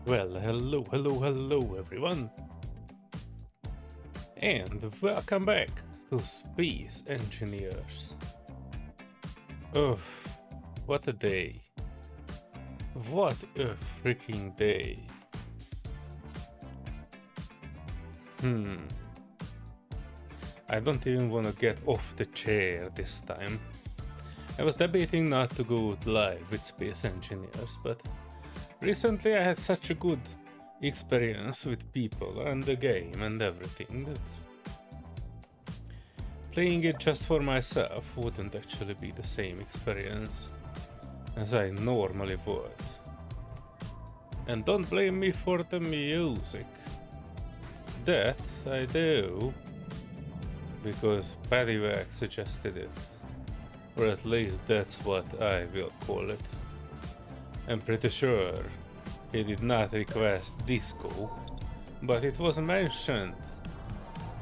Well, hello everyone, and welcome back to Space Engineers. Oh, what a day. What a freaking day. I don't even want to get off the chair this time. I was debating not to go live with Space Engineers, but recently I had such a good experience with people and the game and everything that playing it just for myself wouldn't actually be the same experience as I normally would. And don't blame me for the music. That I do because Paddywack suggested it, or at least that's what I will call it. I'm pretty sure he did not request disco, but it was mentioned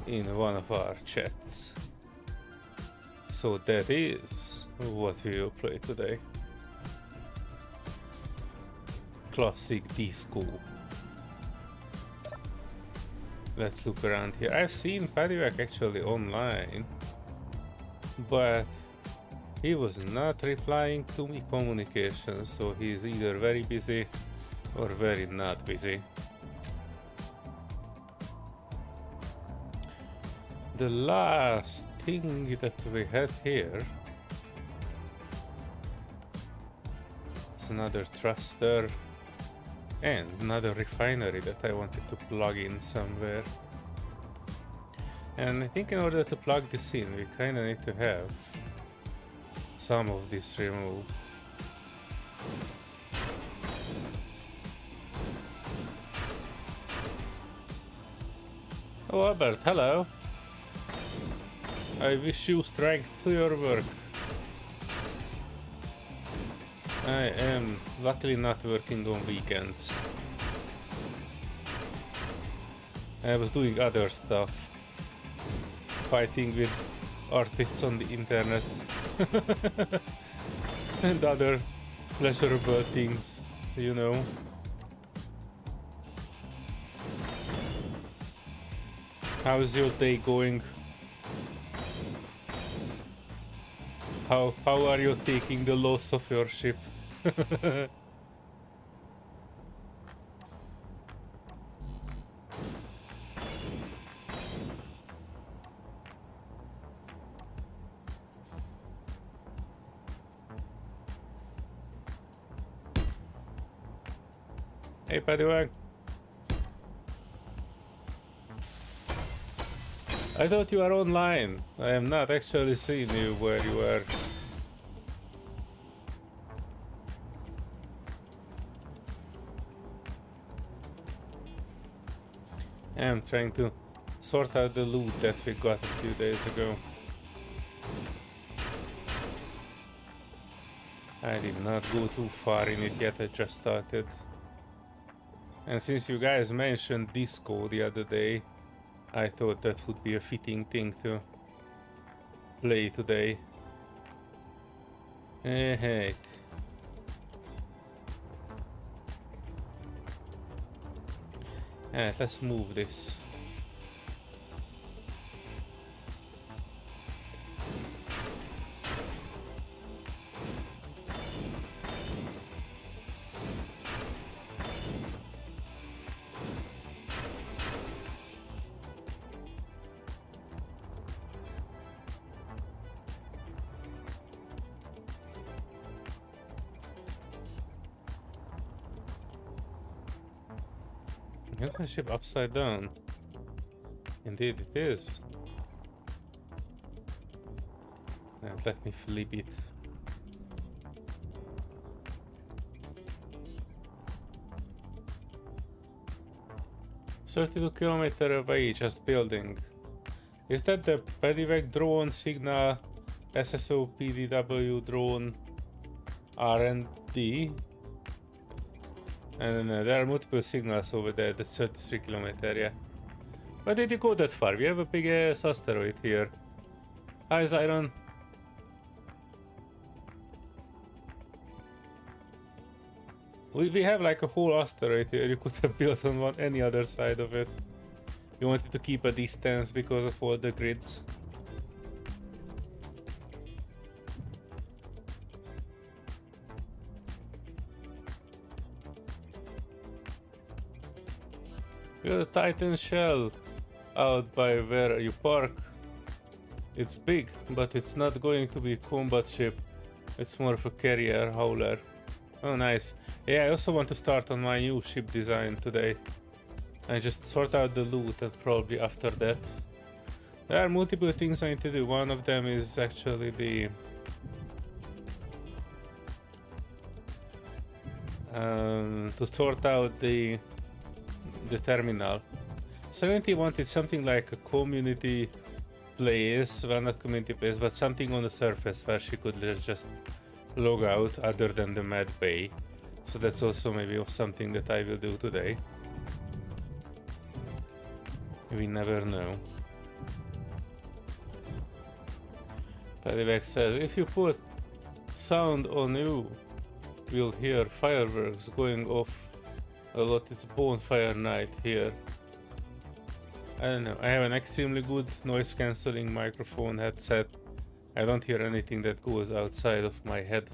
in one of our chats. So that is what we will play today. Classic disco. Let's look around here. I've seen Paddywack actually online, but he was not replying to me communications, so he's either very busy or very not busy. The last thing that we had here is another thruster and another refinery that I wanted to plug in somewhere. And I think in order to plug this in, we kinda need to have some of this removed. Oh, Albert, hello. I wish you strength to your work. I am luckily not working on weekends. I was doing other stuff. Fighting with artists on the internet. And other pleasurable things, you know. How's your day going? How are you taking the loss of your ship? Hey, Paddywack. I thought you were online. I am not actually seeing you where you are. I am trying to sort out the loot that we got a few days ago. I did not go too far in it yet, I just started. And since you guys mentioned disco the other day, I thought that would be a fitting thing to play today. Hey. Alright, let's move this. Is the ship upside down? Indeed it is. And let me flip it. "32 kilometers away, just building." Is that the Paddywack drone signal? SSOPDW drone R&D? And there are multiple signals over there. That's 33 kilometers, yeah. Why did you go that far? We have a big ass asteroid here. Hi, Zyron. We have like a whole asteroid here. You could have built on any other side of it. You wanted to keep a distance because of all the grids. Build a Titan shell out by where you park. It's big, but it's not going to be a combat ship. It's more of a carrier hauler. Oh, nice. Yeah, I also want to start on my new ship design today. I just sort out the loot and probably after that. There are multiple things I need to do. One of them is actually the to sort out the terminal. Serenity wanted something like a community place, well, not community place, but something on the surface where she could just log out other than the med bay. So that's also maybe something that I will do today. We never know. Pedivac says, if you put sound on you, we'll hear fireworks going off a lot. It's bonfire night here. I don't know. I have an extremely good noise cancelling microphone headset. I don't hear anything that goes outside of my head.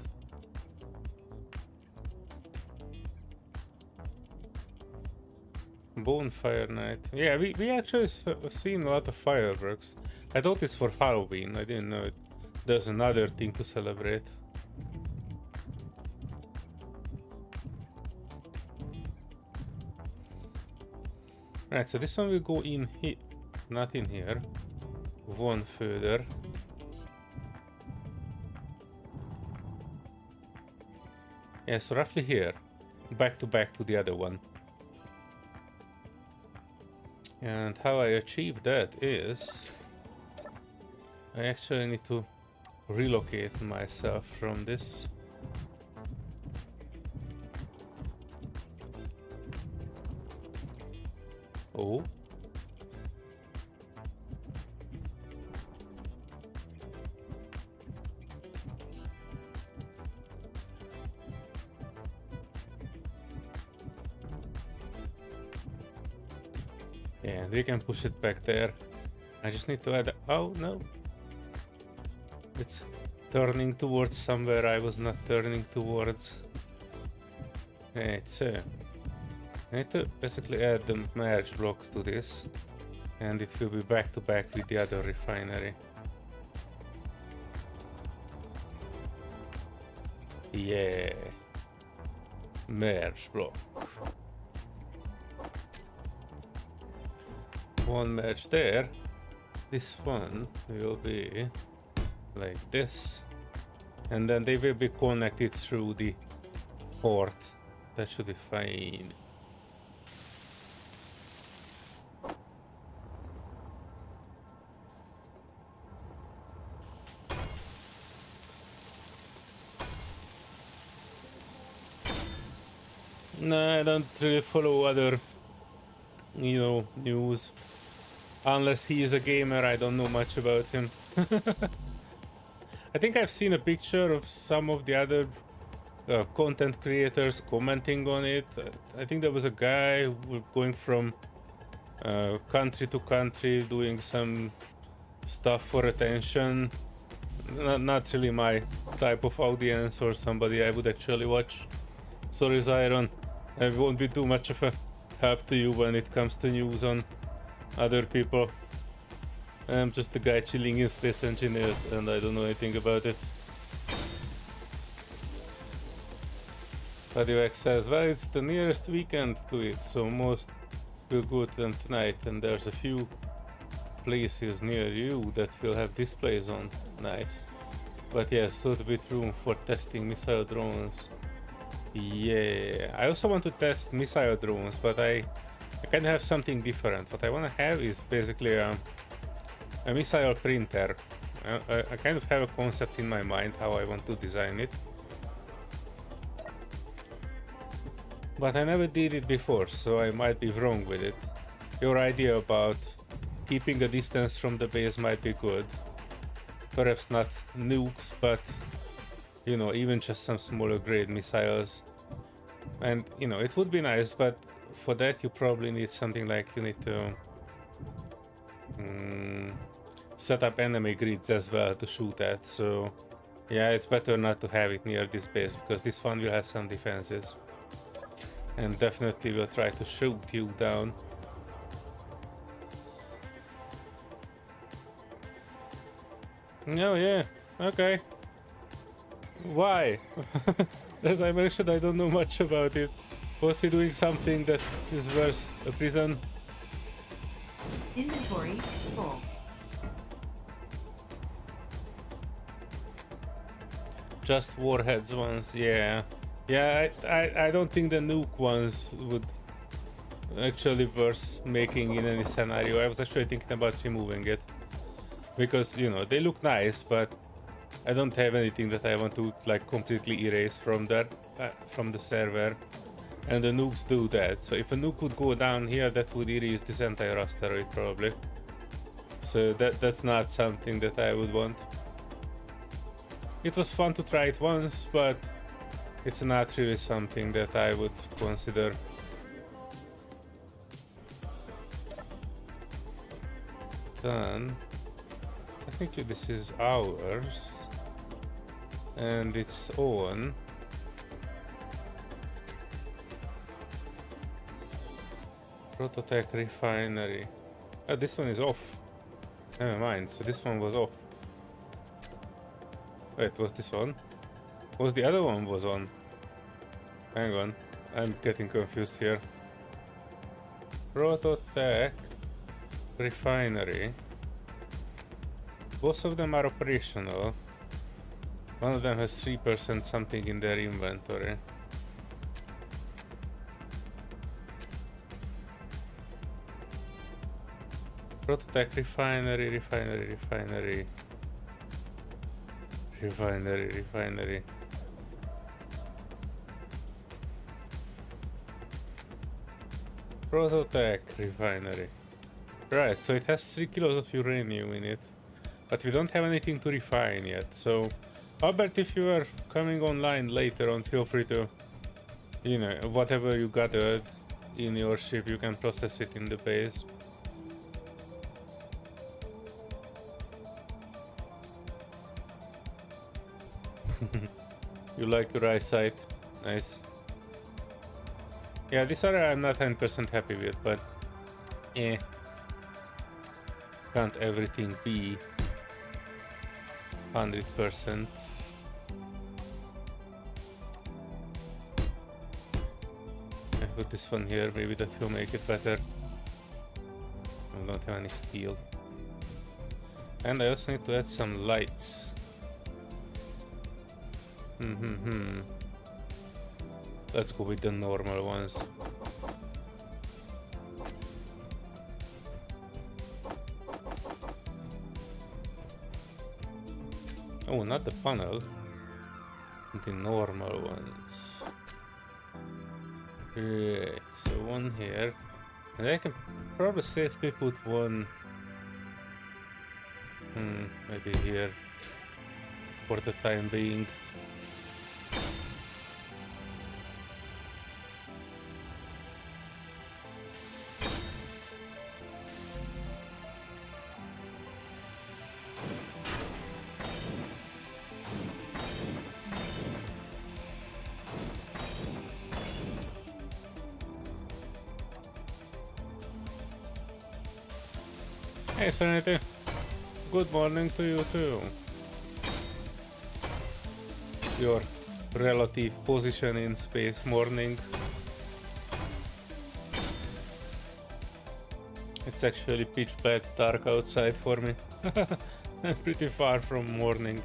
Bonfire night. Yeah, we actually have seen a lot of fireworks. I thought it's for Halloween. I didn't know there's another thing to celebrate. Right, so this one will go in here, not in here. One further. Yeah, so roughly here, back to the other one. And how I achieve that is I actually need to relocate myself from this. Oh. Yeah, we can push it back there. I just need to add. Oh no. It's turning towards somewhere I was not turning towards. It's I need to basically add the merge block to this, and it will be back to back with the other refinery. Yeah, merge block. One merge there. This one will be like this, and then they will be connected through the port. That should be fine. No, I don't really follow other, news. Unless he is a gamer, I don't know much about him. I think I've seen a picture of some of the other content creators commenting on it. I think there was a guy going from country to country doing some stuff for attention. Not really my type of audience or somebody I would actually watch. Sorry, Zyron. I won't be too much of a help to you when it comes to news on other people. I'm just a guy chilling in Space Engineers and I don't know anything about it. Radiox says, well, it's the nearest weekend to it, so most will go to them tonight, and there's a few places near you that will have displays on. Nice. But yeah, so a bit room for testing missile drones. Yeah, I also want to test missile drones, but I kind of have something different. What I want to have is basically a missile printer. I kind of have a concept in my mind how I want to design it, but I never did it before, so I might be wrong with it. Your idea about keeping a distance from the base might be good. Perhaps not nukes, but even just some smaller grade missiles. And you know, it would be nice, but for that you probably need something like you need to set up enemy grids as well to shoot at. So yeah, it's better not to have it near this base, because this one will have some defenses and definitely will try to shoot you down. Oh yeah, okay. Why? As I mentioned, I don't know much about it. Was he doing something that is worth a prison? Inventory full. Just warheads ones, yeah. Yeah, I don't think the nuke ones would actually worth making in any scenario. I was actually thinking about removing it. Because, you know, they look nice, but I don't have anything that I want to like completely erase from that from the server, and the nukes do that. So if a nuke would go down here, that would erase this entire asteroid probably. So that's not something that I would want. It was fun to try it once, but it's not really something that I would consider. Done. I think this is ours. And it's on. Prototech Refinery. Oh, this one is off. Never mind, so this one was off. Wait, was this on? Was the other one was on? Hang on, I'm getting confused here. Prototech Refinery. Both of them are operational. One of them has 3% something in their inventory. Prototech Refinery. Prototech Refinery. Right, so it has 3 kilos of uranium in it. But we don't have anything to refine yet, so Albert, if you are coming online later on, feel free to, you know, whatever you gathered in your ship, you can process it in the base. You like your eyesight? Nice. Yeah, this area I'm not 100% happy with, but can't everything be 100%. I put this one here, maybe that will make it better. I don't have any steel. And I also need to add some lights. Let's go with the normal ones. Oh, not the funnel. The normal ones. Right, so one here. And I can probably safely put one maybe here for the time being. Hey Serenity, good morning to you too. Your relative position in space, morning. It's actually pitch black dark outside for me. I'm pretty far from morning.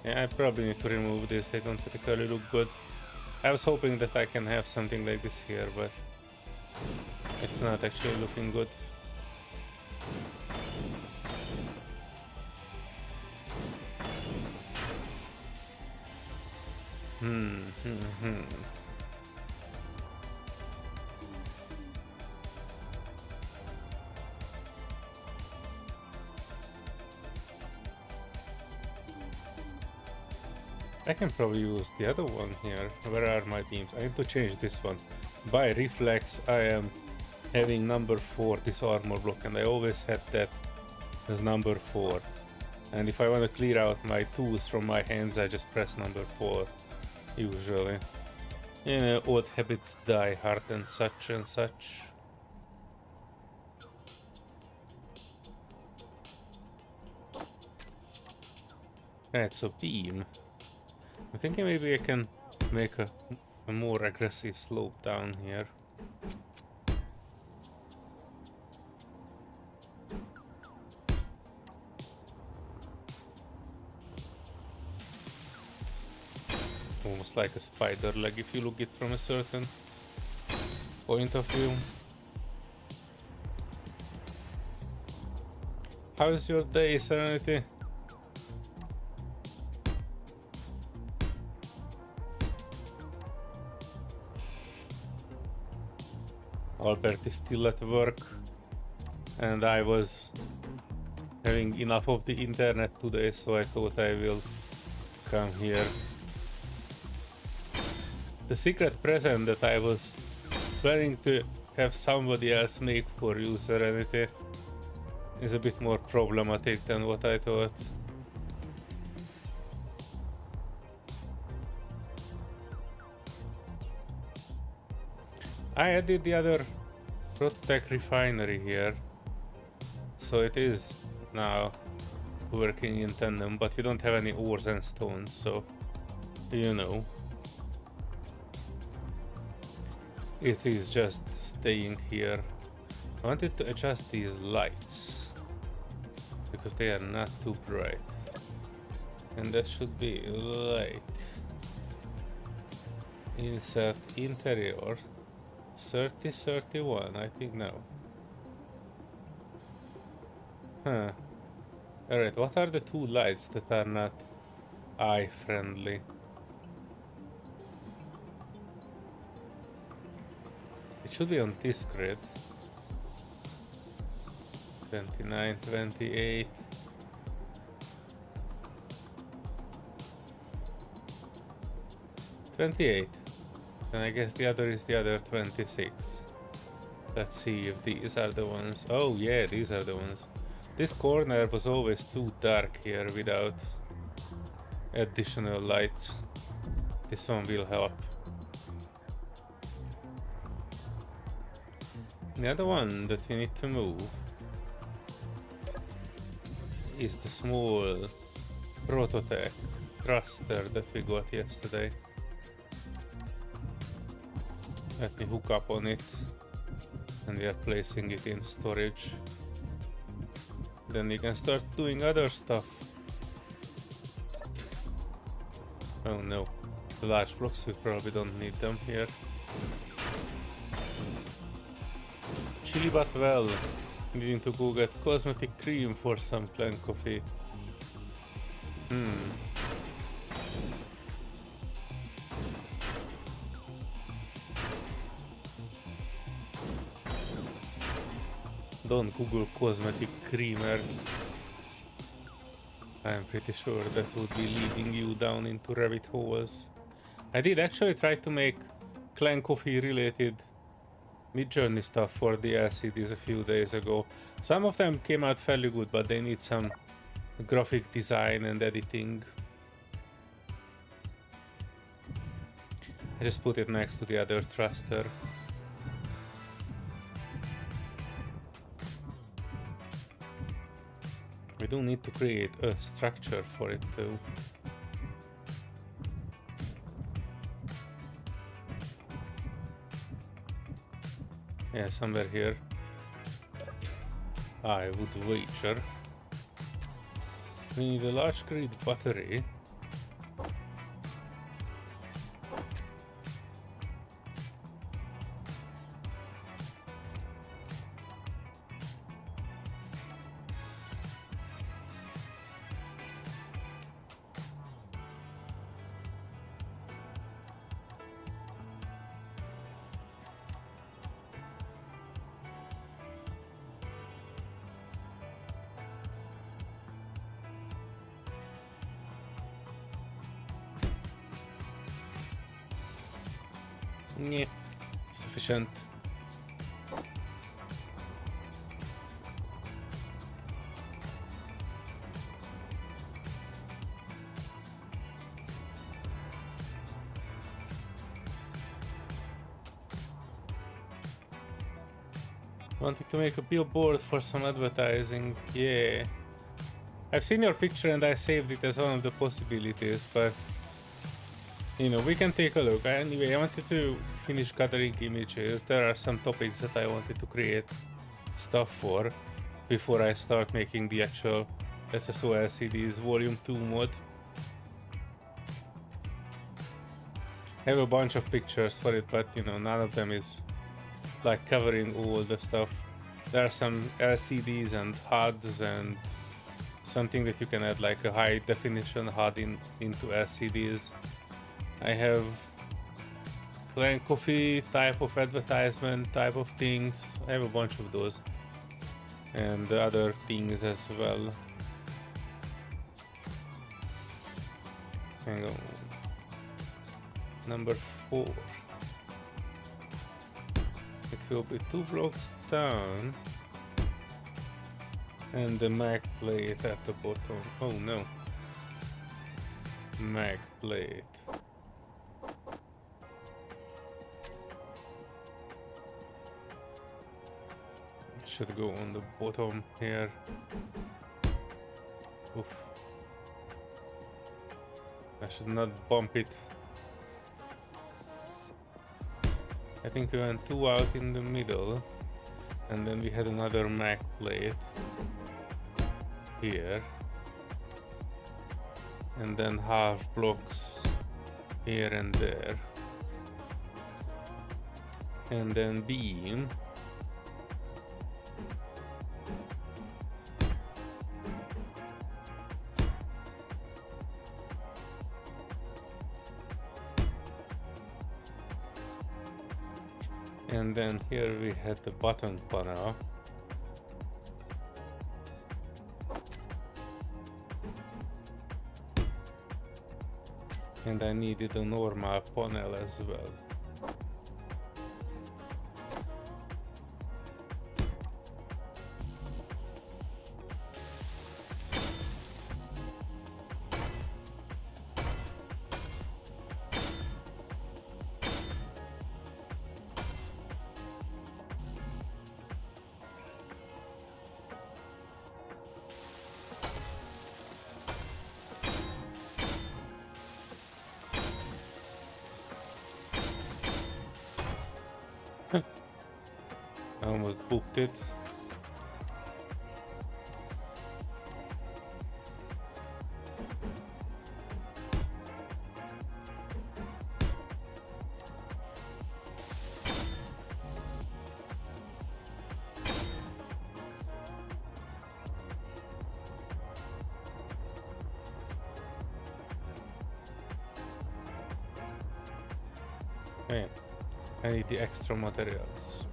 Yeah, I probably need to remove this, they don't particularly look good. I was hoping that I can have something like this here, but it's not actually looking good. I can probably use the other one here. Where are my beams? I need to change this one. By reflex, I am having number 4, this armor block, and I always had that as number 4. And if I want to clear out my tools from my hands, I just press number 4, usually. You know, old habits die hard and such and such. Right, so beam. I'm thinking maybe I can make a more aggressive slope down here. Almost like a spider leg if you look it from a certain point of view. How's your day, Serenity? Albert is still at work, and I was having enough of the internet today, so I thought I will come here. The secret present that I was planning to have somebody else make for you, Serenity, is a bit more problematic than what I thought. I added the other prototype refinery here, so it is now working in tandem, but we don't have any ores and stones, so you know. It is just staying here. I wanted to adjust these lights because they are not too bright, and that should be light. Insert interior 3031, I think now. Huh. Alright, what are the two lights that are not eye friendly? It should be on this grid. 29, 28. 28. And I guess the other is the other 26. Let's see if these are the ones. Oh yeah, these are the ones. This corner was always too dark here without additional lights. This one will help. The other one that we need to move is the small prototype thruster that we got yesterday. Let me hook up on it, and we are placing it in storage. Then we can start doing other stuff. Oh no, the large blocks, we probably don't need them here. Chilly but well. Needing to go get cosmetic cream for some plain coffee. Don't Google cosmetic creamer. I'm pretty sure that would be leading you down into rabbit holes. I did actually try to make clan coffee related mid-journey stuff for the LCDs a few days ago. Some of them came out fairly good, but they need some graphic design and editing. I just put it next to the other thruster. We do need to create a structure for it too. Yeah, somewhere here. I would wager we need a large grid battery. Yeah, sufficient. Wanting to make a billboard for some advertising, yeah. I've seen your picture and I saved it as one of the possibilities, but you know, we can take a look. Anyway, I wanted to finish gathering images. There are some topics that I wanted to create stuff for before I start making the actual SSO LCDs Volume 2 mod. I have a bunch of pictures for it, but you know, none of them is like covering all the stuff. There are some LCDs and HUDs and something that you can add like a high definition HUD into LCDs. I have plain coffee type of advertisement type of things. I have a bunch of those and other things as well. Hang on. Number 4. It will be 2 blocks down and the mag plate at the bottom. Oh no. Mag plate. It should go on the bottom here. Oof. I should not bump it. I think we went 2 out in the middle and then we had another mag plate here and then half blocks here and there and then beam and then here we had the button panel. And I needed a normal panel as well. I almost booked it. Okay. I need the extra materials.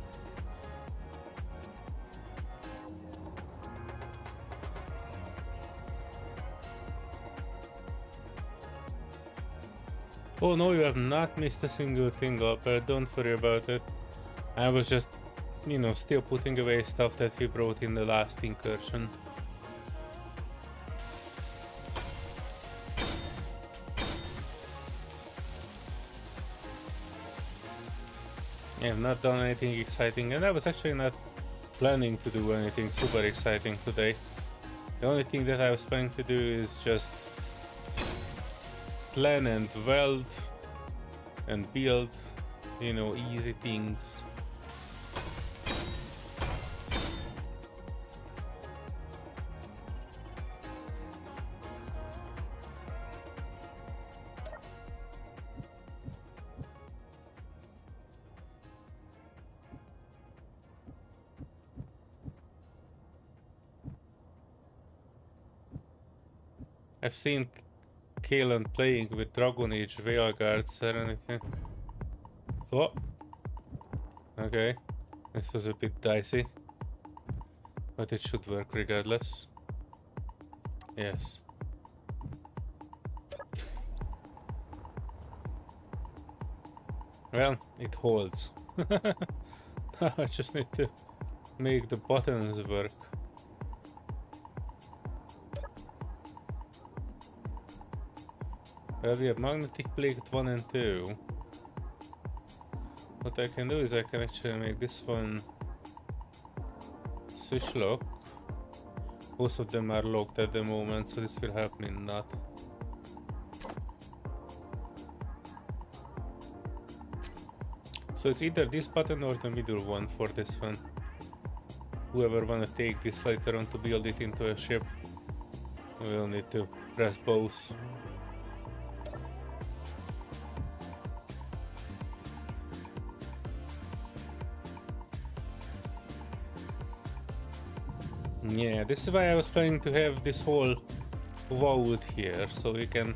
Oh no, you have not missed a single thing, Alper. Don't worry about it. I was just, you know, still putting away stuff that we brought in the last incursion. I have not done anything exciting, and I was actually not planning to do anything super exciting today. The only thing that I was planning to do is just plan and weld and build, you know, easy things. I've seen Kalen playing with Dragon Age Veilguard Serenity. Oh! Okay, this was a bit dicey. But it should work regardless. Yes. Well, it holds. I just need to make the buttons work. Well, we have magnetic plate 1 and 2. What I can do is I can actually make this one switch lock. Both of them are locked at the moment, so this will help me not. So it's either this button or the middle one for this one. Whoever wanna take this later on to build it into a ship will need to press both. Yeah, this is why I was planning to have this whole vault here, so we can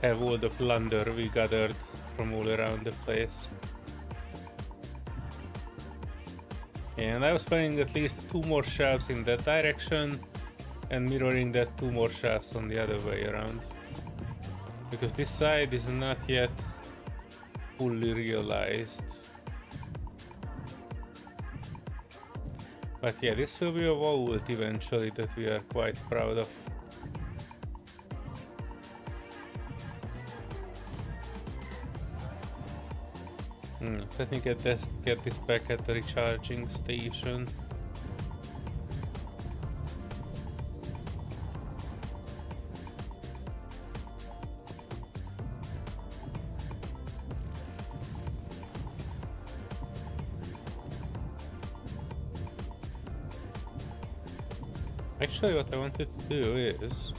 have all the plunder we gathered from all around the place. And I was planning at least 2 more shelves in that direction and mirroring that 2 more shelves on the other way around. Because this side is not yet fully realized. But yeah, this will be a vault eventually that we are quite proud of. Let me get this back at the recharging station. Actually, what I wanted to do is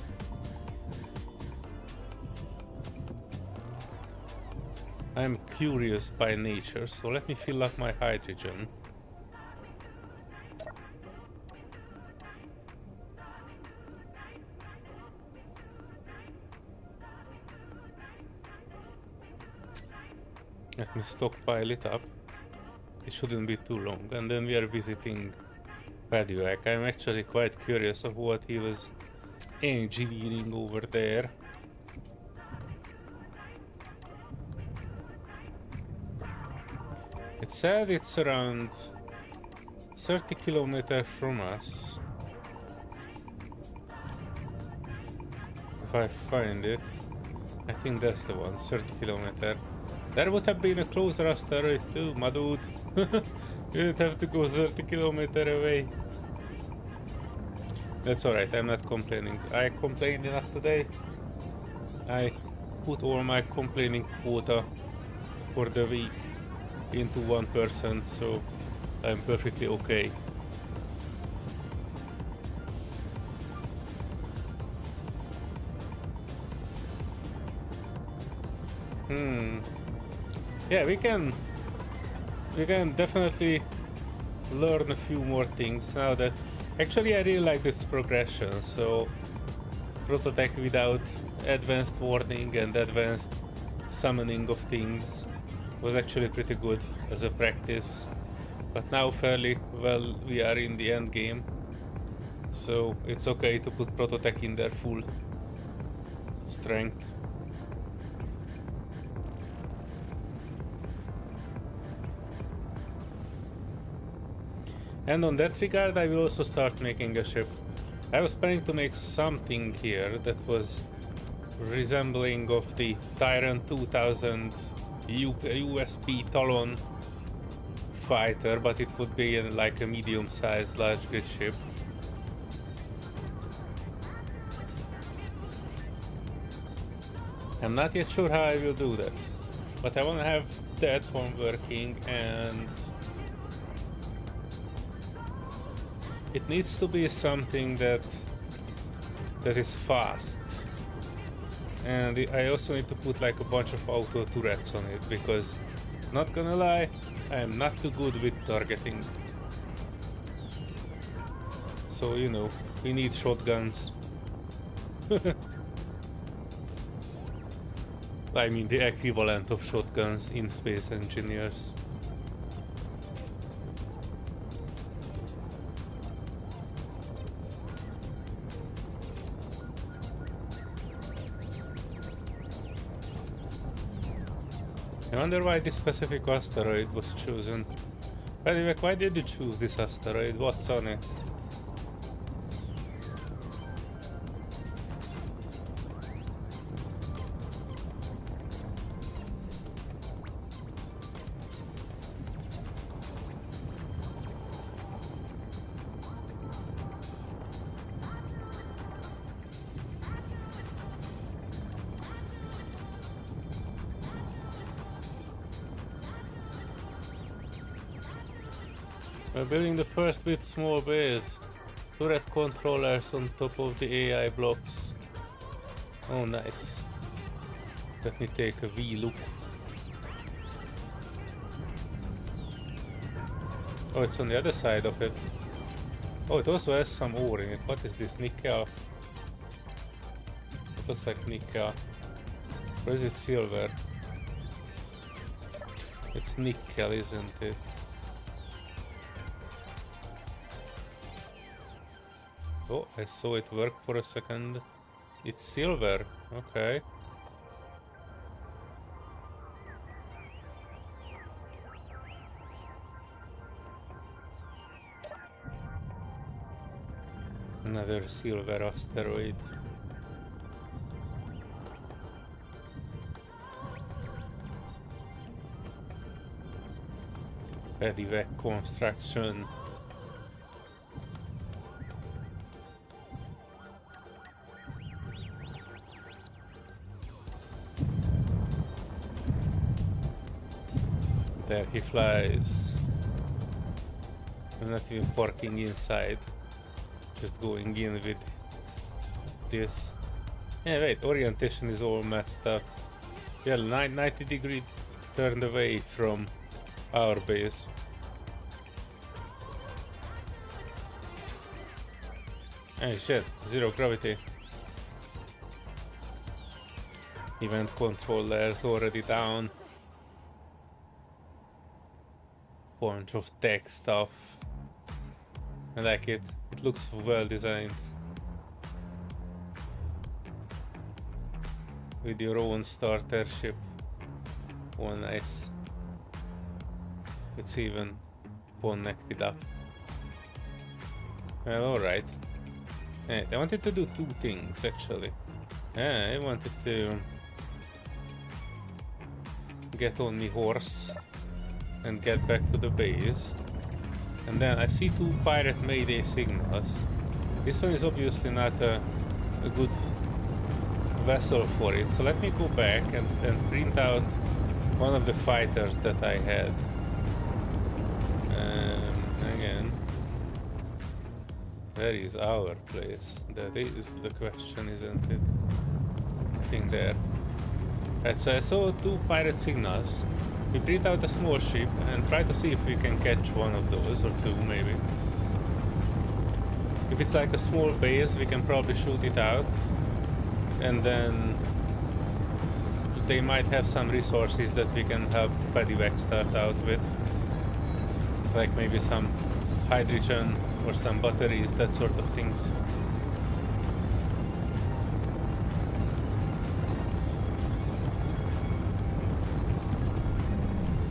I'm curious by nature, so let me fill up my hydrogen. Let me stockpile it up. It shouldn't be too long, and then we are visiting Paduak. I'm actually quite curious of what he was engineering over there. It said it's around 30 kilometers from us. If I find it, I think that's the one, 30 kilometers. There would have been a closer asteroid too, my dude. You didn't have to go 30 kilometers away. That's alright, I'm not complaining. I complained enough today. I put all my complaining quota for the week into one person, so I'm perfectly okay. Yeah, we can definitely learn a few more things now that actually I really like this progression. So prototype without advanced warning and advanced summoning of things was actually pretty good as a practice, but now fairly well we are in the end game, so it's okay to put prototech in their full strength. And on that regard, I will also start making a ship. I was planning to make something here that was resembling of the Tyrant 2000 USP Talon fighter, but it would be like a medium-sized large grid ship. I'm not yet sure how I will do that, but I want to have that one working, and it needs to be something that is fast. And I also need to put like a bunch of auto turrets on it, because not gonna lie, I am not too good with targeting. So, you know, we need shotguns. I mean the equivalent of shotguns in Space Engineers. I wonder why this specific asteroid was chosen. By the way, why did you choose this asteroid? What's on it? We're building the first with small base. Turret controllers on top of the AI blocks. Oh, nice. Let me take a wee look. Oh, it's on the other side of it. Oh, it also has some ore in it. What is this? Nickel? It looks like nickel. Or is it silver? It's nickel, isn't it? Oh, I saw it work for a second. It's silver. Okay. Another silver asteroid. Pedivac construction. There he flies. I'm not even parking inside. Just going in with this. Yeah, wait, orientation is all messed up. Yeah, 90 degree turned away from our base. Hey shit, zero gravity. Event controller's already down. Bunch of tech stuff. I like it. It looks well designed. With your own starter ship. Oh, nice. It's even connected up. Well, alright. I wanted to do two things actually. I wanted to get on the horse and get back to the base. And then I see two pirate mayday signals. This one is obviously not a good vessel for it, so let me go back and print out one of the fighters that I had. Again, where is our place? That is the question, isn't it? I think there. Right, so I saw two pirate signals. We print out a small ship and try to see if we can catch one of those, or two maybe. If it's like a small base, we can probably shoot it out. And then they might have some resources that we can have Pedivac start out with. Like maybe some hydrogen or some batteries, that sort of things.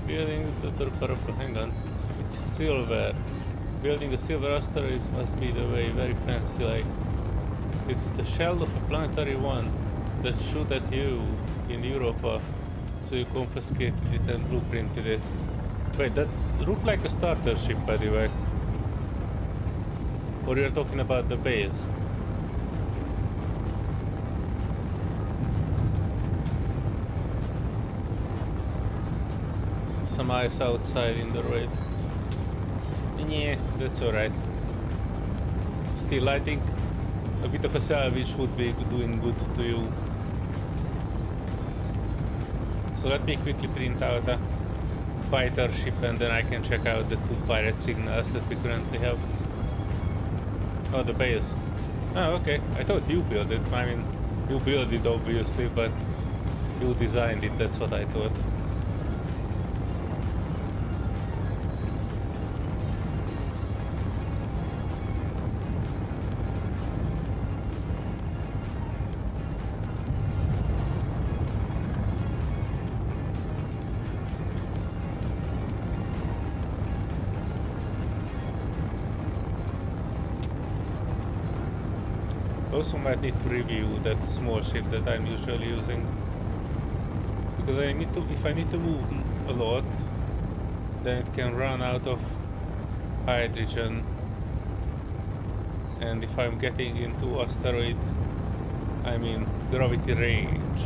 Building the hang on. It's silver. Building the silver asteroids must be the way, very fancy like. It's the shell of a planetary one that shoot at you in Europa. So you confiscated it and blueprinted it. Wait, that looked like a starter ship by the way. Or you're talking about the base? Some ice outside in the raid. Yeah, that's alright. Still, I think a bit of a salvage would be doing good to you. So let me quickly print out a fighter ship and then I can check out the two pirate signals that we currently have. Oh, the base. Oh, okay. I thought you built it. I mean, you built it obviously, but you designed it, that's what I thought. Also might need to review that small ship that I'm usually using. Because I need to, if I need to move a lot, then it can run out of hydrogen. And if I'm getting into asteroid, I mean gravity range.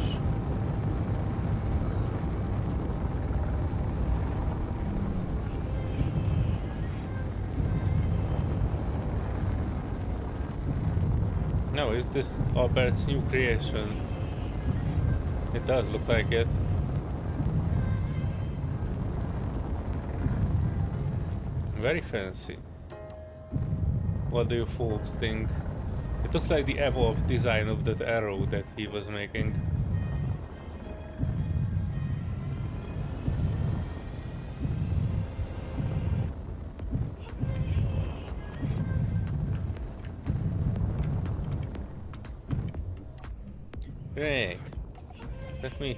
No, is this Albert's new creation? It does look like it. Very fancy. What do you folks think? It looks like the evolved design of that arrow that he was making. Great. Let me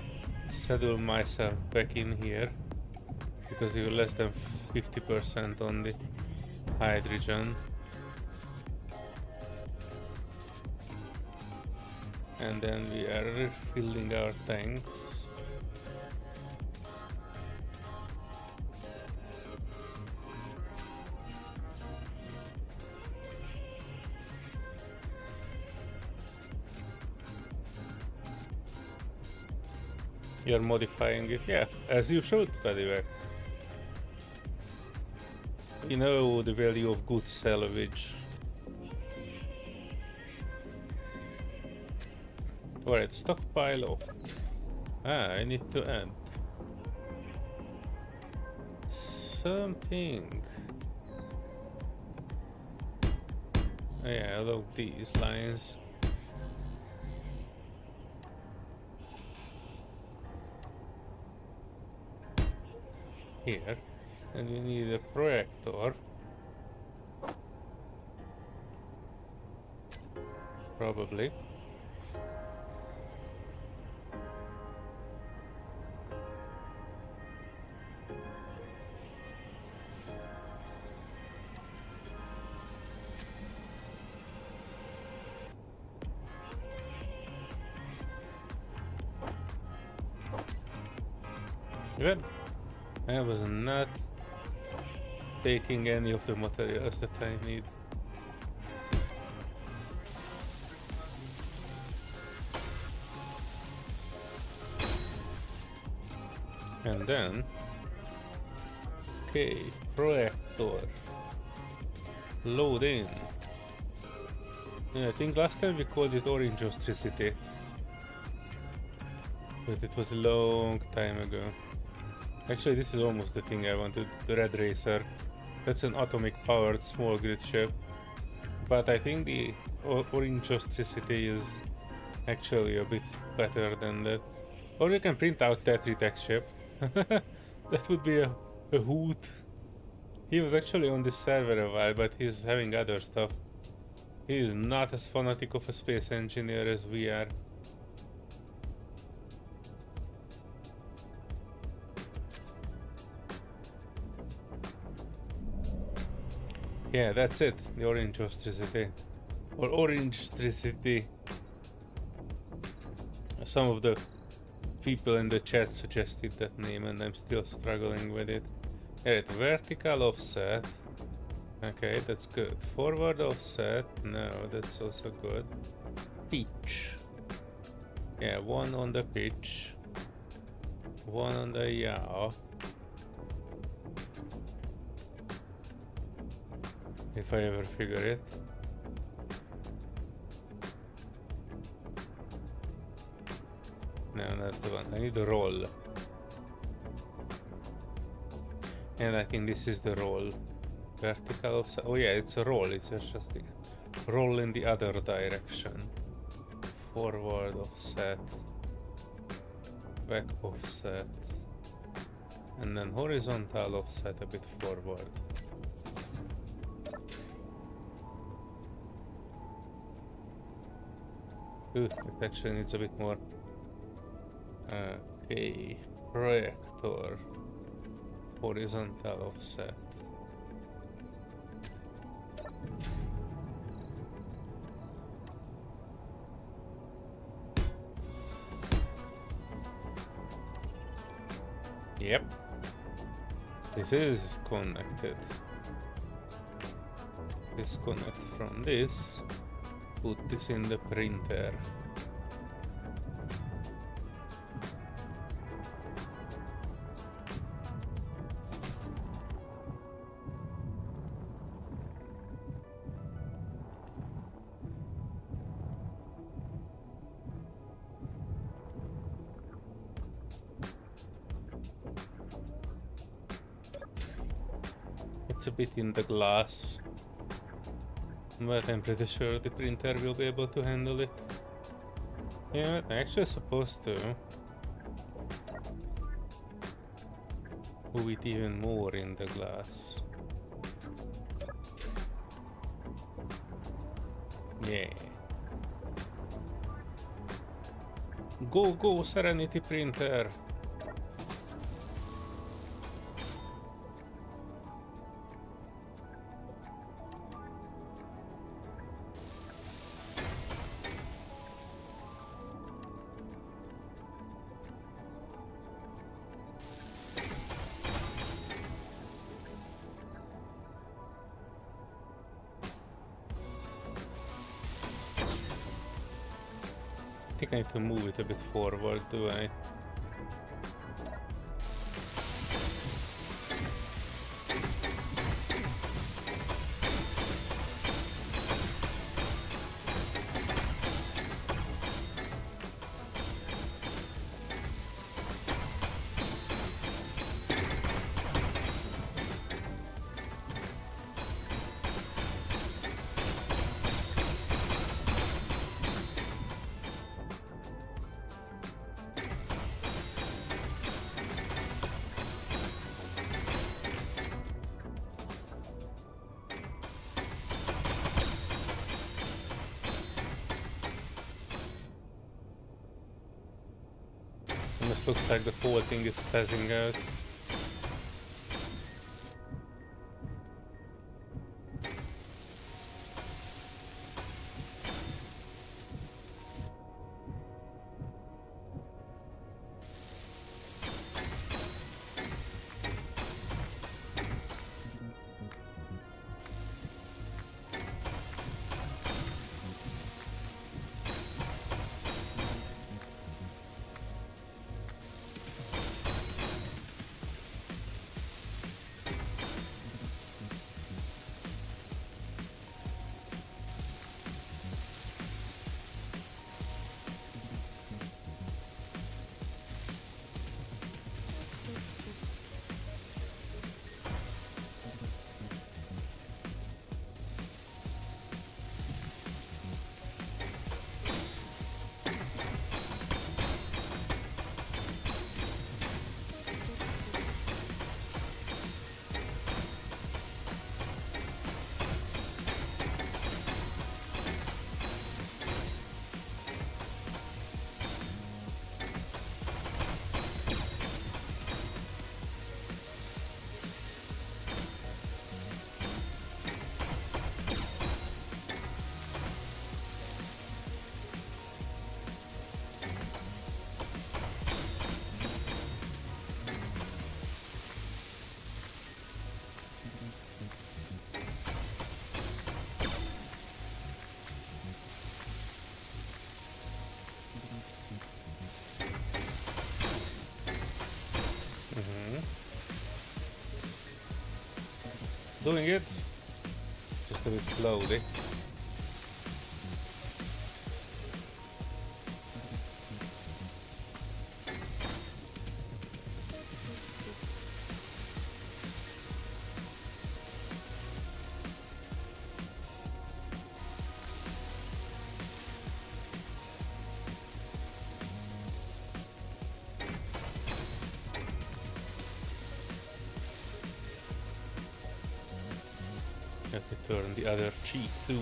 settle myself back in here, because you're less than 50% on the hydrogen. And then we are refilling our tanks. You're modifying it, yeah, as you should, by the way. You know the value of good salvage. Alright, stockpile off. I need to add something. Oh, yeah, along these lines. Here, and we need a projector. Probably. Good. I was not taking any of the materials that I need. And then, okay, projector, load in. Yeah, I think last time we called it orange electricity, but it was a long time ago. Actually, this is almost the thing I wanted, the Red Racer. That's an atomic powered small grid ship. But I think the orange electricity is actually a bit better than that. Or you can print out that Text ship. That would be a hoot. He was actually on this server a while, but he's having other stuff. He is not as fanatic of a space engineer as we are. Yeah, that's it. The orange electricity. Or orange electricity. Some of the people in the chat suggested that name and I'm still struggling with it. Alright, vertical offset. Okay, that's good. Forward offset. No, that's also good. Pitch. Yeah, one on the pitch. One on the yaw. If I ever figure it. No, that's the one. I need a roll. And I think this is the roll. Vertical offset. Oh yeah, it's a roll. It's just a roll in the other direction. Forward offset. Back offset. And then horizontal offset a bit forward. Ooh, it actually needs a bit more. Okay, projector, horizontal offset. Yep. This is connected. Disconnect from this. Put this in the printer. It's a bit in the glass, but I'm pretty sure the printer will be able to handle it. Yeah, actually supposed to move it even more in the glass. Yeah. Go, Serenity printer! I think I need to move it a bit forward, do I? This looks like the whole thing is spazzing out. Doing it, just a bit slowly. Let me turn the other cheek too.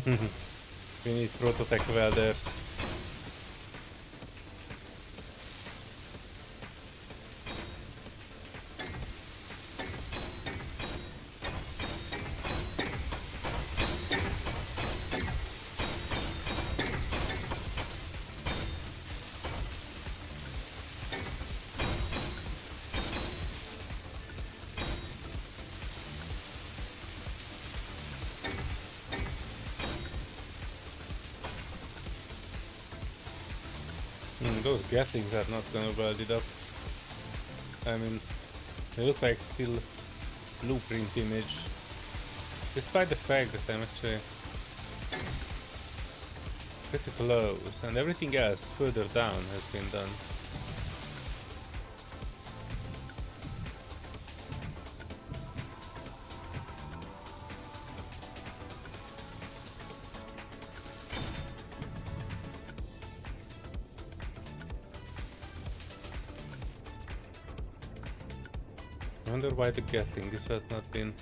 We need prototech welders. Those gatlings are not gonna weld it up. I mean, they look like still blueprint image, despite the fact that I'm actually pretty close, and everything else further down has been done. I wonder why the Gatling, this has not been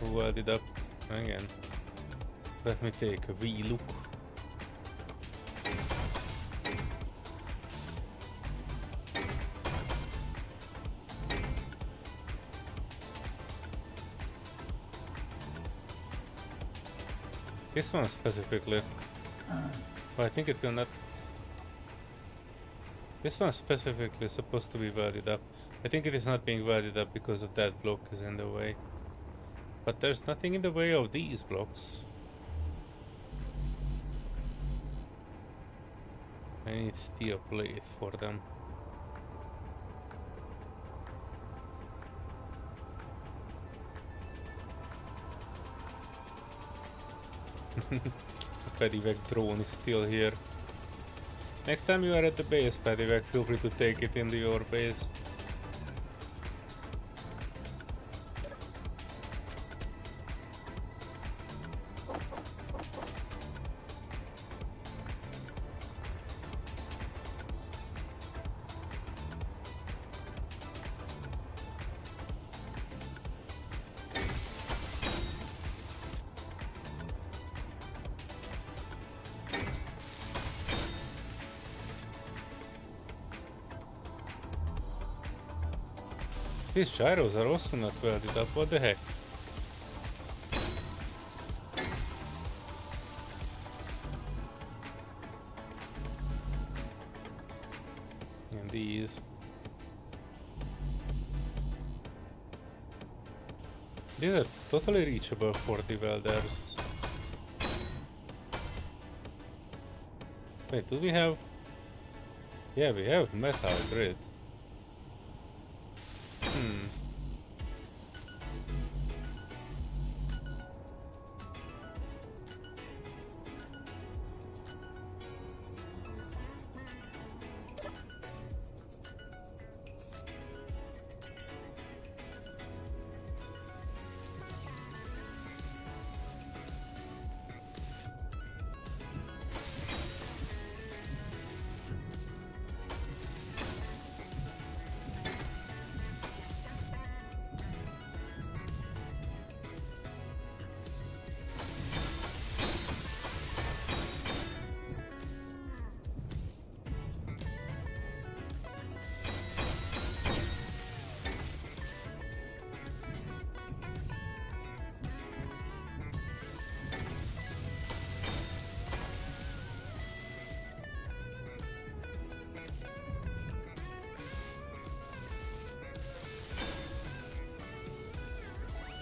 welded up again. Let me take a wee look. This one specifically, but I think it will not. This one specifically is supposed to be welded up. I think it is not being welded up because of that block is in the way. But there's nothing in the way of these blocks. I need steel plate for them. Paddyvac drone is still here. Next time you are at the base, Paddyvac, feel free to take it into your base. These gyros are also not welded up, what the heck? And these are totally reachable for the welders. Wait, do we have... Yeah, we have metal grid.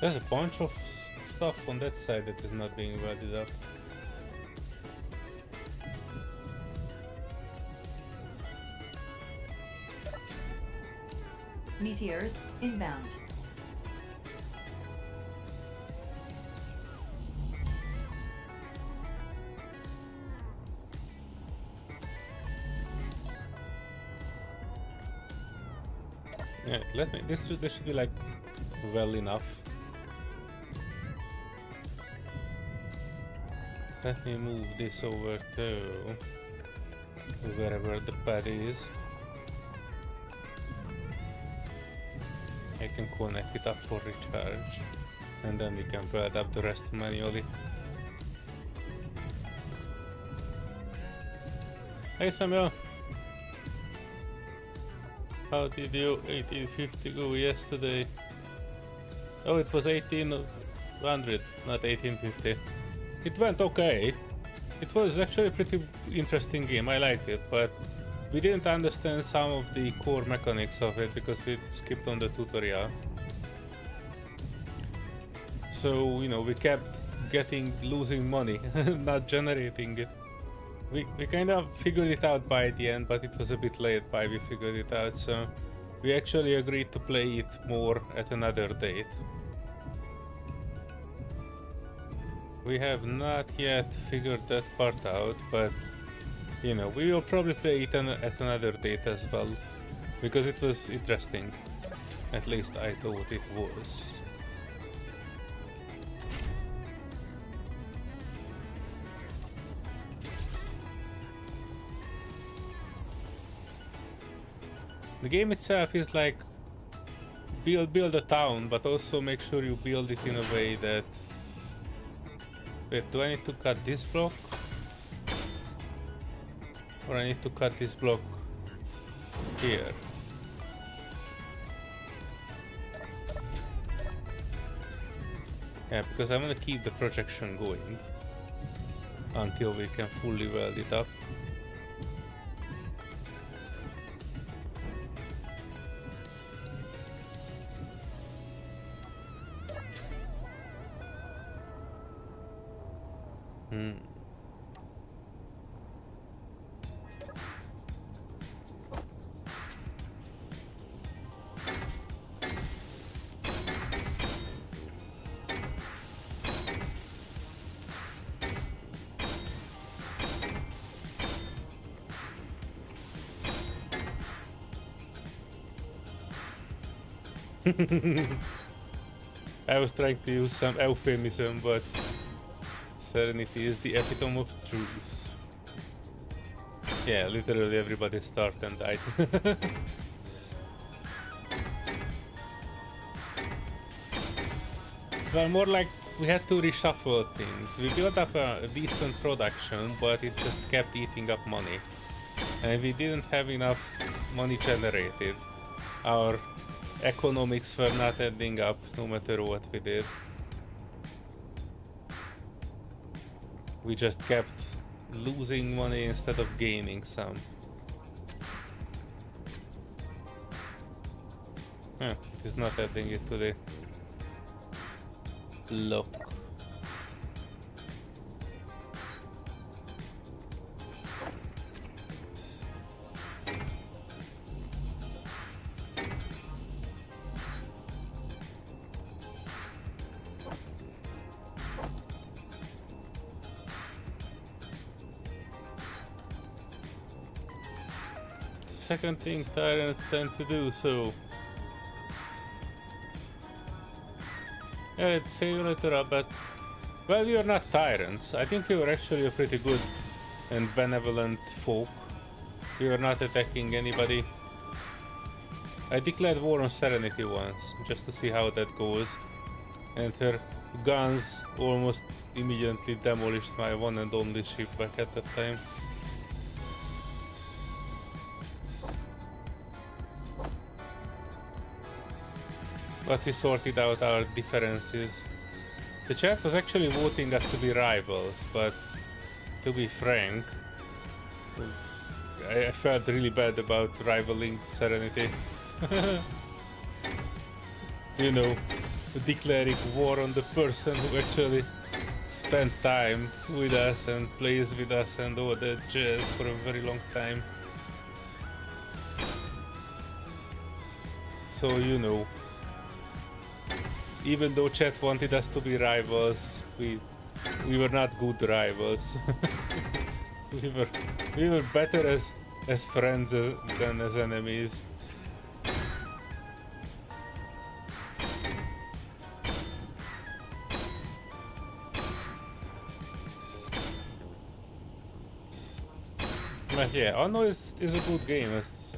There's a bunch of stuff on that side that is not being welded up. Meteors inbound. Yeah, let me. This should be like well enough. Let me move this over to wherever the pad is. I can connect it up for recharge, and then we can build up the rest manually. Hey Samuel! How did your 1850 go yesterday? Oh, it was 1800, not 1850. It went okay. It was actually a pretty interesting game, I liked it, but we didn't understand some of the core mechanics of it because we skipped on the tutorial. So, you know, we kept losing money, not generating it. We kind of figured it out by the end, but it was a bit late by we figured it out, so we actually agreed to play it more at another date. We have not yet figured that part out, but you know, we will probably play it at another date as well, because it was interesting. At least I thought it was. The game itself is like build a town, but also make sure you build it in a way that... Wait, do I need to cut this block? Or I need to cut this block here? Yeah, because I want to keep the projection going until we can fully weld it up. I was trying to use some euphemism, but Serenity is the epitome of truth. Yeah, literally everybody started and died. Well, more like we had to reshuffle things. We built up a decent production, but it just kept eating up money. And we didn't have enough money generated. Our economics were not adding up no matter what we did. We just kept losing money instead of gaining some. It is not adding it to the lock. Second thing tyrants tend to do, so yeah, let's say you later, but well, you're not tyrants. I think you were actually a pretty good and benevolent folk. You were not attacking anybody. I declared war on Serenity once, just to see how that goes, and her guns almost immediately demolished my one and only ship back at that time. But we sorted out our differences. The chat was actually voting us to be rivals, but to be frank, I felt really bad about rivaling Serenity. You know, declaring war on the person who actually spent time with us and plays with us and all that jazz for a very long time. So, you know, even though chat wanted us to be rivals, we were not good rivals. we were better as friends than as enemies. But yeah, Anno is a good game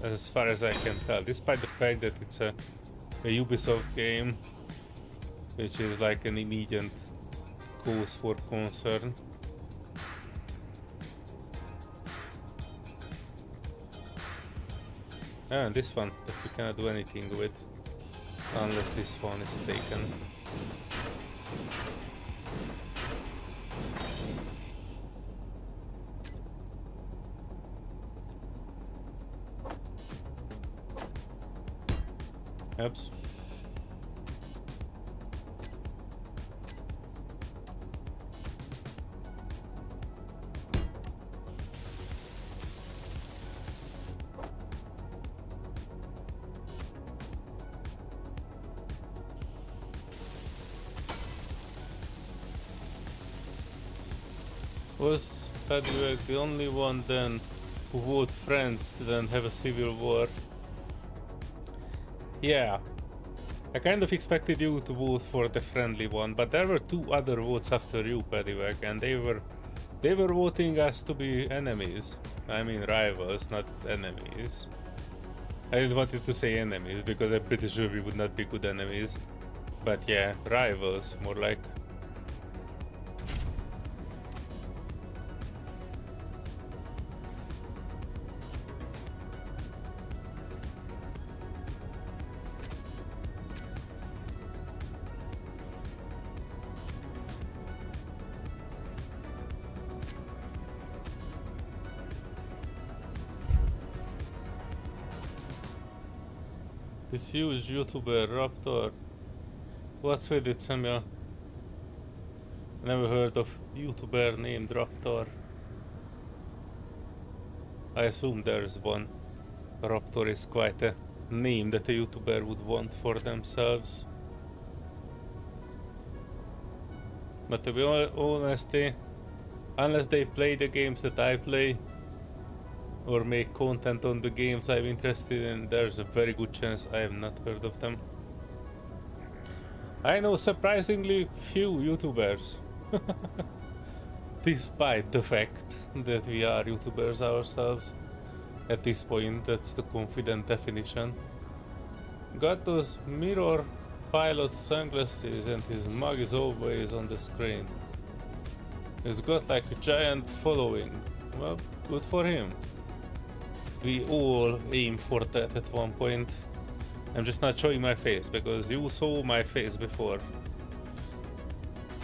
as far as I can tell, despite the fact that it's a Ubisoft game, which is like an immediate cause for concern. And this one that we cannot do anything with unless this one is taken. Oops. Was Padwag the only one then who would friends then have a civil war? Yeah. I kind of expected you to vote for the friendly one, but there were two other votes after you, Padwag, and they were voting us to be enemies. I mean rivals, not enemies. I didn't want you to say enemies because I'm pretty sure we would not be good enemies. But yeah, rivals, more like. This huge YouTuber Raptor. What's with it, Samya? Never heard of YouTuber named Raptor. I assume there's one. Raptor is quite a name that a YouTuber would want for themselves. But to be honest, unless they play the games that I play, or make content on the games I'm interested in, there's a very good chance I have not heard of them. I know surprisingly few YouTubers. Despite the fact that we are YouTubers ourselves. At this point, that's the confident definition. Got those mirror pilot sunglasses and his mug is always on the screen. He's got like a giant following. Well, good for him. We all aim for that at one point. I'm just not showing my face because you saw my face before.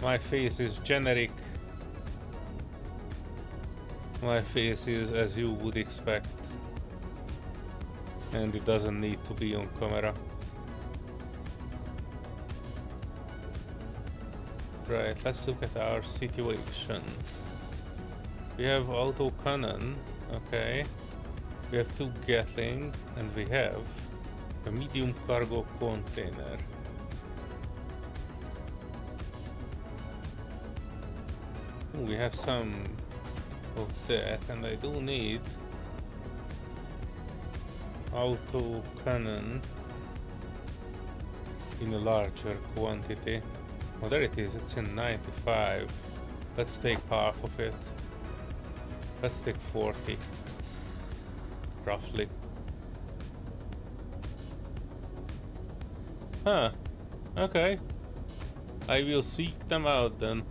My face is generic. My face is as you would expect. And it doesn't need to be on camera. Right, let's look at our situation. We have auto cannon, okay. We have 2 Gatling, and we have a medium cargo container. Ooh, we have some of that, and I do need auto cannon in a larger quantity. Oh, there it is, it's in 95. Let's take half of it. Let's take 40. Roughly. Huh. Okay. I will seek them out then.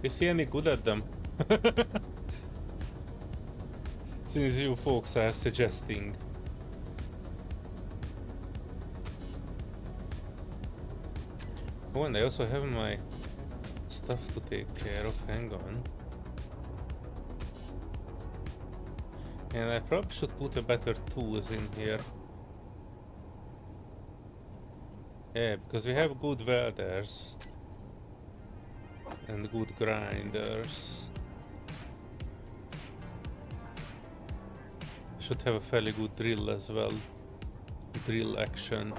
Is he any good at them? Since you folks are suggesting. Oh, and I also have my stuff to take care of. Hang on. And I probably should put a better tools in here. Yeah, because we have good welders and good grinders. Should have a fairly good drill as well. Drill action.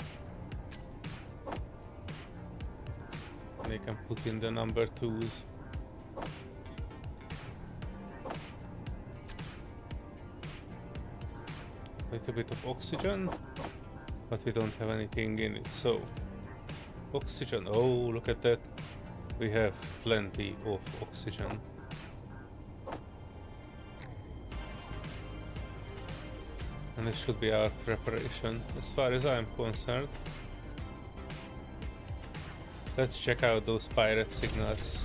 They can put in the number 2s. Little bit of oxygen, but we don't have anything in it, so oxygen. Oh, look at that, we have plenty of oxygen. And this should be our preparation as far as I'm concerned. Let's check out those pirate signals.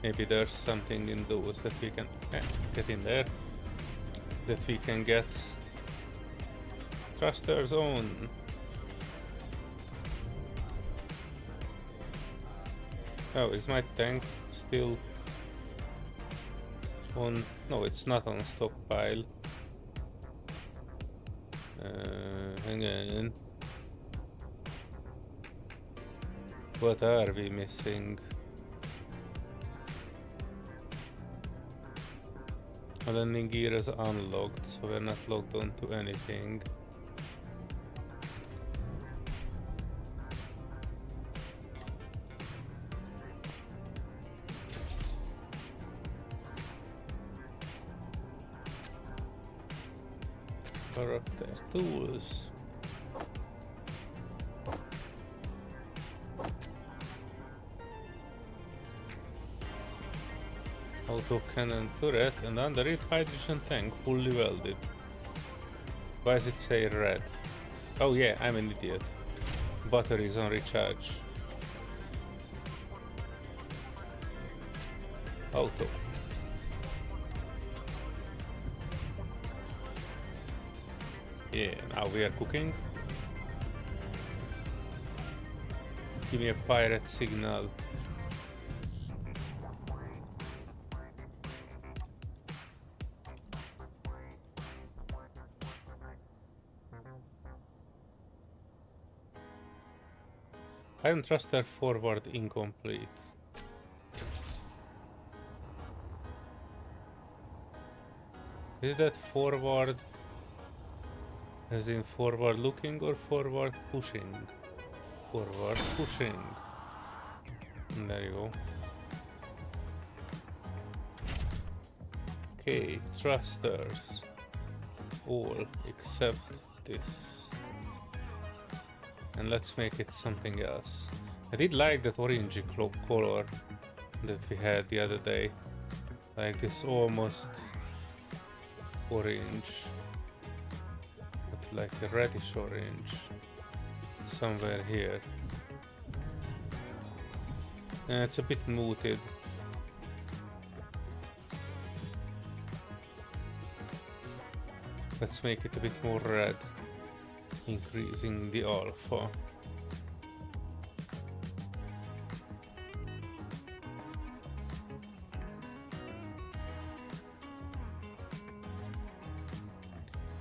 Maybe there's something in those that we can get in there, that we can get. Thrusters on. Oh, is my tank still on? No, it's not on stockpile. Hang on. What are we missing? Landing gear is unlocked, so we're not logged onto anything. Character tools. Auto cannon turret, and under it hydrogen tank fully welded. Why does it say red? Oh yeah, I'm an idiot. Batteries on recharge. Auto. Yeah, now we are cooking. Give me a pirate signal. Iron thruster forward incomplete. Is that forward as in forward looking or forward pushing? Forward pushing. There you go. Okay, thrusters. All except this. And let's make it something else. I did like that orangey color that we had the other day. Like this almost orange. But like a reddish orange. Somewhere here. And it's a bit muted. Let's make it a bit more red. Increasing the alpha.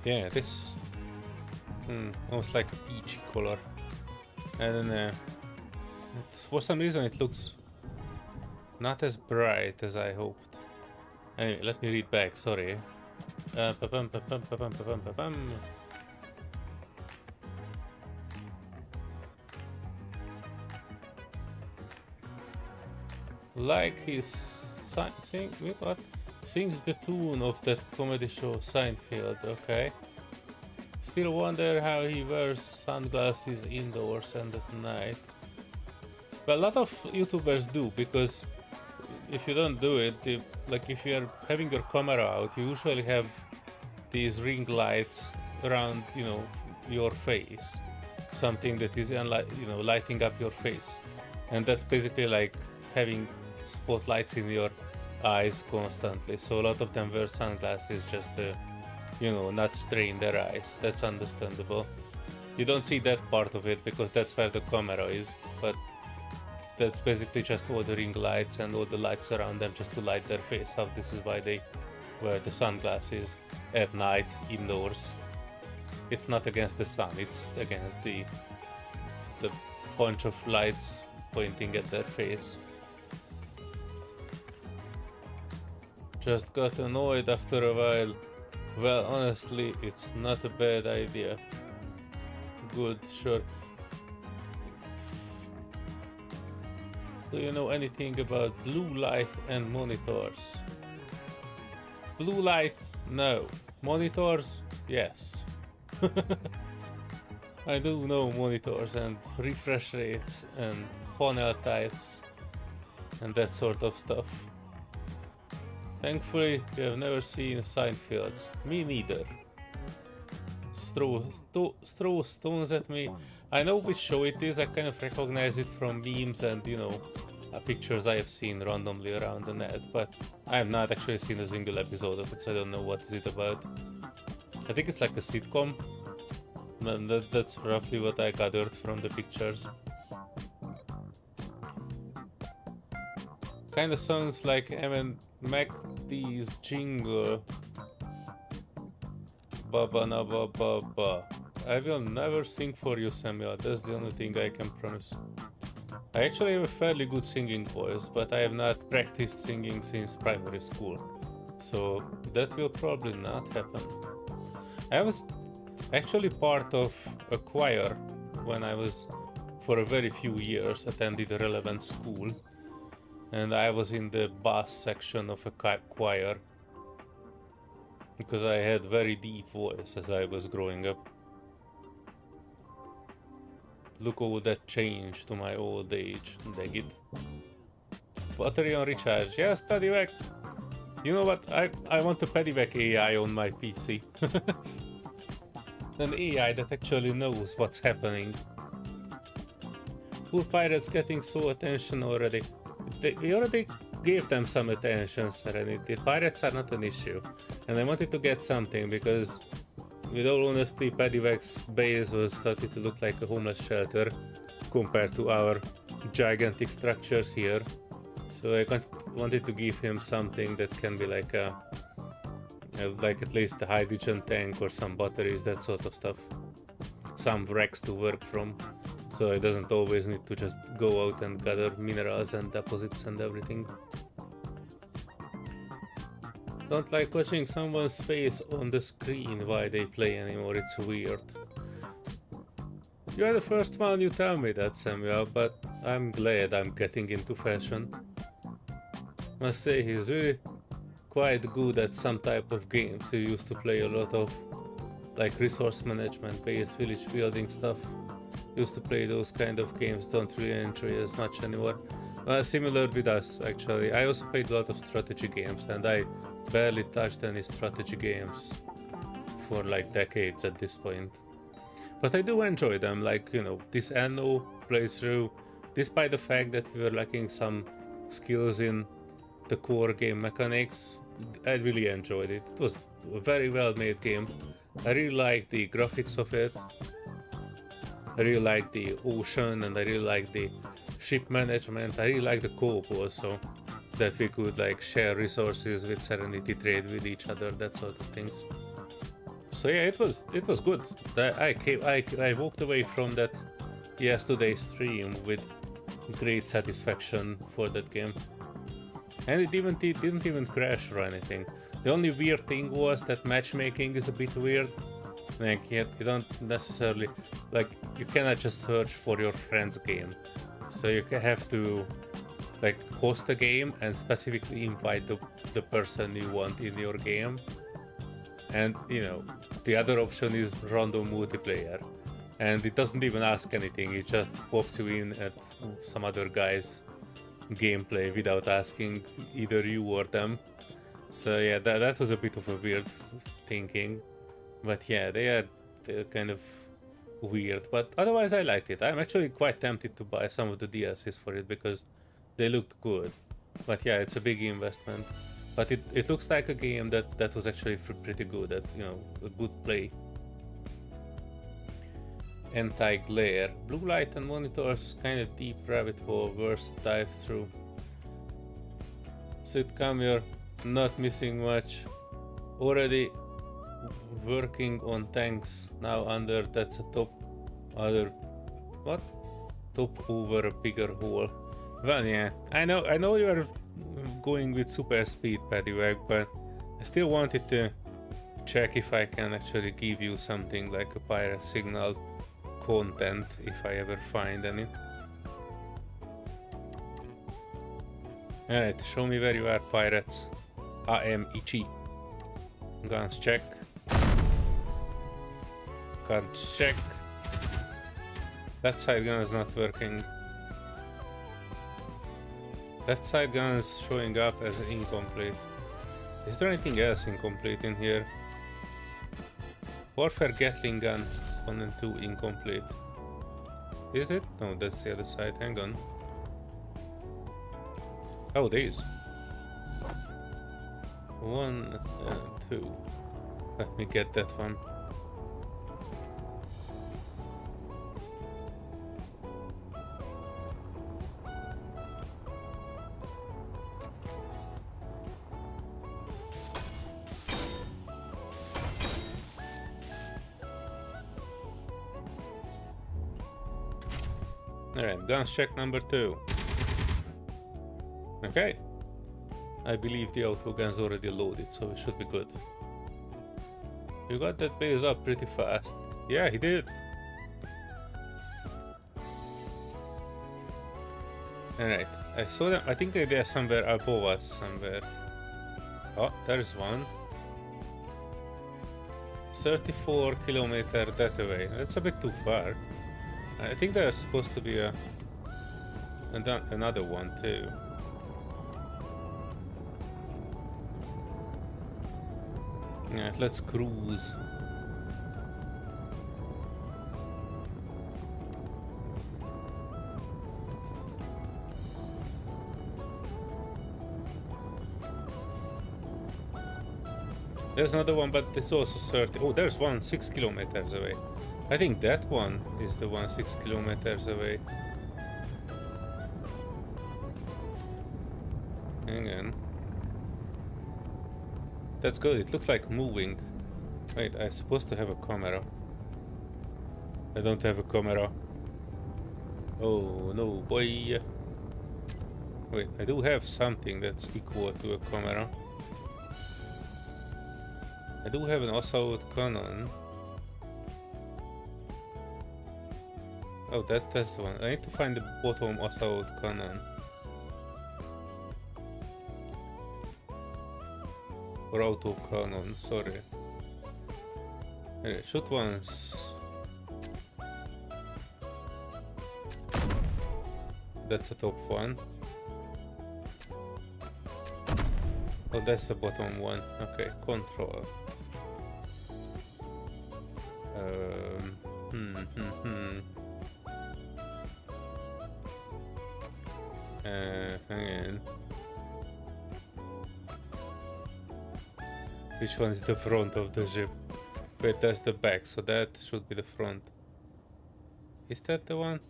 Yeah, this almost like a peachy color. And then for some reason it looks not as bright as I hoped. Anyway, let me read back, sorry. Like he's sings the tune of that comedy show Seinfeld, okay? Still wonder how he wears sunglasses indoors and at night. But a lot of YouTubers do, because if you don't do it, like if you're having your camera out, you usually have these ring lights around, your face. Something that is, lighting up your face. And that's basically like having spotlights in your eyes constantly, so a lot of them wear sunglasses just to, not strain their eyes. That's understandable. You don't see that part of it because that's where the camera is, but that's basically just all the ring lights and all the lights around them just to light their face up. This is why they wear the sunglasses at night indoors. It's not against the sun, it's against the bunch of lights pointing at their face. Just got annoyed after a while. Well, honestly, it's not a bad idea. Good, sure. Do you know anything about blue light and monitors? Blue light, no. Monitors, yes. I do know monitors and refresh rates and panel types and that sort of stuff. Thankfully, you have never seen Seinfeld. Me neither. Throw stones at me. I know which show it is. I kind of recognize it from memes and, pictures I have seen randomly around the net. But I have not actually seen a single episode of it, so I don't know what is it about. I think it's like a sitcom. Man, that's roughly what I gathered from the pictures. Kinda sounds like MacD's jingle. Baba na ba ba ba. I will never sing for you, Samuel. That's the only thing I can promise. I actually have a fairly good singing voice, but I have not practiced singing since primary school. So that will probably not happen. I was actually part of a choir when I was, for a very few years, attended a relevant school. And I was in the bass section of a choir. Because I had very deep voice as I was growing up. Look all that changed to my old age, dig it. Battery on recharge, yes, Pedivac! You know what, I want to Pedivac AI on my PC. An AI that actually knows what's happening. Poor pirates getting so attention already. We already gave them some attention, Serenity. Pirates are not an issue. And I wanted to get something because, with all honesty, Pedivac's base was starting to look like a homeless shelter compared to our gigantic structures here. So I wanted to give him something that can be like like at least a hydrogen tank or some batteries, that sort of stuff. Some racks to work from. So it doesn't always need to just go out and gather minerals and deposits and everything. Don't like watching someone's face on the screen while they play anymore, it's weird. You are the first one you tell me that, Samuel, but I'm glad I'm getting into fashion. Must say he's really quite good at some type of games. He used to play a lot of like resource management based village building stuff. Used to play those kind of games, don't really enjoy as much anymore. Similar with us, actually. I also played a lot of strategy games, and I barely touched any strategy games for like decades at this point. But I do enjoy them, like, you know, this Anno playthrough, despite the fact that we were lacking some skills in the core game mechanics, I really enjoyed it. It was a very well made game. I really liked the graphics of it. I really like the ocean, and I really like the ship management. I really like the co-op also, that we could like share resources with Serenity, trade with each other, that sort of things. So yeah, it was good. I walked away from that yesterday's stream with great satisfaction for that game, and it didn't even crash or anything. The only weird thing was that matchmaking is a bit weird. Like, you don't necessarily, like, you cannot just search for your friend's game. So you have to like host a game and specifically invite the person you want in your game. And, you know, the other option is random multiplayer. And it doesn't even ask anything, it just pops you in at some other guy's gameplay without asking either you or them. So yeah, that was a bit of a weird thinking. But yeah, they're kind of weird, but otherwise I liked it. I'm actually quite tempted to buy some of the DLCs for it because they looked good. But yeah, it's a big investment. But it looks like a game that was actually pretty good at, you know, a good play. Anti-glare. Blue light and monitors, kind of deep rabbit hole, worth to dive through. Sitcom, you're not missing much. Already working on tanks now under, that's a top over a bigger hole. Well, yeah, I know you are going with super speed, Pedivac, but I still wanted to check if I can actually give you something like a pirate signal content if I ever find any. Alright, show me where you are, pirates. I am Ichi. Guns check. Guns check. Left side gun is not working. Left side gun is showing up as incomplete. Is there anything else incomplete in here? Warfare Gatling gun 1 and 2 incomplete. Is it? No, that's the other side. Hang on. Oh, these. 1 and 2. Let me get that one. Alright, guns check number 2. Okay. I believe the auto gun's already loaded, so we should be good. You got that base up pretty fast. Yeah, he did. Alright, I saw them. I think they're somewhere above us somewhere. Oh, there's one. 34 kilometers that way. That's a bit too far. I think there's supposed to be another one too. Alright, let's cruise. There's another one, but it's also 30. Oh, there's one 6 kilometers away. I think that one is the one 6 kilometers away. Hang on. That's good. It looks like moving. Wait, I'm supposed to have a camera. I don't have a camera. Oh no, boy. Wait, I do have something that's equal to a camera. I do have an assault cannon. Oh, that's the one. I need to find the bottom assault cannon. Or auto cannon, sorry. Anyway, shoot once. That's the top one. Oh, that's the bottom one. Okay, control. Hang on. Which one is the front of the ship? Wait, that's the back, so that should be the front. Is that the one?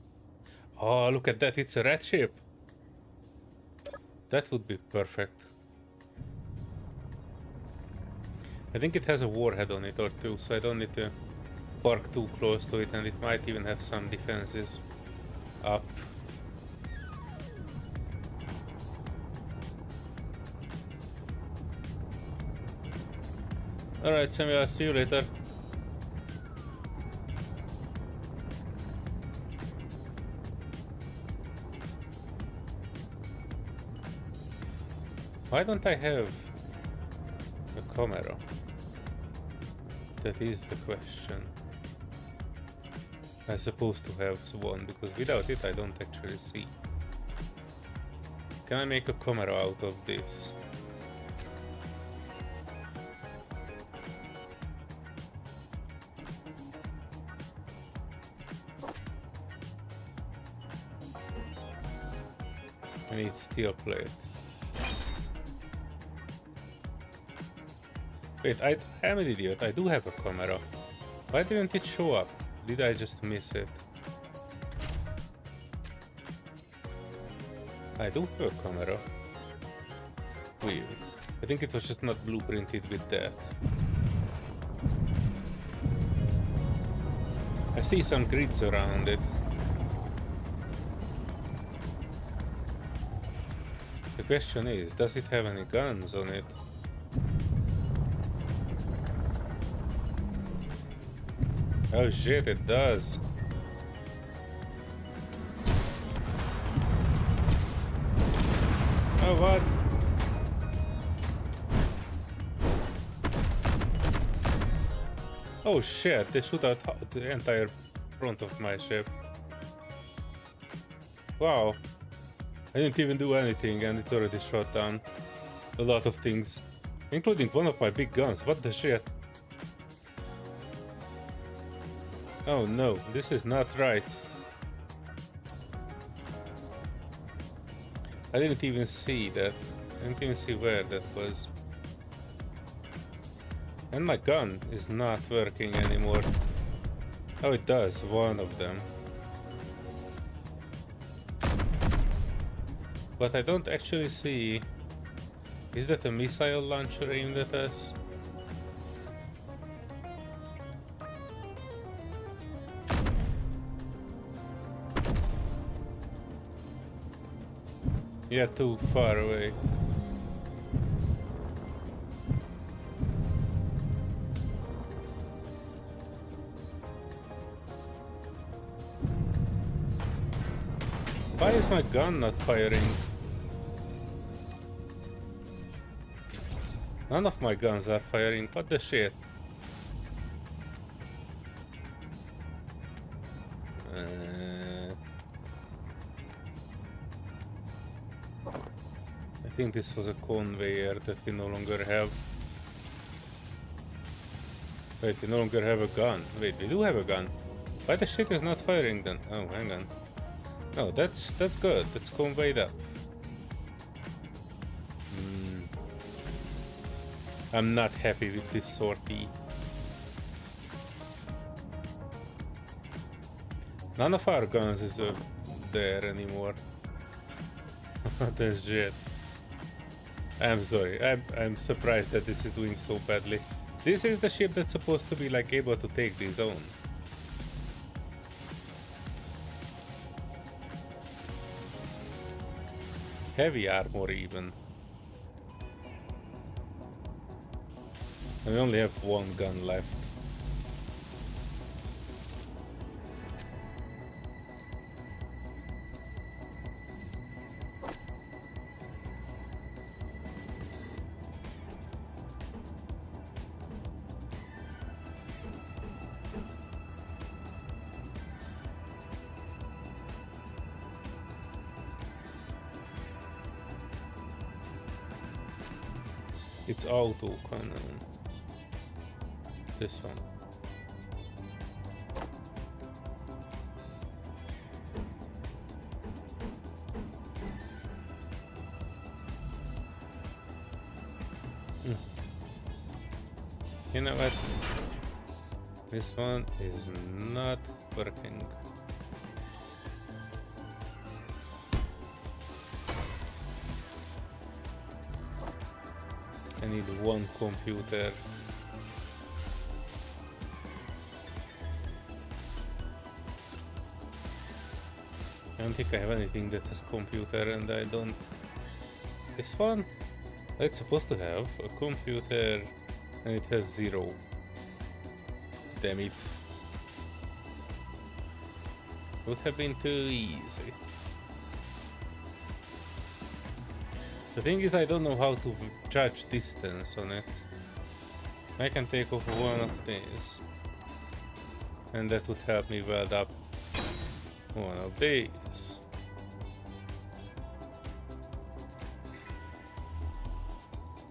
Oh, look at that, it's a red ship. That would be perfect. I think it has a warhead on it or two, so I don't need to park too close to it, and it might even have some defenses up. Alright, Samuel, I'll see you later. Why don't I have a camera? That is the question. I'm supposed to have one, because without it I don't actually see. Can I make a camera out of this? I need steel plate. Wait, I am an idiot. I do have a camera. Why didn't it show up? Did I just miss it? I do have a camera. Weird. I think it was just not blueprinted with that. I see some grids around it. The question is, does it have any guns on it? Oh shit, it does. Oh, what? Oh shit, they shoot out the entire front of my ship. Wow. I didn't even do anything and it already shot down a lot of things, including one of my big guns. What the shit? Oh no, this is not right. I didn't even see that. I didn't even see where that was. And my gun is not working anymore. Oh, it does, one of them. But I don't actually see... Is that a missile launcher aimed at us? You're too far away. Why is my gun not firing? None of my guns are firing. What the shit? I think this was a conveyor that we no longer have. Wait, we no longer have a gun. Wait, we do have a gun. Why the shit is not firing then? Oh, hang on. No, that's good. That's conveyed up. I'm not happy with this sortie. None of our guns is there anymore. What the shit. I'm sorry. I'm surprised that this is doing so badly. This is the ship that's supposed to be like able to take the zone. Heavy armor even. And we only have one gun left. It's auto cannon. This one. You know what? This one is not working. I need one computer. I don't think I have anything that has computer, and I don't... This one? It's supposed to have a computer and it has 0. Damn it. Would have been too easy. The thing is, I don't know how to judge distance on it. I can take off one of these, and that would help me weld up one of these.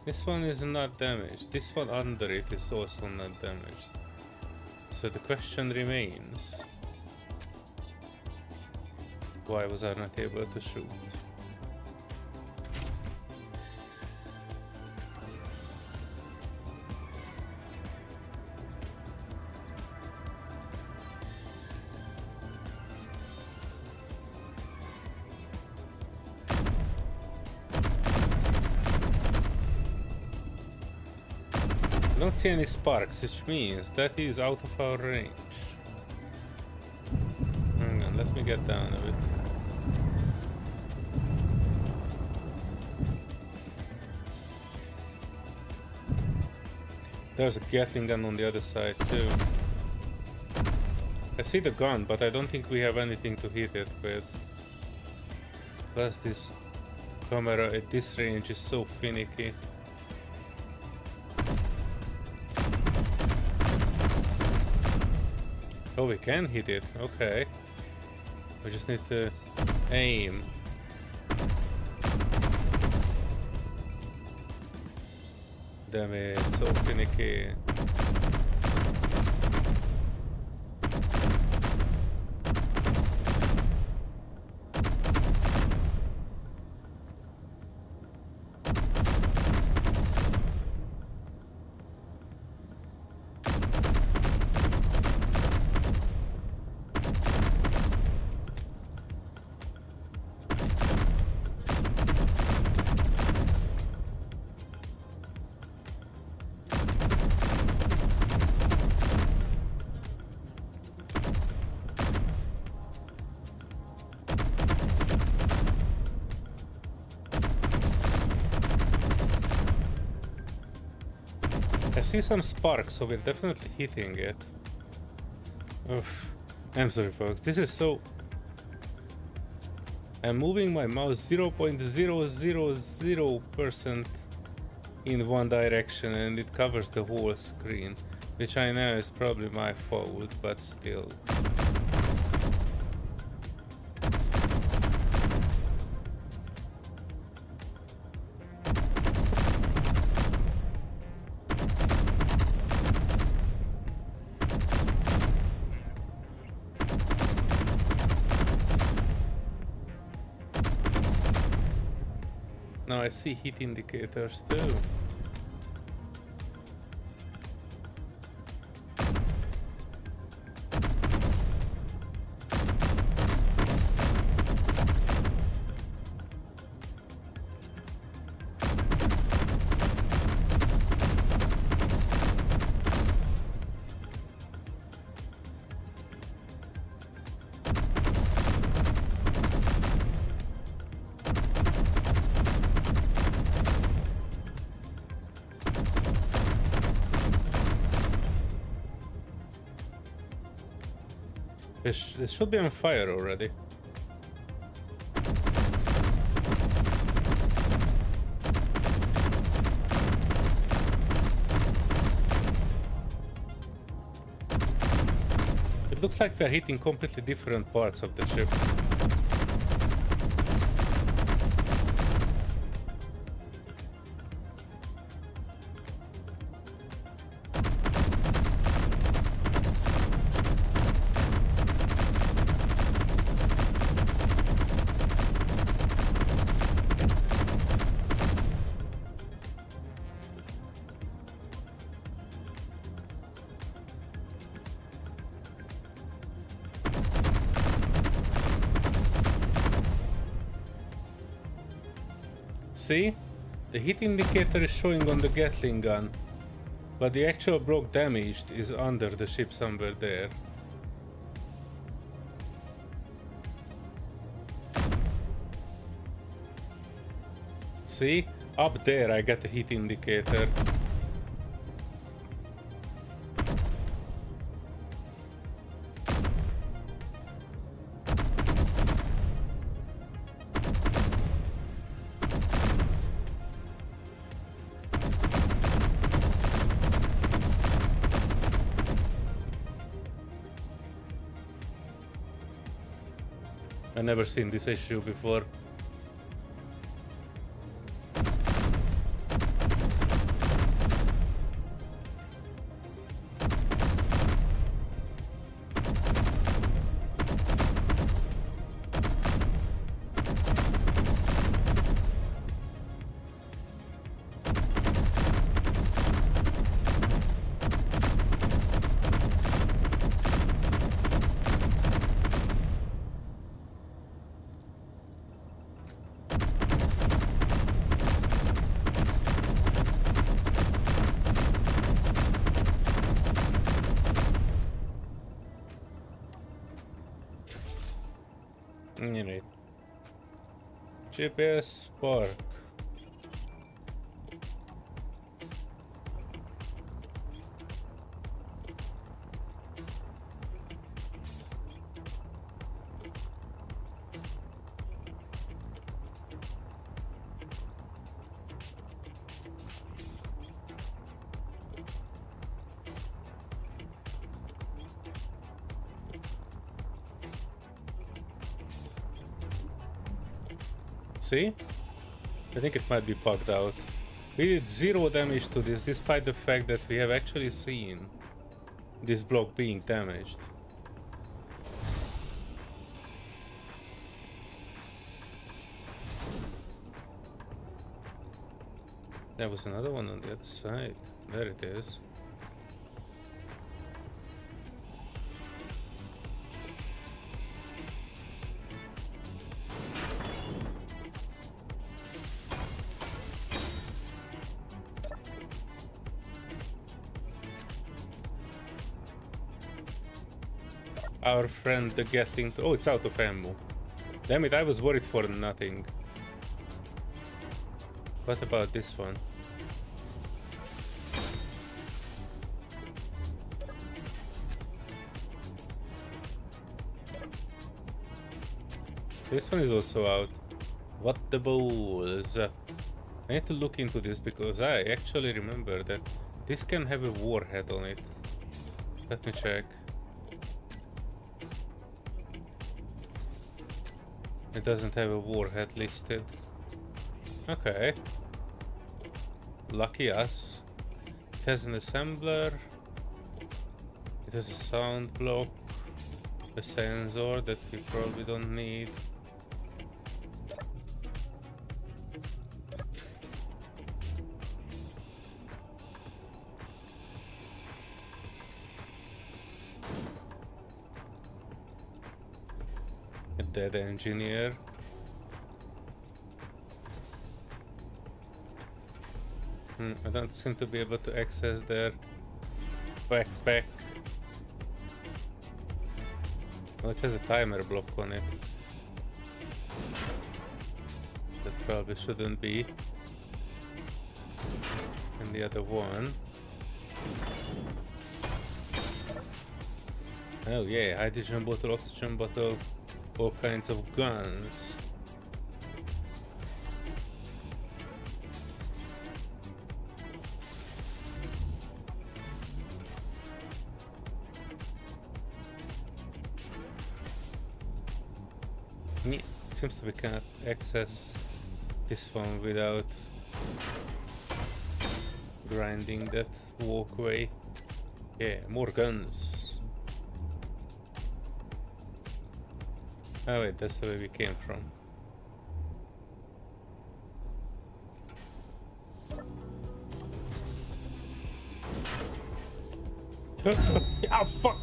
This one is not damaged. This one under it is also not damaged. So the question remains, why was I not able to shoot? I don't see any sparks, which means that is out of our range. Hang on, let me get down a bit. There's a Gatling gun on the other side too. I see the gun, but I don't think we have anything to hit it with. Plus this camera at this range is so finicky. Oh, we can hit it, okay. We just need to aim. Damn it, so finicky. see some sparks, so we're definitely hitting it. Oof. I'm sorry, folks. This is so... I'm moving my mouse 0.000% in one direction and it covers the whole screen, which I know is probably my fault, but still. Now I see heat indicators too. This should be on fire already. It looks like we're hitting completely different parts of the ship. See? The heat indicator is showing on the Gatling gun, but the actual block damaged is under the ship somewhere there. See? Up there I got the heat indicator. I've never seen this issue before. Alright. GPS spark. See? I think it might be bugged out. We did 0 damage to this, despite the fact that we have actually seen this block being damaged. There was another one on the other side. There it is. Our friend the Gatling. Oh, it's out of ammo. Damn it, I was worried for nothing. What about this one? This one is also out. What the balls? I need to look into this because I actually remember that this can have a warhead on it. Let me check. It doesn't have a warhead listed. Okay. Lucky us. It has an assembler. It has a sound block. A sensor that we probably don't need. A dead engineer. I don't seem to be able to access their backpack. Oh, it has a timer block on it. That probably shouldn't be. And the other one. Oh yeah, hydrogen bottle, oxygen bottle, all kinds of guns. Seems to be cannot access this one without grinding that walkway. Yeah, more guns. Oh wait, that's the way we came from. Oh fuck!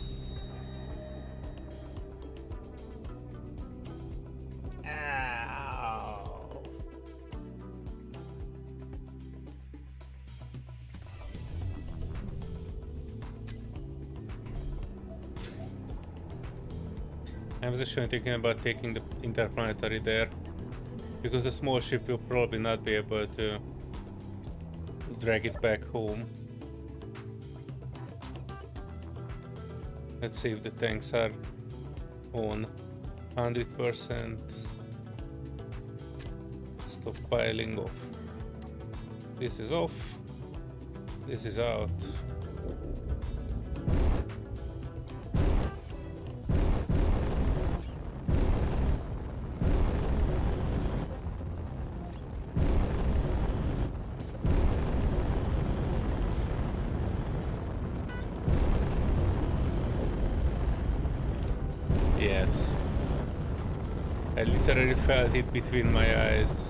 I was actually thinking about taking the interplanetary there, because the small ship will probably not be able to drag it back home. Let's see if the tanks are on 100%. Stop piling off. This is off. This is out. Yes. I literally felt it between my eyes.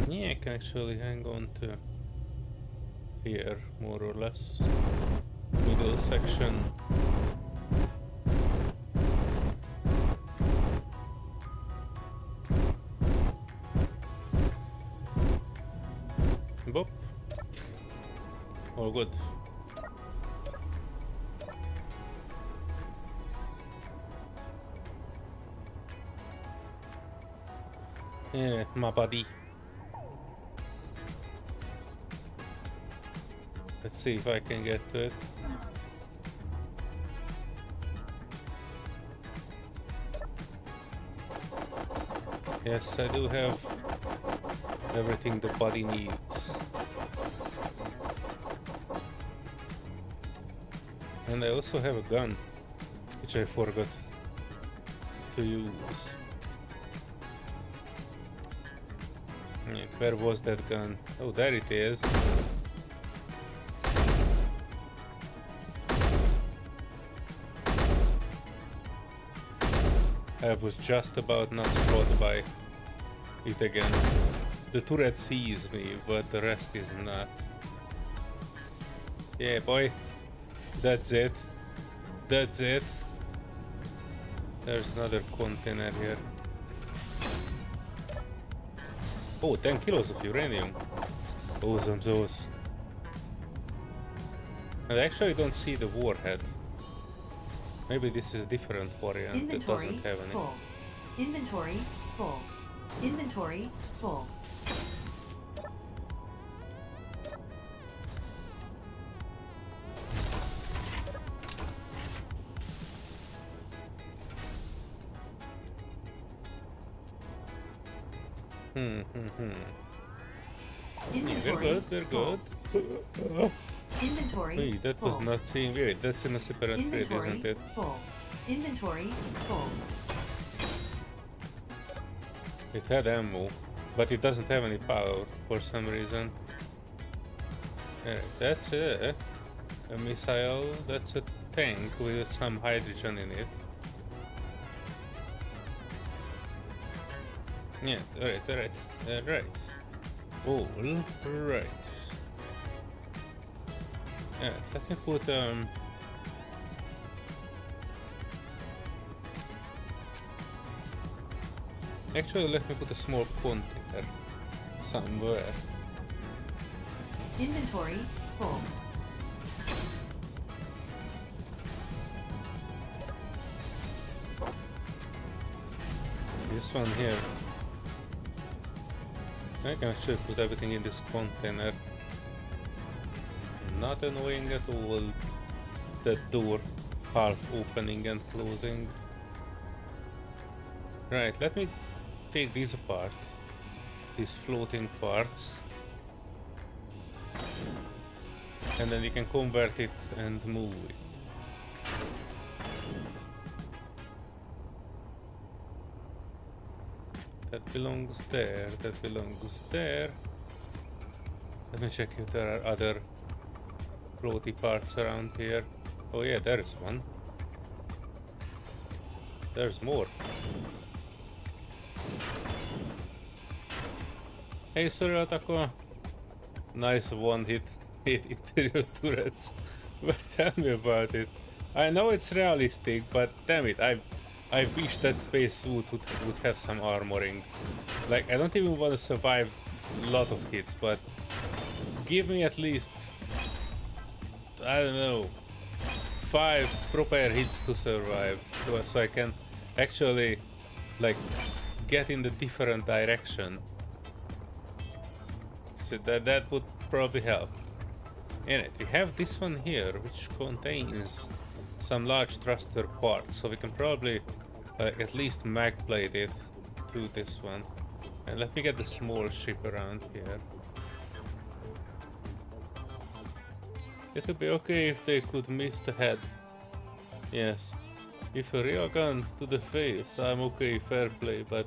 Yeah, I can actually hang on to here, more or less. Middle section. Boop. All good. Yeah, my buddy. Let's see if I can get to it. Yes, I do have everything the body needs. And I also have a gun, which I forgot to use. Yeah, where was that gun? Oh, there it is. I was just about not shot by it again. The turret sees me, but the rest is not. Yeah, boy. That's it. That's it. There's another container here. Oh, 10 kilos of uranium. Awesome sauce. And I actually don't see the warhead. Maybe this is a different variant that doesn't have any. Full. Inventory full. Inventory full. Yeah, we're good, we're good. Inventory Hey, that full. was not seeing weird. That's in a separate crate, Inventory isn't it? full. Inventory full. It had ammo, but it doesn't have any power for some reason. That's a missile. That's a tank with some hydrogen in it. Yeah, alright. All right. Yeah, let me put actually, let me put a small container somewhere. Inventory full. This one here. I can actually put everything in this container. Not annoying at all. That door half opening and closing. Right, let me take these apart. These floating parts. And then you can convert it and move it. That belongs there, that belongs there. Let me check if there are other floaty parts around here. Oh yeah, there is one. There's more. Hey, Solear Taco. Nice one hit interior turrets. But tell me about it. I know it's realistic, but damn it, I wish that spacesuit would have some armoring. Like, I don't even want to survive a lot of hits, but give me at least, I don't know, 5 proper hits to survive, so I can actually, like, get in the different direction. So that would probably help. Anyway, we have this one here, which contains some large thruster parts, so we can probably at least mag plate it to this one. And let me get the small ship around here. It would be okay if they could miss the head. Yes. If a real gun to the face, I'm okay, fair play, but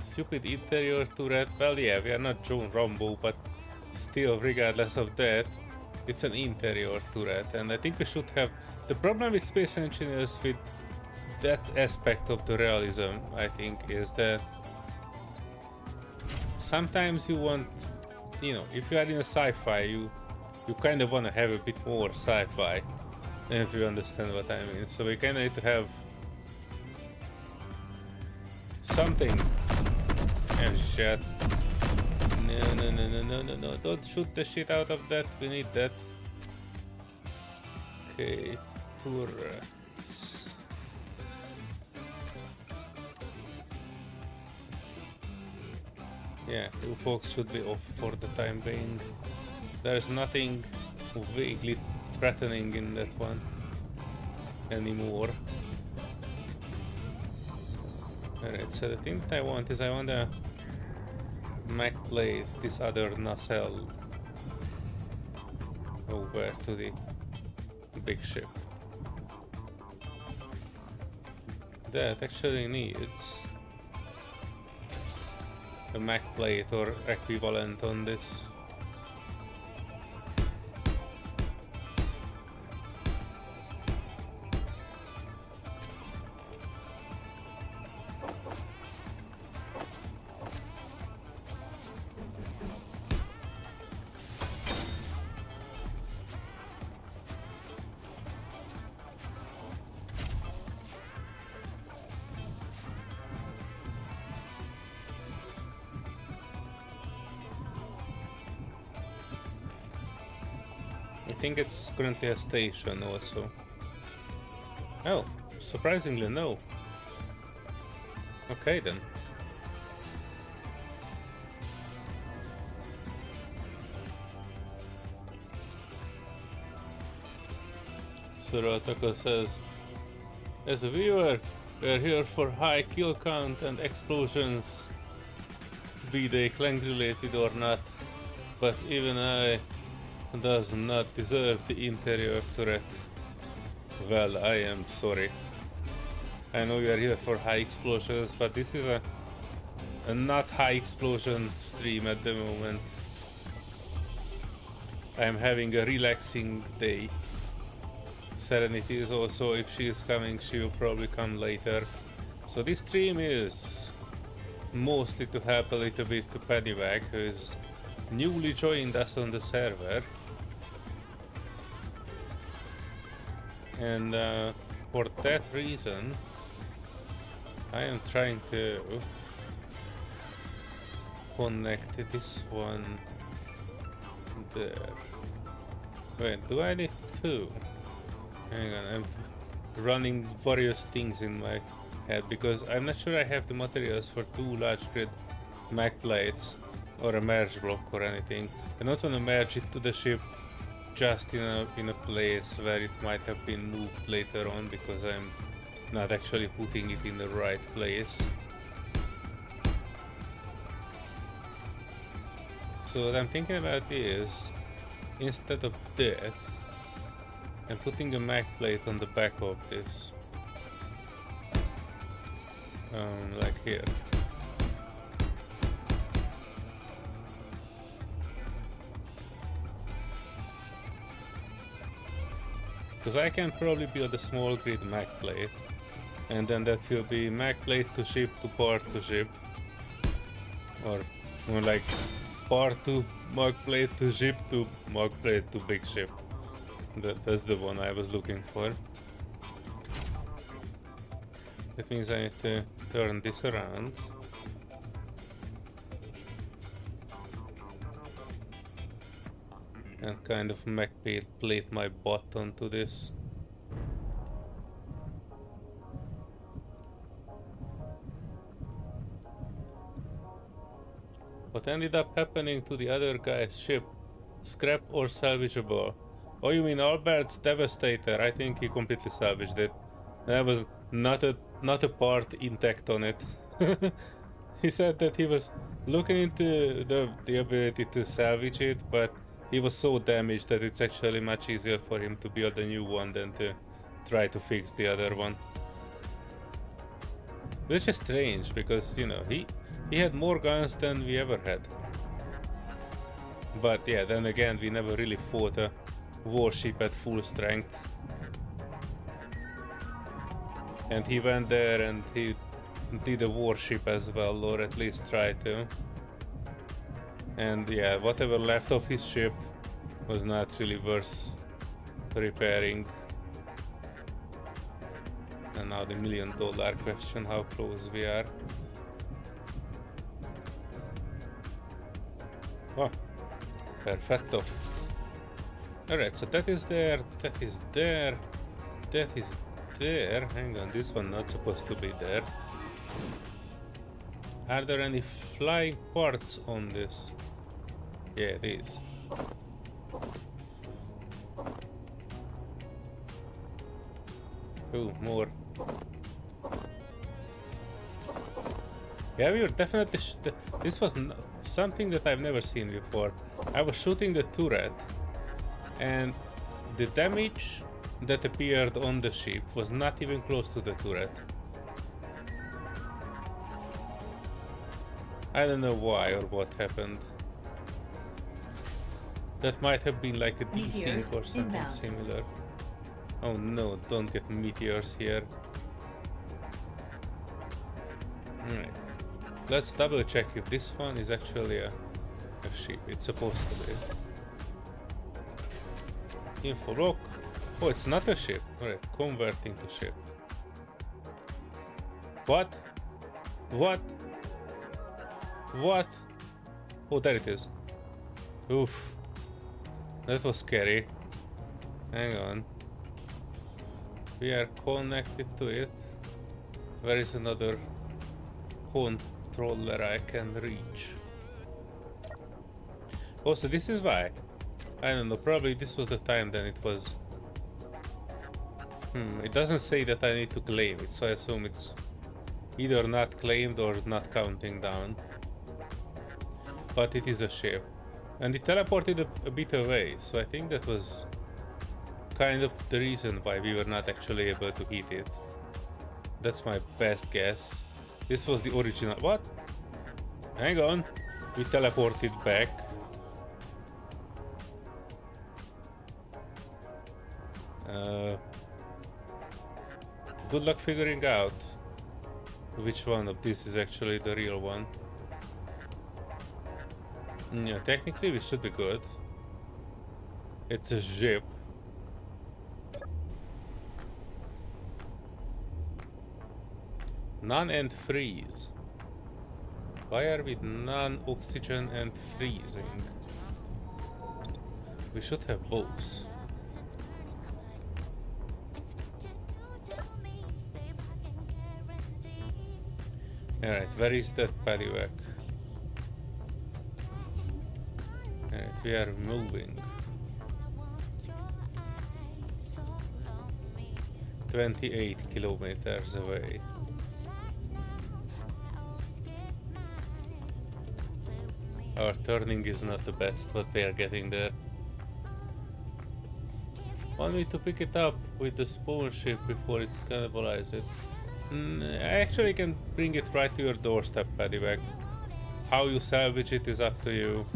stupid interior turret, well yeah, we are not John Rambo, but still, regardless of that, it's an interior turret, and I think we should have... The problem with Space Engineers with that aspect of the realism, I think, is that sometimes you want, you know, if you are in a sci-fi, you kind of want to have a bit more sci-fi, if you understand what I mean. So we kind of need to have something. And shit. No, don't shoot the shit out of that, we need that. Okay, turrets. Yeah, you folks should be off for the time being. There's nothing vaguely threatening in that one anymore. Alright, so the thing that I want is I want to Mac plate this other nacelle over to the big ship. That actually needs a Mac plate or equivalent on this. I think it's currently a station also. Oh, surprisingly no. Okay then. Surataka says, as a viewer, we're here for high kill count and explosions, be they clank related or not, but even I does not deserve the interior turret. Well, I am sorry. I know we are here for high explosions, but this is a not high explosion stream at the moment. I am having a relaxing day. Serenity is also, if she is coming, she will probably come later. So this stream is mostly to help a little bit to Paddywag, who is newly joined us on the server. And for that reason, I am trying to connect this one there. Wait, do I need two? Hang on, I'm running various things in my head because I'm not sure I have the materials for two large grid Mac plates or a merge block or anything. I don't want to merge it to the ship just in a place where it might have been moved later on because I'm not actually putting it in the right place. So what I'm thinking about is, instead of that, I'm putting a Mac plate on the back of this. Like here. Because I can probably build a small grid Mac plate, and then that will be Mac plate to ship to part to ship, or more like part to Mac plate to ship to Mac plate to big ship. That's the one I was looking for. That means I need to turn this around. And kind of Mac plate my butt onto this. What ended up happening to the other guy's ship? Scrap or salvageable? Oh, you mean Albert's Devastator? I think he completely salvaged it. There was not a part intact on it. He said that he was looking into the ability to salvage it, but he was so damaged that it's actually much easier for him to build a new one than to try to fix the other one. Which is strange, because, you know, he had more guns than we ever had. But yeah, then again, we never really fought a warship at full strength. And he went there and he did a warship as well, or at least tried to. And yeah, whatever left of his ship was not really worth repairing. And now the $1 million question, how close we are. Oh, perfecto. Alright, so that is there, that is there, that is there. Hang on, this one not supposed to be there. Are there any flying parts on this? Yeah, it is. Oh, more. Yeah, we were definitely. This was something that I've never seen before. I was shooting the turret, and the damage that appeared on the ship was not even close to the turret. I don't know why or what happened. That might have been like a desync or something inbound. similar. Oh no, don't get meteors here. Alright. Let's double check if this one is actually a ship. It's supposed to be. Info lock. Oh, it's not a ship. Alright, converting to ship. What? What? What? Oh, there it is. Oof. That was scary. Hang on. We are connected to it. Where is another controller I can reach? Oh, so this is why. I don't know, probably this was the time then it was. It doesn't say that I need to claim it, so I assume it's either not claimed or not counting down. But it is a ship. And it teleported a bit away, so I think that was kind of the reason why we were not actually able to hit it. That's my best guess. This was the original. What? Hang on. We teleported back. Good luck figuring out which one of this is actually the real one. Yeah, technically we should be good. It's a ship. None and freeze. Why are we non-oxygen and freezing? We should have both. Alright, where is that paddywhack? Alright, we are moving. 28 kilometers away. Our turning is not the best, but we are getting there. Want me to pick it up with the spawn ship before it cannibalizes it? I actually can bring it right to your doorstep, paddywhack. How you salvage it is up to you.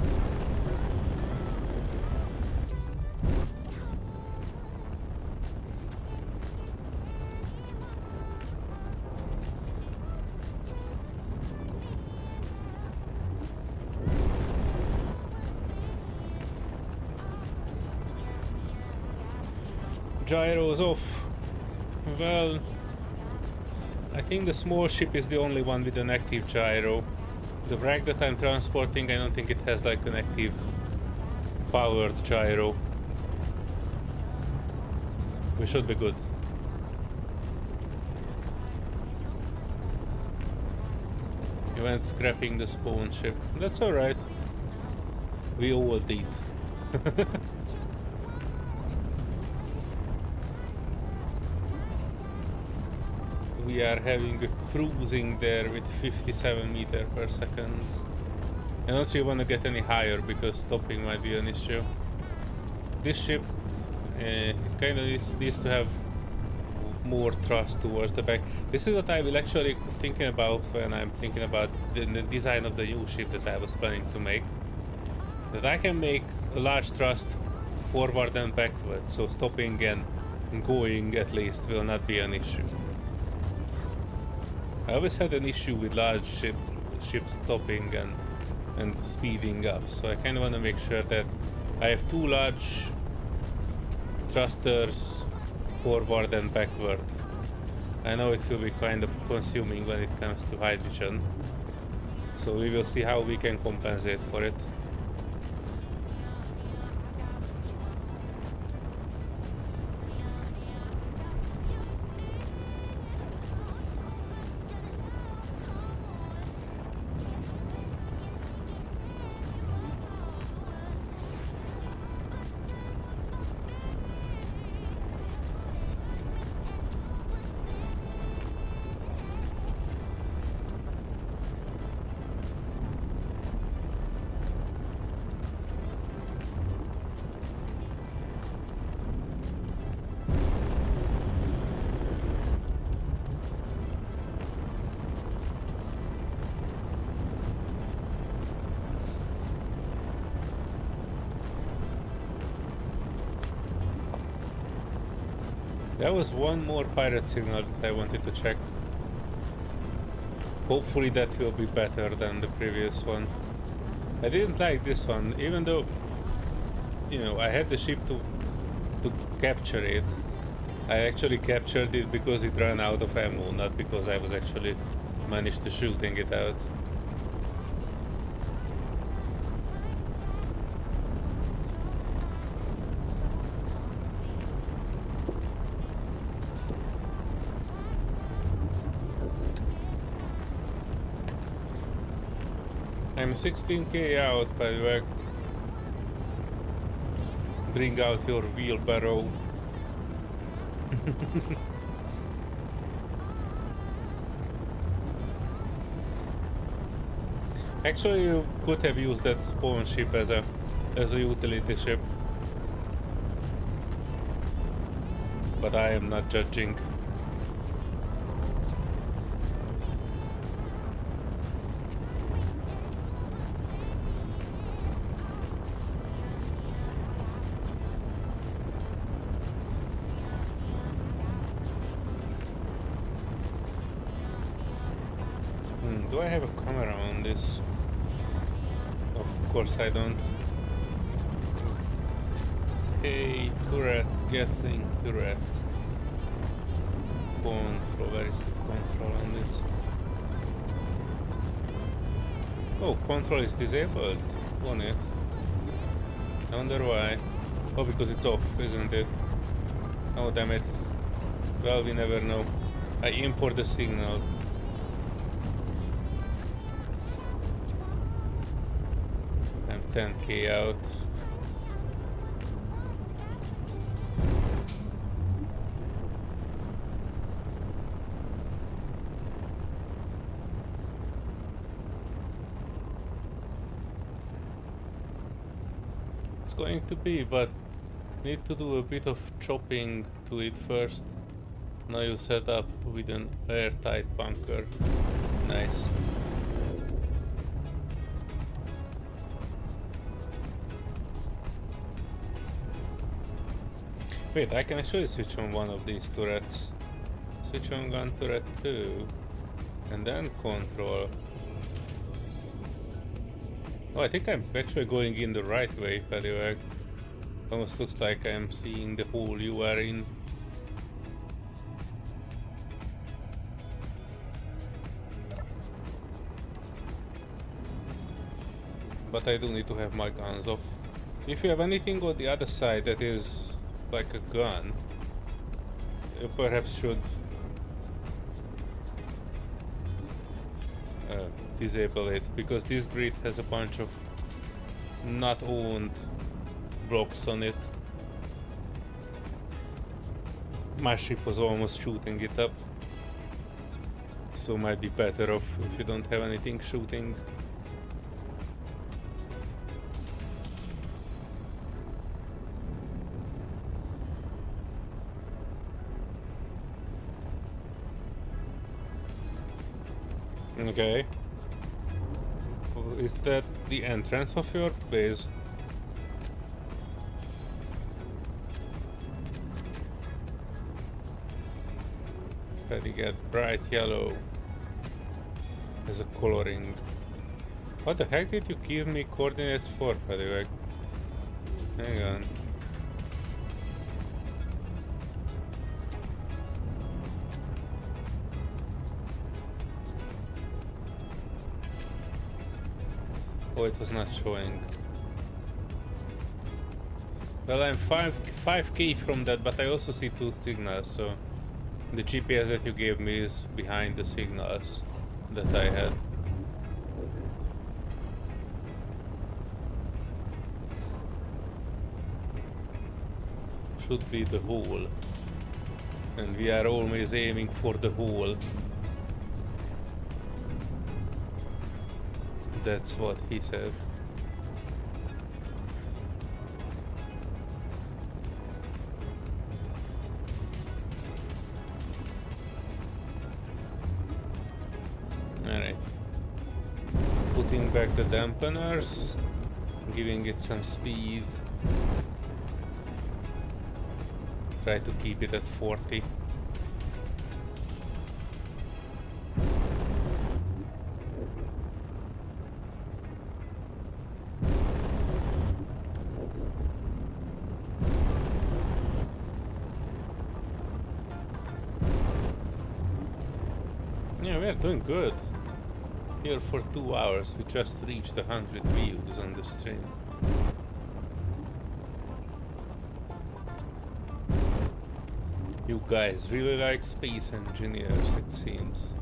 Gyros off. Well, I think the small ship is the only one with an active gyro. The wreck that I'm transporting, I don't think it has like an active powered gyro. We should be good. You went scrapping the spawn ship. That's alright. We all did. We are having a cruising there with 57 meters per second. I don't really want to get any higher because stopping might be an issue. This ship kind of needs to have more thrust towards the back. This is what I will actually thinking about when I'm thinking about the design of the new ship that I was planning to make. That I can make a large thrust forward and backward, so stopping and going at least will not be an issue. I always had an issue with large ships stopping and speeding up, so I kind of want to make sure that I have two large thrusters forward and backward. I know it will be kind of consuming when it comes to hydrogen, so we will see how we can compensate for it. There was one more pirate signal that I wanted to check. Hopefully that will be better than the previous one. I didn't like this one, even though, you know, I had the ship to capture it. I actually captured it because it ran out of ammo, not because I was actually managed to shooting it out. I'm 16k out, by the way. Bring out your wheelbarrow. Actually, you could have used that spawn ship as a utility ship, but I am not judging. Do I have a camera on this? Of course I don't. Hey, turret, Gatling turret. Control, where is the control on this? Oh, control is disabled on it. I wonder why. Oh, because it's off, isn't it? Oh, damn it. Well, we never know. I import the signal. I'm 10k out. It's going to be, but need to do a bit of chopping to it first. Now you set up with an airtight bunker. Nice. Wait, I can actually switch on one of these turrets. Switch on gun turret 2. And then control. Oh, I think I'm actually going in the right way, Fediwag. Almost looks like I'm seeing the hole you are in. But I do need to have my guns off. If you have anything on the other side that is like a gun, you perhaps should disable it, because this grid has a bunch of not owned blocks on it. My ship was almost shooting it up, so might be better off if you don't have anything shooting. Okay. Is that the entrance of your base? But you get bright yellow as a coloring. What the heck did you give me coordinates for, by the way? Hang on. Oh, it was not showing. Well, I'm 5k from that, but I also see 2 signals, so the GPS that you gave me is behind the signals that I had. Should be the hole. And we are always aiming for the hole. That's what he said. Alright. Putting back the dampeners, giving it some speed. Try to keep it at 40. Yeah, we're doing good. Here for 2 hours, we just reached 100 views on the stream. You guys really like space engineers, it seems.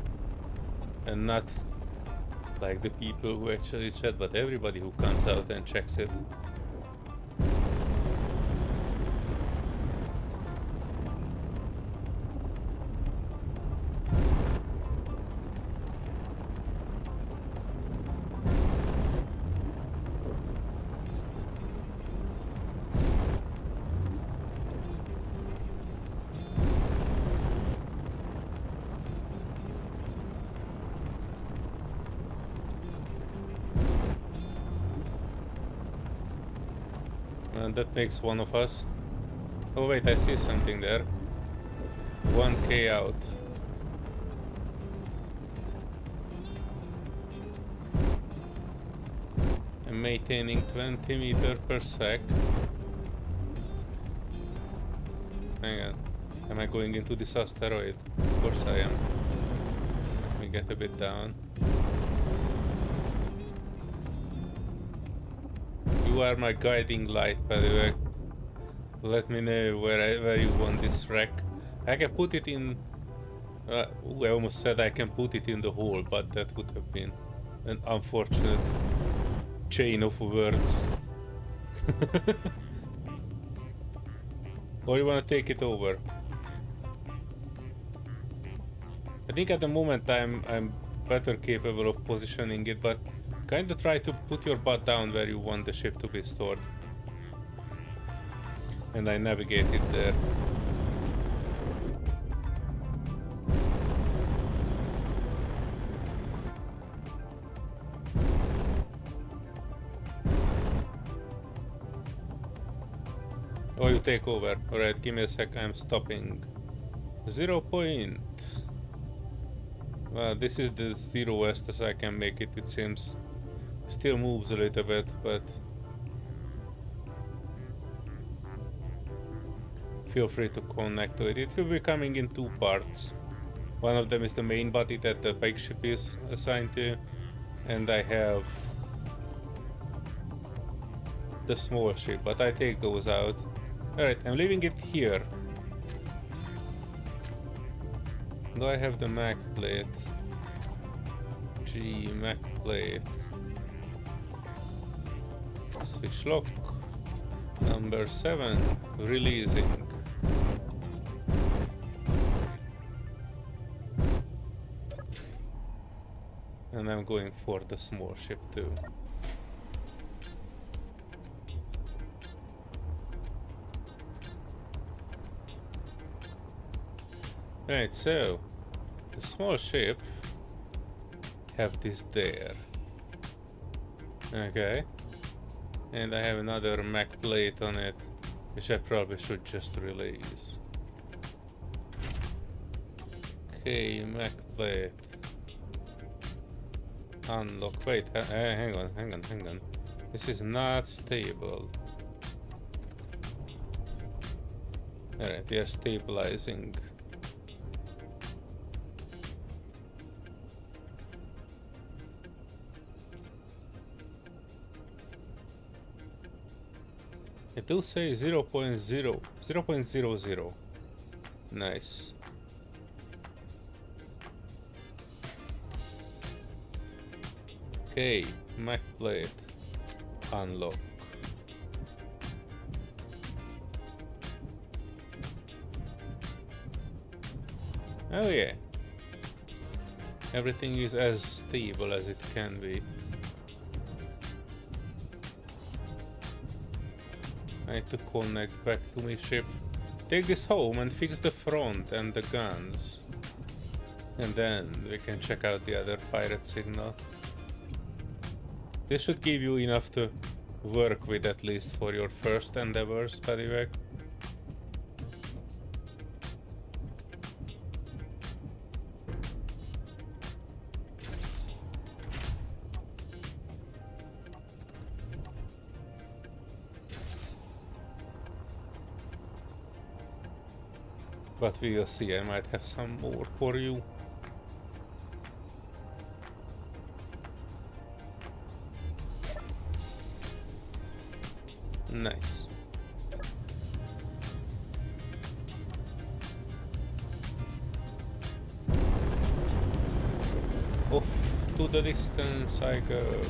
And not like the people who actually chat, but everybody who comes out and checks it. And that makes one of us. Oh wait, I see something there. 1k out. I'm maintaining 20 meters per sec. Hang on. Am I going into this asteroid? Of course I am. Let me get a bit down. You are my guiding light, by the way. Let me know where you want this wreck. I can put it in... I almost said I can put it in the hole, but that would have been an unfortunate chain of words. Or you wanna take it over? I think at the moment I'm better capable of positioning it, but kinda try to put your butt down where you want the ship to be stored. And I navigate it there. Oh, you take over. Alright, give me a sec, I'm stopping. 0 point. Well, this is the zeroest as I can make it, it seems. Still moves a little bit, but feel free to connect to it. It will be coming in 2 parts. One of them is the main body that the big ship is assigned to, and I have the small ship, but I take those out. Alright, I'm leaving it here. Do I have the Mac plate? G Mac plate. Switch lock. Number 7. Releasing. And I'm going for the small ship too. Right, so the small ship have this there. Okay. And I have another Mac plate on it, which I probably should just release. Okay, Mac plate. Unlock. Wait, hang on. This is not stable. Alright, we are stabilizing. It do say 0.00. Nice. Okay, Mac plate. Unlock. Oh yeah. Everything is as stable as it can be. I need to connect back to my ship. Take this home and fix the front and the guns. And then we can check out the other pirate signal. This should give you enough to work with, at least for your first endeavors, by the way. But we'll see, I might have some more for you. Nice. Off to the distance I go.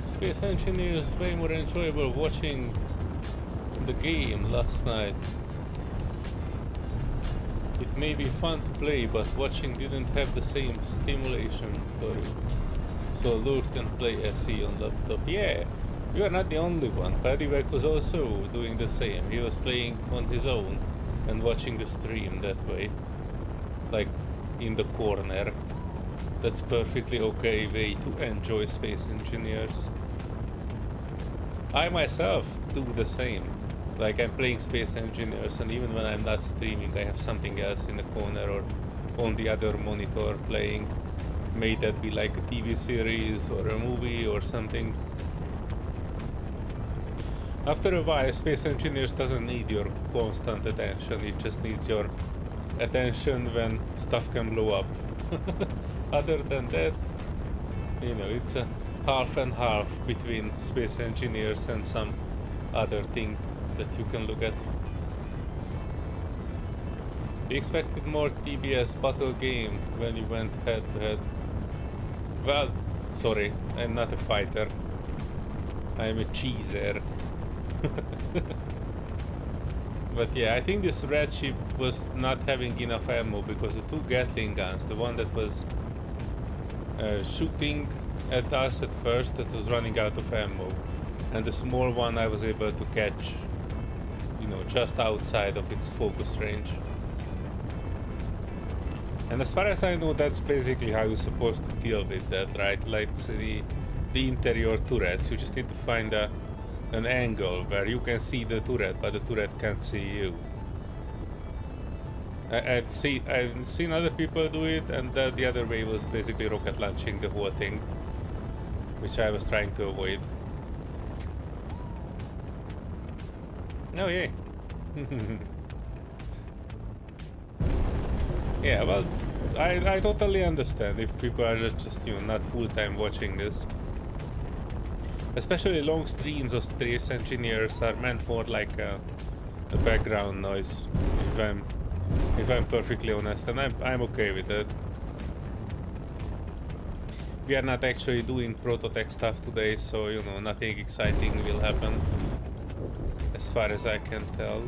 Space Engineers way more enjoyable watching the game last night. It may be fun to play, but watching didn't have the same stimulation for you. So Lure can play SE on laptop. Yeah, you are not the only one. Paddyback was also doing the same. He was playing on his own and watching the stream that way. Like in the corner. That's perfectly okay way to enjoy Space Engineers. I myself do the same. Like I'm playing Space Engineers, and even when I'm not streaming, I have something else in the corner or on the other monitor playing. May that be like a TV series or a movie or something. After a while, Space Engineers doesn't need your constant attention, it just needs your attention when stuff can blow up. Other than that, you know, it's a half and half between Space Engineers and some other thing that you can look at. We expected more TBS battle game when you went head to head. Well, sorry, I'm not a fighter. I'm a cheeser. But yeah, I think this red ship was not having enough ammo because the two Gatling guns, the one that was shooting at us at first, that was running out of ammo, and the small one I was able to catch, you know, just outside of its focus range. And as far as I know, that's basically how you're supposed to deal with that, right? Like the interior turrets, you just need to find an angle where you can see the turret, but the turret can't see you. I've seen other people do it, and the other way was basically rocket launching the whole thing, which I was trying to avoid. Oh yeah. Yeah, well, I totally understand if people are just you know, not full-time watching this. Especially long streams of Space Engineers are meant for like a background noise, if I'm perfectly honest, and I'm okay with that. We are not actually doing prototech stuff today, so you know, nothing exciting will happen, as far as I can tell.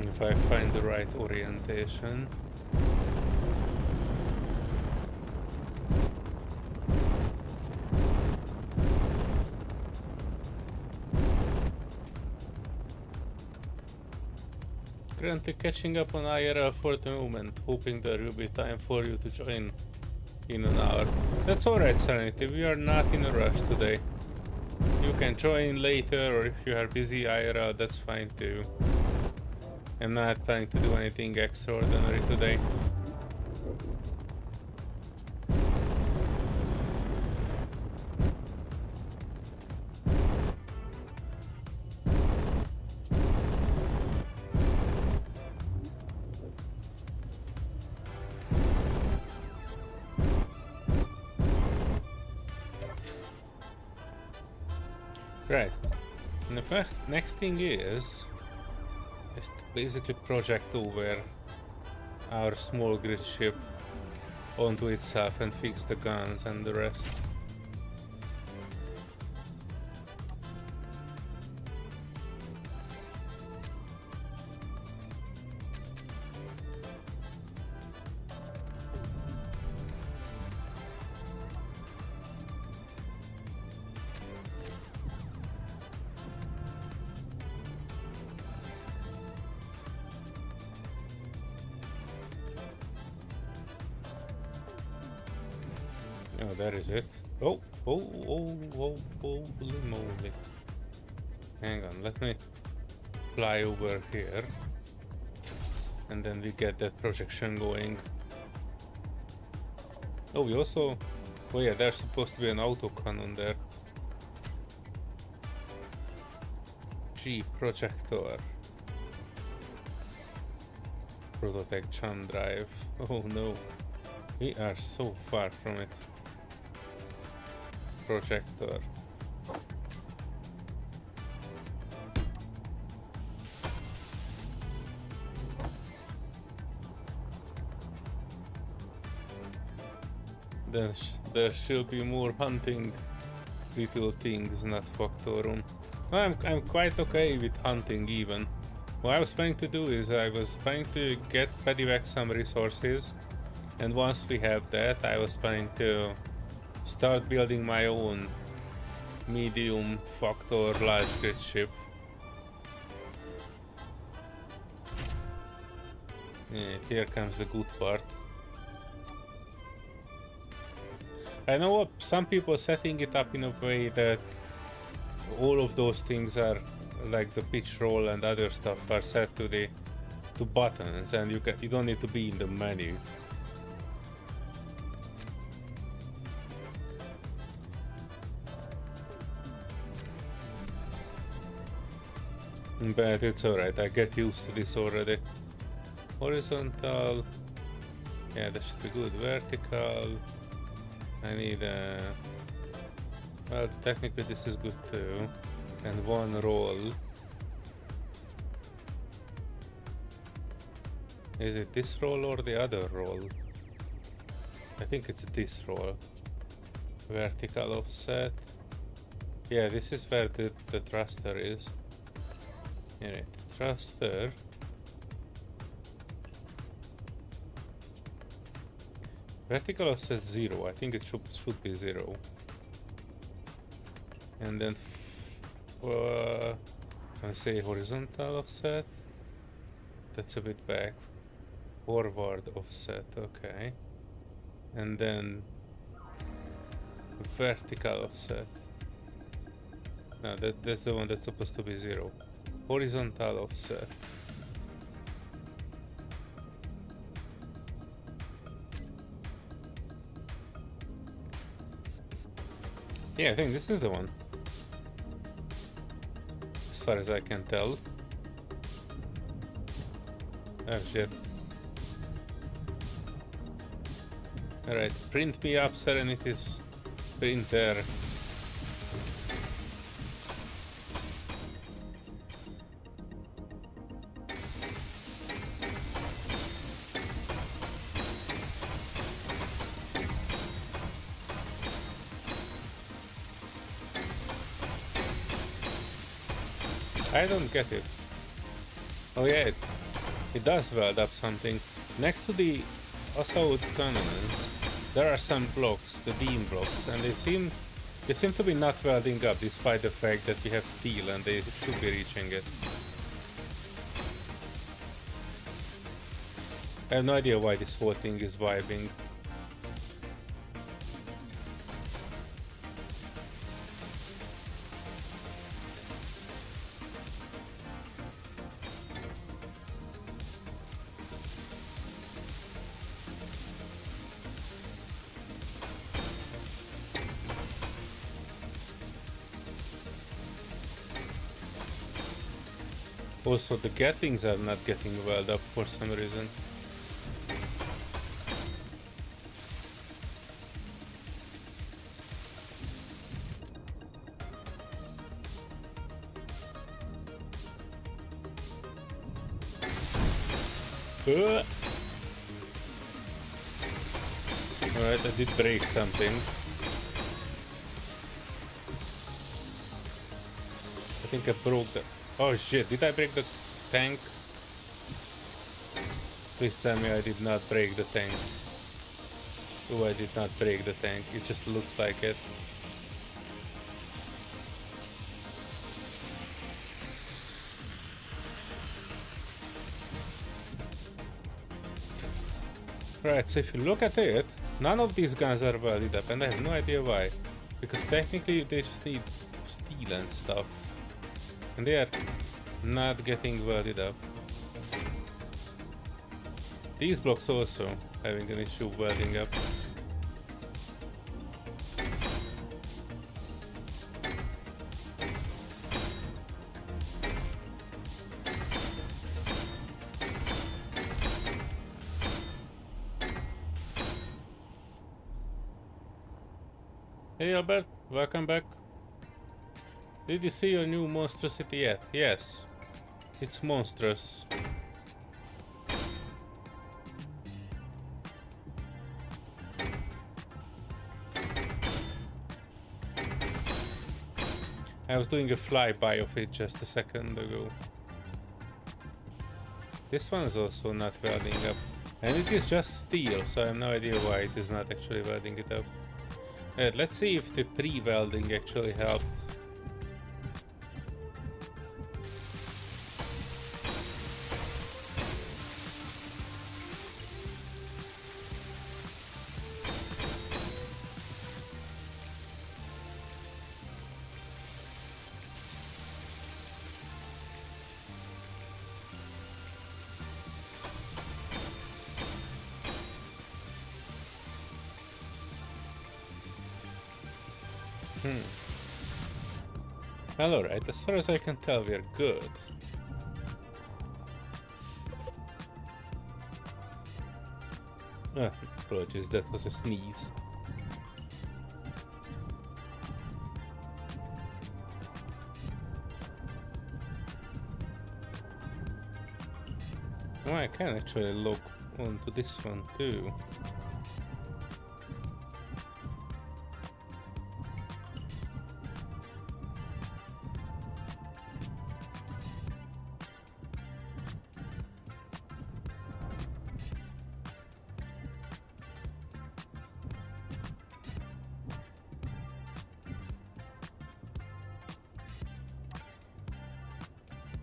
If I find the right orientation. Currently catching up on IRL for the moment, hoping there will be time for you to join in an hour. That's alright, Serenity, we are not in a rush today. You can join later, or if you are busy IRL, that's fine too. I'm not planning to do anything extraordinary today. Right. And the next thing is to basically project over our small grid ship onto itself and fix the guns and the rest. Oh, that is it. Oh, holy moly. Hang on, let me fly over here. And then we get that projection going. Oh, we also... Oh yeah, there's supposed to be an autocannon there. G projector. Prototech Chan drive. Oh no. We are so far from it. Projector. There should be more hunting little things, not Factorum. I'm quite okay with hunting even. What I was planning to do is I was planning to get Pedivac some resources, and once we have that I was planning to start building my own medium factor large grid ship. Yeah, here comes the good part. I know some people setting it up in a way that all of those things are like the pitch roll and other stuff are set to buttons, and you don't need to be in the menu. But it's alright, I get used to this already. Horizontal. Yeah, that should be good. Vertical. I need a... Well, technically this is good too. And one roll. Is it this roll or the other roll? I think it's this roll. Vertical offset. Yeah, this is where the thruster is. Alright, thruster. Vertical offset 0. I think it should be 0. And then I say horizontal offset. That's a bit back. Forward offset, okay. And then vertical offset. No, that's the one that's supposed to be 0. Horizontal offset. Yeah, I think this is the one. As far as I can tell. Oh shit. Alright, print me up Serenity's printer. I don't get it. Oh yeah, it does weld up something. Next to the assault cannons, there are some blocks, the beam blocks, and they seem to be not welding up despite the fact that we have steel and they should be reaching it. I have no idea why this whole thing is vibing. Also, the Gatlings are not getting welded up for some reason. Alright, I did break something. I think I broke the... Oh shit, did I break the tank? Please tell me I did not break the tank. Oh, I did not break the tank. It just looks like it. Right, so if you look at it, none of these guns are welded up, and I have no idea why. Because technically they just need steel and stuff. And they are not getting welded up. These blocks also having an issue welding up. Hey Albert, welcome back. Did you see your new monstrosity yet? Yes, it's monstrous. I was doing a flyby of it just a second ago. This one is also not welding up. And it is just steel, so I have no idea why it is not actually welding it up. Let's see if the pre-welding actually helped. Well, alright, as far as I can tell, we're good. Apologies, that was a sneeze. Oh, I can actually log onto this one too.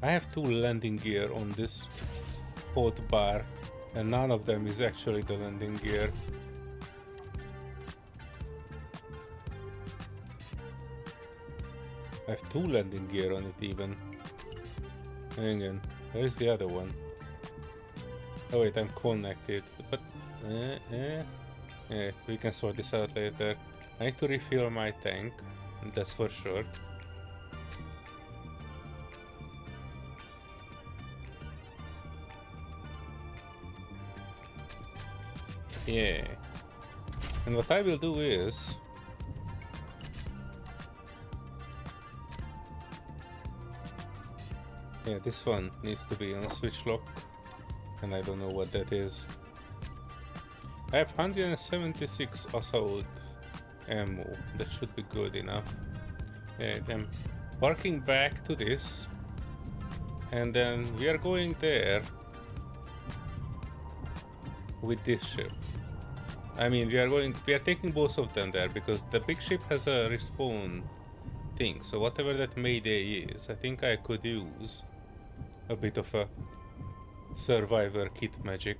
I have two landing gear on this hot bar, and none of them is actually the landing gear. I have two landing gear on it even. Hang on, where is the other one? Oh wait, I'm connected, but yeah, we can sort this out later. I need to refill my tank, that's for sure. Yeah, and what I will do is this one needs to be on switch lock, and I don't know what that is. I have 176 assault ammo, that should be good enough. I'm parking back to this, and then we are going there with this ship. I mean, we are taking both of them there because the big ship has a respawn thing, so whatever that Mayday is, I think I could use a bit of a survivor kit magic.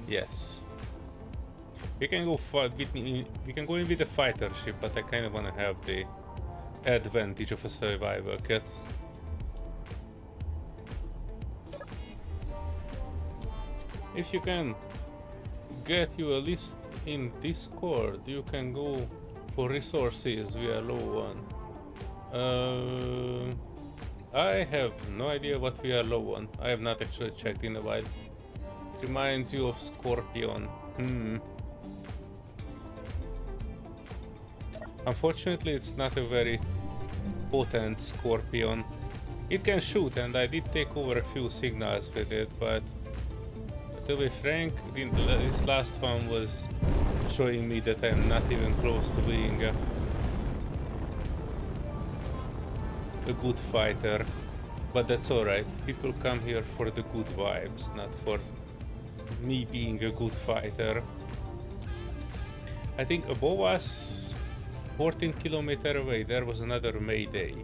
Yes. We can go in with the fighter ship, but I kind of want to have the advantage of a survival kit. If you can get you a list in Discord, you can go for resources we are low on. I have no idea what we are low on. I have not actually checked in a while. It reminds you of Scorpion. Unfortunately, it's not a very potent Scorpion. It can shoot, and I did take over a few signals with it, but to be frank, this last one was showing me that I'm not even close to being a good fighter. But that's alright, people come here for the good vibes, not for me being a good fighter. I think above us, 14 kilometers away, there was another Mayday.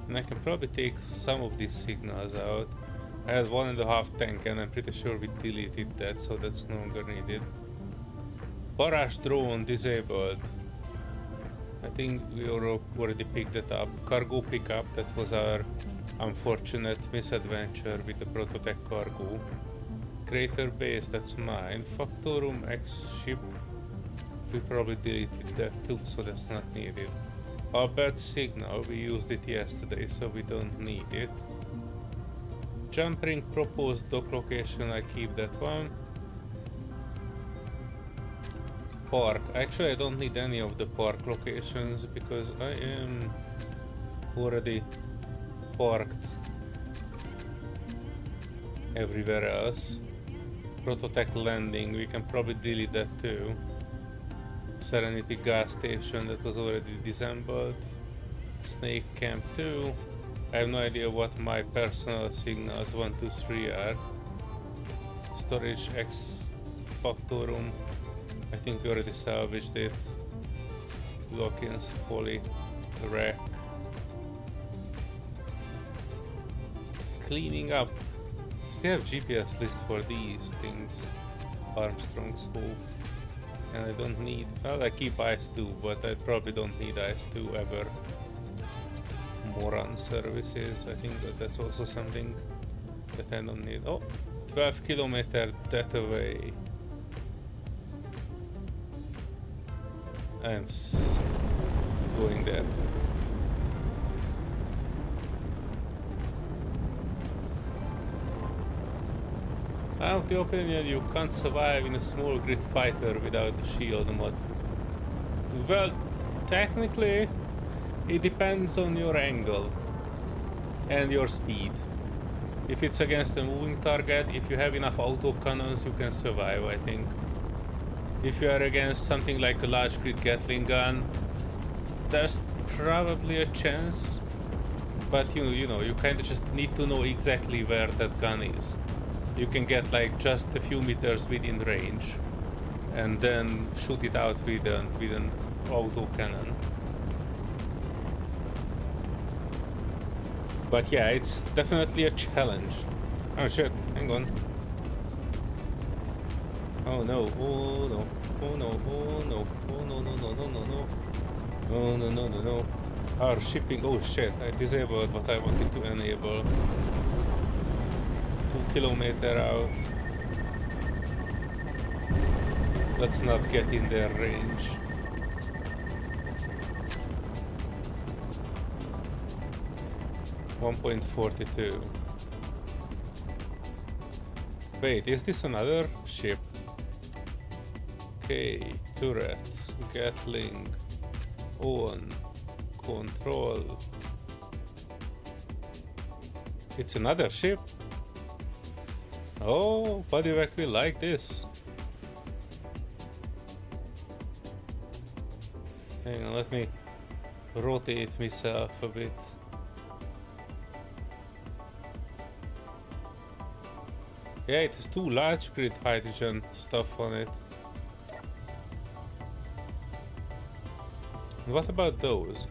And I can probably take some of these signals out. I had 1.5 tank and I'm pretty sure we deleted that, so that's no longer needed. Barrage drone disabled. I think we already picked it up. Cargo pickup, that was our unfortunate misadventure with the Prototech cargo. Crater base, that's mine. Factorum X ship, we probably deleted that too, so that's not needed. Albert signal, we used it yesterday, so we don't need it. Jump ring proposed dock location, I keep that one. Park, actually I don't need any of the park locations because I am already parked everywhere else. Prototech landing, we can probably delete that too. Serenity gas station, that was already disassembled. Snake camp 2. I have no idea what my personal signals 1, 2, 3 are. Storage X Factorum, I think we already salvaged it. Lock-ins, poly, wreck. Cleaning up. Still have GPS list for these things. Armstrong's Hope. And I don't need, well I keep ICE 2, but I probably don't need ICE 2 ever. Moran services, I think that's also something that I don't need. Oh, 12 kilometers that away. I'm going there. I'm of the opinion you can't survive in a small grid fighter without a shield mod. Well, technically, it depends on your angle and your speed. If it's against a moving target, if you have enough auto cannons, you can survive, I think. If you are against something like a large grid Gatling gun, there's probably a chance, but you know, you kind of just need to know exactly where that gun is. You can get like just a few meters within range and then shoot it out with an auto cannon. But yeah, it's definitely a challenge. Oh shit, hang on. Oh no, oh no, oh no, oh no, oh no, no, no, no, no, no. Oh no, no, no, no. Our shipping, oh shit, I disabled what I wanted to enable. 2 kilometers out. Let's not get in their range. .42. Wait, is this another ship? Okay, turret, Gatling, on, control. It's another ship? Oh, Bodyvac will like this. Hang on, let me rotate myself a bit. Yeah, it has 2 large grid hydrogen stuff on it. What about those?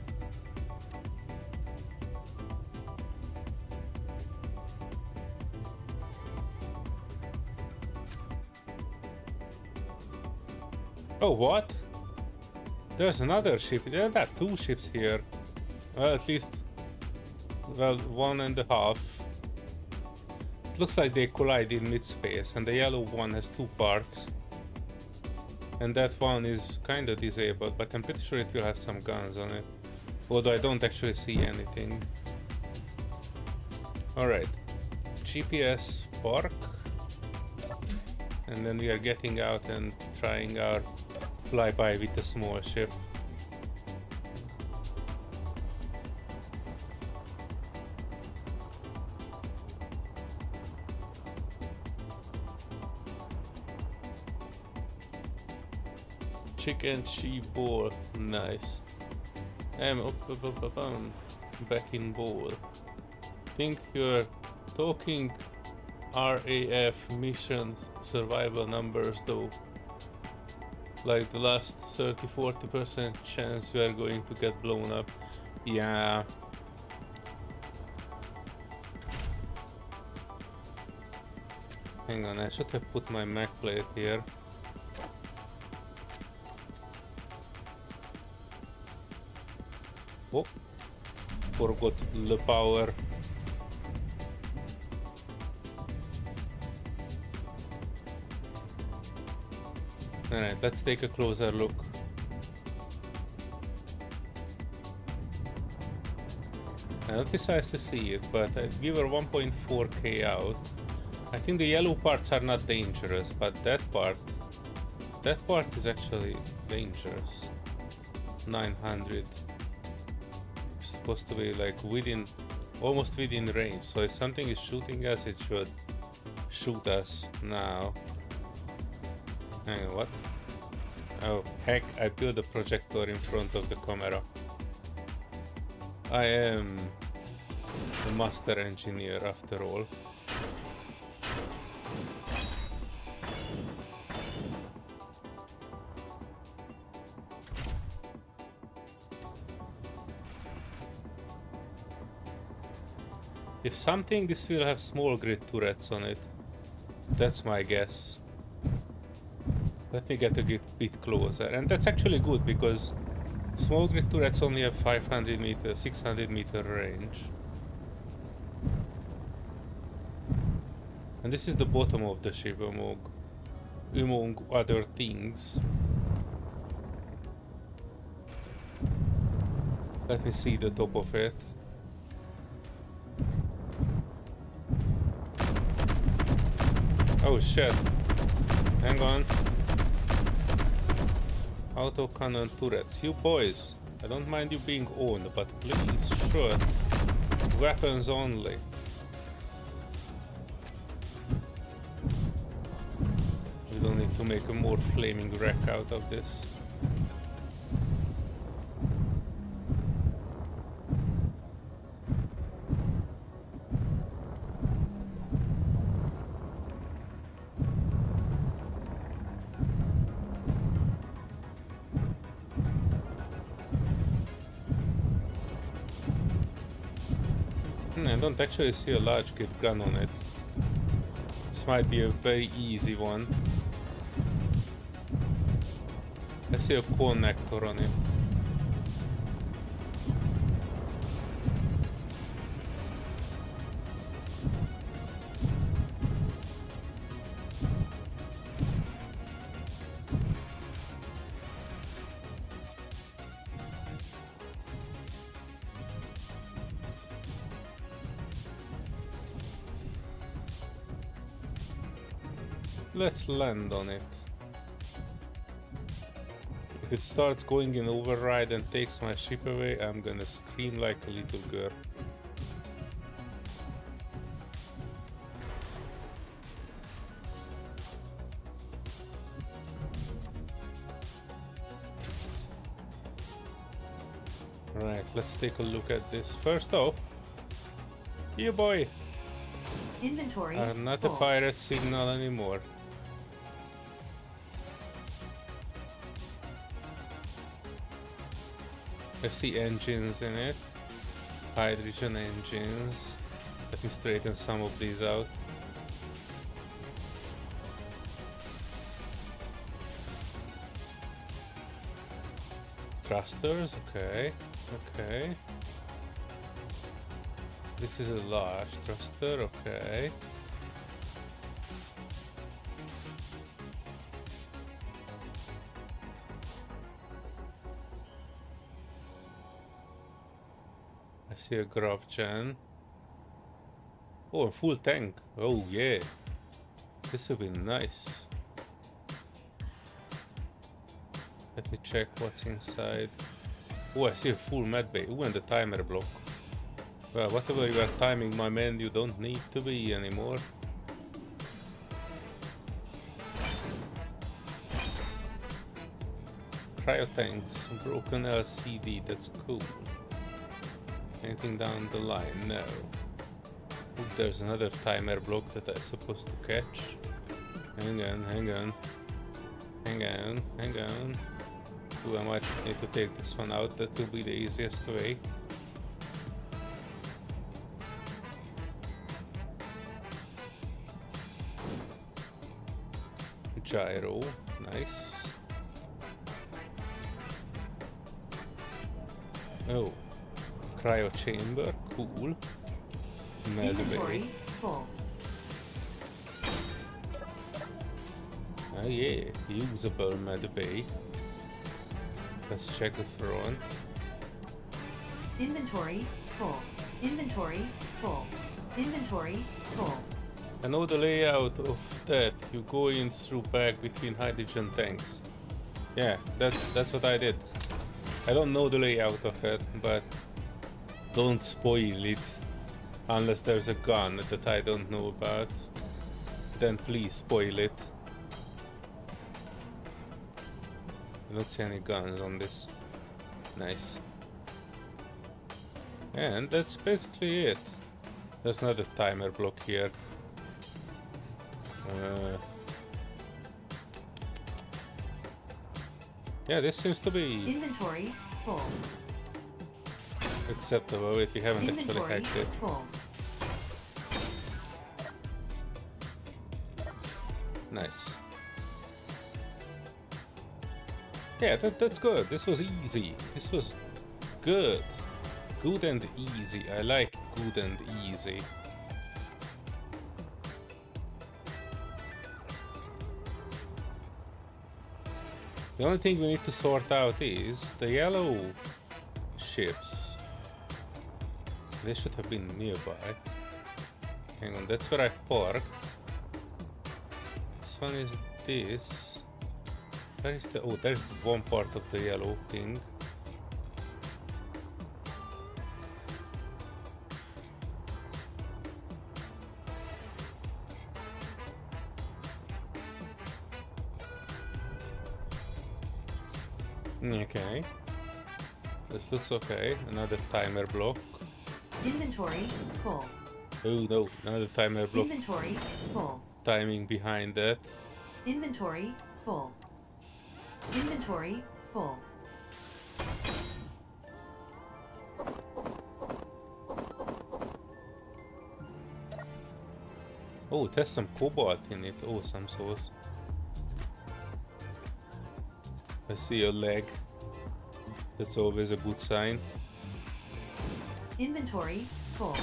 Oh, what? There's another ship. There are 2 ships here. Well, at least, well, 1.5. It looks like they collide in mid-space, and the yellow one has 2 parts. And that one is kinda disabled, but I'm pretty sure it will have some guns on it. Although I don't actually see anything. Alright. GPS park. And then we are getting out and trying our flyby with the small ship. Chicken sheep ball. Nice. I'm back in ball. Think you're talking RAF missions survival numbers though. Like the last 30-40% chance you are going to get blown up. Yeah. Hang on, I should have put my Mac plate here. Oh, forgot the power. Alright, let's take a closer look. I don't precisely see it, but we were 1.4k out. I think the yellow parts are not dangerous, but that part is actually dangerous. 900. It's supposed to be like almost within range. So if something is shooting us, it should shoot us now. Hang on, what? Oh, heck, I built a projector in front of the camera. I am a master engineer after all. If something, this will have small grid turrets on it. That's my guess. Let me get a bit closer. And that's actually good because small grid turrets only have 500 meter, 600 meter range. And this is the bottom of the ship among other things. Let me see the top of it. Oh shit. Hang on. Auto cannon turrets. You boys, I don't mind you being owned, but please, sure. Weapons only. We don't need to make a more flaming wreck out of this. I don't actually see a large kit gun on it. This might be a very easy one. I see a connector on it. Let's land on it. If it starts going in override and takes my ship away, I'm gonna scream like a little girl. Right, let's take a look at this. First off, you boy! Inventory Are not full. a pirate signal anymore. I see engines in it. Hydrogen engines. Let me straighten some of these out. Thrusters, okay. Okay. This is a large thruster, okay. I see a grav gen. Oh, a full tank. Oh yeah. This will be nice. Let me check what's inside. Oh, I see a full med bay. Oh, and the timer block. Well, whatever you are timing, my man, you don't need to be anymore. cryo tanks, broken LCD, that's cool. Anything down the line? No. Ooh, there's another timer block that I'm supposed to catch. Hang on, hang on. Hang on, hang on. Ooh, I might need to take this one out, that will be the easiest way. Gyro, nice. Oh, cryo chamber, cool. Inventory full. Oh yeah, usable medbay. Let's check the front. Inventory full. Inventory full. Inventory full. I know the layout of that. You go in through back between hydrogen tanks. Yeah, that's what I did. I don't know the layout of it, but don't spoil it. Unless there's a gun that I don't know about. Then please spoil it. I don't see any guns on this. Nice. And that's basically it. There's another timer block here. Yeah, this seems to be Inventory full. acceptable. Wait, we haven't actually Inventory hacked it. full. Nice. Yeah, that's good. This was easy. This was good. Good and easy. I like good and easy. The only thing we need to sort out is the yellow ships. They should have been nearby. Hang on, that's where I parked. This one is this. Where is the... oh, there's the one part of the yellow thing. Okay. This looks okay. Another timer block. Inventory full. Oh no, another timer block. Inventory full. Timing behind that. Inventory full. Inventory full. Oh, it has some cobalt in it. Awesome sauce. I see your leg. That's always a good sign. Inventory full.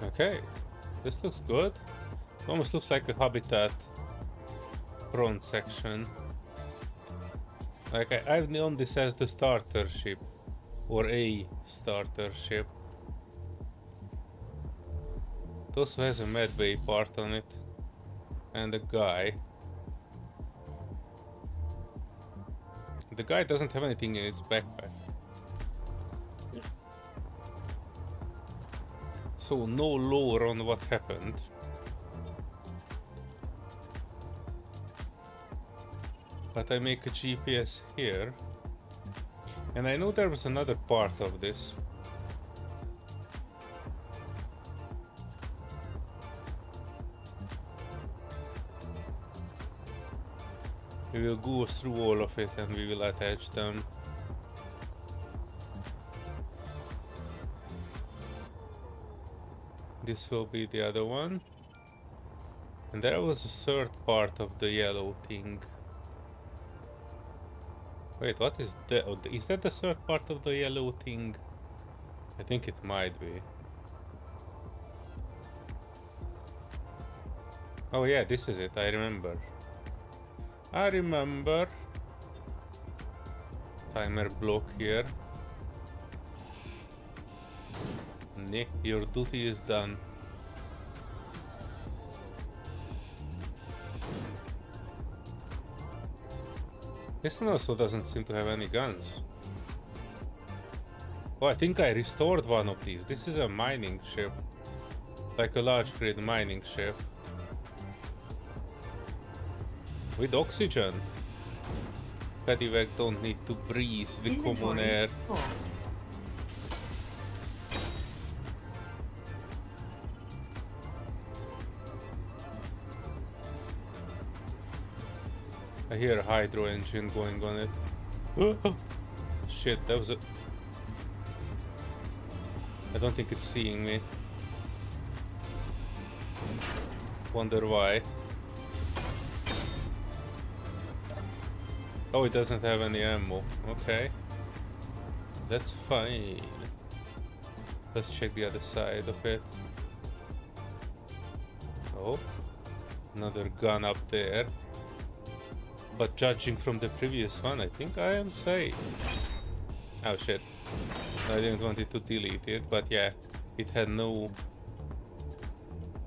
Okay, this looks good. Almost looks like a habitat front section. Like I've known this as the starter ship, or a starter ship. It also has a medbay part on it, and a guy. The guy doesn't have anything in his backpack. So no lore on what happened. But I make a GPS here. And I know there was another part of this. We will go through all of it and we will attach them. This will be the other one. And there was a third part of the yellow thing. Wait, what is that? Oh, is that the third part of the yellow thing? I think it might be. Oh yeah, this is it, I remember. I remember. Timer block here. Nick, your duty is done. This one also doesn't seem to have any guns. Oh, I think I restored one of these. This is a mining ship. Like a large grid mining ship. With oxygen. Pedivac don't need to breathe the common air. Full. I hear a hydro engine going on it. Shit, that was a... I don't think it's seeing me. Wonder why. Oh, it doesn't have any ammo. Okay. That's fine. Let's check the other side of it. Oh. Another gun up there. But judging from the previous one, I think I am safe. Oh shit. I didn't want it to delete it, but yeah. It had no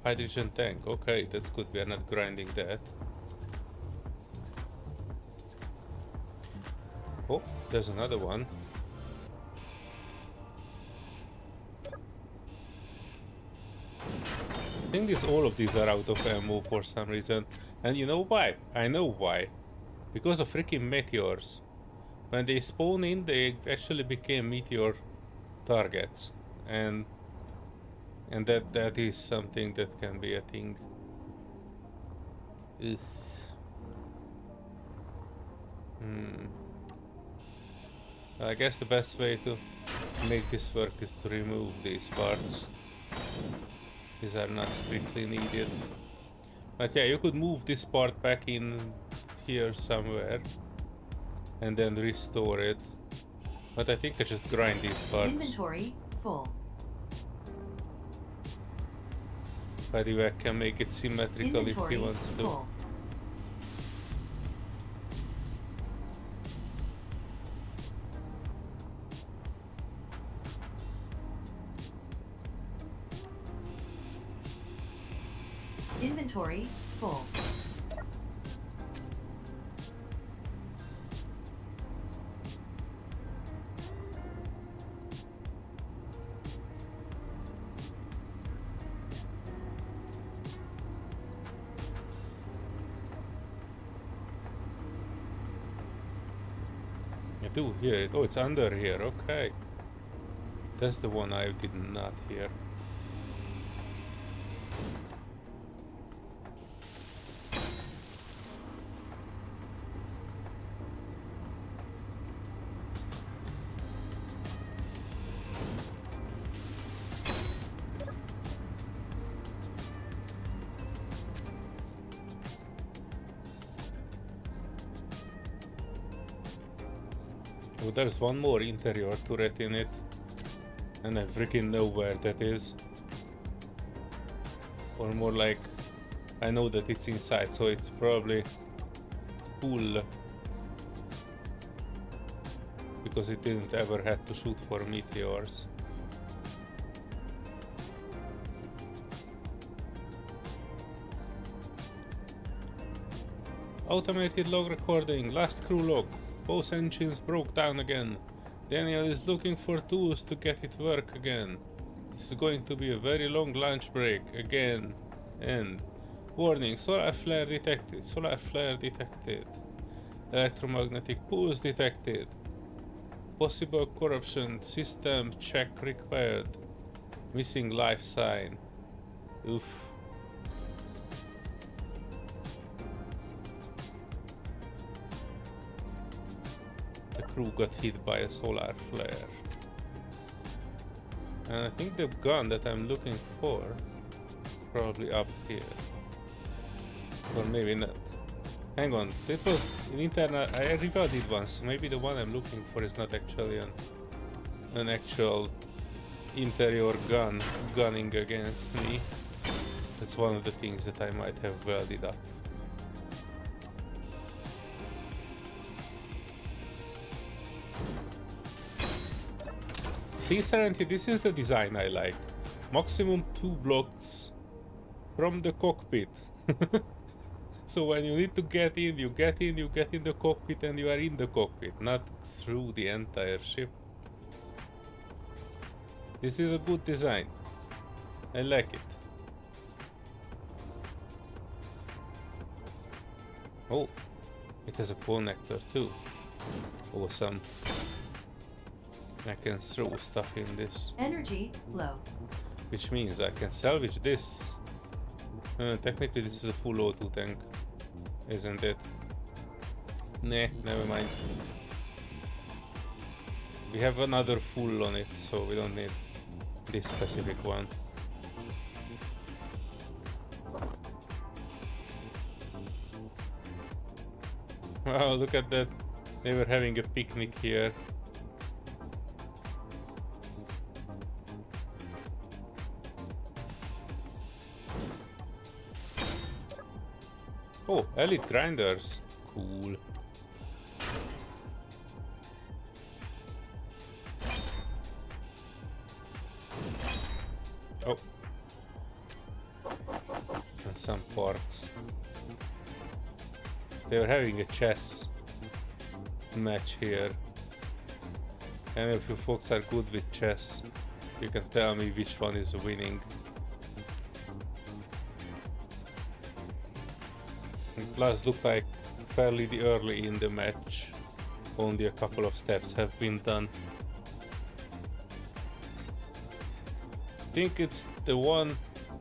hydrogen tank. Okay, that's good. We are not grinding that. Oh, there's another one. I think all of these are out of ammo for some reason. And you know why? I know why. Because of freaking meteors. When they spawn in, they actually became meteor targets. And that is something that can be a thing. Ugh. I guess the best way to make this work is to remove these parts. These are not strictly needed. But yeah, you could move this part back in here somewhere and then restore it. But I think I just grind these parts. Inventory full. By the way, I can make it symmetrical if he wants to. Full. Inventory full. I do hear it. Oh, it's under here. Okay. That's the one I did not hear. Oh, there's one more interior turret in it, and I freaking know where that is. Or more like, I know that it's inside, so it's probably full. Because it didn't ever have to shoot for meteors. Automated log recording, last crew log. Both engines broke down again. Daniel is looking for tools to get it work again. This is going to be a very long lunch break again. And warning, solar flare detected. Solar flare detected. Electromagnetic pulse detected. Possible corruption. System check required. Missing life sign. Oof. Crew got hit by a solar flare. And I think the gun that I'm looking for probably up here. Or maybe not. Hang on, this was an internal. I rebuilt it once, so maybe the one I'm looking for is not actually an actual interior gun gunning against me. That's one of the things that I might have welded up. See, Serenity, this is the design I like. Maximum 2 blocks from the cockpit. So when you need to get in, you get in the cockpit and you are in the cockpit, not through the entire ship. This is a good design. I like it. Oh, it has a connector too. Awesome. I can throw stuff in this. Energy low. Which means I can salvage this. Technically this is a full O2 tank, isn't it? Nah, never mind. We have another full on it, so we don't need this specific one. Wow, look at that. They were having a picnic here. Oh, elite grinders. Cool. Oh. And some parts. They were having a chess match here. And if you folks are good with chess, you can tell me which one is winning. And plus, look like fairly early in the match. Only a couple of steps have been done. I think it's the one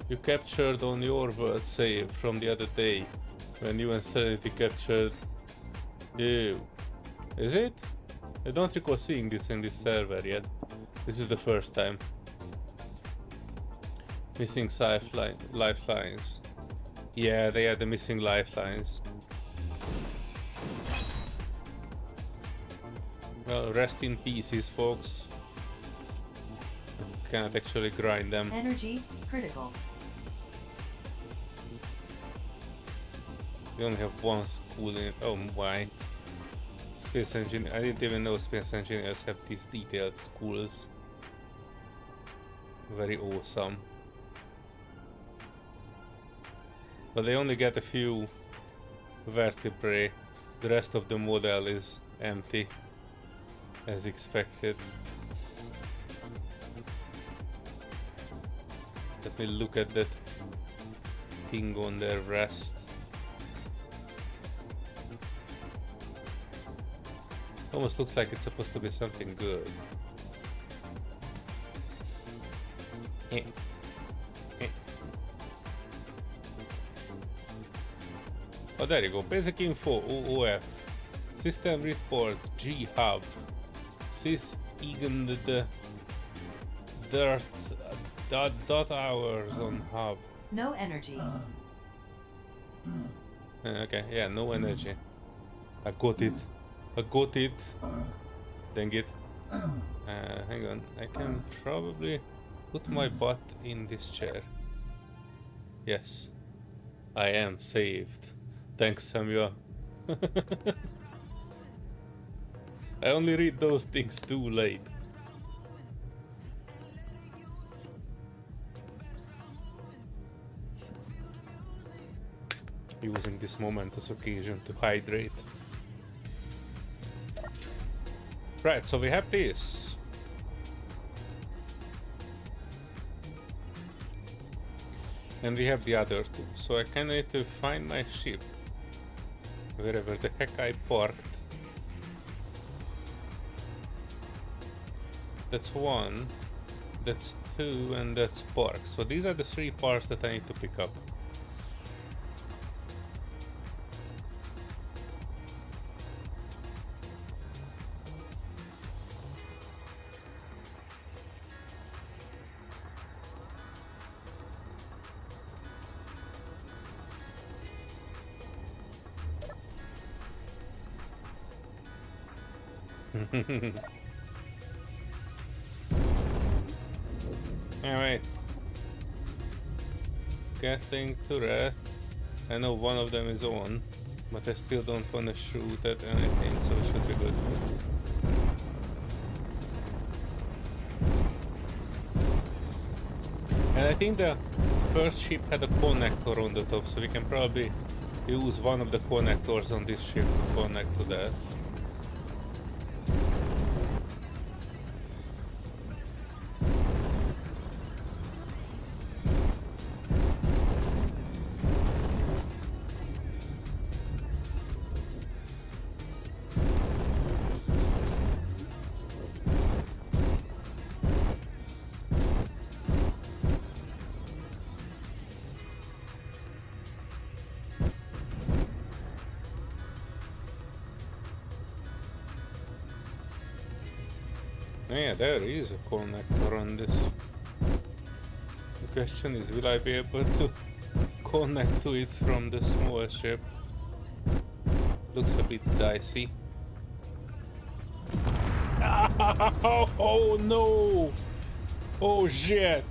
you captured on your world save from the other day when you and Serenity captured you. Is it? I don't recall seeing this in this server yet. This is the first time. Missing lifelines. Yeah, they are the missing lifelines. Well, rest in pieces, folks. Cannot actually grind them. Energy critical. We only have one school in it. Oh, why? Space engineer. I didn't even know space engineers have these detailed schools. Very awesome. But they only get a few vertebrae. The rest of the model is empty, as expected. Let me look at that thing on their breast. Almost looks like it's supposed to be something good. Oh, there you go. Basic info, OOF. System report, G hub. SG&G dot hours on hub. No energy. Okay, yeah, no energy. I got it. I got it. Dang it. Hang on. I can probably put my butt in this chair. Yes. I am saved. Thanks, Samuel. I only read those things too late. Using this momentous occasion to hydrate. Right, so we have this. And we have the other two. So I kinda need to find my ship. Wherever the heck I parked. That's one. That's two, and that's park. So these are the three parts that I need to pick up. Alright. Getting to that. I know one of them is on, but I still don't want to shoot at anything, so it should be good. And I think the first ship had a connector on the top, so we can probably use one of the connectors on this ship to connect to that. Yeah, there is a connector on this. The question is, will I be able to connect to it from the small ship? Looks a bit dicey. Oh no! Oh shit!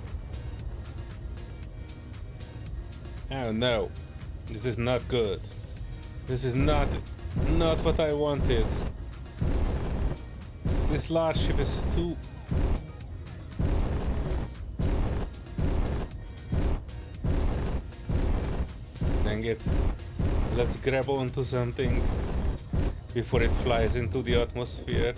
Oh no, this is not good. This is not what I wanted. This large ship is too... Dang it. Let's grab onto something before it flies into the atmosphere.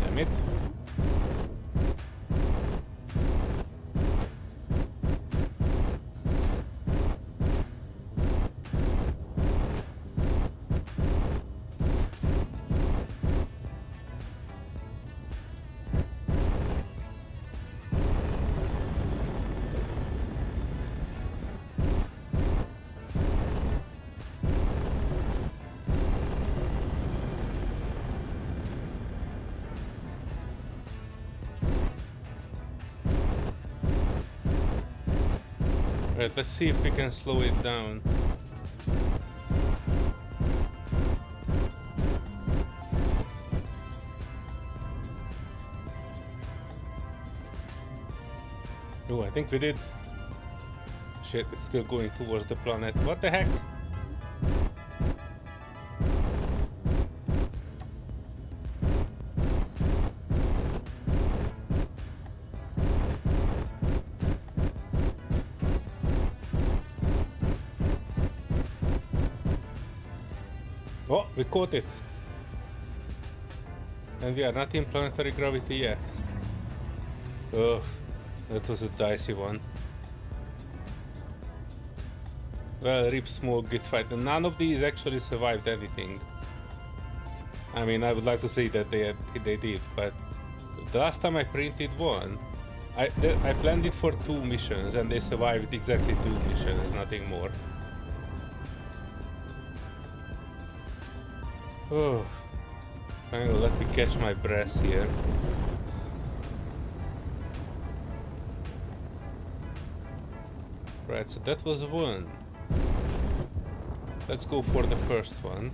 Damn it. Right, let's see if we can slow it down. Oh, I think we did. Shit, it's still going towards the planet. What the heck? Oh, we caught it. And we are not in planetary gravity yet. Ugh, that was a dicey one. Well, rip Smoke Git Fight. None of these actually survived anything. I mean, I would like to say that they did, but the last time I printed one, I planned it for 2 missions and they survived exactly 2 missions, nothing more. Oh, hang on, let me catch my breath here. Right, so that was one. Let's go for the first one.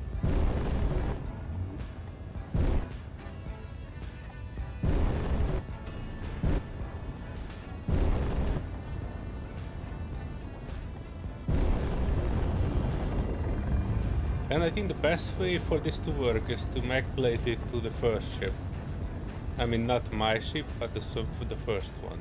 And I think the best way for this to work is to magplate it to the first ship. I mean, not my ship, but the first one.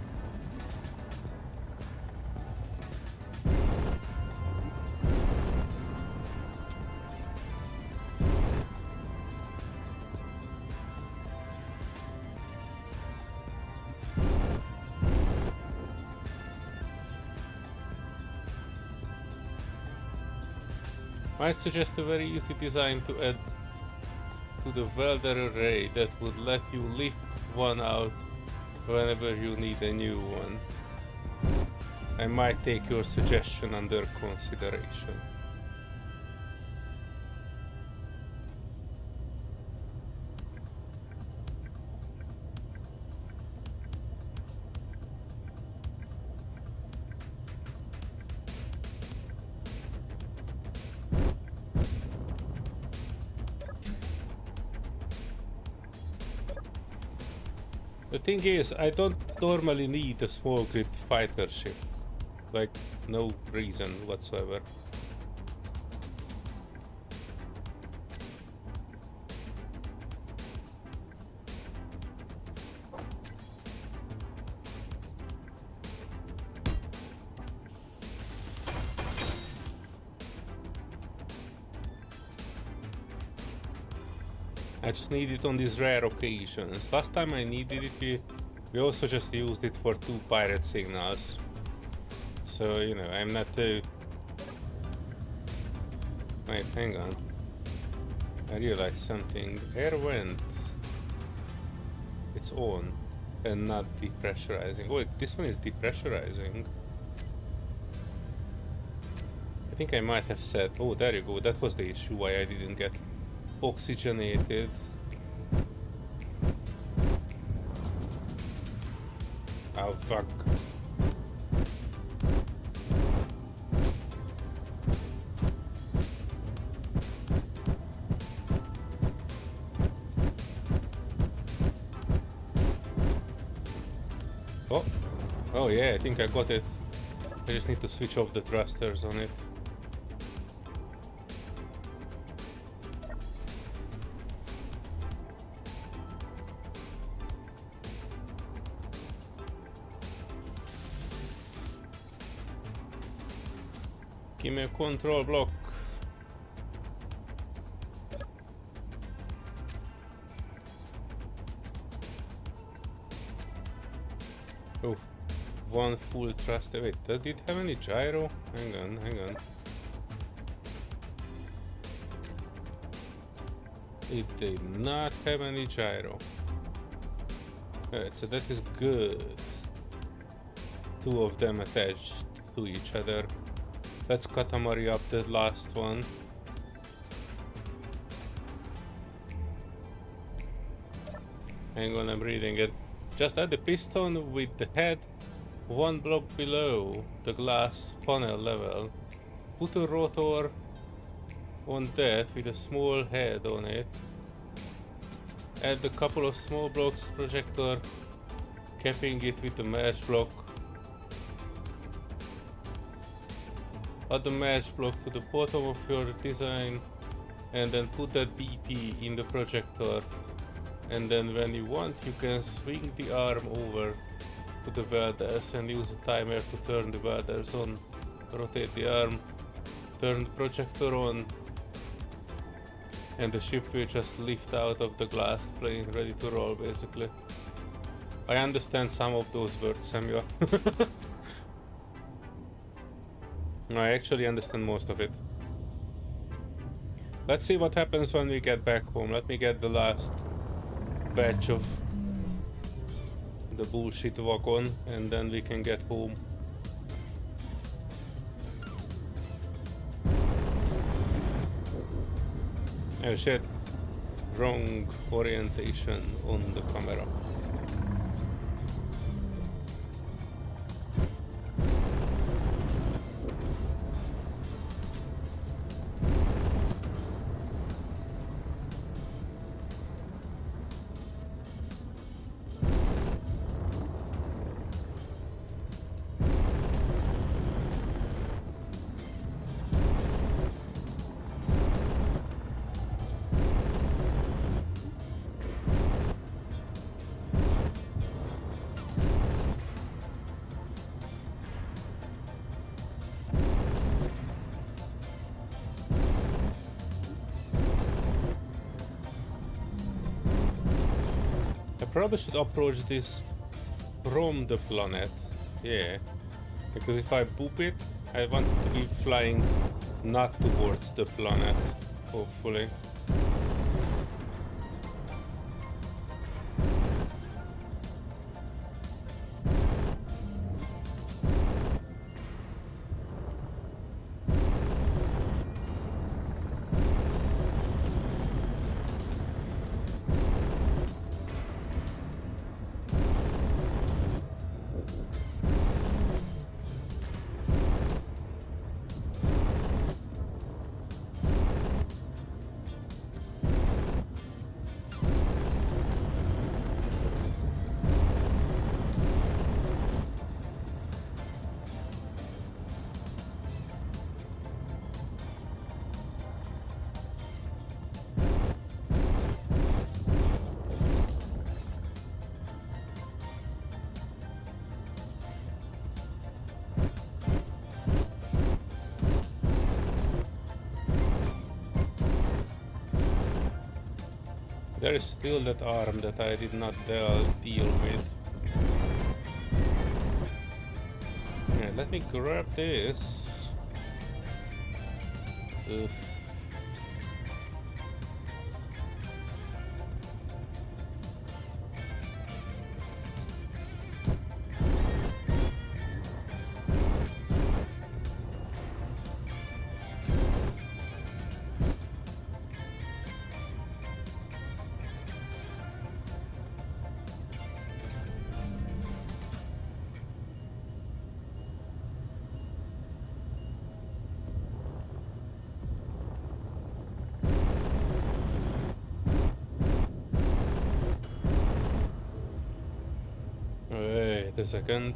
I suggest a very easy design to add to the welder array that would let you lift one out whenever you need a new one. I might take your suggestion under consideration. The thing is, I don't normally need a small grid fighter ship. Like, no reason whatsoever. I just need it on these rare occasions. Last time I needed it, we also just used it for 2 pirate signals. So, you know, I'm not too... Wait, hang on. I realized something. Air vent. It's on and not depressurizing. Wait, this one is depressurizing. I think I might have said, oh, there you go. That was the issue why I didn't get oxygenated. Oh, fuck. Oh, oh yeah, I think I got it. I just need to switch off the thrusters on it. Give me a control block. Oh, one full thruster. Wait, did it have any gyro? Hang on, hang on. It did not have any gyro. Alright, so that is good. Two of them attached to each other. Let's Katamari up the last one. Hang on, I'm reading it. Just add the piston with the head one block below the glass panel level. Put a rotor on that with a small head on it. Add a couple of small blocks projector, capping it with a merge block. Add the merge block to the bottom of your design and then put that BP in the projector, and then when you want you can swing the arm over to the welders and use a timer to turn the welders on. Rotate the arm, turn the projector on, and the ship will just lift out of the glass plane, ready to roll basically. I understand some of those words, Samuel. I actually understand most of it. Let's see what happens when we get back home. Let me get the last batch of the bullshit wagon and then we can get home. Oh shit, wrong orientation on the camera. Probably should approach this from the planet, yeah, because if I boop it, I want it to be flying not towards the planet, hopefully. There is still that arm that I did not deal with. Alright, let me grab this. Oof. Wait a second.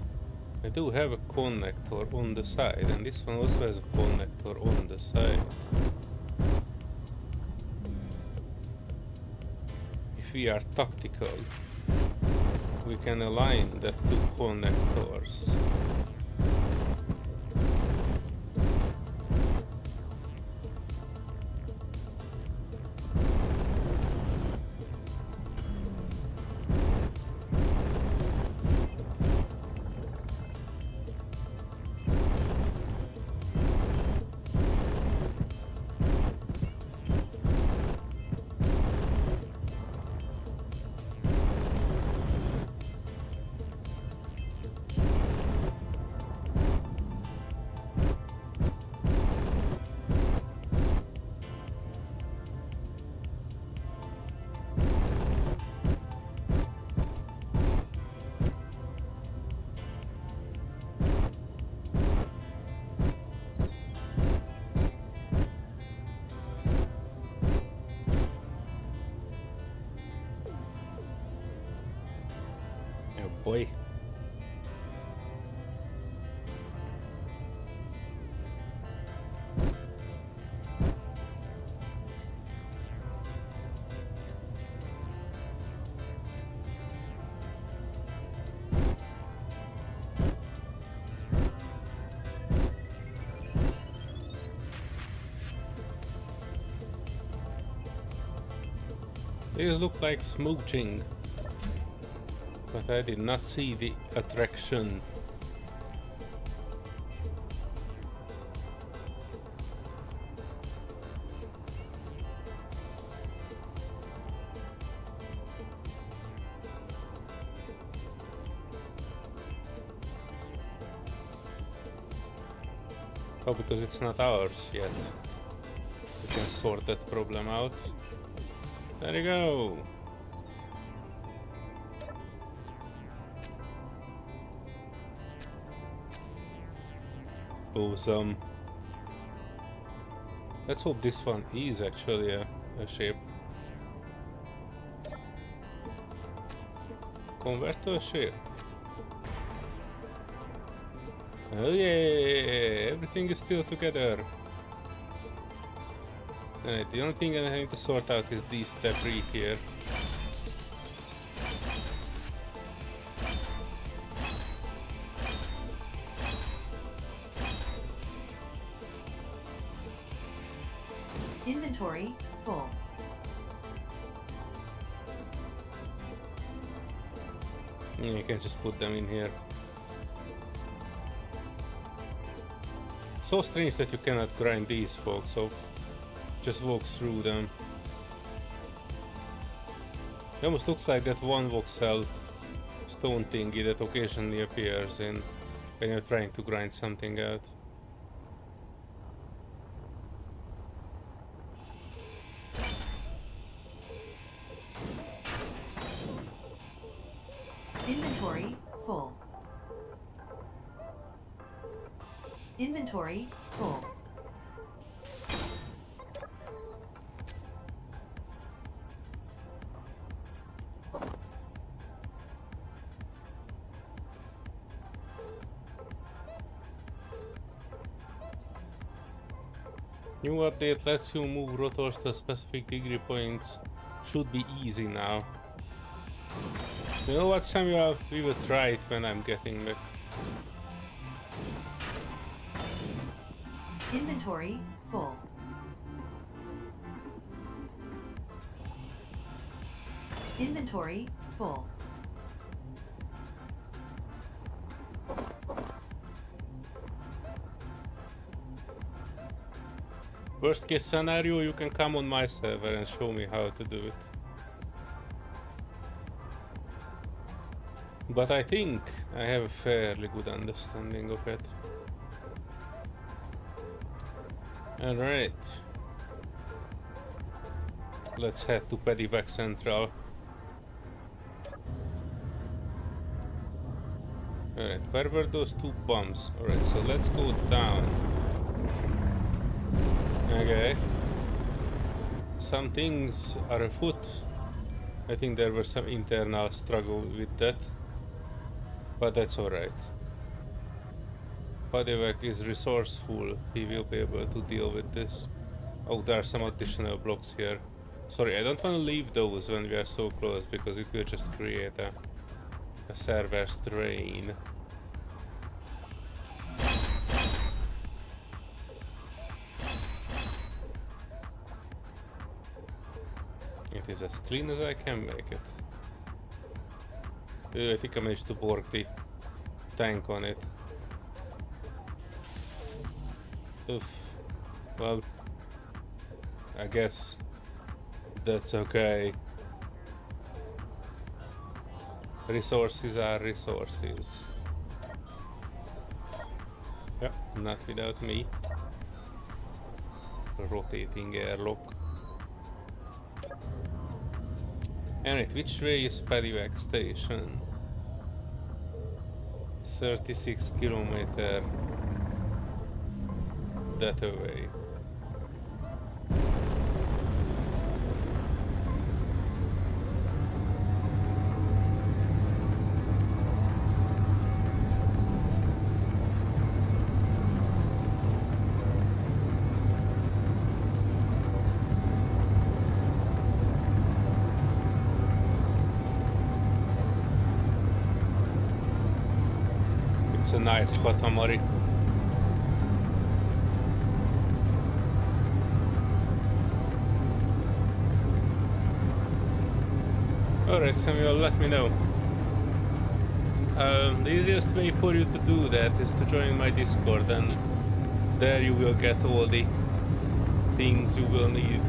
I do have a connector on the side, and this one also has a connector on the side. If we are tactical, we can align the two connectors. Oh boy. These look like smooching, but I did not see the attraction. Oh, because it's not ours yet. We can sort that problem out. There you go. Awesome. Let's hope this one is actually a ship. Convert to a ship. Oh yeah, everything is still together. Alright, the only thing I need to sort out is these debris here. Inventory full. Yeah, you can just put them in here. So strange that you cannot grind these, folks, so just walk through them. It almost looks like that one voxel stone thingy that occasionally appears in when you're trying to grind something out. Inventory full. Inventory full. New update lets you move rotors to specific degree points. Should be easy now. You know what, Samuel? We will try it when I'm getting back. Inventory full. Inventory full. Worst case scenario, you can come on my server and show me how to do it. But I think I have a fairly good understanding of it. Alright. Let's head to Pedivac Central. Alright, where were those two bombs? Alright, so let's go down. Okay. Some things are afoot. I think there was some internal struggle with that. But that's alright. Pedivac is resourceful. He will be able to deal with this. Oh, there are some additional blocks here. Sorry, I don't want to leave those when we are so close because it will just create a server strain. It is as clean as I can make it. I think I managed to bork the tank on it. Oof. Well, I guess that's okay. Resources are resources. Yeah, not without me. Rotating airlock. Alright, which way is Pedivac Station? 36 kilometer that way. It's a nice Katamari. Alright, Samuel, let me know. The easiest way for you to do that is to join my Discord, and there you will get all the things you will need.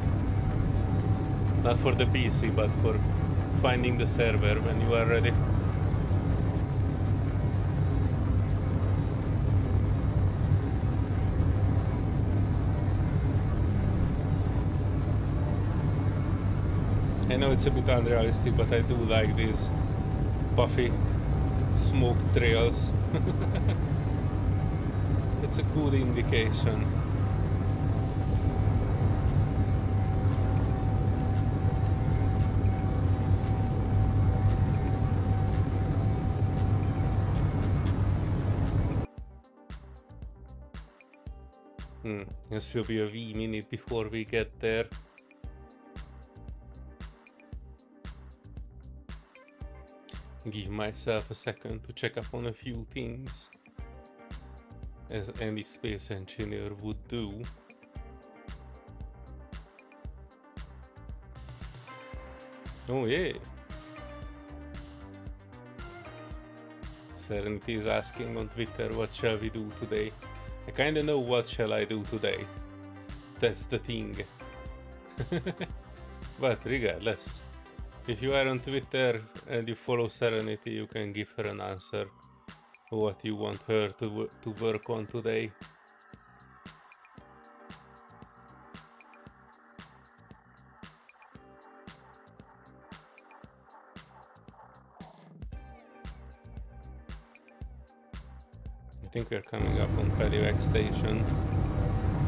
Not for the PC, but for finding the server when you are ready. I know it's a bit unrealistic, but I do like these puffy smoke trails. It's a good indication. This will be a wee minute before we get there. Give myself a second to check up on a few things, as any space engineer would do. Oh yeah! Serenity is asking on Twitter, what shall we do today? I kinda know what shall I do today. That's the thing. But regardless, if you are on Twitter and you follow Serenity, you can give her an answer what you want her to work on today. I think we're coming up on Pedivac Station.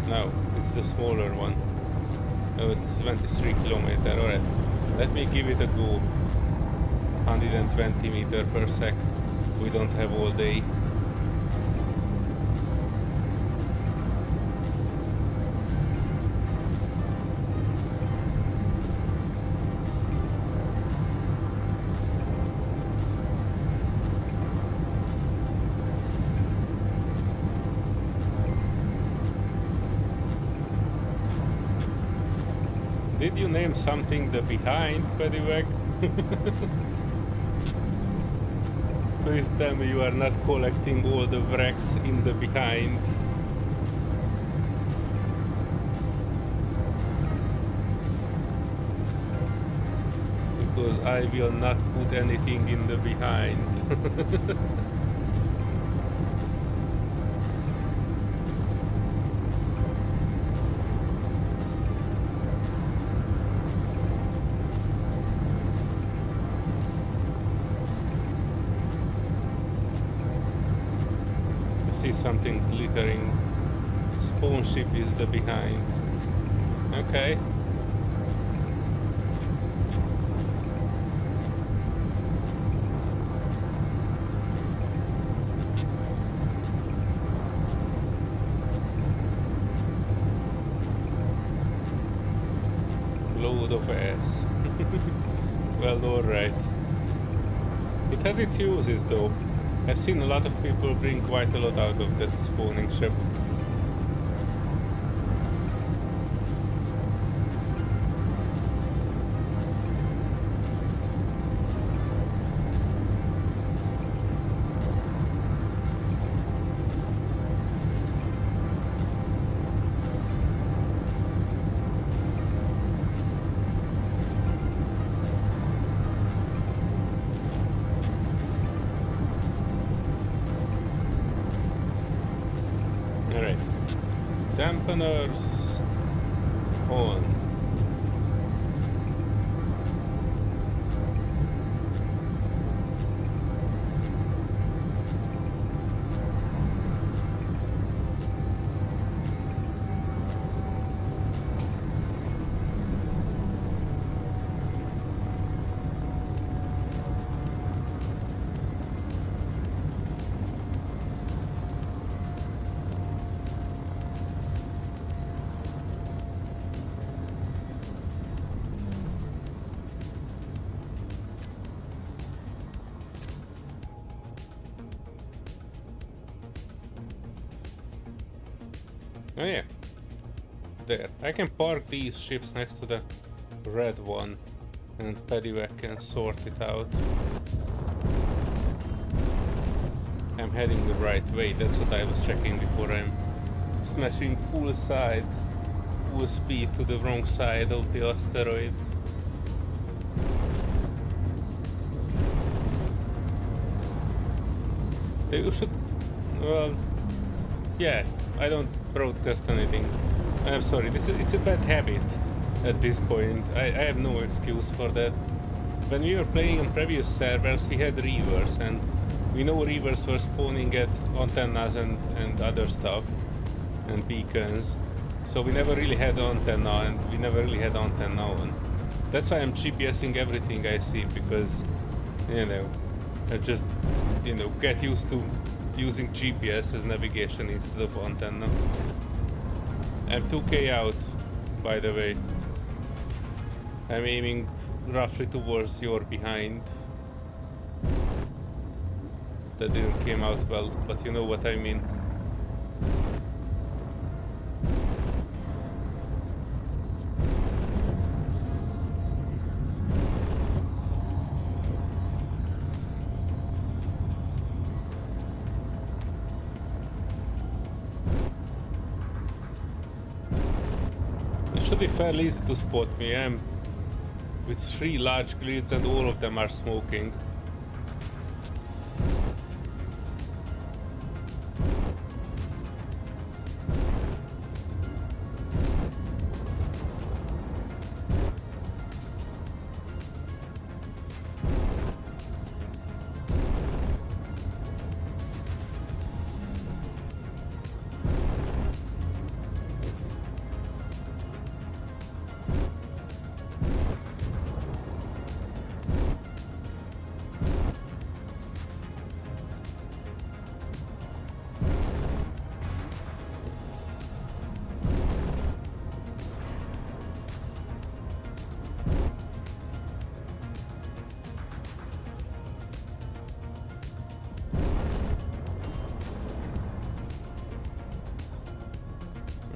No, it's the smaller one. Oh, it's 23 kilometer, alright. Let me give it a go. 120 meter per sec. We don't have all day. Did you name something the behind Pedivac? Please tell me you are not collecting all the wrecks in the behind. because I will not put anything in the behind. I see something glittering. Spawn ship is the behind. Okay. Load of ass. Well, alright. It has its uses though. I've seen a lot of people bring quite a lot out of that spawning ship. Alright. Dampeners on. Oh yeah, there. I can park these ships next to the red one and Pedivac can sort it out. I'm heading the right way, that's what I was checking before I'm smashing full speed to the wrong side of the asteroid. You should, well, yeah, I don't broadcast anything. I'm sorry, it's a bad habit at this point. I have no excuse for that. When we were playing on previous servers, we had reavers, and we know reavers were spawning at antennas and other stuff, and beacons. So we never really had antenna, and we never really had antenna on. That's why I'm GPSing everything I see, because, you know, I just, you know, get used to using GPS as navigation instead of antenna. I'm 2k out, by the way. I'm aiming roughly towards your behind. That didn't came out well, but you know what I mean. It should be fairly easy to spot me. I'm with 3 large grids and all of them are smoking.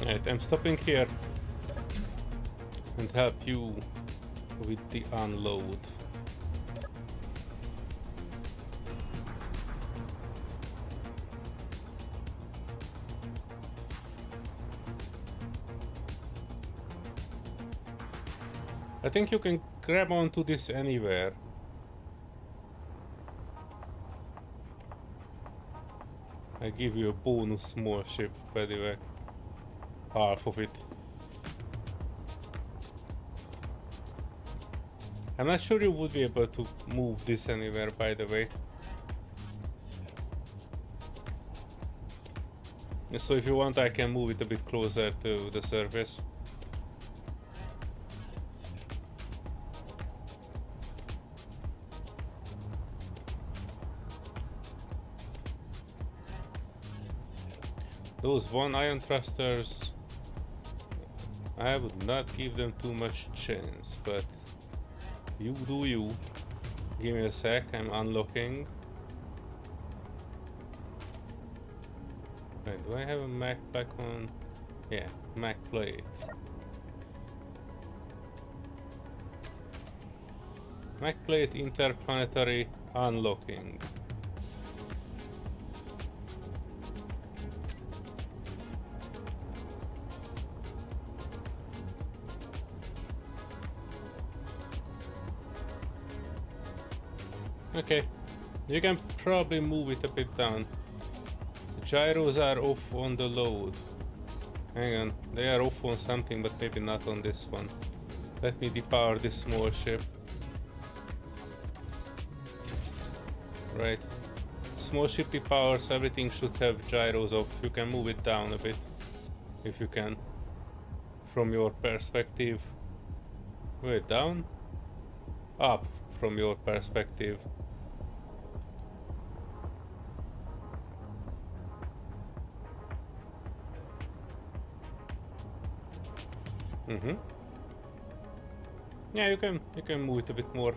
Right, I'm stopping here and help you with the unload. I think you can grab onto this anywhere. I give you a bonus small ship, by the way. Half of it. I'm not sure you would be able to move this anywhere, by the way. So if you want, I can move it a bit closer to the surface. Those one ion thrusters, I would not give them too much chance, but you do you. Give me a sec, I'm unlocking. Wait, do I have a Mac back on? Yeah, Mac plate. Mac plate interplanetary unlocking. Okay, you can probably move it a bit down. The gyros are off on the load. Hang on, they are off on something, but maybe not on this one. Let me depower this small ship. Right. Small ship depower, so everything should have gyros off. You can move it down a bit, if you can, from your perspective. Wait, down? Up, from your perspective. Mm-hmm. Yeah, you can move it a bit more.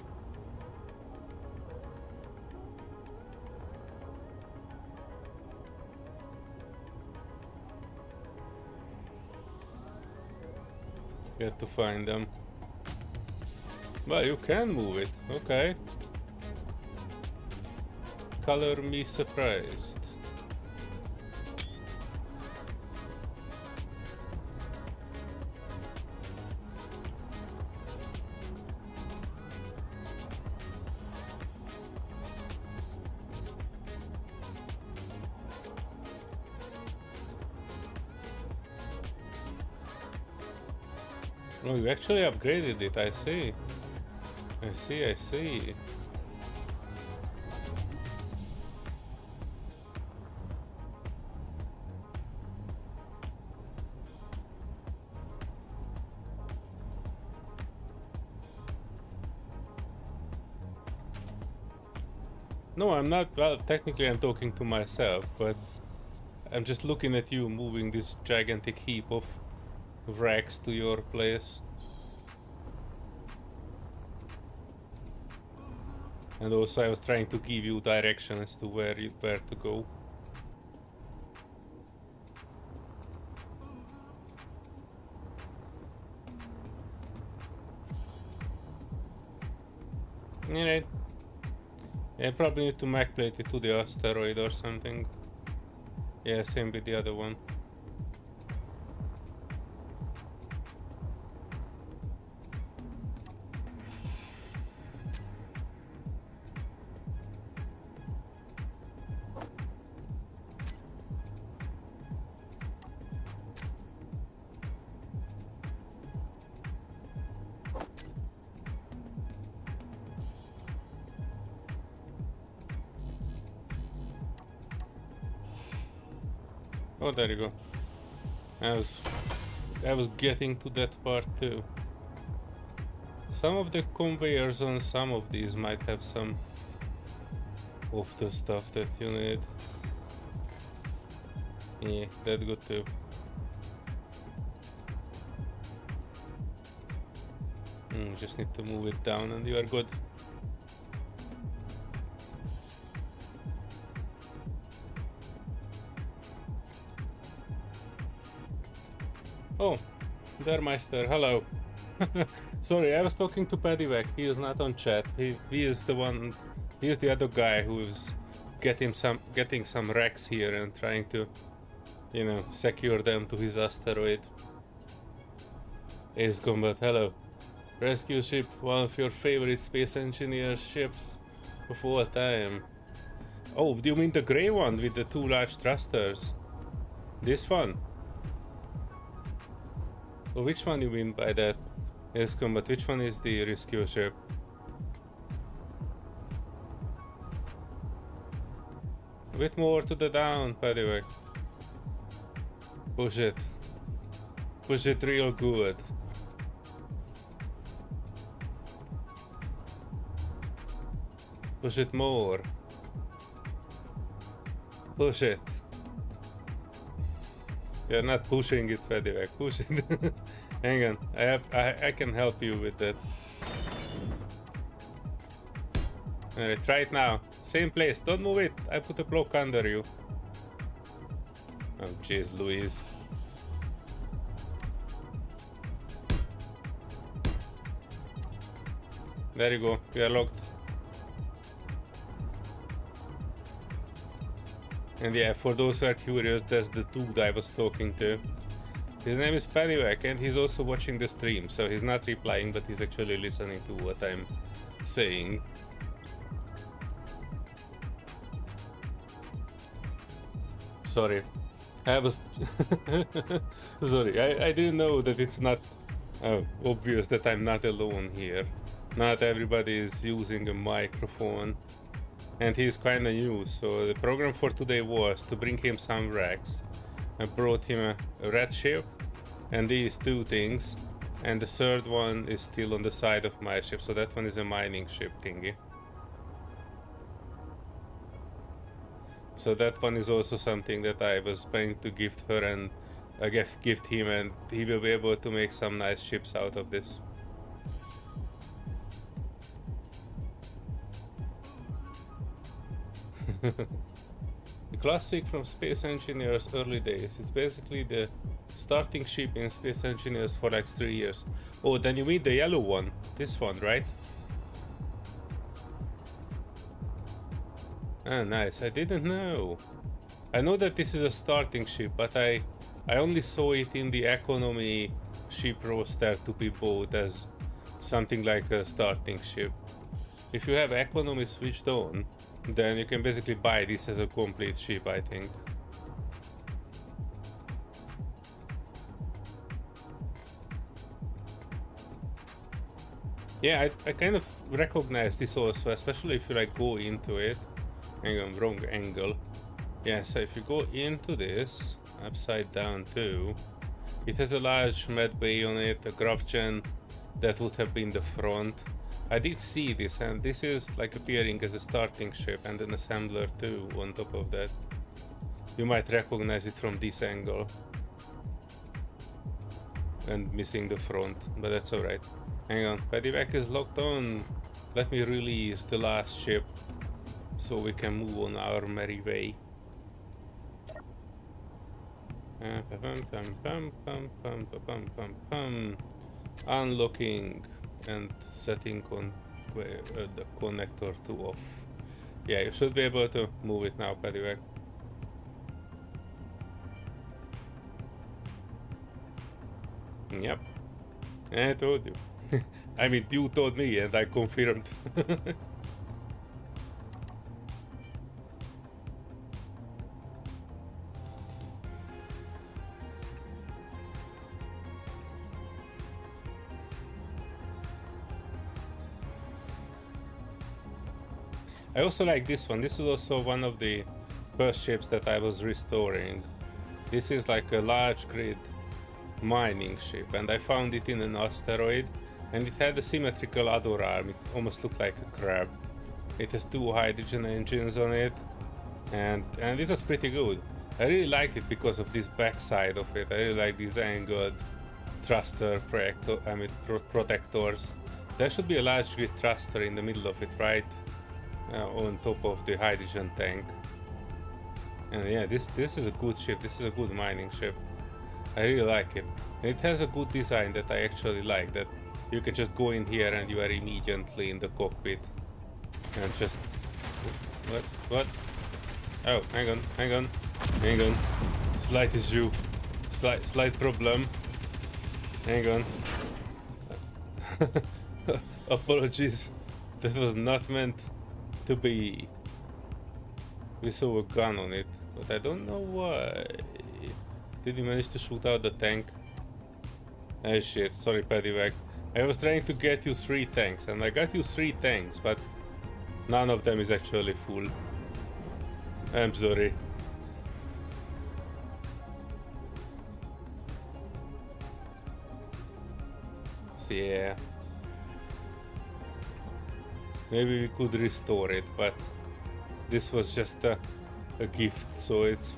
Get to find them. Well, you can move it. Okay. Color me surprised. Oh, you actually upgraded it, I see. I see. No, I'm not. Well, technically I'm talking to myself, but I'm just looking at you moving this gigantic heap of wrecks to your place. And also I was trying to give you direction as to where to go. Alright. Yeah, I probably need to Mac plate it to the asteroid or something. Yeah, same with the other one. Oh, there you go. I was getting to that part too. Some of the conveyors on some of these might have some of the stuff that you need. Yeah, that's good too. Just need to move it down and you are good. Oh, Dermeister, hello. Sorry, I was talking to Paddywack. He is not on chat. He is the one. He is the other guy who is getting some wrecks here and trying to, you know, secure them to his asteroid. Ace Combat, hello. Rescue ship, one of your favorite space engineer ships of all time. Oh, do you mean the grey one with the two large thrusters? This one? Well, which one you mean by that? Yes, but which one is the rescue ship? A bit more to the down, by the way. Push it. Push it real good. Push it more. Push it. You're not pushing it, by the way. Push it. Hang on. I can help you with that. Alright, try it now. Same place. Don't move it. I put a block under you. Oh, jeez, Louise. There you go. We are locked. And yeah, for those who are curious, that's the dude I was talking to. His name is Paddywhack, and he's also watching the stream, so he's not replying, but he's actually listening to what I'm saying. Sorry. I was... Sorry, I didn't know that it's not obvious that I'm not alone here. Not everybody is using a microphone. And he's kinda new, so the program for today was to bring him some racks. I brought him a red ship and these two things, and the third one is still on the side of my ship, so that one is a mining ship thingy. So that one is also something that I was planning to gift her and gift him, and he will be able to make some nice ships out of this. The classic from Space Engineers early days. It's basically the starting ship in Space Engineers for like 3 years. Oh, then you mean the yellow one. This one, right? Ah, nice. I didn't know. I know that this is a starting ship, but I only saw it in the economy ship roster to be bought as something like a starting ship. If you have economy switched on, then you can basically buy this as a complete ship, I think. Yeah, I kind of recognize this also, especially if you like go into it. Hang on, wrong angle. Yeah, so if you go into this, upside down too, it has a large med bay on it, a graph gen that would have been the front. I did see this, and this is like appearing as a starting ship and an assembler too on top of that. You might recognize it from this angle. And missing the front, but that's alright. Hang on, Paddywhack is locked on. Let me release the last ship so we can move on our merry way. Unlocking and setting the connector to off. Yeah, you should be able to move it now, Paddywhack. Yep, I told you. I mean, you told me and I confirmed. I also like this one. This is also one of the first ships that I was restoring. This is like a large grid mining ship, and I found it in an asteroid, and it had a symmetrical other arm. It almost looked like a crab. It has 2 hydrogen engines on it, and it was pretty good. I really liked it because of this backside of it. I really like these angled thruster protectors. There should be a large grid thruster in the middle of it, right? On top of the hydrogen tank. And yeah, this is a good ship. This is a good mining ship. I really like it. And it has a good design that I actually like, that you can just go in here and you are immediately in the cockpit and just... What? Oh, hang on. Slight issue. Slight problem. Hang on. Apologies. That was not meant to be. We saw a gun on it, but I don't know why. Did he manage to shoot out the tank? Ah shit, sorry Paddywack. I was trying to get you 3 tanks, and I got you 3 tanks, but none of them is actually full. I'm sorry. So yeah. Maybe we could restore it, but this was just a gift, so its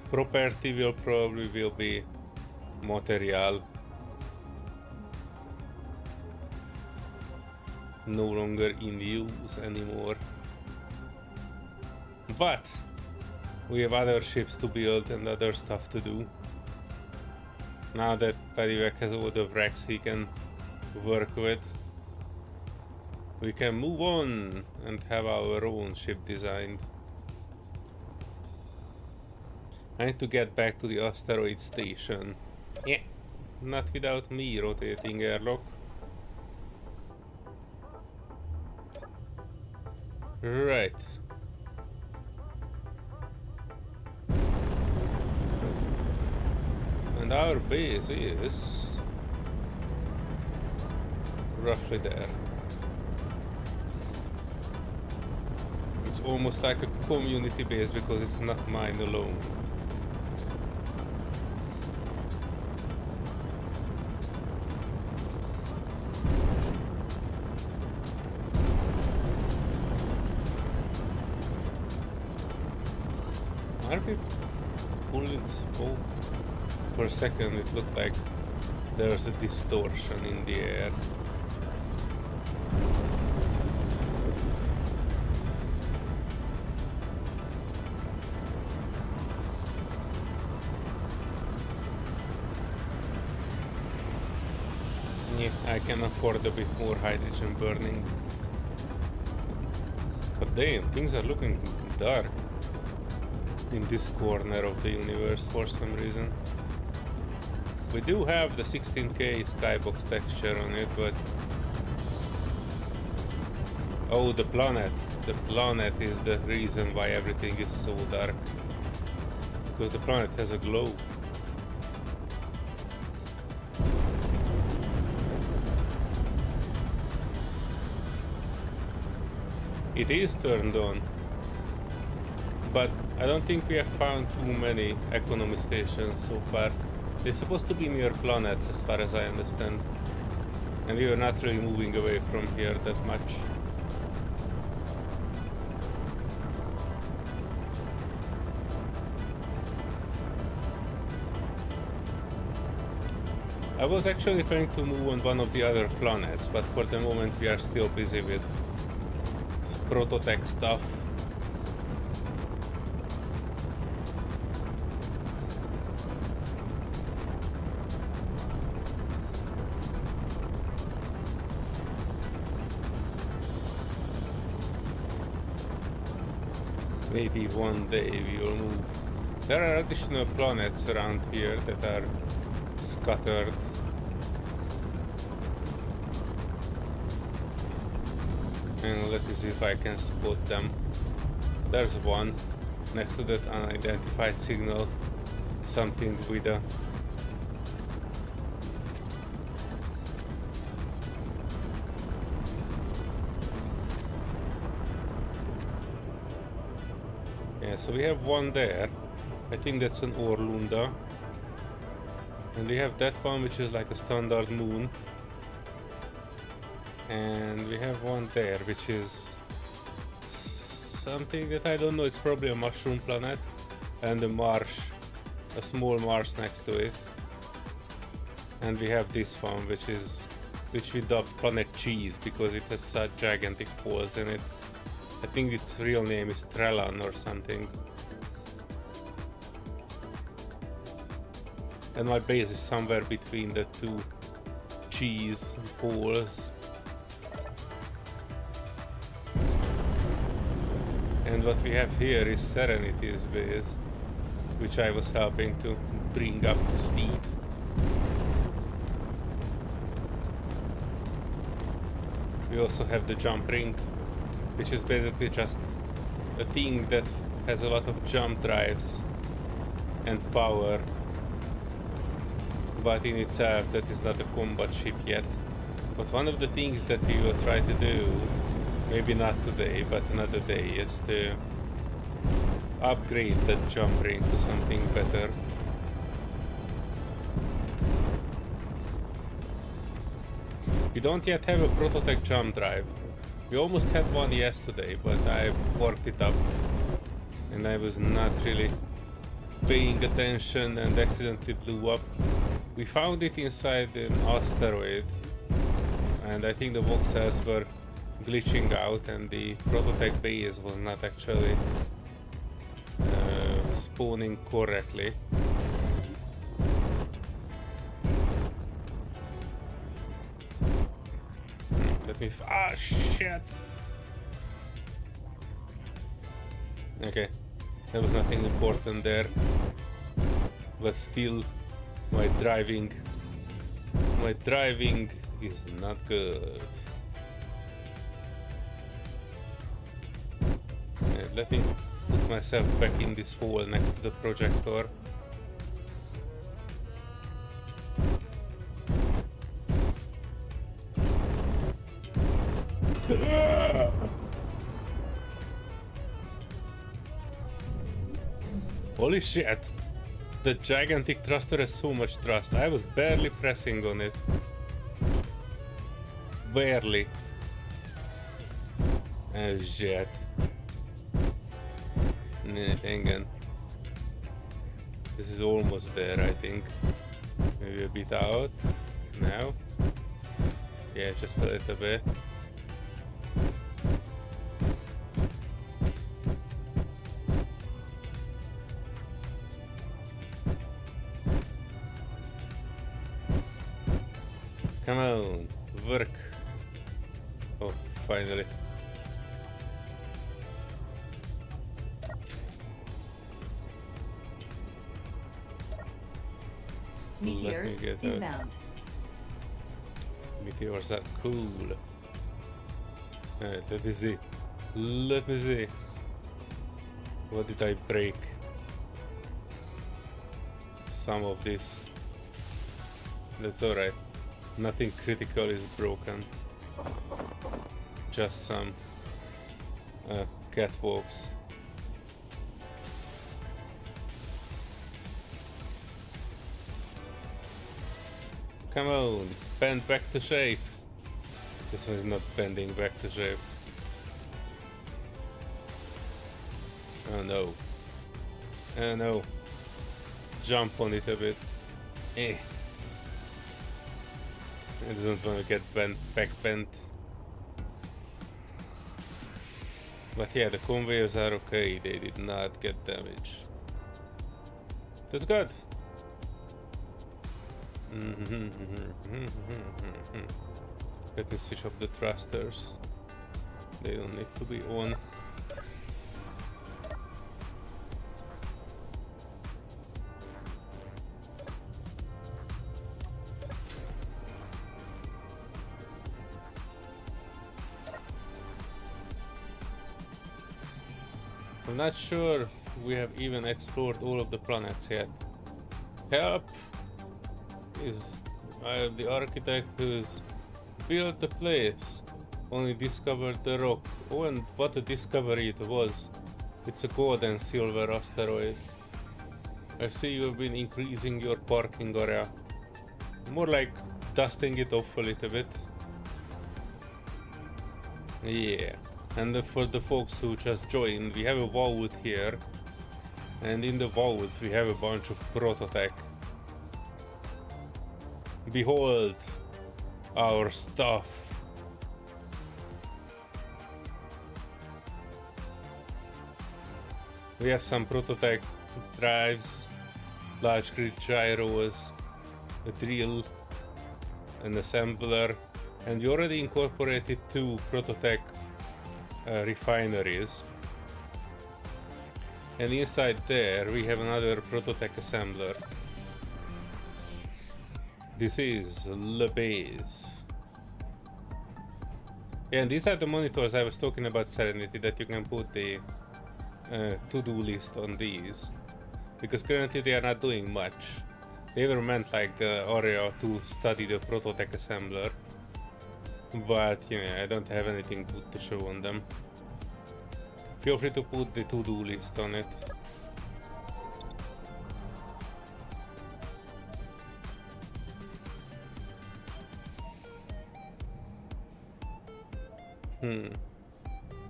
property will probably be material. No longer in use anymore. But we have other ships to build and other stuff to do. Now that Paddywack has all the wrecks he can work with, we can move on and have our own ship designed. I need to get back to the asteroid station. Yeah, not without me rotating airlock. Right. And our base is roughly there. It's almost like a community base because it's not mine alone. Are we pulling smoke? For a second it looked like there's a distortion in the air. Yeah, I can afford a bit more hydrogen burning. But damn, things are looking dark in this corner of the universe for some reason. We do have the 16K skybox texture on it, but oh, the planet. The planet is the reason why everything is so dark. Because the planet has a glow. It is turned on, but I don't think we have found too many economy stations so far. They're supposed to be near planets as far as I understand, and we are not really moving away from here that much. I was actually trying to move on one of the other planets, but for the moment we are still busy with prototech stuff. Maybe one day we will move. There are additional planets around here that are scattered. And let me see if I can spot them. There's one next to that unidentified signal. Something with a yeah, so we have one there. I think that's an Orlunda. And we have that one which is like a standard moon. And we have one there which is something that I don't know. It's probably a mushroom planet, and a marsh, a small marsh next to it. And we have this one which we dubbed Planet Cheese because it has such gigantic holes in it. I think its real name is Trelan or something. And my base is somewhere between the two cheese holes. And what we have here is Serenity's base, which I was helping to bring up to speed. We also have the jump ring, which is basically just a thing that has a lot of jump drives and power, but in itself that is not a combat ship yet. But one of the things that we will try to do, maybe not today but another day, is to upgrade that jump ring to something better. We don't yet have a prototype jump drive. We almost had one yesterday, but I worked it up and I was not really paying attention and accidentally blew up. We found it inside an asteroid, and I think the voxels were glitching out and the prototype base was not actually spawning correctly. Let me shit! Okay, there was nothing important there, but still my driving is not good. And let me put myself back in this hole next to the projector. Holy shit! The gigantic thruster has so much thrust. I was barely pressing on it. Barely. Oh shit. Hang on. This is almost there, I think. Maybe a bit out. Now. Yeah, just a little bit. Come on, work. Oh, finally. Meteors inbound. Meteors are cool. Let me see. Let me see. What did I break? Some of this. That's alright. Nothing critical is broken. Just some catwalks. Come on, bend back to shape. This one is not bending back to shape. Oh no. Oh no. Jump on it a bit. Eh. It doesn't want to get back bent. But yeah, the conveyors are okay. They did not get damaged. That's good. Let me switch up the thrusters. They don't need to be on. I'm not sure we have even explored all of the planets yet. Help! Is the architect who's built the place only discovered the rock. Oh, and what a discovery it was. It's a gold and silver asteroid. I see you've been increasing your parking area. More like dusting it off a little bit. Yeah. And for the folks who just joined, we have a vault here, and in the vault we have a bunch of prototech. Behold our stuff. We have some prototech drives, large grid gyros, a drill, an assembler, and we already incorporated 2 prototech refineries, and inside there we have another prototech assembler. This is the base. Yeah, and these are the monitors I was talking about, Serenity, that you can put the to-do list on these. Because currently they are not doing much. They were meant like the area to study the prototype assembler. But, you know, I don't have anything good to show on them. Feel free to put the to-do list on it.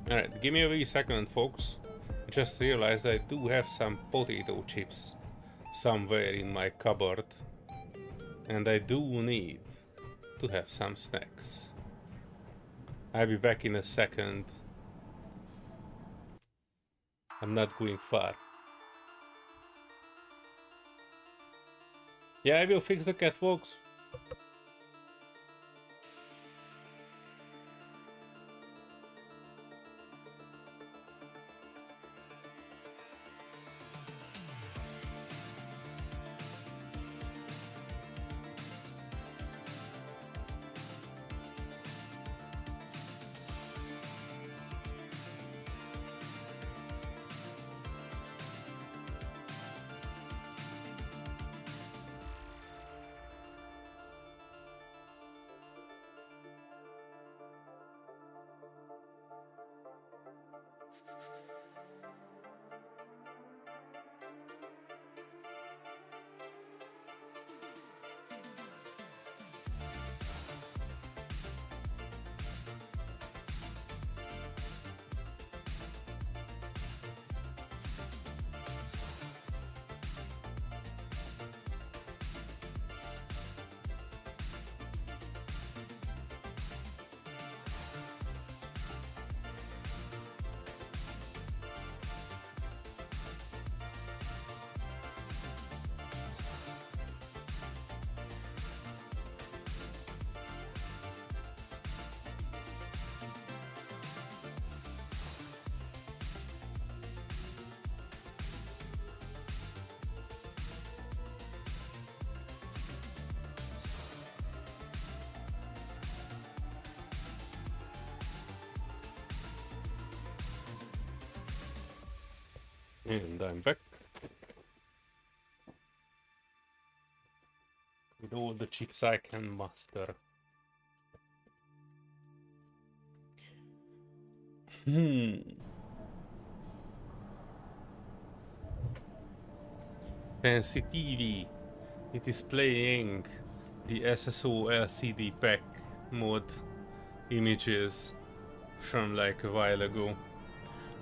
Alright, give me a wee second, folks. I just realized I do have some potato chips somewhere in my cupboard. And I do need to have some snacks. I'll be back in a second. I'm not going far. Yeah, I will fix the cat, folks. And I'm back. With all the chips I can muster. Fancy TV. It is playing the SSO LCD pack mod images from like a while ago,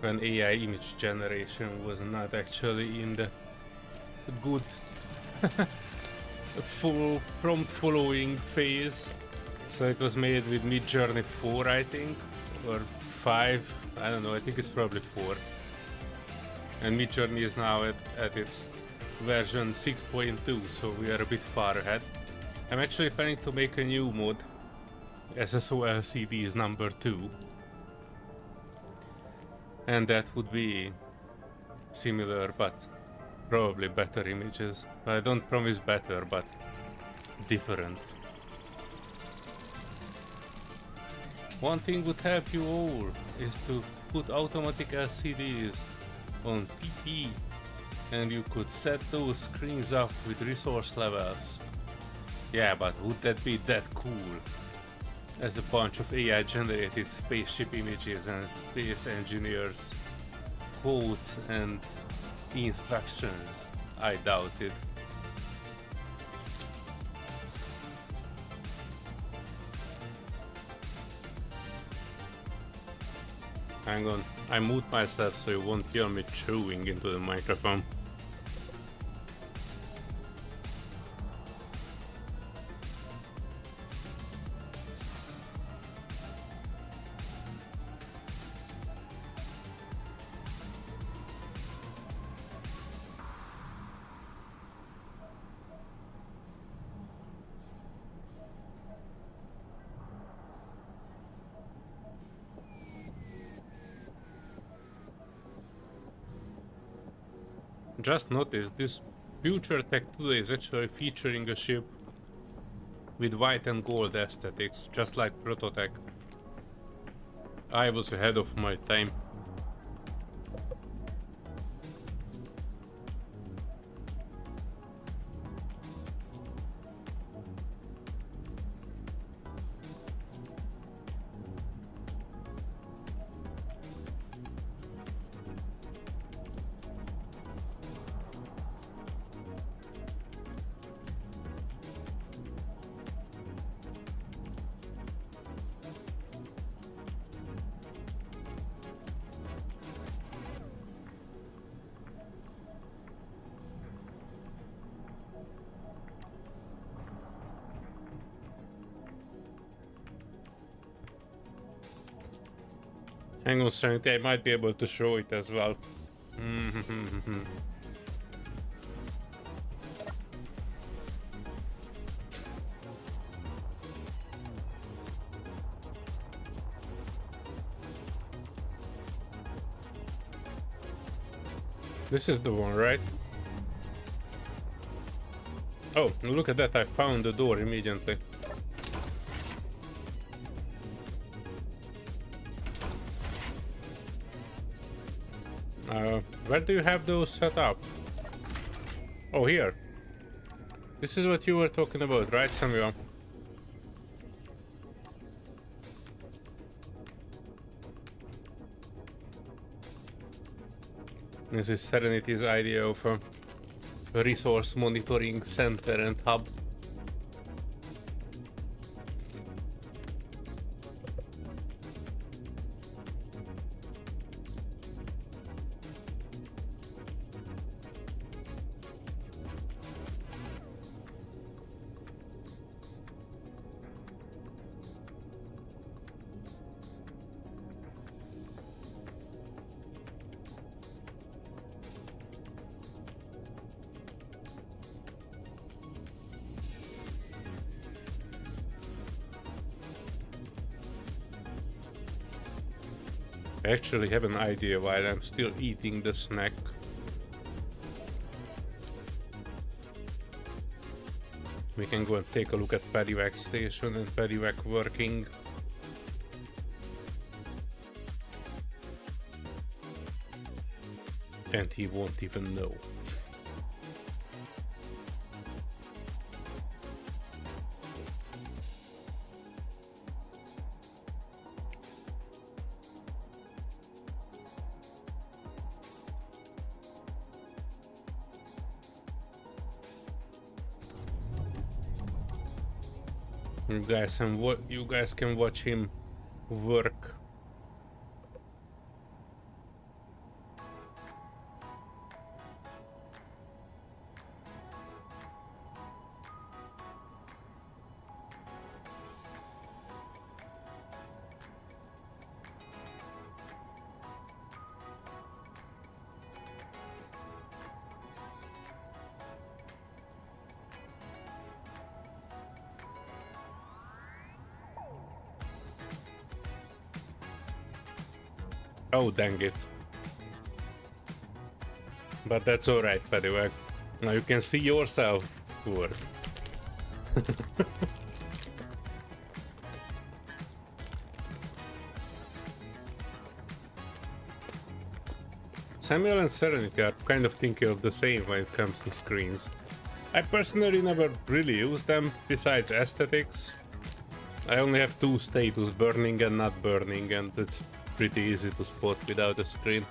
when AI image generation was not actually in the good full prompt following phase. So it was made with Midjourney 4, I think, or 5, I don't know, I think it's probably 4. And Midjourney is now at its version 6.2, so we are a bit far ahead. I'm actually planning to make a new mod, SSO LCDs number 2. And that would be similar, but probably better images. I don't promise better, but different. One thing would help you all is to put automatic LCDs on PP, and you could set those screens up with resource levels. Yeah, but would that be that cool? As a bunch of AI generated spaceship images and space engineers codes and instructions? I doubt it. Hang on, I mute myself so you won't hear me chewing into the microphone. Just noticed this future tech today is actually featuring a ship with white and gold aesthetics, just like Prototech. I was ahead of my time. Hang on, Serenity, I might be able to show it as well. This is the one, right? Oh, look at that, I found the door immediately. Where do you have those set up? Oh, here. This is what you were talking about, right, Samuel? This is Serenity's idea of a resource monitoring center and hub. I actually have an idea while I'm still eating the snack. We can go and take a look at Pedivac station and Pedivac working. And he won't even know. You guys can watch him work. Oh, dang it. But that's alright, Pedivac. Now you can see yourself work. Samuel and Serenity are kind of thinking of the same when it comes to screens. I personally never really use them, besides aesthetics. I only have two status, burning and not burning, and it's pretty easy to spot without a screen.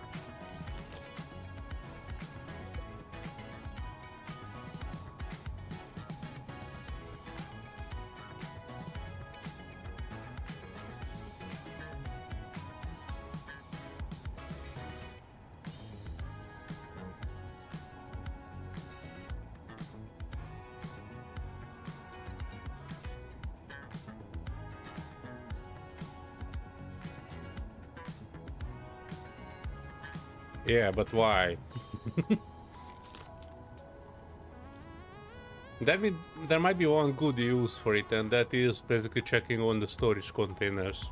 Yeah, but why? There might be one good use for it, and that is basically checking on the storage containers.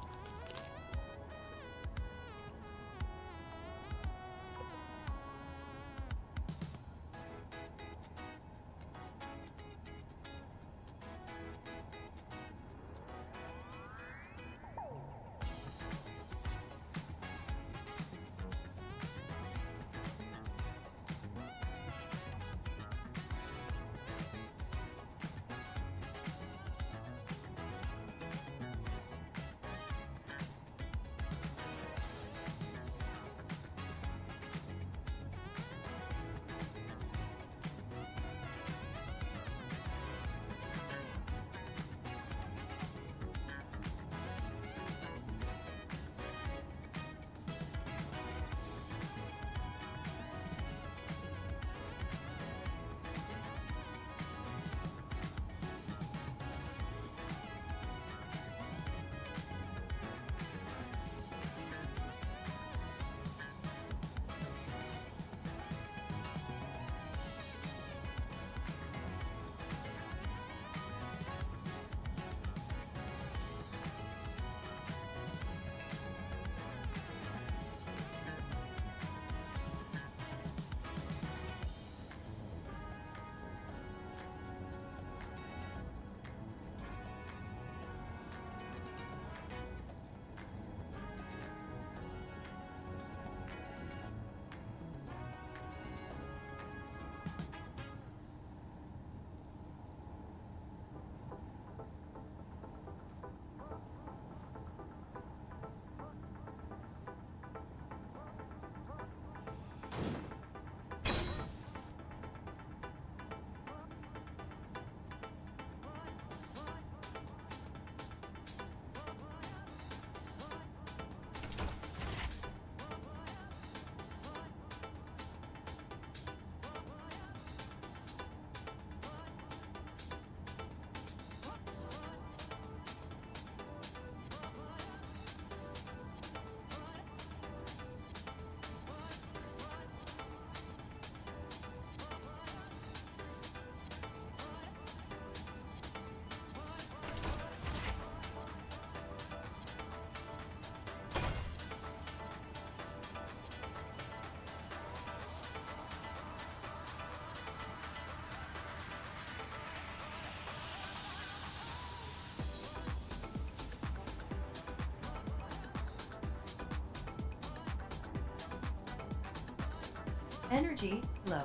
Energy low.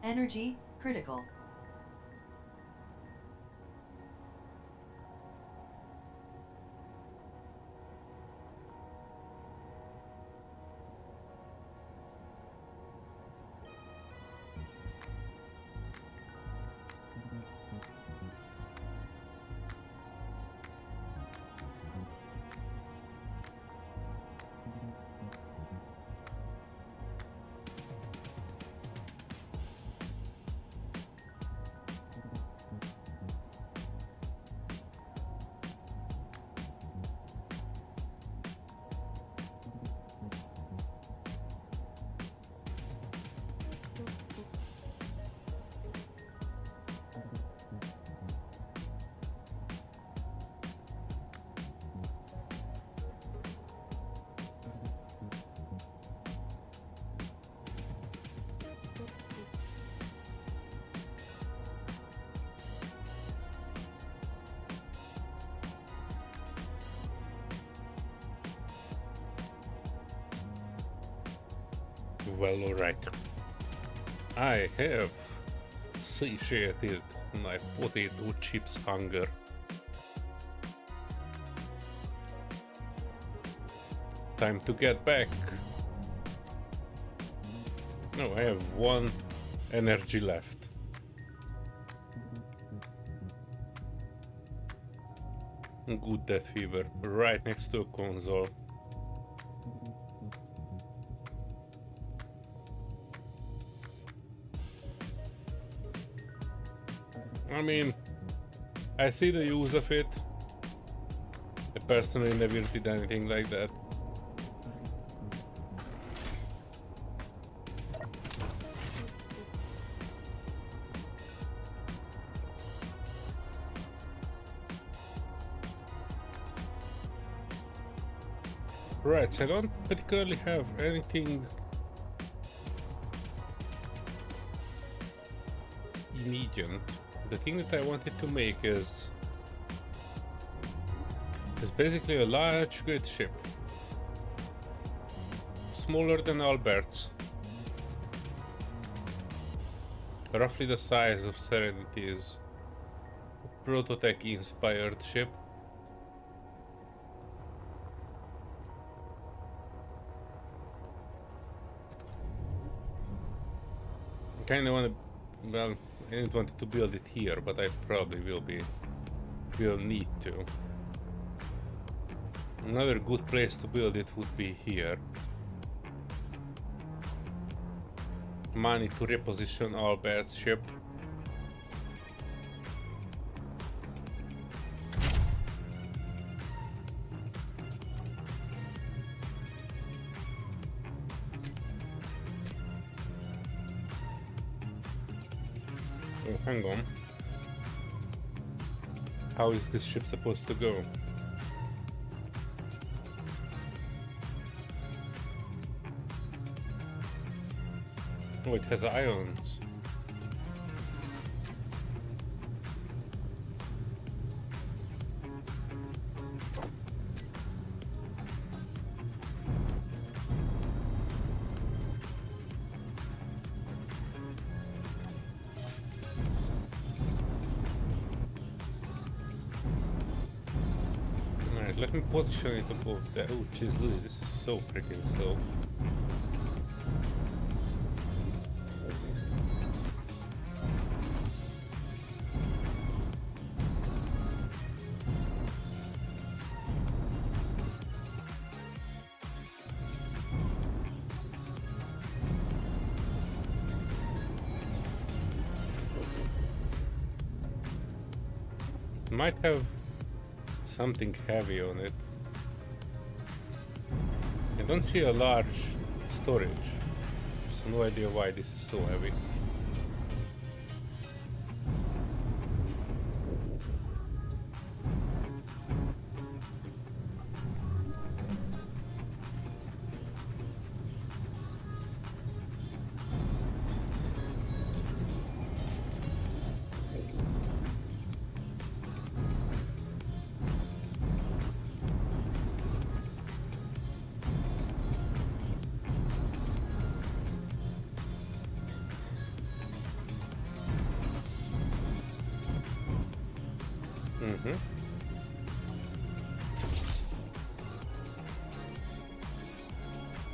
Energy critical. Well, alright. I have satiated my potato chips hunger. Time to get back. No, I have 1 energy left. Good death fever, right next to a console. I mean, I see the use of it. I personally never did anything like that. Right, so I don't particularly have anything immediate. The thing that I wanted to make is basically a large grid ship, smaller than Albert's, roughly the size of Serenity's Prototech inspired ship. I kinda wanna, well, I didn't want to build it here, but I probably will need to. Another good place to build it would be here. Money to reposition Albert's ship. Oh, hang on. How is this ship supposed to go? Oh, it has ions. Alright, let me position it above there. Oh, jeez, look, this is so freaking slow. Might have something heavy on it. I don't see a large storage, so no idea why this is so heavy.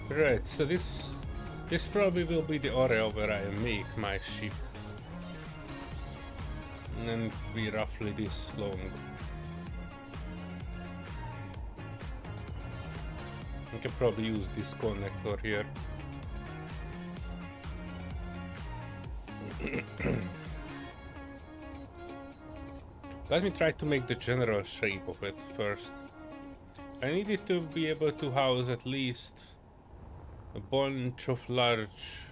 Right, so this probably will be the area where I make my ship. And be roughly this long. I can probably use this connector here. Let me try to make the general shape of it first. I need it to be able to house at least a bunch of large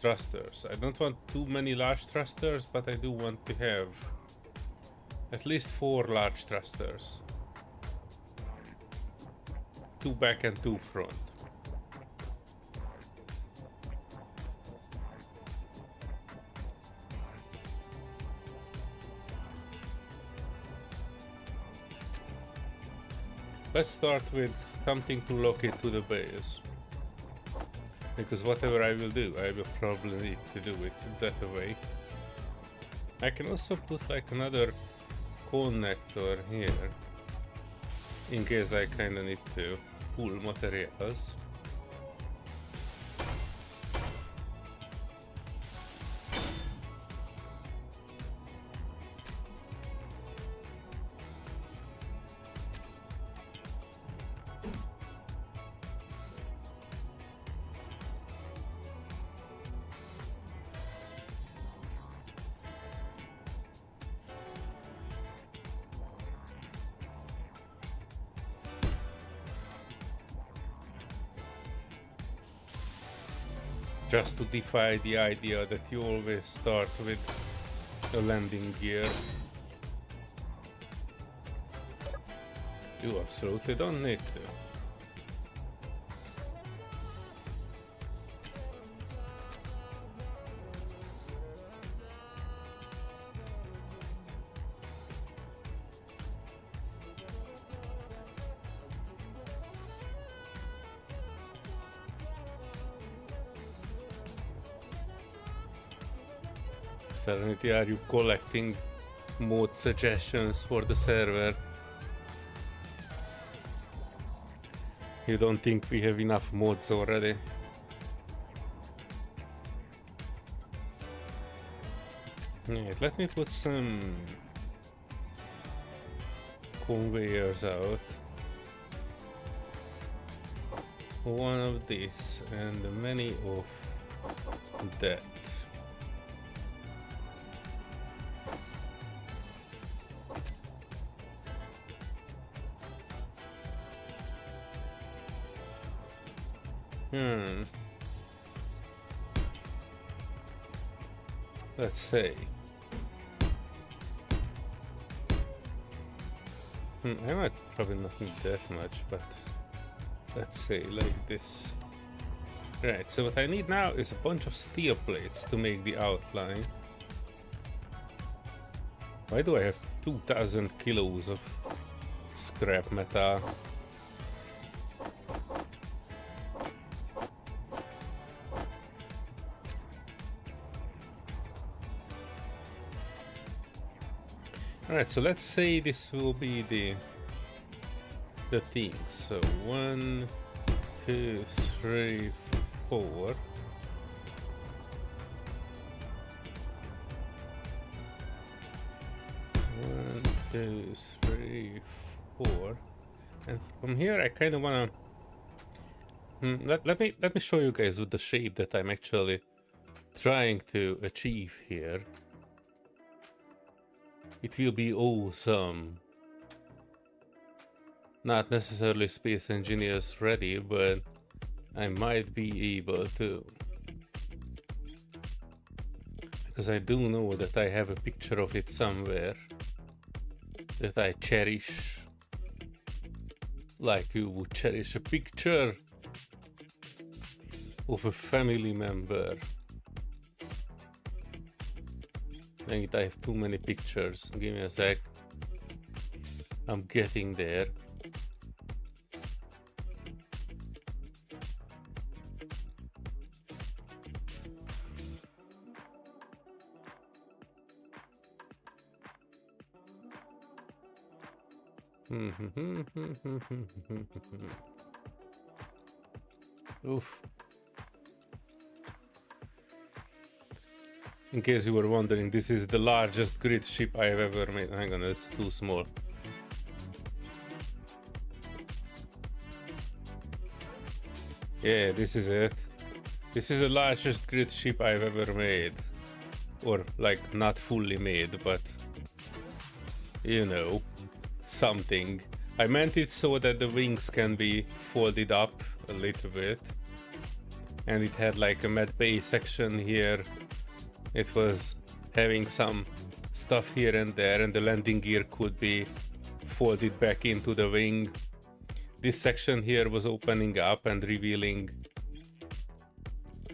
thrusters. I don't want too many large thrusters, but I do want to have at least 4 large thrusters. 2 back and 2 front. Let's start with something to lock it to the base. Because whatever I will do, I will probably need to do it that way. I can also put like another connector here, in case I kinda need to pull materials. Just to defy the idea that you always start with a landing gear. You absolutely don't need to. Serenity, are you collecting mod suggestions for the server? You don't think we have enough mods already? Right, let me put some conveyors out. One of this and many of that. Let's say. I might probably not need that much, but let's say like this. Right, so what I need now is a bunch of steel plates to make the outline. Why do I have 2000 kilos of scrap metal? Alright, so let's say this will be the thing. So 1, 2, 3, 4. 1, 2, 3, 4. And from here I kind of wanna let me show you guys with the shape that I'm actually trying to achieve here. It will be awesome. Not necessarily space engineers ready, but I might be able to. Because I do know that I have a picture of it somewhere that I cherish. Like you would cherish a picture of a family member. I think I have too many pictures. Give me a sec. I'm getting there. Oof. In case you were wondering, this is the largest grid ship I have ever made. Hang on, it's too small. Yeah, this is it. This is the largest grid ship I've ever made. Or, like, not fully made, but... you know, something. I meant it so that the wings can be folded up a little bit. And it had, like, a med bay section here. It was having some stuff here and there, and the landing gear could be folded back into the wing. This section here was opening up and revealing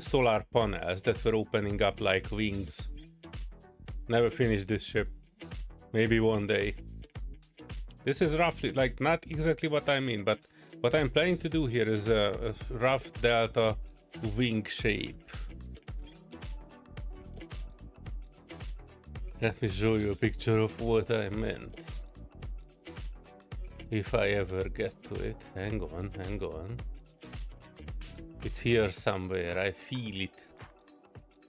solar panels that were opening up like wings. Never finished this ship. Maybe one day. This is roughly, like, not exactly what I mean, but what I'm planning to do here is a rough delta wing shape. Let me show you a picture of what I meant. If I ever get to it. Hang on, hang on. It's here somewhere. I feel it.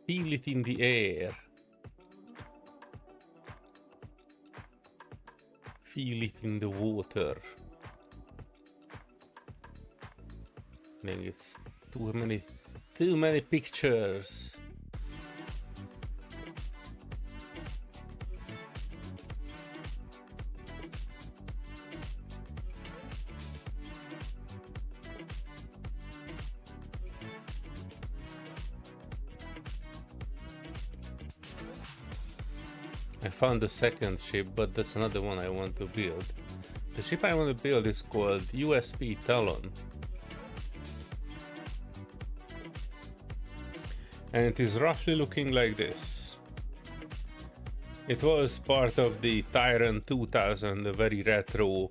Feel it in the air. Feel it in the water. I think it's too many pictures. I found the second ship, but that's not the one I want to build. The ship I want to build is called USP Talon. And it is roughly looking like this. It was part of the Tyrant 2000, the very retro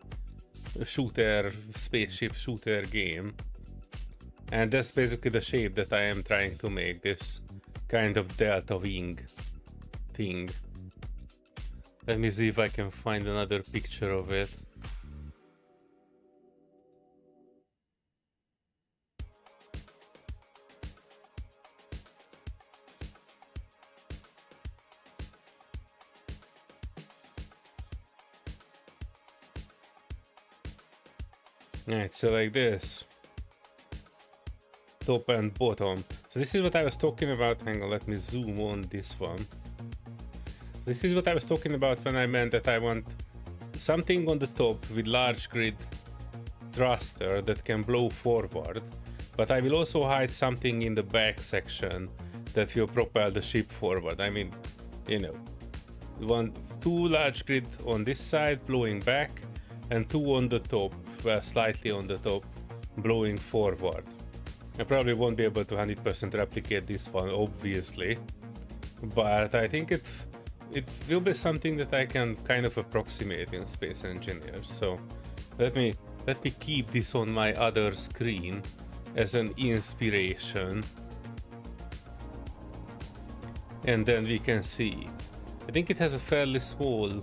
shooter, spaceship shooter game. And that's basically the shape that I am trying to make, this kind of delta wing. thing. Let me see if I can find another picture of it. Right, so like this. Top and bottom. So this is what I was talking about. Hang on, let me zoom on this one. This is what I was talking about when I meant that I want something on the top with large grid thruster that can blow forward, but I will also hide something in the back section that will propel the ship forward. I mean, you know, two large grid on this side blowing back and two on the top, well, slightly on the top, blowing forward. I probably won't be able to 100% replicate this one, obviously, but I think it will be something that I can kind of approximate in Space Engineers. So let me keep this on my other screen as an inspiration, and then we can see. I think it has a fairly small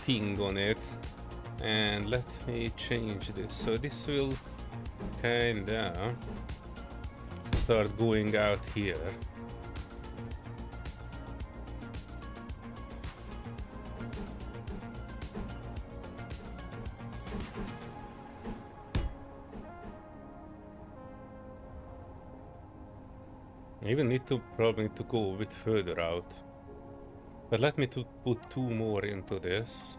thing on it, and let me change this. So this will kinda start going out here. I even need to probably to go a bit further out, but let me put two more into this.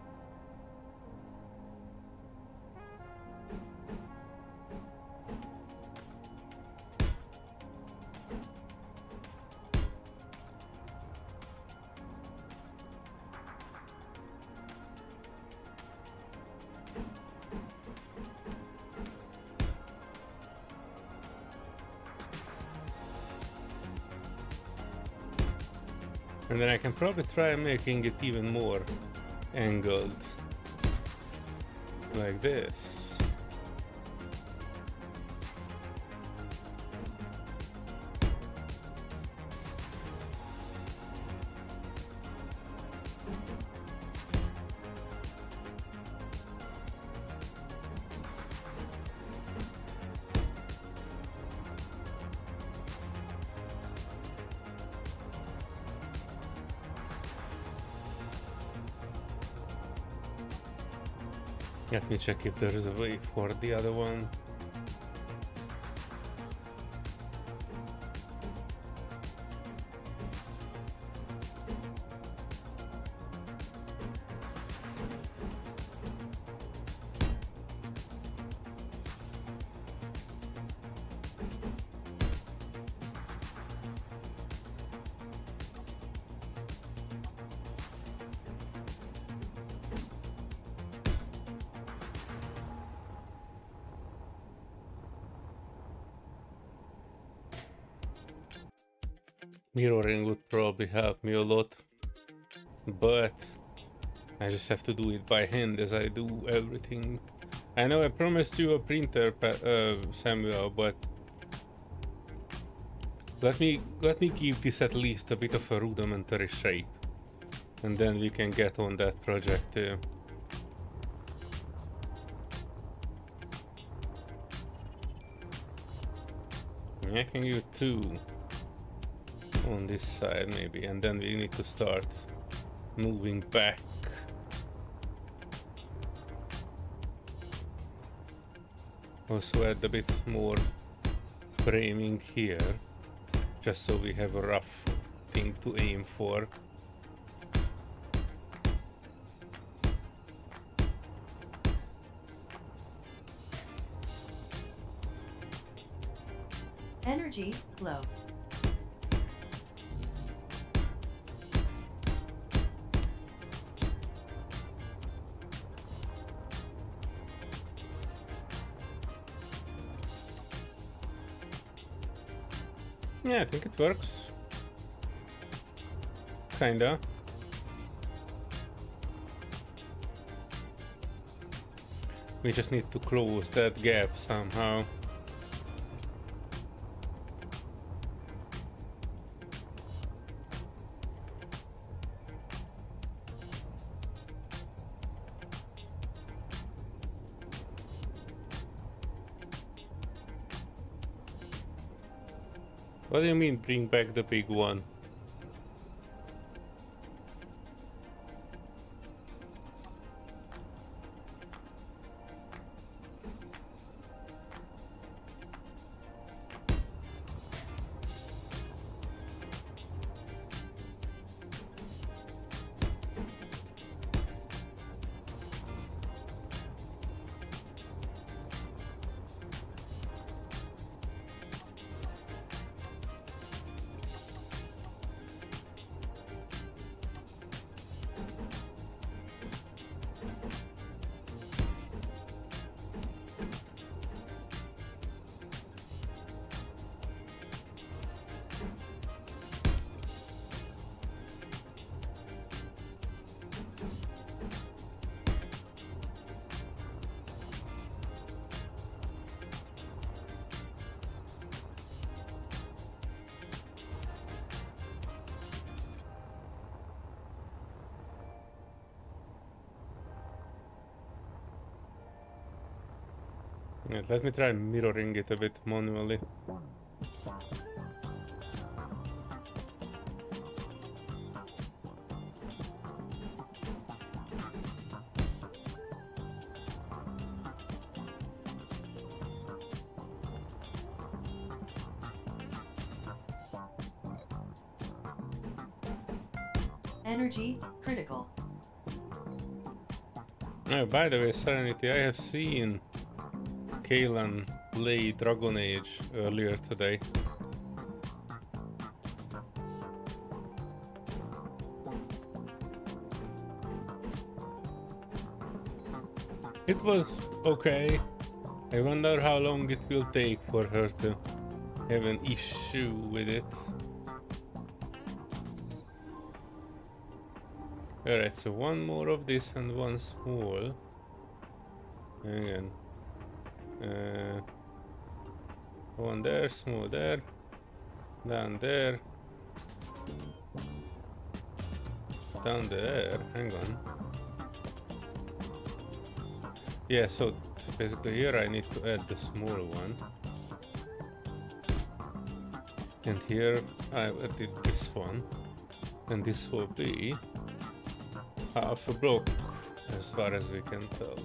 And then I can probably try making it even more angled, like this. Let me check if there is a way for the other one. Mirroring would probably help me a lot, but I just have to do it by hand as I do everything. I know I promised you a printer, Samuel, but let me give this at least a bit of a rudimentary shape, and then we can get on that project too. I can use two on this side maybe, and then we need to start moving back. Also add a bit more framing here, just so we have a rough thing to aim for. Energy low. Yeah, I think it works. Kinda. We just need to close that gap somehow. What do you mean bring back the big one? Yeah, let me try mirroring it a bit manually. Energy critical. Oh, by the way, Serenity, I have seen Kaylan play Dragon Age earlier today. It was okay. I wonder how long it will take for her to have an issue with it. Alright, so one more of this and one small. Again. One there, small there. Down there. Down there, hang on. Yeah, so basically here I need to add the small one. And here I added this one. And this will be half a block, as far as we can tell.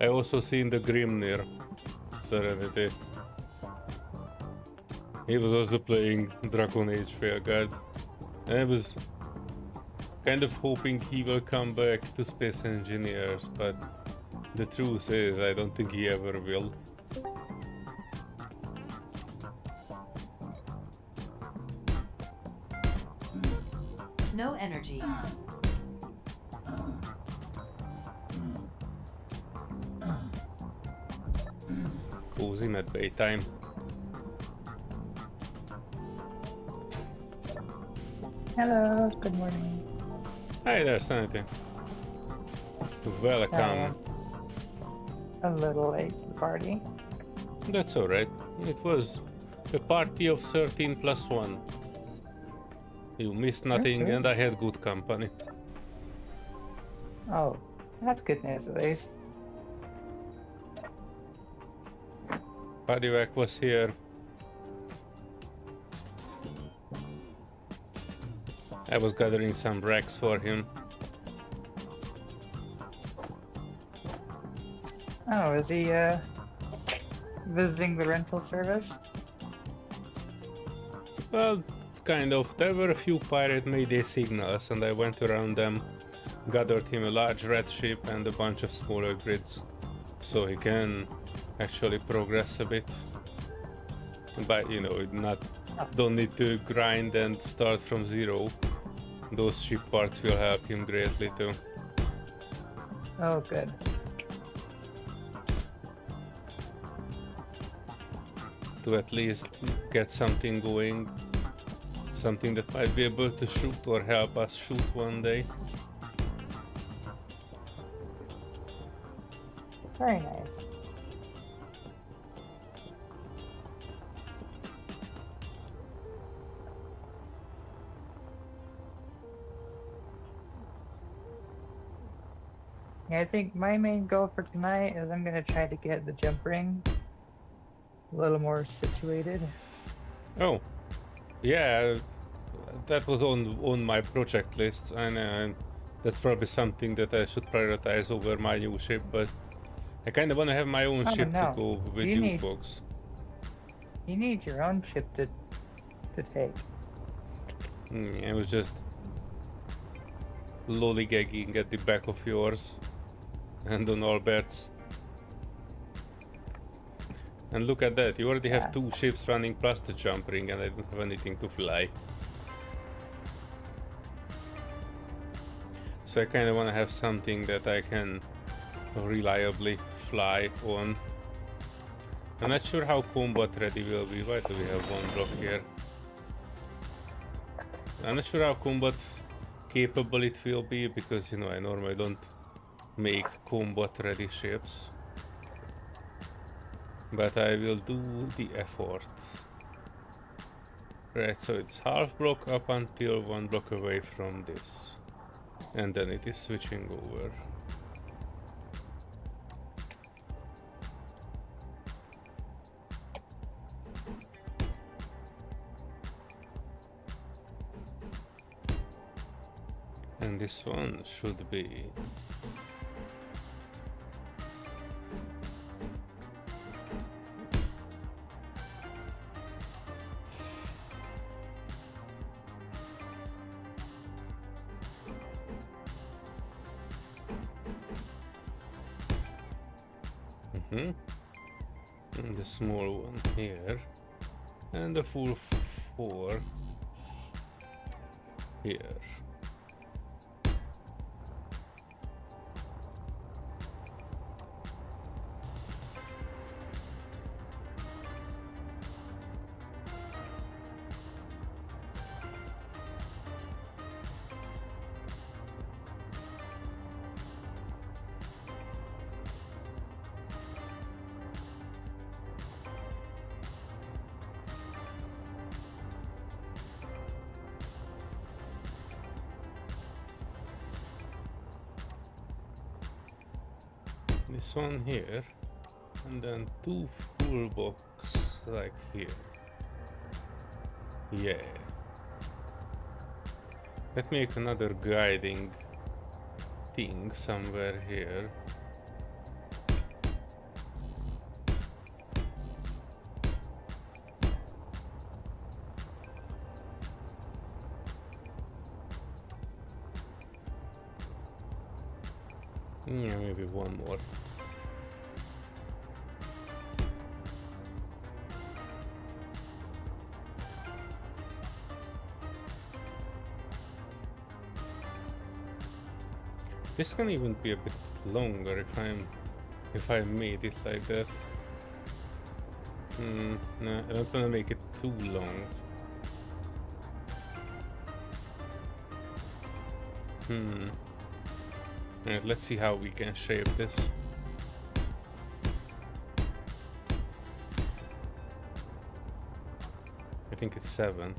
I also seen the Grimnir Serenity. He was also playing Dragon Age Fairguard. And I was kind of hoping he will come back to Space Engineers, but the truth is I don't think he ever will. No energy. Cozy at daytime. Hello, good morning. Hi there, Sanity. Welcome. A little late to the party. That's alright. It was a party of 13 plus 1. You missed nothing Okay. and I had good company. Oh, that's good news at least. Padivak was here. I was gathering some racks for him. Oh, is he visiting the rental service? Well, kind of. There were a few pirate mayday signals and I went around them, gathered him a large red ship and a bunch of smaller grids, so he can actually progress a bit. But you know, don't need to grind and start from zero. Those ship parts will help him greatly too. Oh, good. To at least get something going. Something that might be able to shoot or help us shoot one day. Very nice. Yeah, I think my main goal for tonight is I'm gonna try to get the jump ring a little more situated. Oh, yeah, that was on my project list, and that's probably something that I should prioritize over my new ship. But I kind of want to have my own Oh ship to no, go with you you need folks. you need your own ship to take. I was just lollygagging at the back of yours and on Albert's. And look at that, you already have Yeah. 2 ships running plus the jump ring, and I don't have anything to fly. So I kind of want to have something that I can reliably fly on. I'm not sure how combat ready will be. Why do we have 1 block here? I'm not sure how combat capable it will be, because, you know, I normally don't make combat ready ships. But I will do the effort. Right, so it's half block up until 1 block away from this. And then it is switching over. And this one should be and the small one here, and the full 4 here. This one here, and then 2 full box like here. Yeah. Let's make another guiding thing somewhere here. Yeah, maybe 1 more. This can even be a bit longer if I made it like that. No, I don't want to make it too long. Alright, let's see how we can shape this. I think it's 7.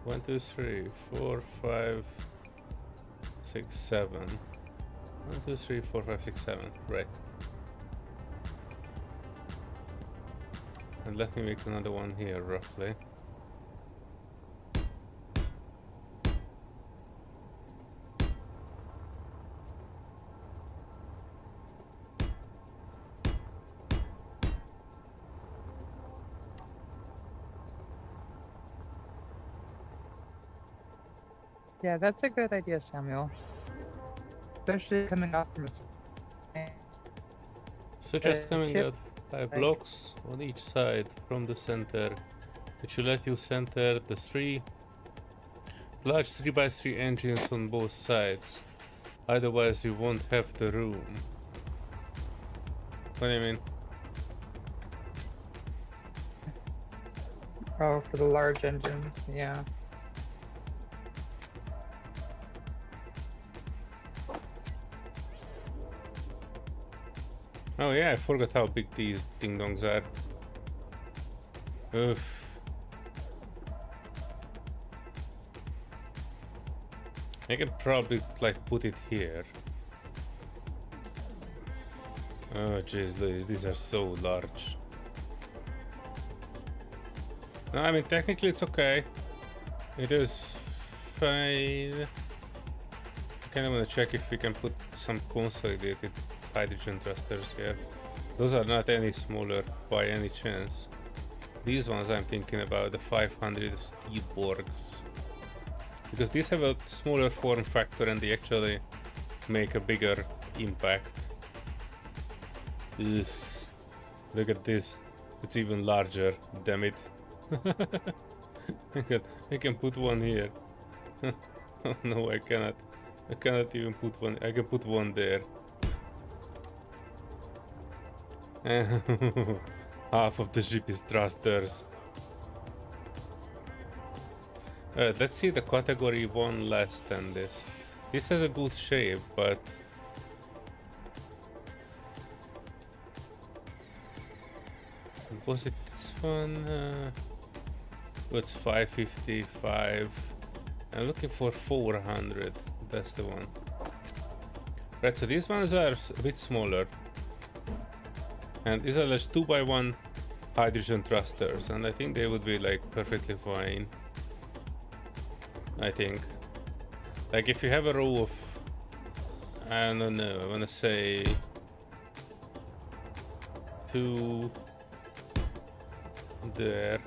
1, 2, 3, 4, 5, 6, 7. 1, 2, 3, 4, 5, 6, 7. Right. And let me make another one here, roughly. Yeah, that's a good idea, Samuel. Especially coming off from So just coming ship, out 5 like- blocks on each side from the center, which will let you center the 3 large 3x3 engines on both sides. Otherwise you won't have the room. What do you mean? Oh, for the large engines, yeah. Oh yeah, I forgot how big these ding-dongs are. Oof. I can probably like put it here. Oh jeez, these are so large. No, I mean technically it's okay. It is fine. I kind of want to check if we can put some consolidated hydrogen thrusters here. Those are not any smaller by any chance. These ones I'm thinking about, the 500 Steelborgs. Because these have a smaller form factor and they actually make a bigger impact. Ugh. Look at this. It's even larger, damn it. I can put one here. Oh, no, I cannot. I cannot even put one. I can put one there. Half of the ship is thrusters. Let's see the category 1 less than this. This has a good shape, but was it this one? What's 555? I'm looking for 400. That's the one. Right, so these ones are a bit smaller. And these are just 2x1 hydrogen thrusters, and I think they would be like perfectly fine. I think. Like if you have a row of, I don't know, I wanna say 2 there.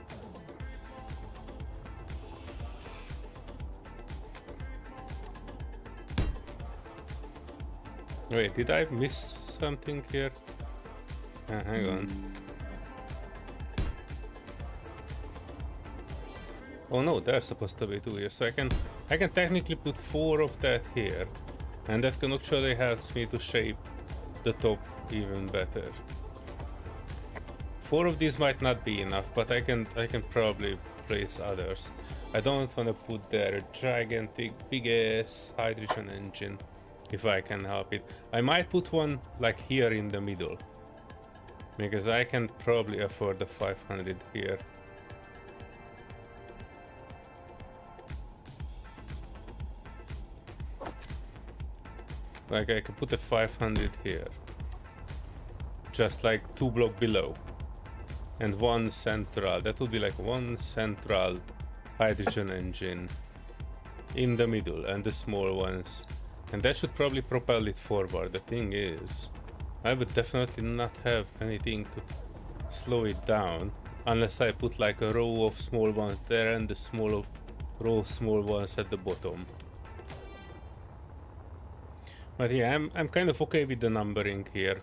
Wait, did I miss something here? Hang on. Oh no, there's supposed to be 2 here, so I can technically put 4 of that here, and that can actually helps me to shape the top even better. 4 of these might not be enough, but I can probably place others. I don't want to put there a gigantic big ass hydrogen engine if I can help it. I might put one like here in the middle, because I can probably afford the 500 here. Like I can put a 500 here, just like 2 blocks below, and 1 central. That would be like 1 central hydrogen engine in the middle, and the small ones, and that should probably propel it forward. The thing is, I would definitely not have anything to slow it down unless I put like a row of small ones there and the row of small ones at the bottom. But yeah, I'm kind of okay with the numbering here.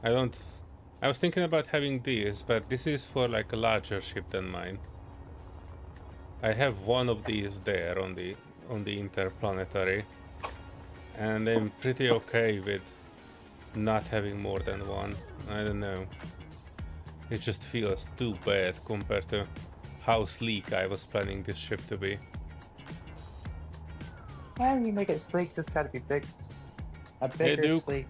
I was thinking about having these, but this is for like a larger ship than mine. I have one of these there on the interplanetary, and I'm pretty okay with not having more than one. I don't know. It just feels too bad compared to how sleek I was planning this ship to be. How do you make it sleek? It's gotta be big. A bigger Duke. sleek.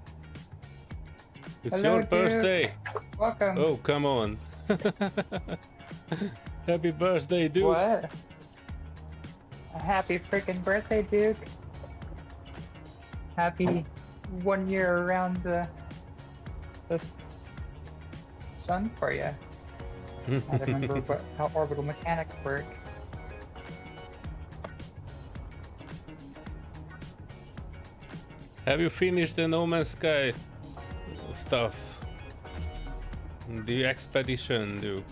It's Hello, your Duke. birthday. Welcome. Oh, come on. Happy birthday, Duke. What? A happy freaking birthday, Duke. Happy 1 year around the sun for you. I don't remember how orbital mechanics work. Have you finished the No Man's Sky stuff? The expedition, Duke.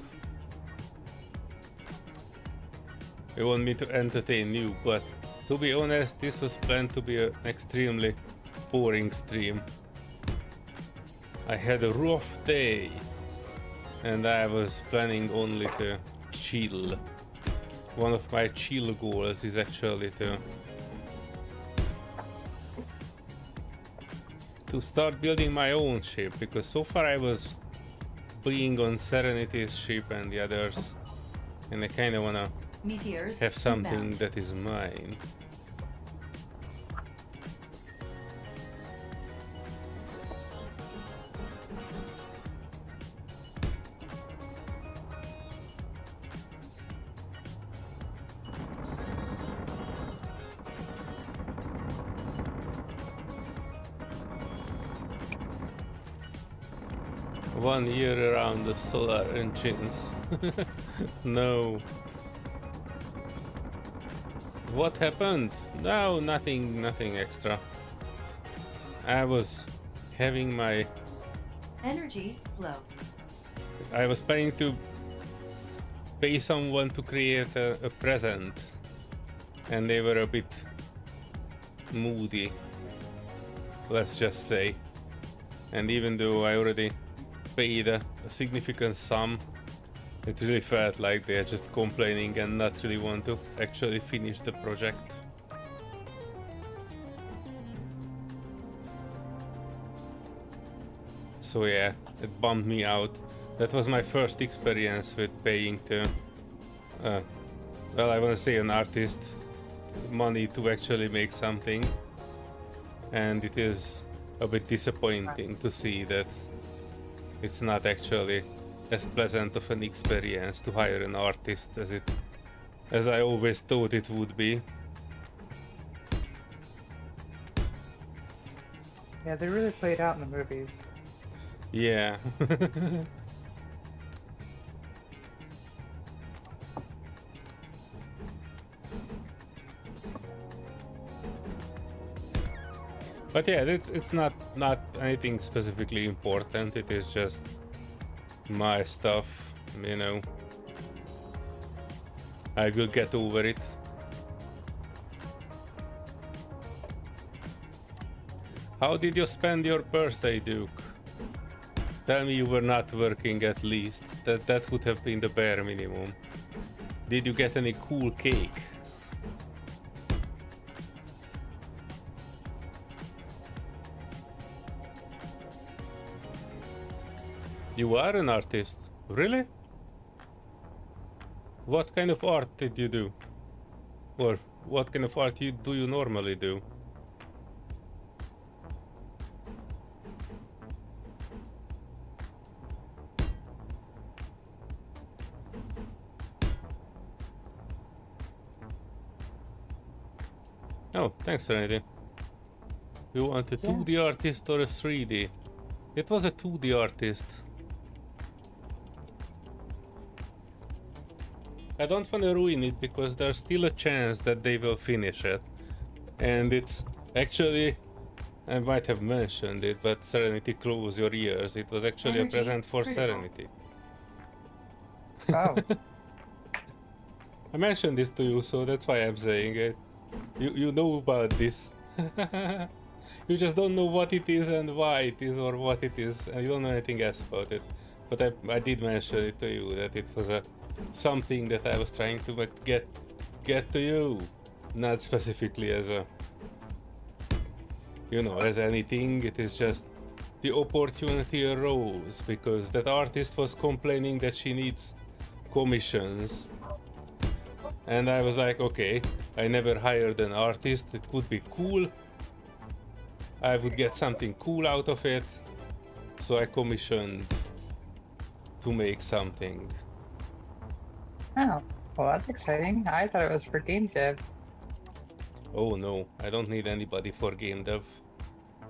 You want me to entertain you, but to be honest, this was planned to be an extremely boring stream. I had a rough day, and I was planning only to chill. One of my chill goals is actually to start building my own ship, because so far I was being on Serenity's ship and the others, and I kind of wanna Meteors have something inbound. that is mine. 1 year around the solar engines. No. What happened? No, nothing extra. I was having my... Energy low. I was planning to pay someone to create a present, and they were a bit moody, let's just say. And even though I already paid a significant sum, it really felt like they're just complaining and not really want to actually finish the project. So yeah, it bummed me out. That was my first experience with paying to, well, I want to say an artist money to actually make something. And it is a bit disappointing to see that it's not actually as pleasant of an experience to hire an artist as I always thought it would be. Yeah, they really played out in the movies. Yeah. But yeah, it's not anything specifically important. It is just my stuff, you know. I will get over it. How did you spend your birthday, Duke? Tell me you were not working at least. That would have been the bare minimum. Did you get any cool cake? You are an artist, really? What kind of art did you do? Or what kind of art do you normally do? Oh, thanks, Serenity. You want a 2D artist or a 3D? It was a 2D artist. I don't want to ruin it because there's still a chance that they will finish it. And it's actually, I might have mentioned it, but Serenity, close your ears. It was actually a present for Serenity. Oh. I mentioned this to you, so that's why I'm saying it. You know about this. You just don't know what it is and why it is or what it is, and you don't know anything else about it. But I did mention it to you, that it was something that I was trying to get to you, not specifically as a, you know, as anything. It is just the opportunity arose because that artist was complaining that she needs commissions, and I was like, okay, I never hired an artist, it would be cool, I would get something cool out of it, so I commissioned to make something. Oh, well, that's exciting. I thought it was for game dev. Oh no, I don't need anybody for game dev.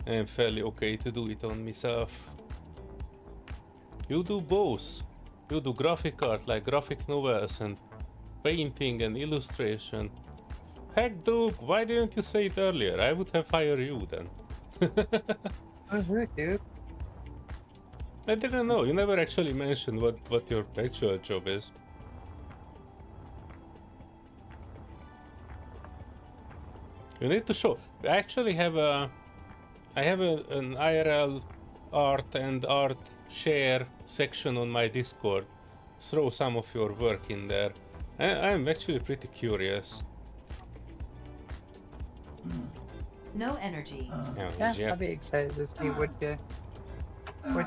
I'm fairly okay to do it on myself. You do both. You do graphic art like graphic novels and painting and illustration. Heck, Duke, why didn't you say it earlier? I would have hired you then. Oh, good, dude. I didn't know. You never actually mentioned what your actual job is. You need to show. I actually have an IRL art and art share section on my Discord. Throw some of your work in there. I'm actually pretty curious. No energy. Yeah, I'll be excited to see what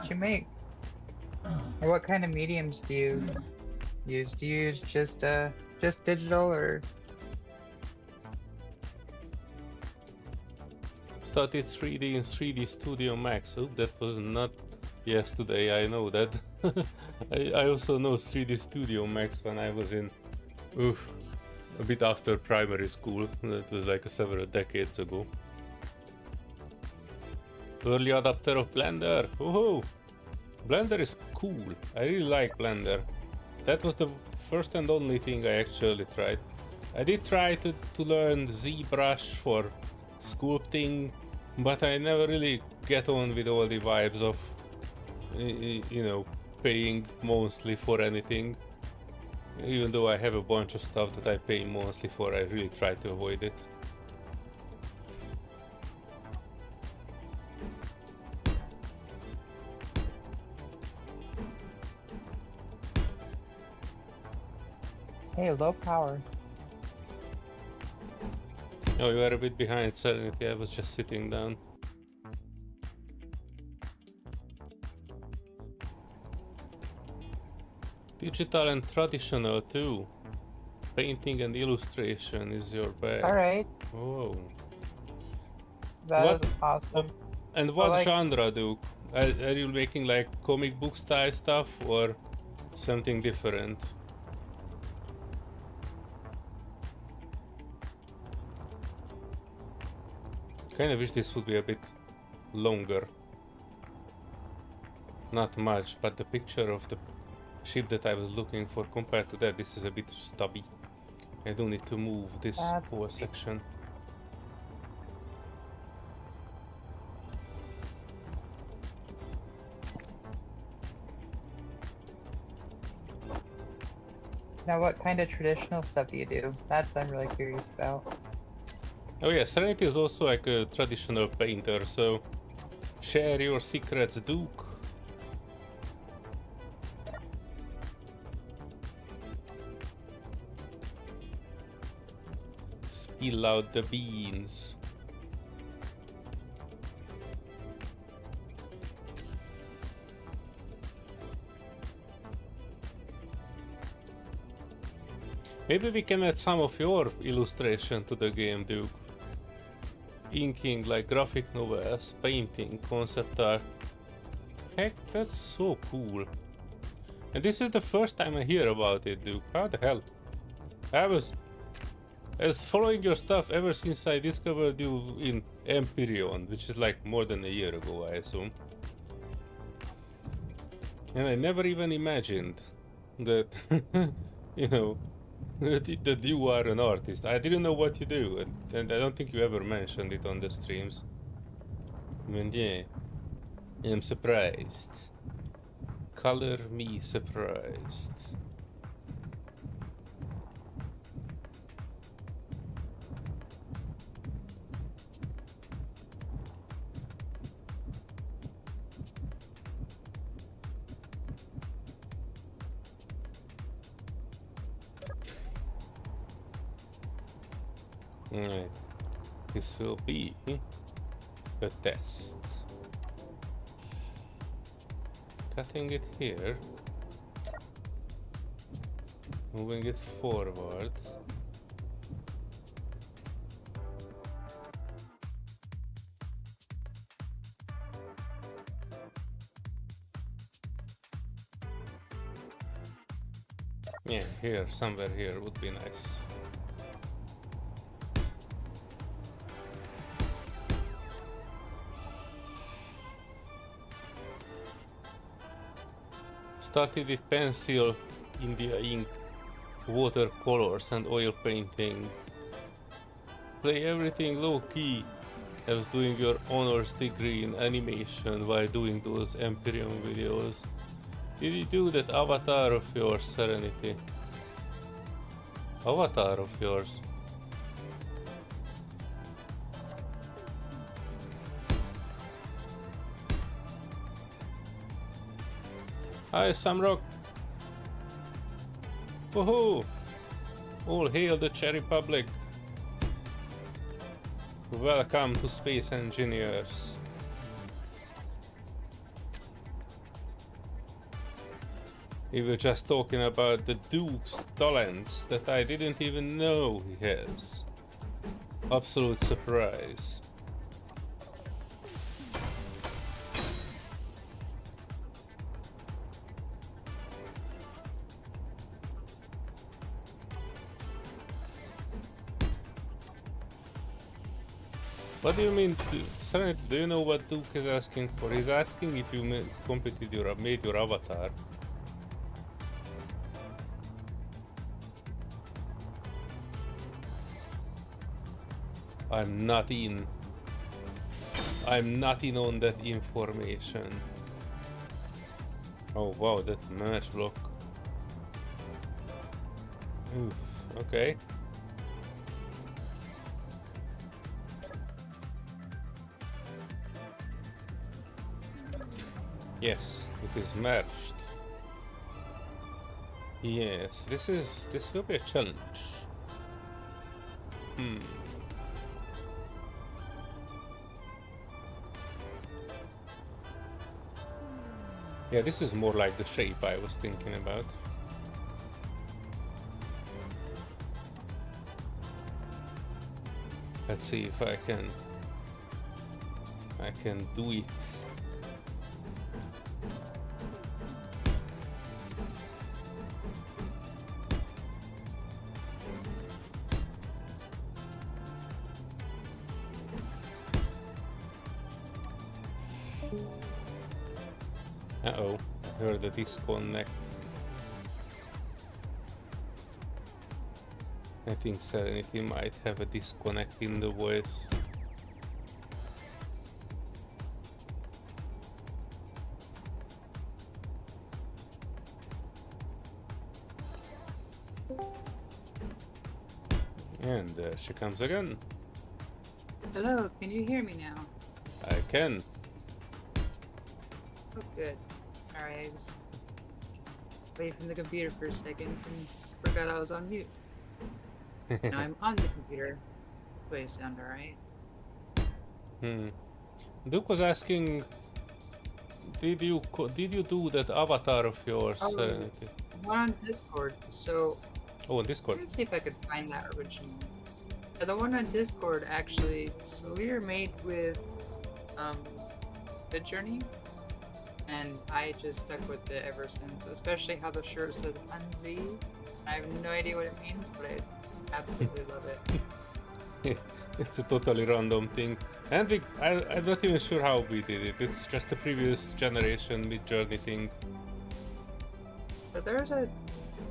you make. Or what kind of mediums do you use? Do you use just digital or? Started 3D in 3D Studio Max. Oh, that was not yesterday, I know that. I also know 3D Studio Max when I was in a bit after primary school. That was like several decades ago. Early adopter of Blender. Woohoo! Blender is cool. I really like Blender. That was the first and only thing I actually tried. I did try to learn ZBrush for sculpting, but I never really get on with all the vibes of, you know, paying monthly for anything. Even though I have a bunch of stuff that I pay monthly for, I really try to avoid it. Hey, low power. Oh, you are a bit behind Serenity. I was just sitting down. Digital and traditional too. Painting and illustration is your bag. Alright, Whoa. that What- is awesome. And what like- genre do? Are you making like comic book style stuff or something different? Kinda wish this would be a bit longer. Not much, but the picture of the ship that I was looking for, compared to that, this is a bit stubby. I do need to move this That's whole section. Now, what kind of traditional stuff do you do? That's I'm really curious about. Oh yeah, Serenity is also like a traditional painter, so share your secrets, Duke. Spill out the beans. Maybe we can add some of your illustration to the game, Duke. Inking like graphic novels, painting, concept art. Heck, that's so cool. And this is the first time I hear about it, Duke. How the hell? I was following your stuff ever since I discovered you in Empyrean, which is like more than a year ago, I assume. And I never even imagined that, you know, that you are an artist. I didn't know what you do, and I don't think you ever mentioned it on the streams. And yeah, I'm surprised. Color me surprised. Alright, this will be a test. Cutting it here, moving it forward. Yeah, here, somewhere here would be nice. Started with pencil, India ink, watercolors and oil painting. Play everything low key. I was doing your honors degree in animation while doing those Empyrean videos. Did you do that avatar of yours, Serenity? Avatar of yours? Hi, Samrock! Woohoo! All hail the Czech Republic! Welcome to Space Engineers! We were just talking about the Duke's talents that I didn't even know he has. Absolute surprise. What do you mean, Serenity? Do you know what Duke is asking for? He's asking if you made your avatar. I'm not in on that information. Oh wow, that's match block. Oof, okay. Yes, it is merged. Yes, this will be a challenge. Yeah, this is more like the shape I was thinking about. Let's see if I can do it. Uh-oh, I heard a disconnect. I think Serenity might have a disconnect in the voice. And there she comes again. Hello, can you hear me now? I can. Oh, good. Alright, I was away from the computer for a second and forgot I was on mute. Now I'm on the computer. Do I sound alright? Duke was asking, did you do that avatar of yours, Serenity? One on Discord, so... Oh, on Discord. Let's see if I could find that original. Yeah, the one on Discord, actually, Solear made with, Midjourney. And I just stuck with it ever since, especially how the shirt says Unzi. I have no idea what it means, but I absolutely love it. It's a totally random thing. And I'm not even sure how we did it. It's just a previous generation Midjourney thing. But there's a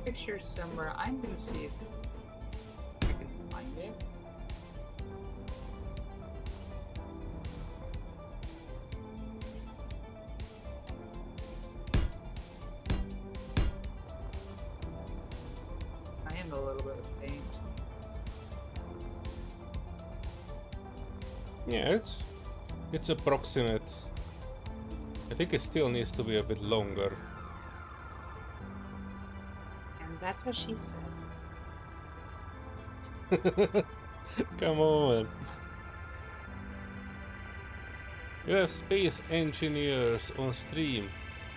picture somewhere. I'm gonna see if I can find it. I am a little bit of paint. Yeah, it's approximate. I think it still needs to be a bit longer. And that's what she said. Come on. You have space engineers on stream.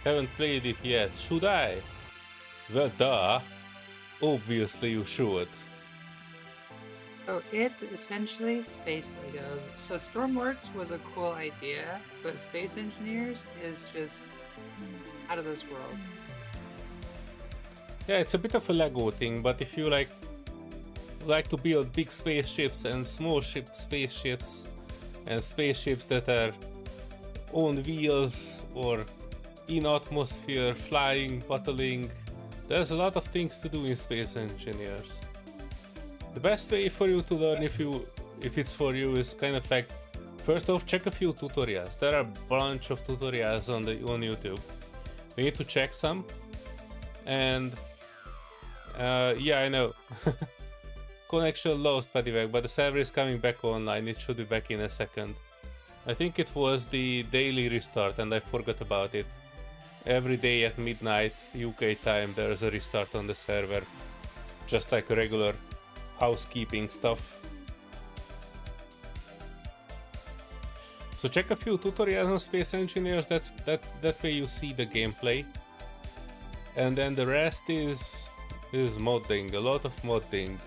Haven't played it yet. Should I? Well, duh. Obviously you should. So it's essentially space Legos. So Stormworks was a cool idea, but Space Engineers is just out of this world. Yeah, it's a bit of a Lego thing, but if you like to build big spaceships and small spaceships and spaceships that are on wheels or in atmosphere, flying, battling, there's a lot of things to do in Space Engineers. The best way for you to learn if it's for you is kind of like, first off, check a few tutorials. There are a bunch of tutorials on YouTube. You need to check some. And yeah, I know. Connection lost, Padivek, but the server is coming back online. It should be back in a second. I think it was the daily restart and I forgot about it. Every day at midnight UK time there's a restart on the server. Just like a regular housekeeping stuff. So check a few tutorials on Space Engineers, that way you see the gameplay. And then the rest is modding, a lot of modding.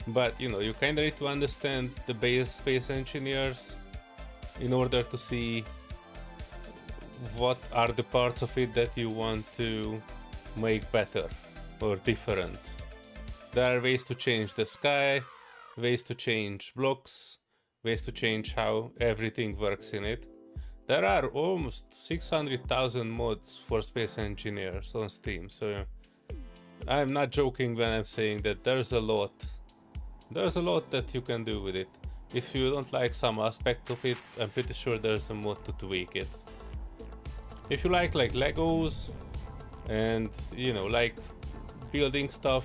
But you know, you kinda need to understand the base Space Engineers in order to see what are the parts of it that you want to make better or different. There are ways to change the sky, ways to change blocks, ways to change how everything works in it. There are almost 600,000 mods for Space Engineers on Steam, so I'm not joking when I'm saying that there's a lot. There's a lot that you can do with it. If you don't like some aspect of it, I'm pretty sure there's a mod to tweak it. If you like Legos and, you know, like building stuff,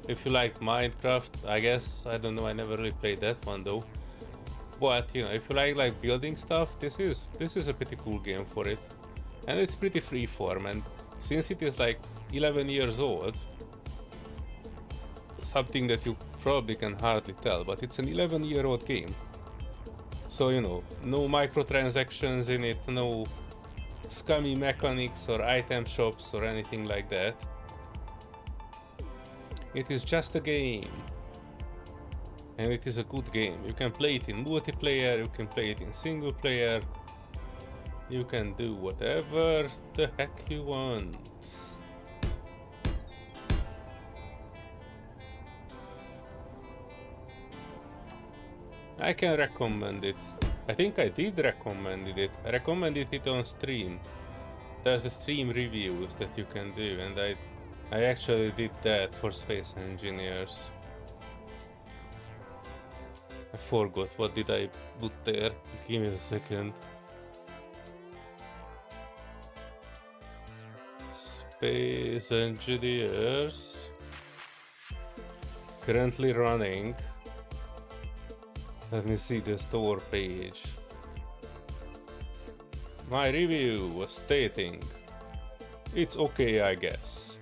if you like Minecraft, I guess, I don't know, I never really played that one though. But, you know, if you like building stuff, this is a pretty cool game for it. And it's pretty freeform, and since it is like 11 years old, something that you probably can hardly tell, but it's an 11-year-old game. So, you know, no microtransactions in it, no scummy mechanics or item shops or anything like that. It is just a game. And it is a good game. You can play it in multiplayer, you can play it in single player. You can do whatever the heck you want. I can recommend it. I think I did recommend it. I recommended it on stream. There's the stream reviews that you can do, and I actually did that for Space Engineers. I forgot, what did I put there? Give me a second. Space Engineers. Currently running. Let me see the store page. My review was stating, it's okay, I guess.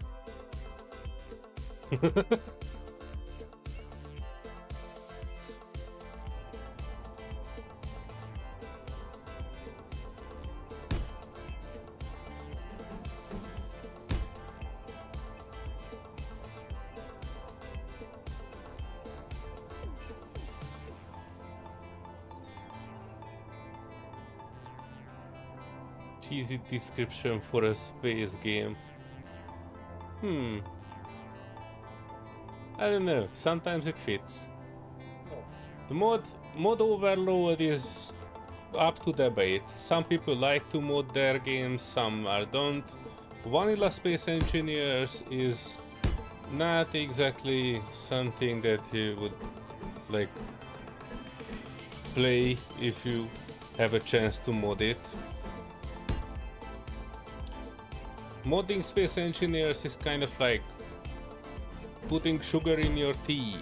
Cheesy description for a space game. I don't know, sometimes it fits. The mod overload is up to debate. Some people like to mod their games, some don't. Vanilla Space Engineers is not exactly something that you would like play if you have a chance to mod it. Modding Space Engineers is kind of like putting sugar in your tea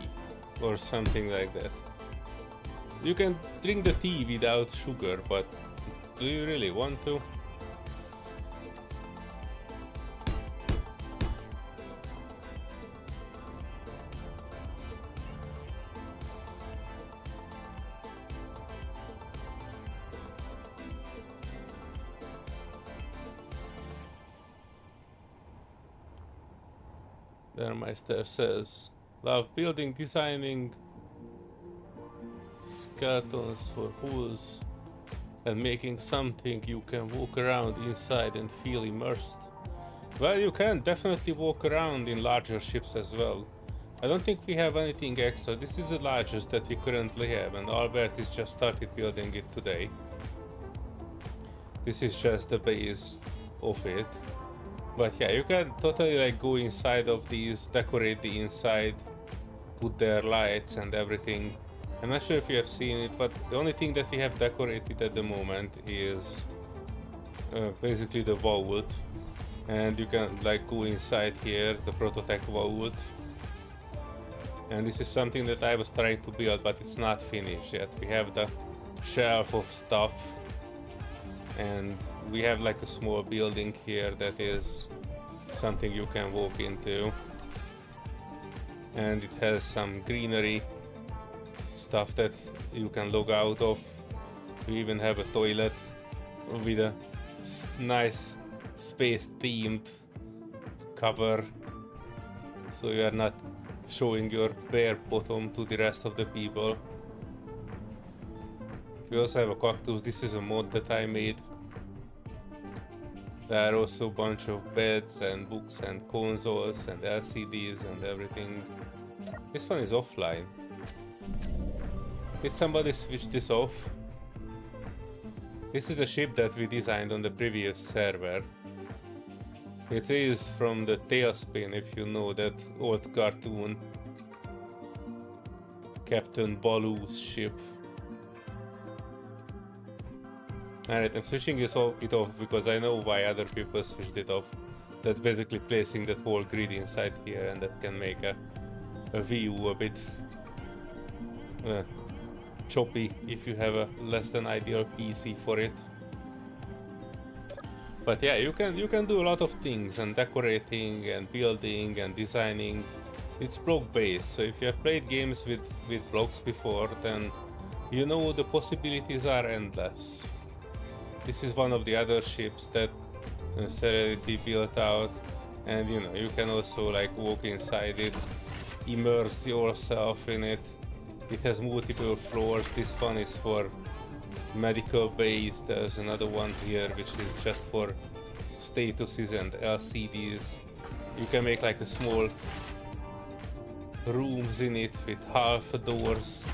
or something like that. You can drink the tea without sugar, but do you really want to? Meister says, love building, designing skeletons for hulls and making something you can walk around inside and feel immersed. Well, you can definitely walk around in larger ships as well. I don't think we have anything extra. This is the largest that we currently have, and Albert has just started building it today. This is just the base of it. But yeah, you can totally like go inside of these, decorate the inside, put their lights and everything. I'm not sure if you have seen it, but the only thing that we have decorated at the moment is basically the vault. And you can like go inside here, the Prototech vault. And this is something that I was trying to build, but it's not finished yet. We have the shelf of stuff, and we have like a small building here that is something you can walk into, and it has some greenery stuff that you can log out of. We even have a toilet with a nice space themed cover, so you are not showing your bare bottom to the rest of the people. We also have a cactus. This is a mod that I made. There are also a bunch of beds and books and consoles and LCDs and everything. This one is offline. Did somebody switch this off? This is a ship that we designed on the previous server. It is from the Tailspin, if you know that old cartoon. Captain Baloo's ship. Alright, I'm switching it off because I know why other people switched it off. That's basically placing that whole grid inside here, and that can make a view a bit choppy if you have a less than ideal PC for it. But yeah, you can do a lot of things, and decorating and building and designing. It's block based, so if you have played games with blocks before, then you know the possibilities are endless. This is one of the other ships that Serenity built out, and you know, you can also like walk inside it, immerse yourself in it. It has multiple floors. This one is for medical base. There's another one here which is just for statuses and LCDs. You can make like a small rooms in it with half doors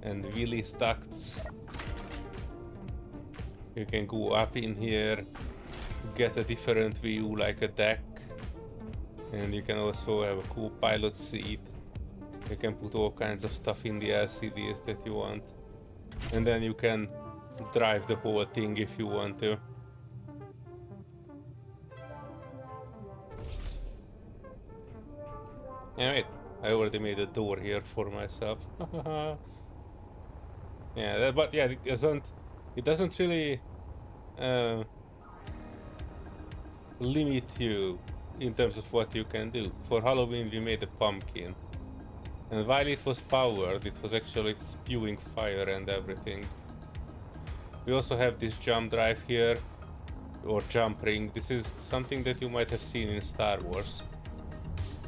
and Willis ducts. You can go up in here, get a different view like a deck, and you can also have a cool pilot seat. You can put all kinds of stuff in the LCDs that you want, and then you can drive the whole thing if you want to. Alright, I already made a door here for myself. Yeah, but yeah, it doesn't really limit you in terms of what you can do. For Halloween we made a pumpkin, and while it was powered, it was actually spewing fire and everything. We also have this jump drive here, or jump ring. This is something that you might have seen in Star Wars,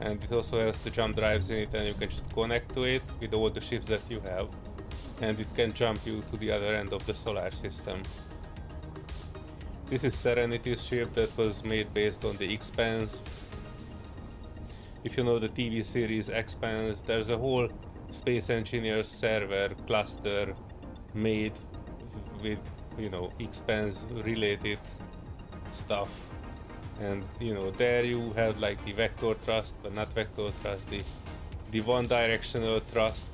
and it also has the jump drives in it, and you can just connect to it with all the ships that you have, and it can jump you to the other end of the solar system. This is Serenity's ship that was made based on the Expanse. If you know the TV series Expanse, there's a whole Space Engineers server cluster made with, you know, Expanse related stuff. And you know, there you have like the vector thrust, but not vector thrust, the one directional thrust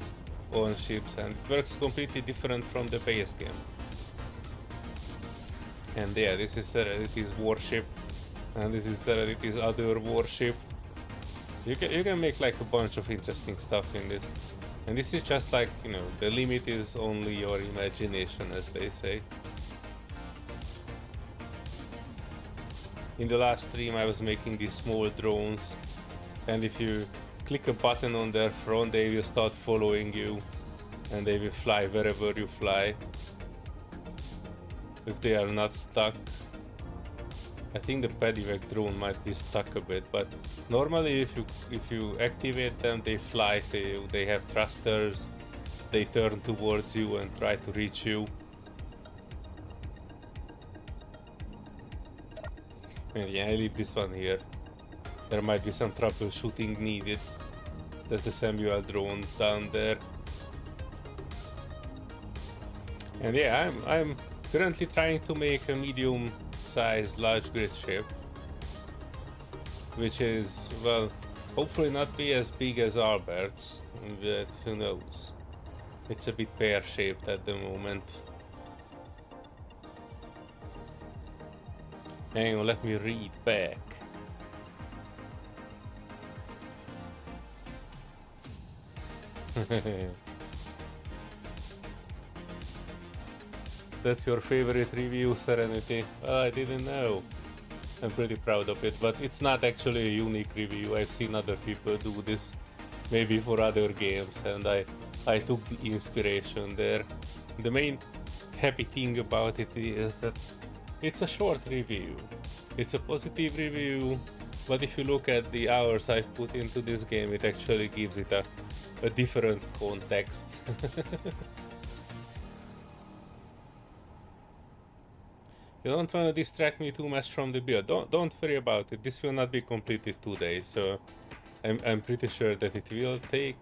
on ships, and it works completely different from the base game. And yeah, this is Serenity's warship, and this is Serenity's other warship. You can make like a bunch of interesting stuff in this, and this is just like, you know, the limit is only your imagination, as they say. In the last stream I was making these small drones, and if you click a button on their front, they will start following you, and they will fly wherever you fly, if they are not stuck. I think the Pedivac drone might be stuck a bit, but normally if you activate them, they fly to you. They have thrusters, they turn towards you and try to reach you. And yeah, I leave this one here. There might be some troubleshooting needed. There's the Samuel drone down there. And yeah, I'm currently trying to make a medium-sized large grid ship, which is, well, hopefully not be as big as Albert's, but who knows. It's a bit pear-shaped at the moment. Hang on, let me read back. That's your favorite review, Serenity? Well, I didn't know. I'm pretty proud of it, but it's not actually a unique review. I've seen other people do this, maybe for other games, and I took the inspiration there. The main happy thing about it is that it's a short review. It's a positive review, but if you look at the hours I've put into this game, it actually gives it a different context. You don't want to distract me too much from the build. Don't worry about it. This will not be completed today, so I'm pretty sure that it will take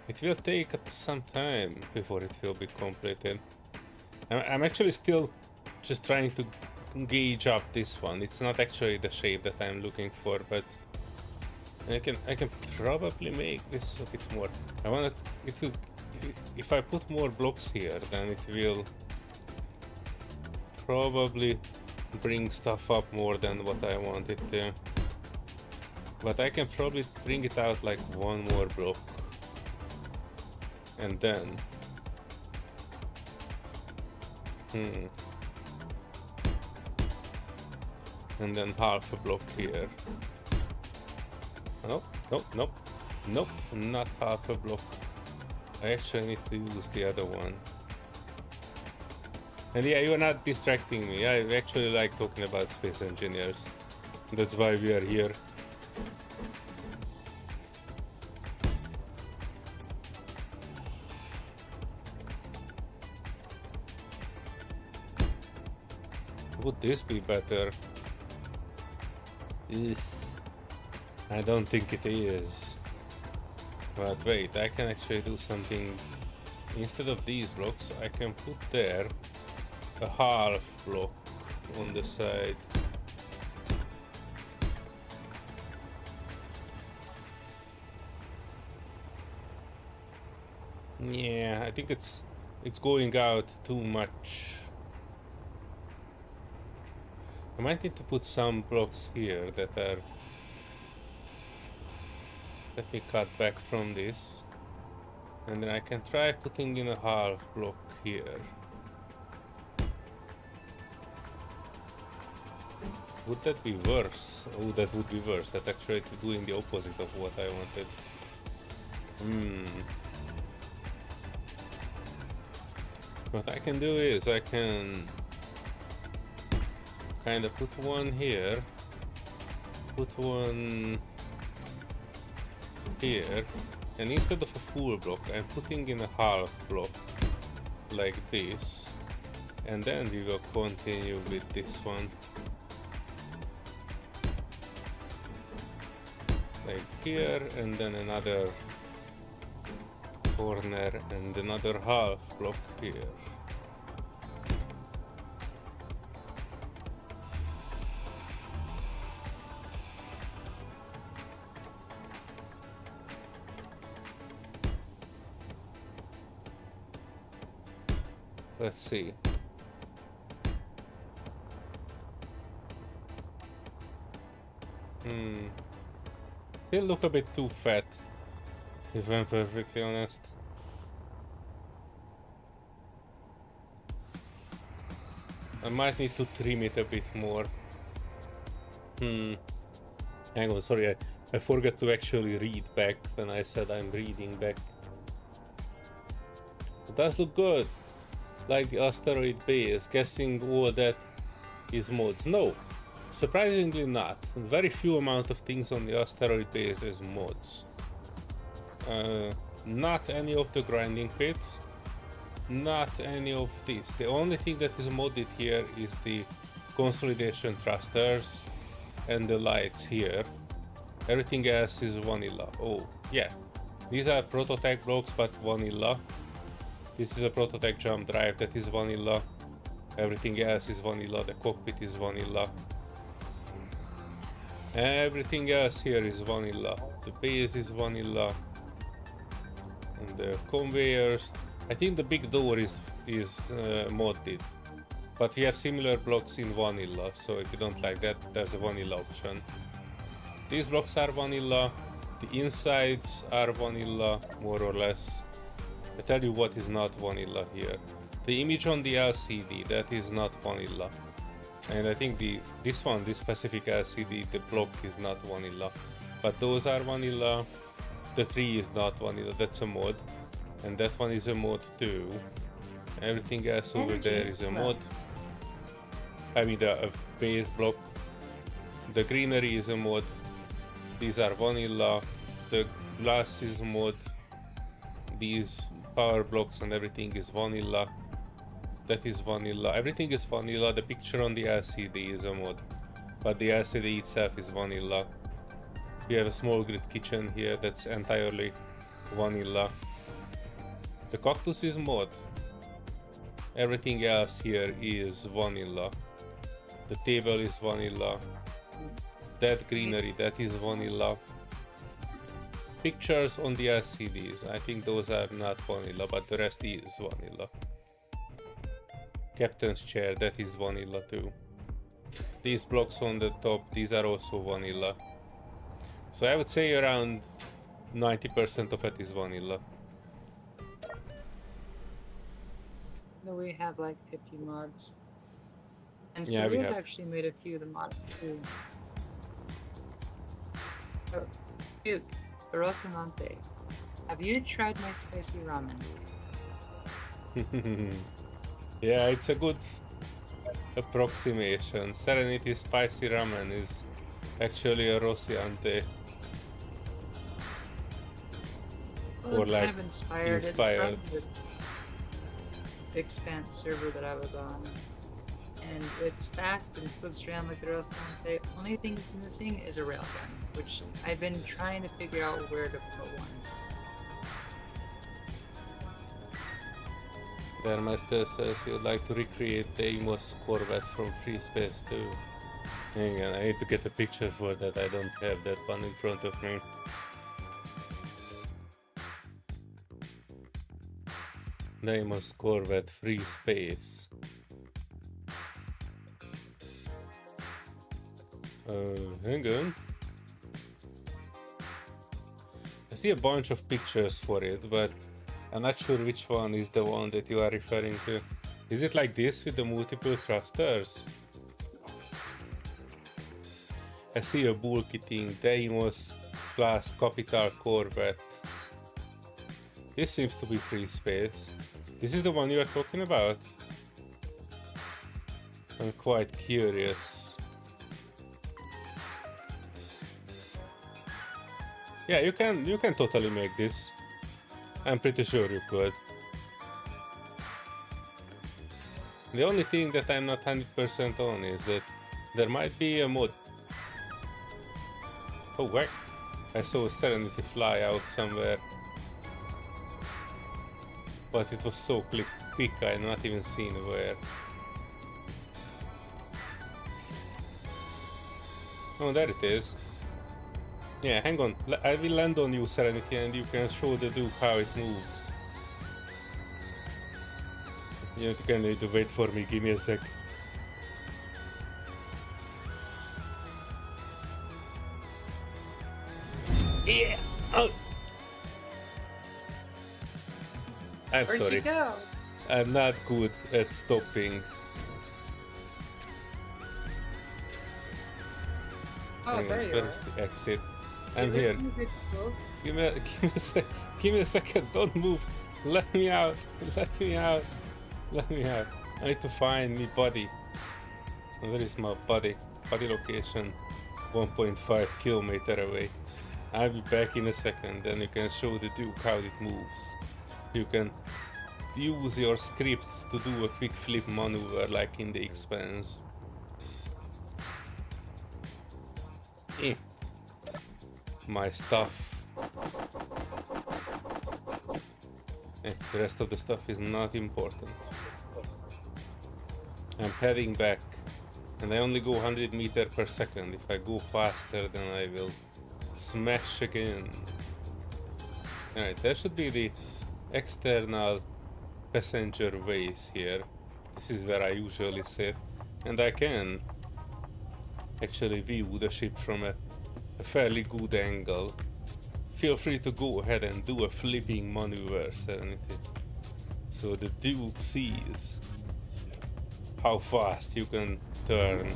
It will take some time before it will be completed. I'm actually still just trying to gauge up this one. It's not actually the shape that I'm looking for, but I can probably make this a bit more. I wanna it will if I put more blocks here, then it will probably bring stuff up more than what I want it to. But I can probably bring it out like one more block. And then and then half a block here. Nope, nope, nope, nope, not half a block. I actually need to use the other one. And yeah, you're not distracting me. I actually like talking about space engineers. That's why we are here. Would this be better? Ugh. I don't think it is. But wait, I can actually do something. Instead of these blocks, I can put there a half block on the side. Yeah, I think it's going out too much. I might need to put some blocks here that are... Let me cut back from this. And then I can try putting in a half block here. Would that be worse? Oh, that would be worse. That's actually doing the opposite of what I wanted. What I can do is I can kind of put one here, put one here, and instead of a full block, I'm putting in a half block like this, and then we will continue with this one. Like here, and then another corner, and another half block here. Let's see. They look a bit too fat, if I'm perfectly honest. I might need to trim it a bit more. Hang on, sorry, I forgot to actually read back when I said I'm reading back. It does look good. Like the asteroid base, guessing all that is mods. No, surprisingly not. Very few amount of things on the asteroid base is mods. Not any of the grinding pits, not any of this. The only thing that is modded here is the consolidation thrusters and the lights here. Everything else is vanilla. Oh yeah, these are prototype blocks but vanilla. This is a prototype jump drive that is vanilla. Everything else is vanilla. The cockpit is vanilla. Everything else here is vanilla. The base is vanilla. And the conveyors. I think the big door is modded. But we have similar blocks in vanilla. So if you don't like that, there's a vanilla option. These blocks are vanilla. The insides are vanilla, more or less. I tell you what is not vanilla here. The image on the LCD, that is not vanilla. And I think this specific LCD, the block is not vanilla. But those are vanilla. The tree is not vanilla, that's a mod. And that one is a mod too. Everything else over there is a mod. I mean a base block. The greenery is a mod. These are vanilla. The glass is mod. These power blocks and everything is vanilla. That is vanilla. Everything is vanilla. The picture on the LCD is a mod, but the LCD itself is vanilla. We have a small grid kitchen here that's entirely vanilla. The cactus is mod. Everything else here is vanilla. The table is vanilla. That greenery, that is vanilla. Pictures on the LCDs, I think those are not vanilla, but the rest is vanilla. Captain's chair, that is vanilla too. These blocks on the top, these are also vanilla. So I would say around 90% of it is vanilla. No, we have like 50 mods. And Yeah, we Solear's have. actually made a few of the mods too. Oh, dude, Rocinante, have you tried my spicy ramen? Yeah, it's a good approximation. Serenity spicy ramen is actually a Rocinante. Well, Or it's like kind of inspired. inspired. It's from the Expanse server that I was on. And it's fast and flips around like the Rocinante. Only thing it's missing is a railgun, which I've been trying to figure out where to put one. Their master says you'd like to recreate the Amos Corvette from Free Space too. Hang on, I need to get a picture for that. I don't have that one in front of me. The Amos Corvette Free Space. Hang on. I see a bunch of pictures for it, but I'm not sure which one is the one that you are referring to. Is it like this with the multiple thrusters? I see a bulky thing, Deimos class Capital Corvette. This seems to be free space. This is the one you are talking about? I'm quite curious. Yeah, you can totally make this. I'm pretty sure you could. The only thing that I'm not 100% on is that there might be a mod. Oh wait, I saw Serenity fly out somewhere. But it was so quick I not even seen where. Oh, there it is. Yeah, hang on. I will land on you, Serenity, and you can show the Duke how it moves. You can need to wait for me. Give me a sec. Yeah! Oh! I'm Where'd sorry. you go? I'm not good at stopping. Oh, Hang on, there you where's are. the exit? I'm Did here. you get close? Give me a second. Don't move. Let me out. Let me out. Let me out. I need to find my body. Where is my body? Body location 1.5 kilometer away. I'll be back in a second, and you can show the Duke how it moves. You can use your scripts to do a quick flip maneuver like in the Expanse. My stuff. The rest of the stuff is not important. I'm heading back, and I only go 100 meters per second. If I go faster, then I will smash again. Alright, there should be the external passenger ways here. This is where I usually sit, and I can actually view the ship from a fairly good angle. Feel free to go ahead and do a flipping maneuver, Serenity. So the Duke sees how fast you can turn.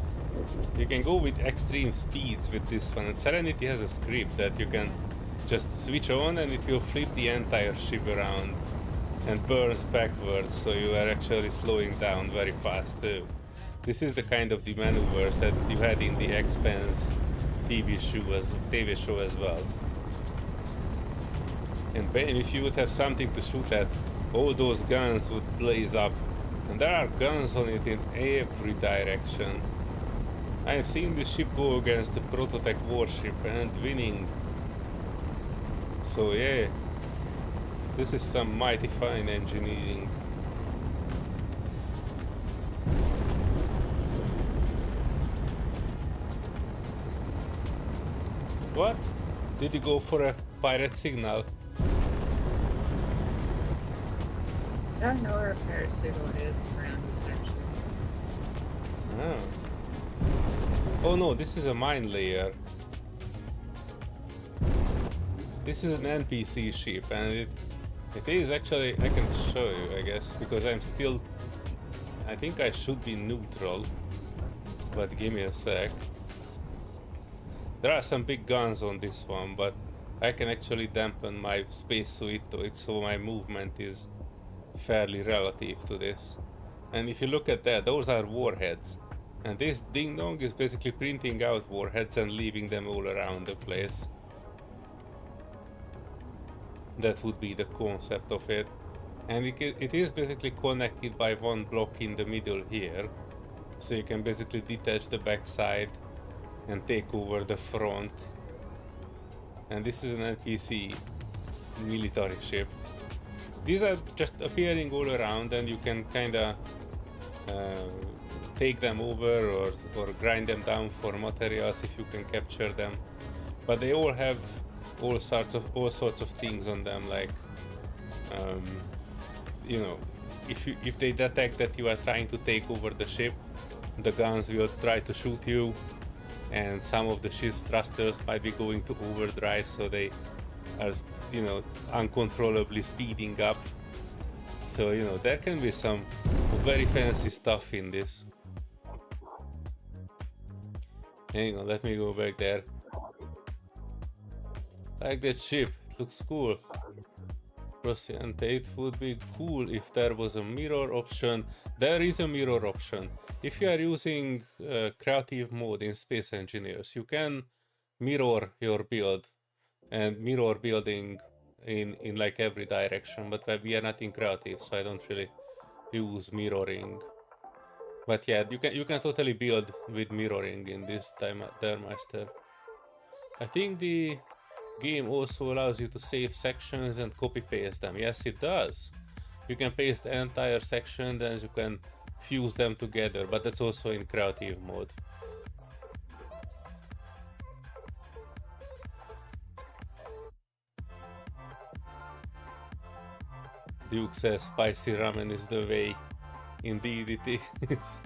You can go with extreme speeds with this one, and Serenity has a script that you can just switch on and it will flip the entire ship around and burns backwards, so you are actually slowing down very fast too. This is the kind of the maneuvers that you had in the Expanse TV show as well. And if you would have something to shoot at, all those guns would blaze up. And there are guns on it in every direction. I have seen this ship go against the prototype warship and winning. So yeah, This is some mighty fine engineering. What? Did you go for a pirate signal? I don't know where a pirate signal is around this section. Oh. Oh no, this is a mine layer. This is an NPC ship, and it is actually, I can show you, I guess, because I'm still, I think I should be neutral, but give me a sec. There are some big guns on this one, but I can actually dampen my spacesuit to it, so my movement is fairly relative to this. And if you look at that, those are warheads. And this ding dong is basically printing out warheads and leaving them all around the place. That would be the concept of it. And it is basically connected by one block in the middle here. So you can basically detach the backside and take over the front. And this is an NPC military ship. These are just appearing all around, and you can kinda take them over or grind them down for materials if you can capture them. But they all have all sorts of things on them, like you know, if they detect that you are trying to take over the ship, the guns will try to shoot you, and some of the ship's thrusters might be going to overdrive, so they are, you know, uncontrollably speeding up. So, you know, there can be some very fancy stuff in this. Hang on, let me go back there. Like that ship, it looks cool. Prosciente, it would be cool if there was a mirror option. There is a mirror option. If you are using creative mode in Space Engineers, you can mirror your build and mirror building in like every direction, but we are not in creative, so I don't really use mirroring. But yeah, you can totally build with mirroring in this Master. I think the game also allows you to save sections and copy paste them. Yes, it does. You can paste the entire section, then you can fuse them together, but that's also in creative mode. Duke says spicy ramen is the way. Indeed it is.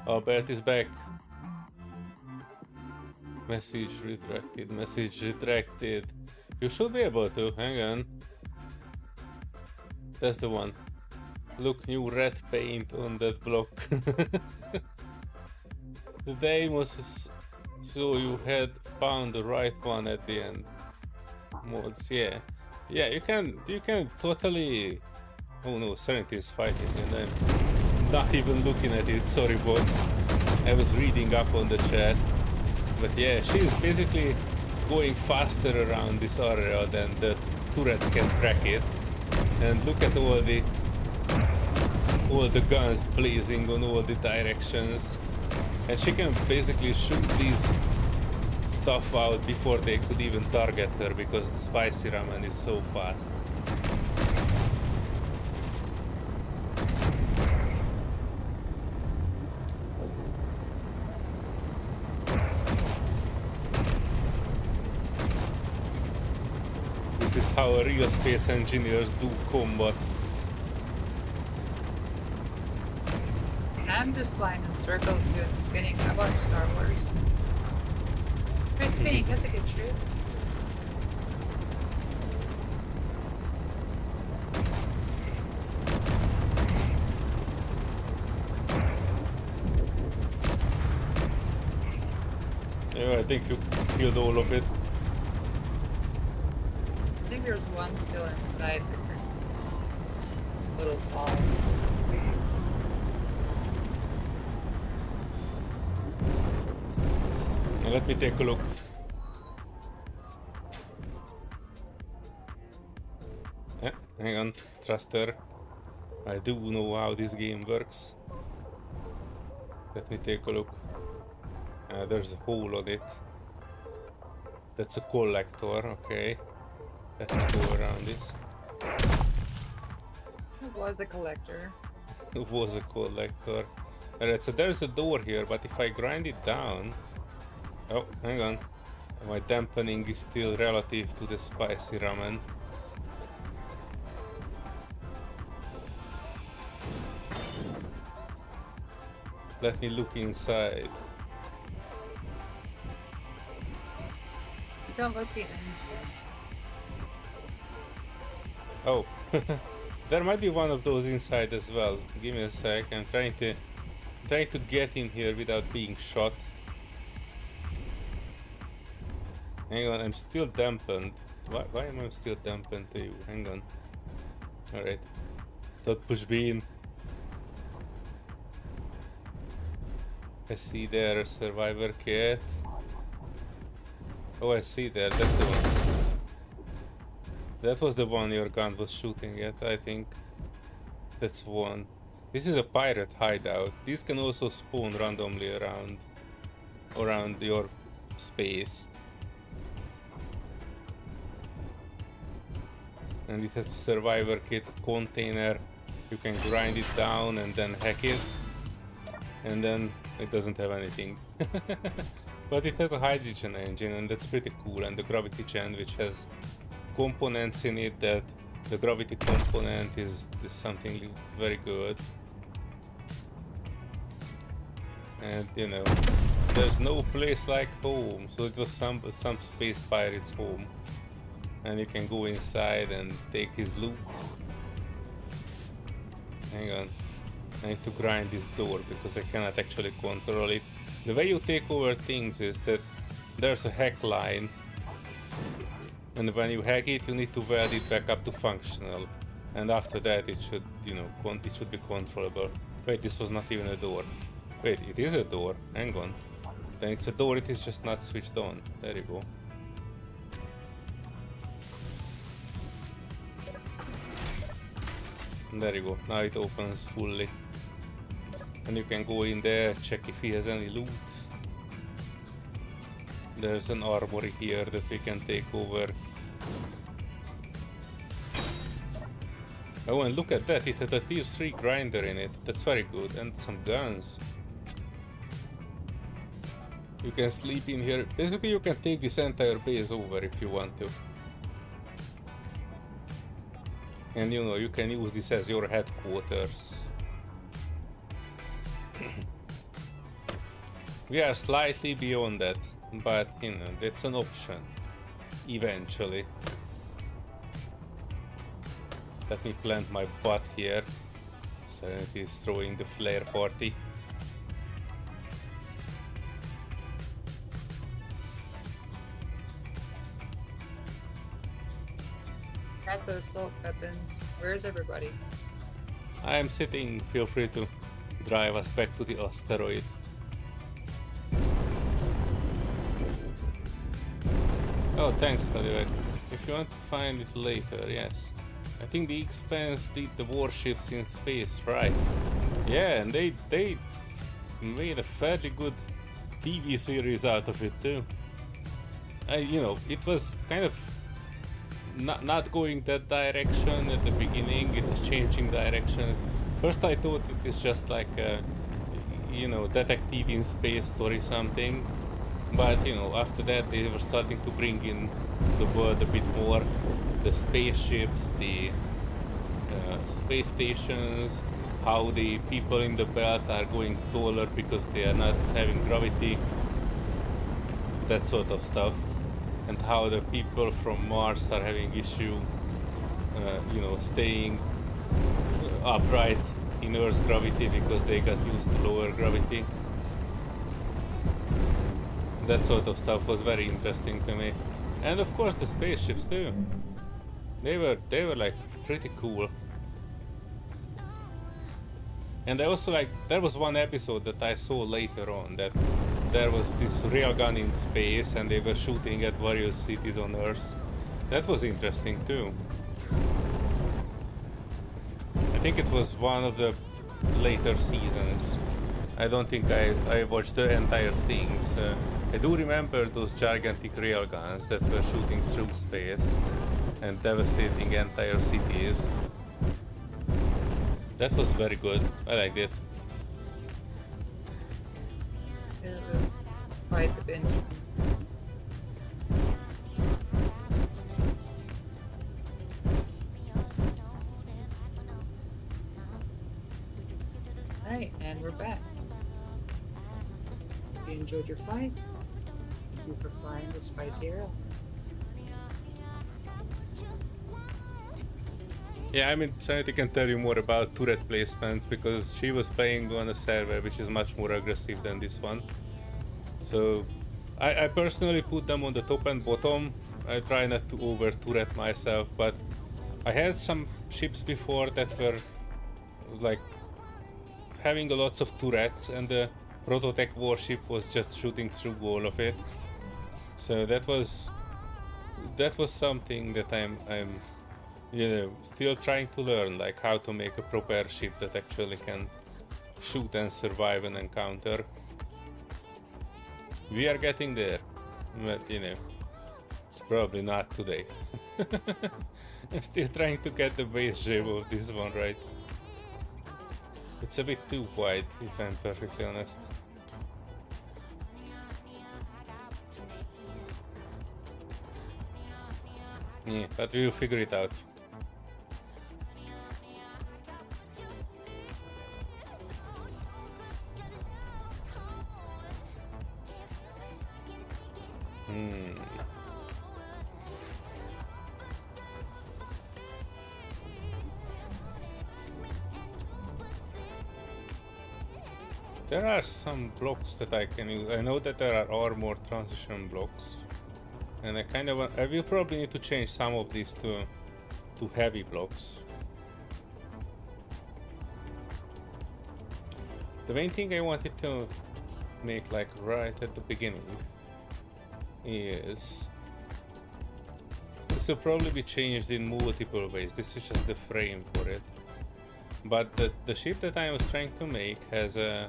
Albert is back. Message retracted, message retracted. You should be able to, hang on. That's the one. Look, new red paint on that block. The aim was so you had found the right one at the end. Mods, yeah. Yeah, you can totally... Oh no, Serenity is fighting and I'm not even looking at it, sorry bots. I was reading up on the chat. But yeah, she is basically going faster around this area than the turrets can crack it. And look at all the guns blazing on all the directions. And she can basically shoot these stuff out before they could even target her, because the spicy ramen is so fast. This is how real space engineers do combat. I'm just flying in circles doing spinning. I watch Star Wars. Right, spinning, that's a good truth. Yeah, I think you killed all of it. I think there's one still inside the little ball. Now let me take a look. Hang on, thruster. I do know how this game works. Let me take a look. There's a hole on it. That's a collector, okay. Let me go around this. It was a collector. It was a collector. Alright, so there's a door here, but if I grind it down... Oh, hang on. My dampening is still relative to the spicy ramen. Let me look inside. Don't look behind you. Oh, there might be one of those inside as well. Give me a sec. I'm trying to get in here without being shot. Hang on, I'm still dampened. Why am I still dampened to you? Hang on. Alright. Don't push me in. I see there a survivor kit. Oh, I see there. That's the one. That was the one your gun was shooting at, I think. That's one. This is a pirate hideout. These can also spawn randomly around your space. And it has a survivor kit container. You can grind it down and then hack it. And then it doesn't have anything. But it has a hydrogen engine and that's pretty cool. And the gravity gen, which has components in it, that the gravity component is something very good. And you know, there's no place like home. So it was some space pirate's home. And you can go inside and take his loot. Hang on. I need to grind this door because I cannot actually control it. The way you take over things is that there's a hack line. And when you hack it, you need to weld it back up to functional. And after that it should, you know, it should be controllable. Wait, this was not even a door. Wait, it is a door. Hang on. Then it's a door, it is just not switched on. There you go. There you go, now it opens fully. And you can go in there, check if he has any loot. There's an armory here that we can take over. Oh, and look at that, it had a tier 3 grinder in it. That's very good, and some guns. You can sleep in here. Basically you can take this entire base over if you want to. And you know, you can use this as your headquarters. We are slightly beyond that, but you know, that's an option. Eventually. Let me plant my butt here. Serenity is throwing the flare party. Got those assault weapons. Where's everybody? I am sitting. Feel free to drive us back to the asteroid. Oh, thanks, by the way. If you want to find it later, yes. I think the Expanse did the warships in space, right? Yeah, and they made a fairly good TV series out of it too. You know, it was kind of not going that direction at the beginning. It was changing directions. First I thought it is just like a, you know, detective in space story something, but you know, after that they were starting to bring in the world a bit more, the spaceships, the space stations, how the people in the belt are going taller because they are not having gravity, that sort of stuff. And how the people from Mars are having issue, you know, staying upright in Earth's gravity because they got used to lower gravity. That sort of stuff was very interesting to me. And of course the spaceships too. They were like pretty cool. And I also like, there was one episode that I saw later on that there was this railgun in space and they were shooting at various cities on Earth. That was interesting too. I think it was one of the later seasons. I don't think I watched the entire things. I do remember those gigantic railguns that were shooting through space. and devastating entire cities. That was very good. I liked it. It was quite the binge. Alright, and we're back. If you enjoyed your flight, thank you for flying with Spicy Arrow. Yeah, I mean, Serenity can tell you more about turret placements because she was playing on a server which is much more aggressive than this one. So, I personally put them on the top and bottom. I try not to over turret myself, but I had some ships before that were like having lots of turrets, and the Prototech warship was just shooting through all of it. So that was something that I'm still trying to learn, like how to make a proper ship that actually can shoot and survive an encounter. We are getting there, but probably not today. I'm still trying to get the base shape of this one right. It's a bit too wide, if I'm perfectly honest. Yeah, but we'll figure it out. There are some blocks that I can use. I know that there are armor transition blocks, and I will probably need to change some of these to heavy blocks. The main thing I wanted to make, like right at the beginning, is this will probably be changed in multiple ways. This is just the frame for it, but the ship that I was trying to make has an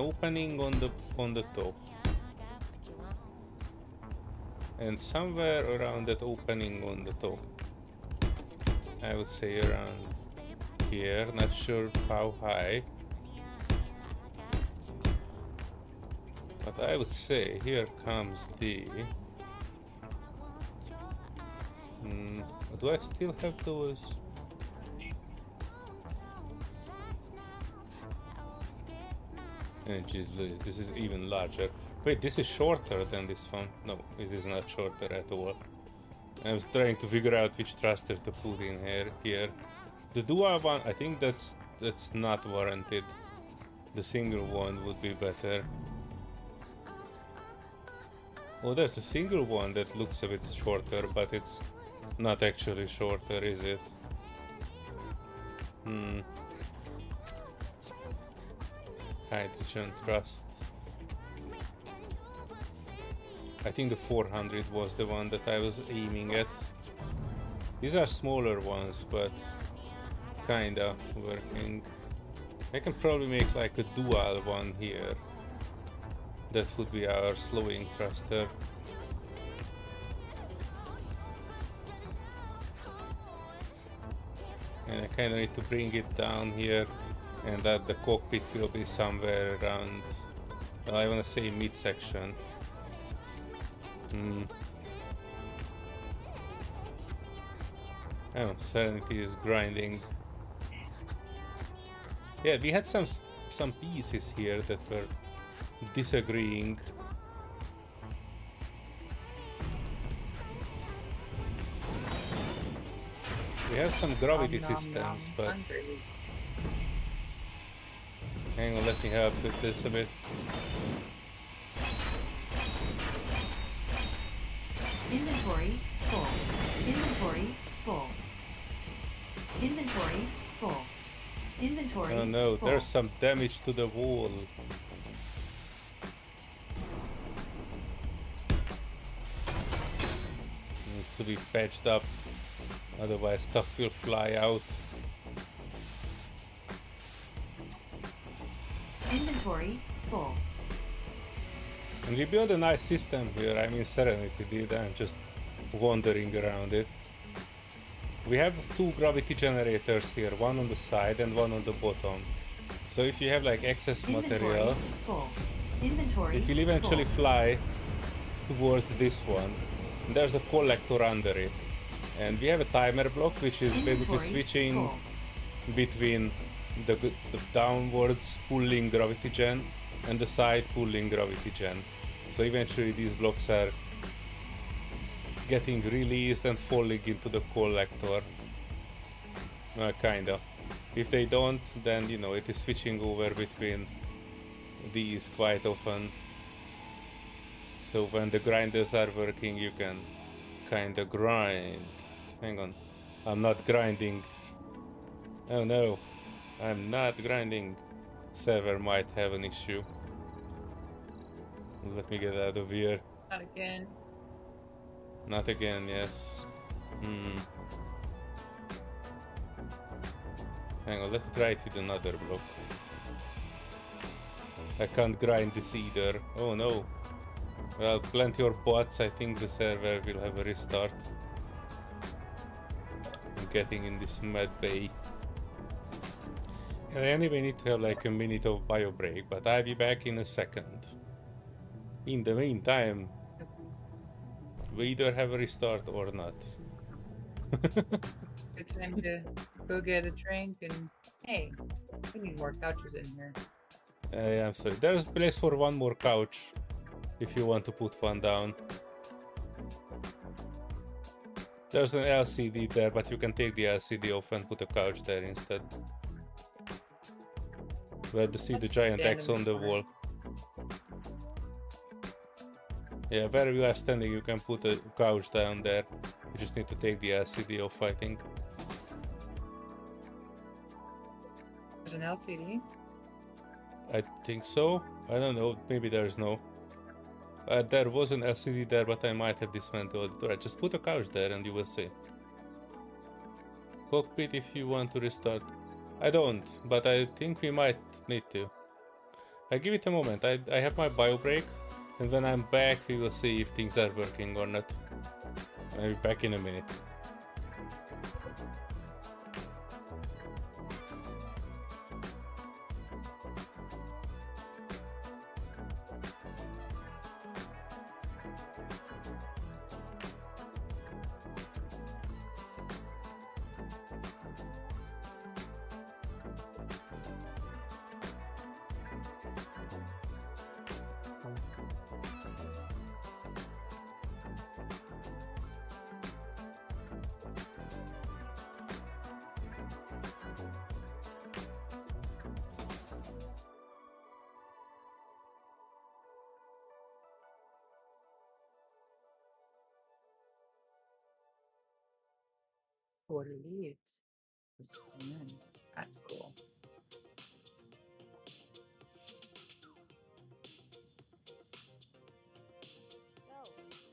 opening on the top, and somewhere around that opening on the top, I would say around here, not sure how high, but I would say here comes the do I still have those? Jeez, this is even larger. Wait, this is shorter than this one. No, it is not shorter at all. I was trying to figure out which thruster to put in here. The dual one, I think that's not warranted. The single one would be better. Oh, there's a single one that looks a bit shorter, but it's not actually shorter, is it? Hydrogen thrust. I think the 400 was the one that I was aiming at. These are smaller ones, but kinda working. I can probably make like a dual one here. That would be our slowing thruster. And I kinda need to bring it down here, and that the cockpit will be somewhere around, well, I wanna say midsection. Oh, Serenity is grinding. Yeah, we had some pieces here that were disagreeing. We have some gravity systems, but hang on, let me help with this a bit. Inventory full. Inventory full. Inventory full. Inventory. Oh no, full. there's some damage to the wall. Needs to be patched up, otherwise stuff will fly out. Inventory full. And we built a nice system here. I mean, Serenity did. I'm just wandering around it. We have two gravity generators here, one on the side and one on the bottom. So if you have like excess material, Inventory full. Inventory it will eventually full. fly towards this one. And there's a collector under it. And we have a timer block which is basically Inventory switching full. between the downwards pulling gravity gen and the side pulling gravity gen. So eventually these blocks are getting released and falling into the collector. Kinda. If they don't, then you know it is switching over between these quite often. So when the grinders are working, you can kinda grind. Hang on, I'm not grinding. Oh no, I'm not grinding. Server might have an issue. Let me get out of here. Not again. Not again, yes. Hang on, let's try it with another block. I can't grind this either. Oh no. Well, plant your bots. I think the server will have a restart. I'm getting in this mad bay. And I anyway need to have like a minute of bio break, but I'll be back in a second. In the meantime, we either have a restart or not. Good time to go get a drink and hey, we need more couches in here. Yeah, I'm sorry. There's place for one more couch if you want to put one down. There's an LCD there, but you can take the LCD off and put a couch there instead. Where to see the giant X on the wall. Yeah, where you are standing, you can put a couch down there. You just need to take the LCD off, I think. There's an LCD? I think so. I don't know. Maybe there's no. There was an LCD there, but I might have dismantled it. Alright, just put a couch there and you will see. Cockpit if you want to restart. I don't, but I think we might need to. I give it a moment. I have my bio break, and when I'm back, we will see if things are working or not. I'll be back in a minute. Quarter leaves. And that's cool.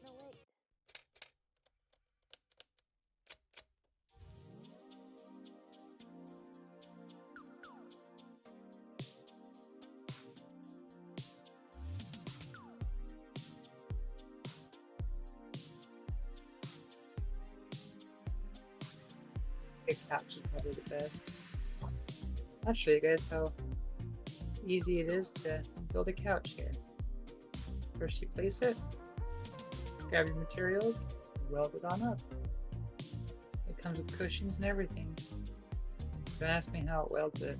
No, wait. Big couch is probably the best. I'll show you guys how easy it is to build a couch here. First you place it, grab your materials, weld it on up. It comes with cushions and everything. Don't ask me how it welds it.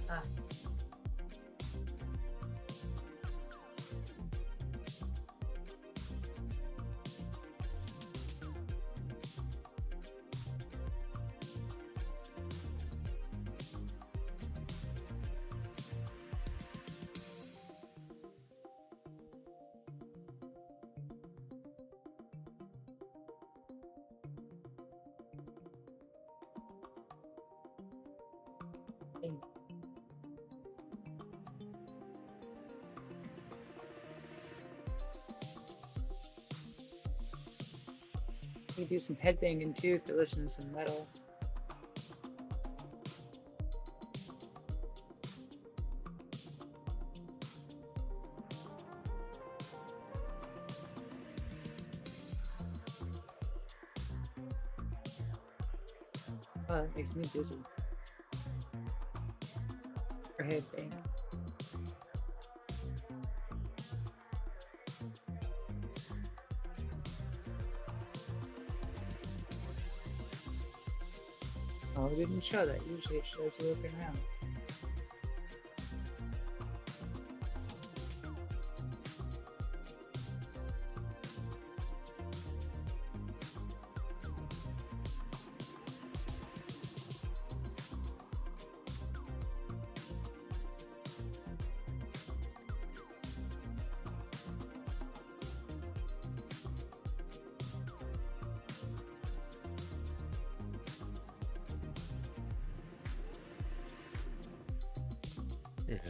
Ah. thing. We do some headbanging too if you're listening to some metal. Oh, that makes me dizzy. Or headbang. Oh, it didn't show that. Usually it shows you looking around.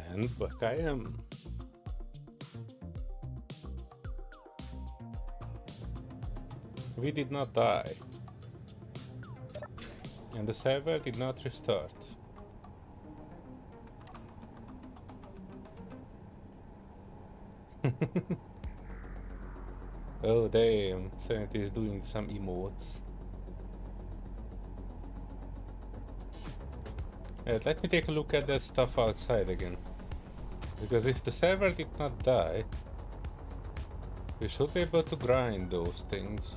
And back I am. We did not die. And the server did not restart. Oh damn, Serenity is doing some emotes. Let me take a look at that stuff outside again. Because if the server did not die, we should be able to grind those things.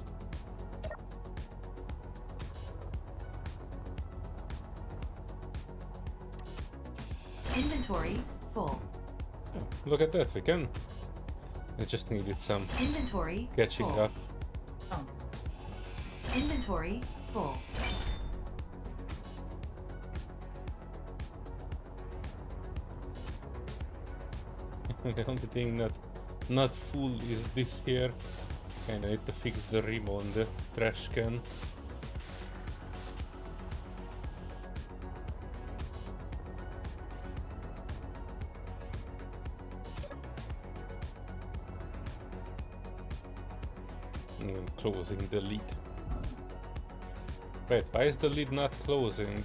Inventory full. Oh, look at that, we can. I just needed some Inventory catching full. up. Oh, Inventory full. The only thing not full is this here. And I need to fix the rim on the trash can. And closing the lid. Wait, why is the lid not closing?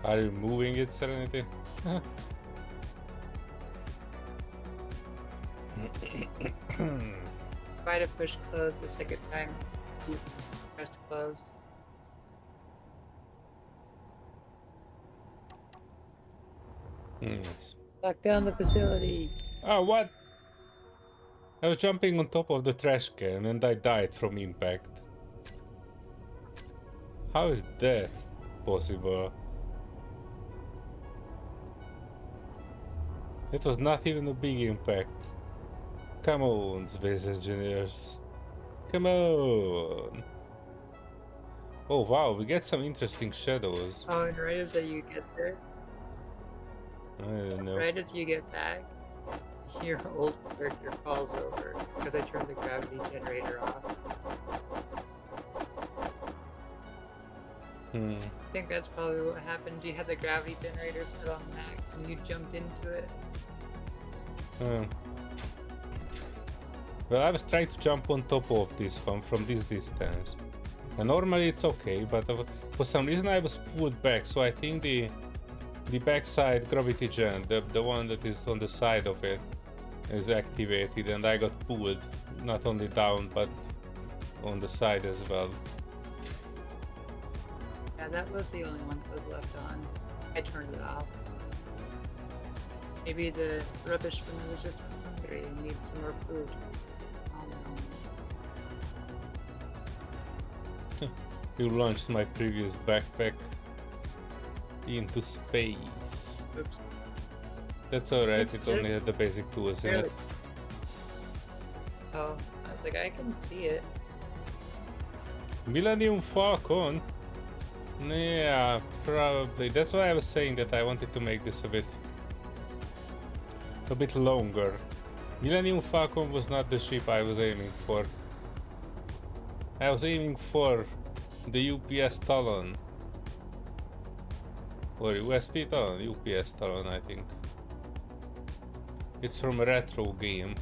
Are you moving it, Serenity? try to push close the second time. Press close. Yes. Lock down the facility. Oh, what? I was jumping on top of the trash can and I died from impact. How is that possible? It was not even a big impact. Come on, space engineers. Come on. Oh wow, we get some interesting shadows. Oh, and right as you get there, I don't know. right as you get back, your old character falls over because I turned the gravity generator off. I think that's probably what happens. You had the gravity generator put on max and you jumped into it. Well, I was trying to jump on top of this one from this distance. And normally it's okay, but for some reason I was pulled back, so I think the backside gravity gen, the one that is on the side of it, is activated and I got pulled, not only down, but on the side as well. Yeah, that was the only one that was left on. I turned it off. Maybe the rubbish one was just hungry and needs some more food. You launched my previous backpack into space. Oops. That's alright, It's it only just had the basic tools in barely. it. Oh, I was like, I can see it. Millennium Falcon? Yeah, probably. That's why I was saying that I wanted to make this a bit longer. Millennium Falcon was not the ship I was aiming for. I was aiming for the UPS Talon. Or USB Talon? UPS Talon, I think. It's from a retro game.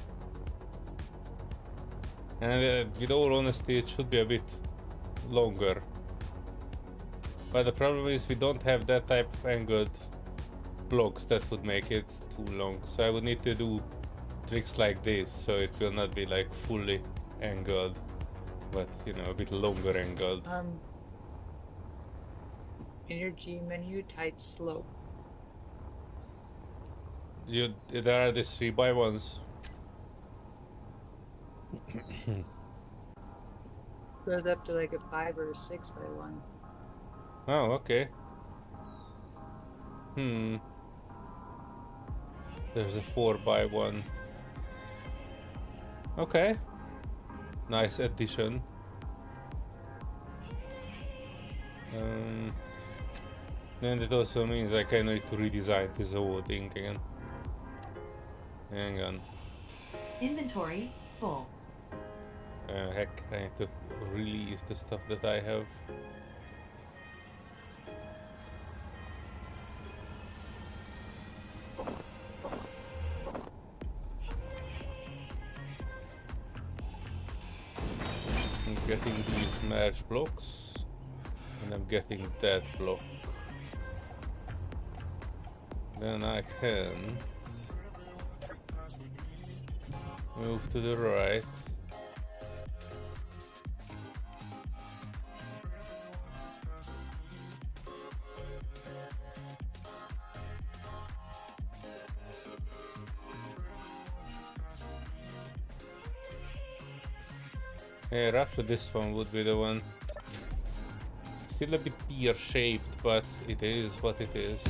And with all honesty, it should be a bit longer. But the problem is we don't have that type of angled blocks that would make it too long. So I would need to do tricks like this, so it will not be like fully angled, but you know, a bit longer angled. In your G menu, type slope. There are these 3x1s. Goes up to like a 5 or a 6x1. Oh, okay. There's a 4x1. Okay. Nice addition. Then it also means I kind of need to redesign this whole thing again. Hang on. Inventory full. Heck, I need to release the stuff that I have. I'm getting these merge blocks, and I'm getting that block. Then I can move to the right. Yeah, roughly this one would be the one. Still a bit pear-shaped, but it is what it is.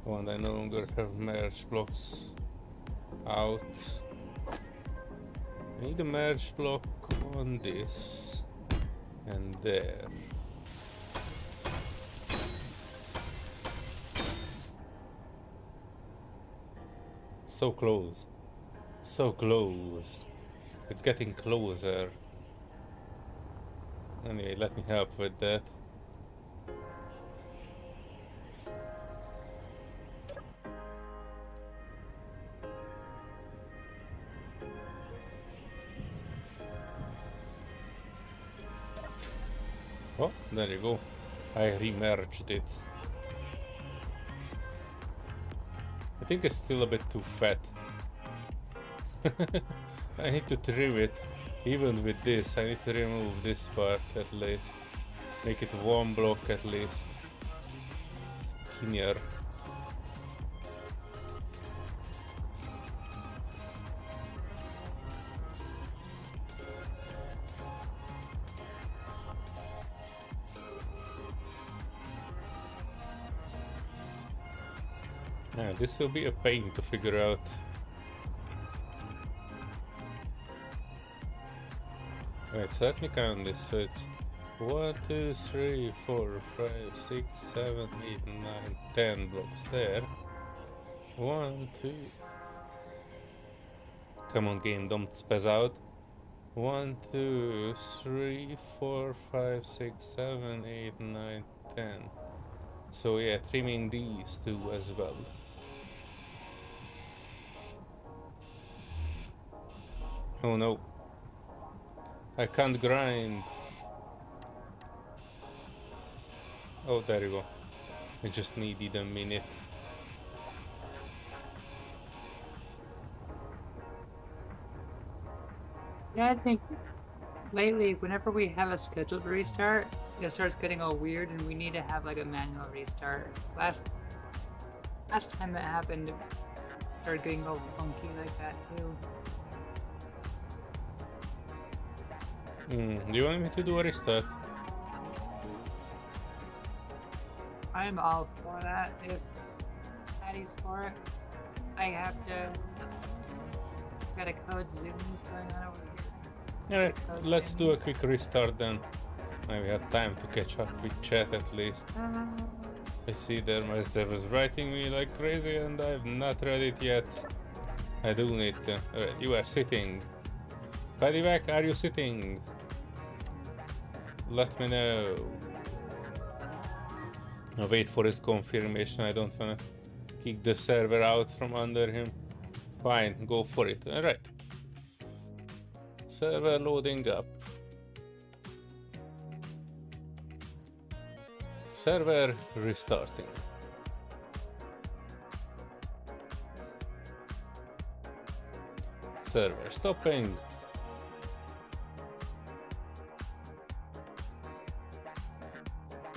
One, I no longer have merge blocks out. I need a merge block on this and there. So close. So close. It's getting closer. Anyway, let me help with that. Oh, there you go. I remerged it. I think it's still a bit too fat. I need to trim it. Even with this, I need to remove this part at least. Make it one block at least. Thinner. Yeah, this will be a pain to figure out. Wait, so let me count this. So it's 1, 2, 3, 4, 5, 6, 7, 8, 9, 10 blocks there. 1, 2. Come on, game, don't spaz out. 1, 2, 3, 4, 5, 6, 7, 8, 9, 10. So yeah, trimming these two as well. Oh no. I can't grind. Oh, there you go. I just needed a minute. Yeah, I think lately, whenever we have a scheduled restart, it starts getting all weird, and we need to have like a manual restart. Last time that happened, it started getting all funky like that too. Do you want me to do a restart? I'm all for that. If Patty's for it, I have to. Got a code zooms going on over here. Alright, let's do a quick restart then. Now we have time to catch up with chat at least. I see there Master was writing me like crazy and I've not read it yet. I do need to. Alright, you are sitting. Paddyback, are you sitting? Let me know. I'll wait for his confirmation. I don't wanna kick the server out from under him. Fine, go for it. Alright. Server loading up. Server restarting. Server stopping.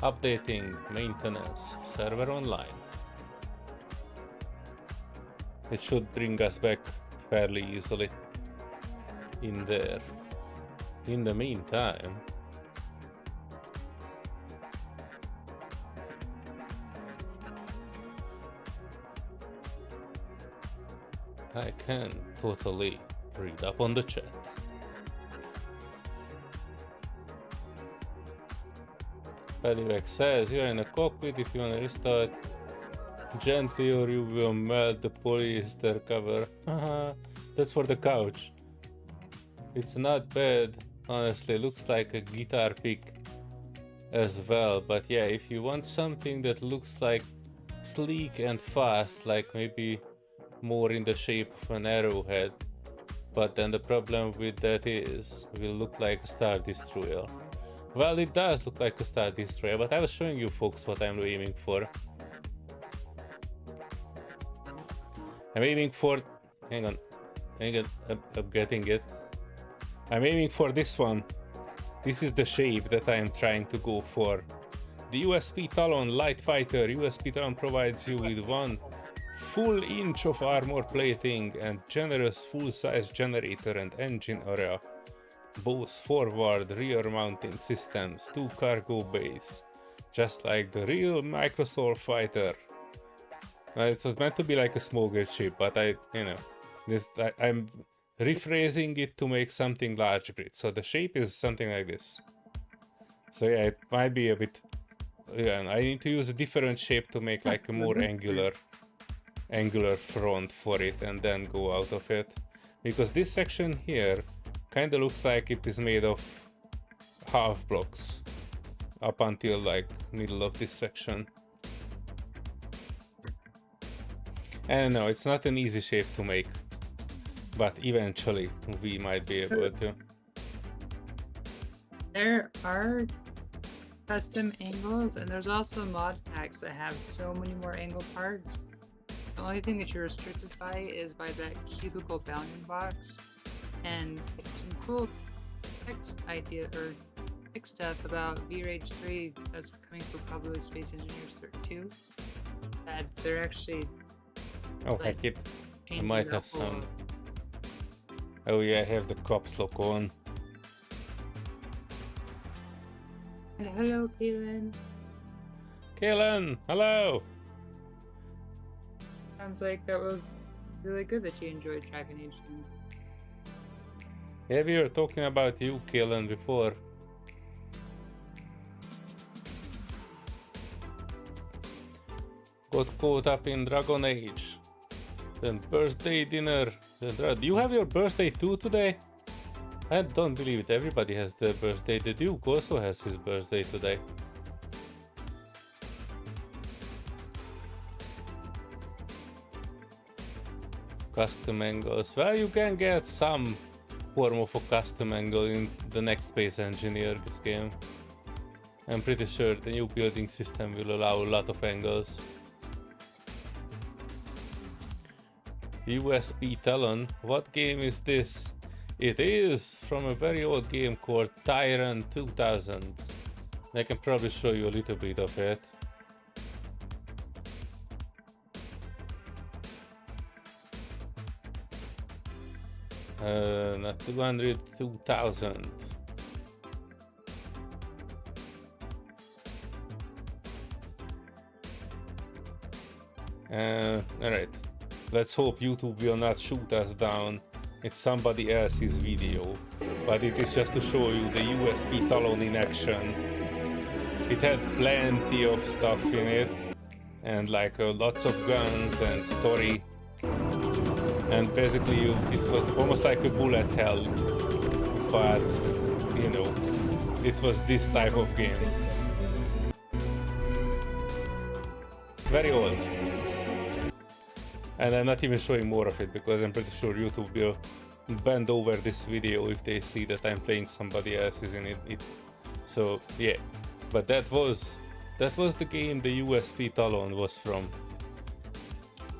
Updating, maintenance, server online. It should bring us back fairly easily in there. In the meantime, I can totally read up on the chat. Paddyback says you're in a cockpit. If you want to restart gently or you will melt the polyester cover. That's for the couch. It's not bad, honestly. Looks like a guitar pick as well. But yeah, if you want something that looks like sleek and fast, like maybe more in the shape of an arrowhead, but then the problem with that is it will look like a Star Destroyer. Well, it does look like a Star Destroyer, but I was showing you folks what I'm aiming for. I'm aiming for... hang on, I'm getting it. I'm aiming for this one. This is the shape that I am trying to go for. The USP Talon Light Fighter. USP Talon provides you with 1 full inch of armor plating and generous full-size generator and engine area. Both forward rear mounting systems, 2 cargo bays, just like the real Microsoft fighter. It was meant to be like a small grid ship, but I'm rephrasing it to make something large grid. So the shape is something like this. So yeah, it might be a bit. Yeah, I need to use a different shape to make like a more angular front for it, and then go out of it. Because this section here kind of looks like it is made of half blocks up until like middle of this section. And no, it's not an easy shape to make, but eventually we might be able to. There are custom angles, and there's also mod packs that have so many more angle parts. The only thing that you're restricted by is by that cubicle bounding box, and some cool text idea or text stuff about VRage 3 that's coming from probably Space Engineers 2. That they're actually. Oh heck it! I might have some. Oh yeah, I have the caps lock on. Hello, Kaylin. Kaylin, hello. Sounds like that was really good that you enjoyed Dragon Age. Yeah, we were talking about you, Kaylin, before. Got caught up in Dragon Age. Then birthday dinner. Do you have your birthday too today? I don't believe it. Everybody has their birthday. The Duke also has his birthday today. Custom angles. Well, you can get some form of a custom angle in the next Space Engineers game. I'm pretty sure the new building system will allow a lot of angles. USP Talon. What game is this? It is from a very old game called Tyrant 2000. I can probably show you a little bit of it. Not 200, 2000. Alright. Let's hope YouTube will not shoot us down. It's somebody else's video, but it is just to show you the USP Talon in action. It had plenty of stuff in it. and like lots of guns and story, and basically it was almost like a bullet hell, but you know, it was this type of game. Very old. And I'm not even showing more of it because I'm pretty sure YouTube will bend over this video if they see that I'm playing somebody else's in it. So yeah, but that was the game the USP Talon was from.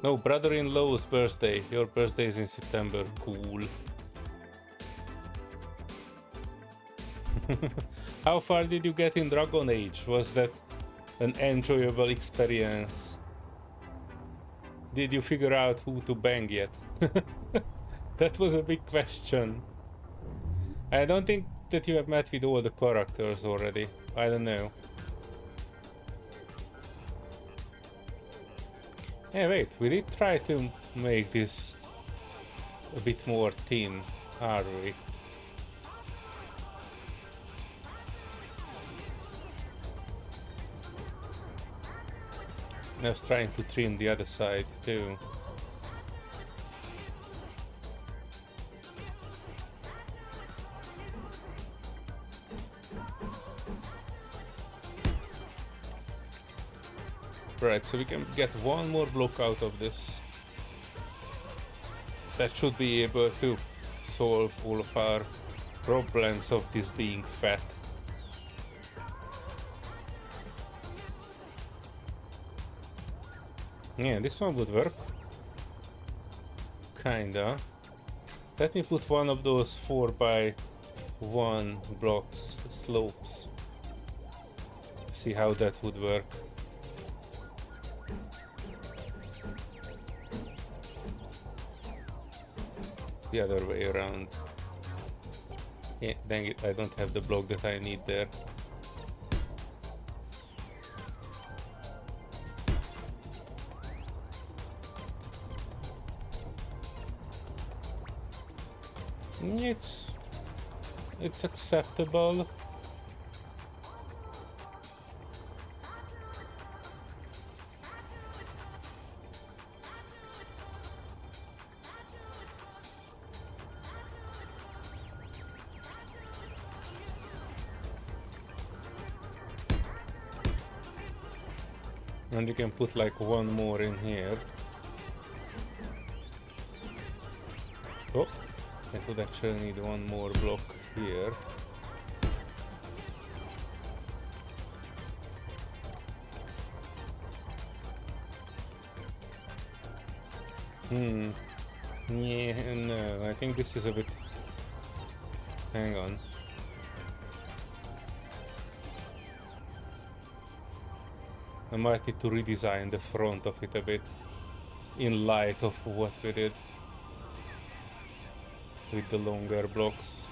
No, brother-in-law's birthday. Your birthday is in September. Cool. How far did you get in Dragon Age? Was that an enjoyable experience? Did you figure out who to bang yet? That was a big question. I don't think that you have met with all the characters already. I don't know. Yeah, wait, we did try to make this a bit more thin, are we? I was trying to trim the other side too. Right, so we can get one more block out of this. That should be able to solve all of our problems of this being fat. Yeah, this one would work. Kinda. Let me put one of those 4x1 blocks slopes. See how that would work. The other way around. Yeah, dang it, I don't have the block that I need there. It's acceptable. And you can put like one more in here. Oh, I would actually need one more block here. Yeah, no, I think this is a bit... Hang on. I might need to redesign the front of it a bit in light of what we did with the longer blocks.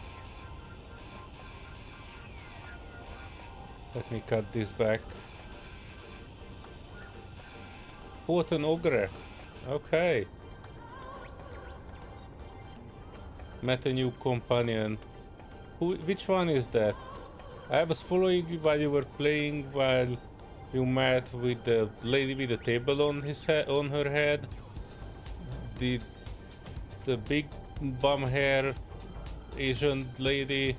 Let me cut this back. What an ogre! Okay. Met a new companion. Which one is that? I was following you while you were playing, while you met with the lady with the table on on her head. The big bum hair Asian lady,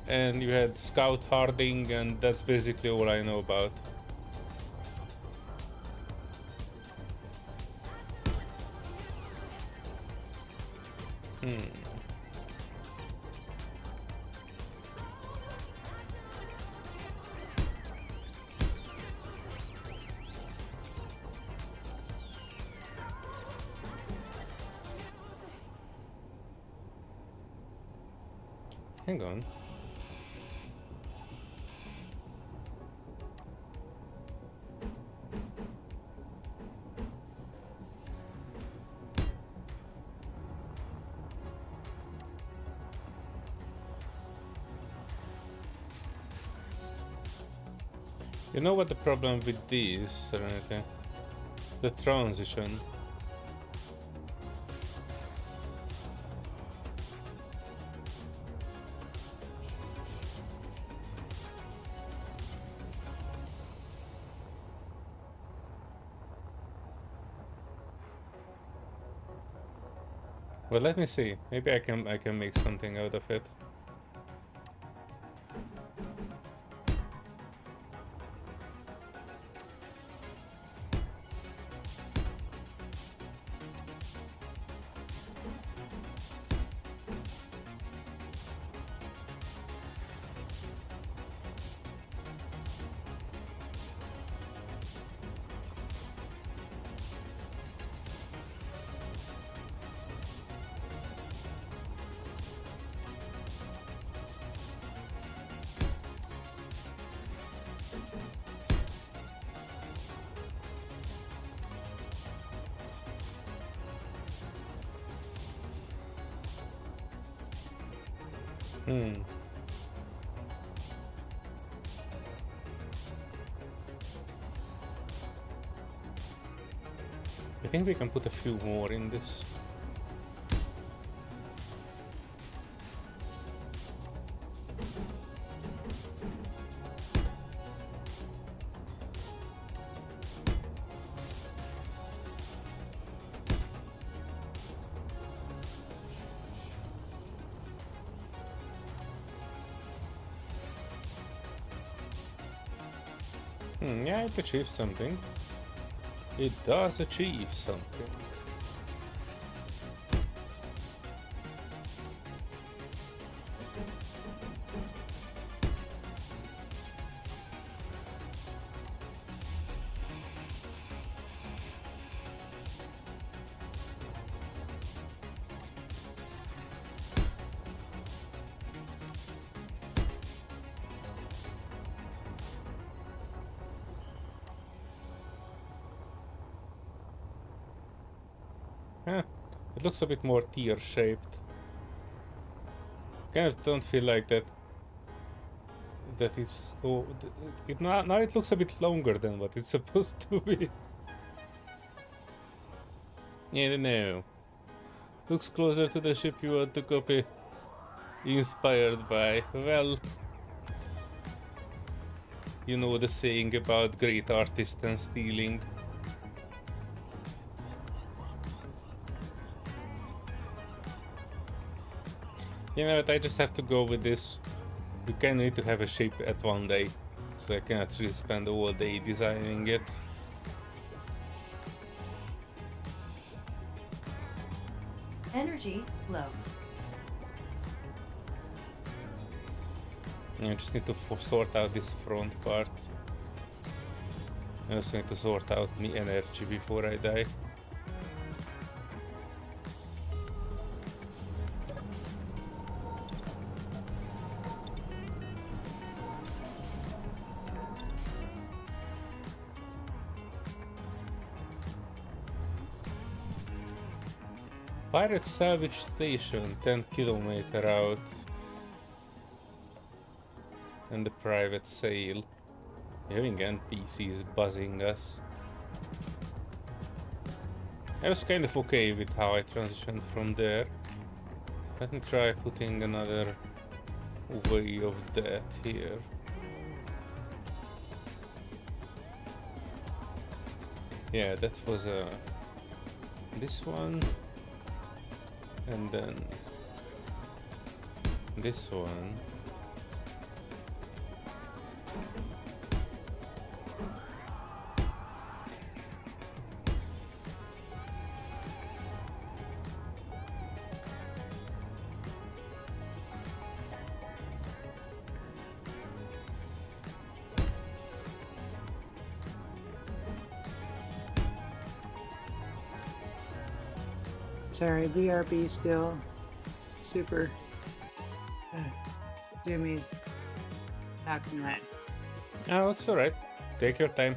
and you had Scout Harding, and that's basically all I know about. Hang on. You know what the problem with these, Serenity? The transition. But let me see. Maybe I can make something out of it. I think we can put a few more in this. Yeah, it achieves something. It does achieve something. It looks a bit more tear-shaped. Kind of don't feel like that. That it's now it looks a bit longer than what it's supposed to be. Yeah, no. Looks closer to the ship you want to copy. Inspired by, well, you know the saying about great artists and stealing. You know what, I just have to go with this. We kinda need to have a shape at one day, so I cannot really spend all day designing it. Energy low. I just need to sort out this front part. I also need to sort out my energy before I die. Pirate Salvage Station, 10 kilometer out. And the private sale. Having NPCs buzzing us. I was kind of okay with how I transitioned from there. Let me try putting another way of that here. Yeah, that was this one. And then this one. Sorry, BRB still super zoomies. Not gonna lie. Oh, it's alright. Take your time.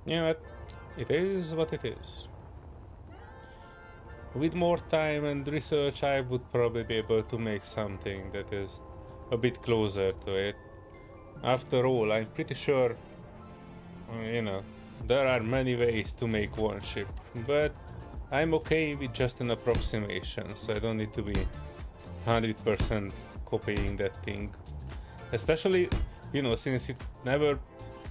Yeah, but it is what it is. With more time and research, I would probably be able to make something that is a bit closer to it. After all, I'm pretty sure, you know, there are many ways to make one ship, but I'm okay with just an approximation, so I don't need to be 100% copying that thing. Especially, you know, since it never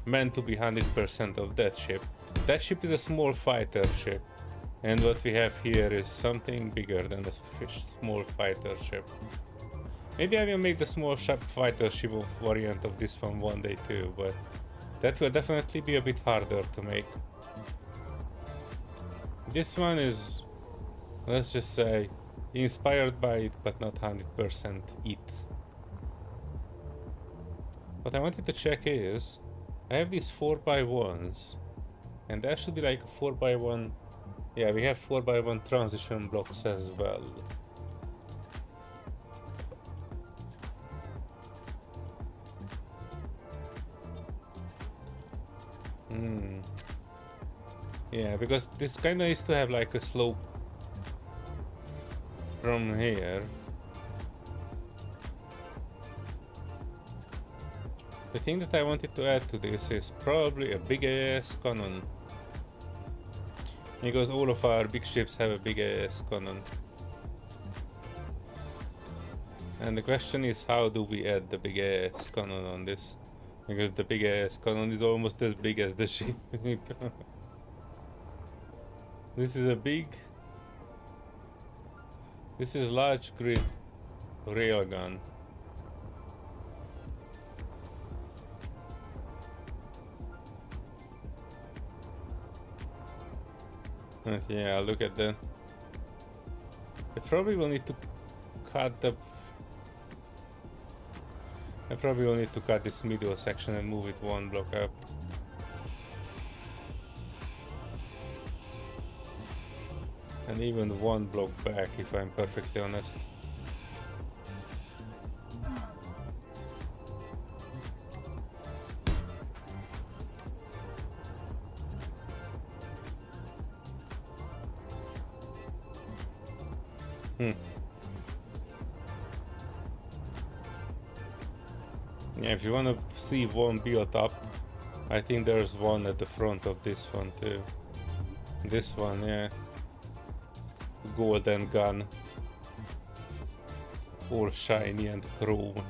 meant to be 100% of that ship. That ship is a small fighter ship, and what we have here is something bigger than a small fighter ship. Maybe I will make the small fighter ship variant of this one day too, but that will definitely be a bit harder to make. This one is, let's just say, inspired by it, but not 100% it. What I wanted to check is, I have these 4x1s, and there should be like 4x1. Yeah, we have 4x1 transition blocks as well. Yeah, because this kinda needs to have like a slope from here. The thing that I wanted to add to this is probably a big ass cannon. Because all of our big ships have a big ass cannon. And the question is, how do we add the big ass cannon on this? Because the big ass cannon is almost as big as the ship. This is a big... This is large grid railgun. And yeah, look at that. I probably will need to cut the... I probably will need to cut this middle section and move it one block up. And even one block back, if I'm perfectly honest. Yeah, if you want to see one built up, I think there's one at the front of this one too. This one, yeah. Golden gun. All shiny and chrome.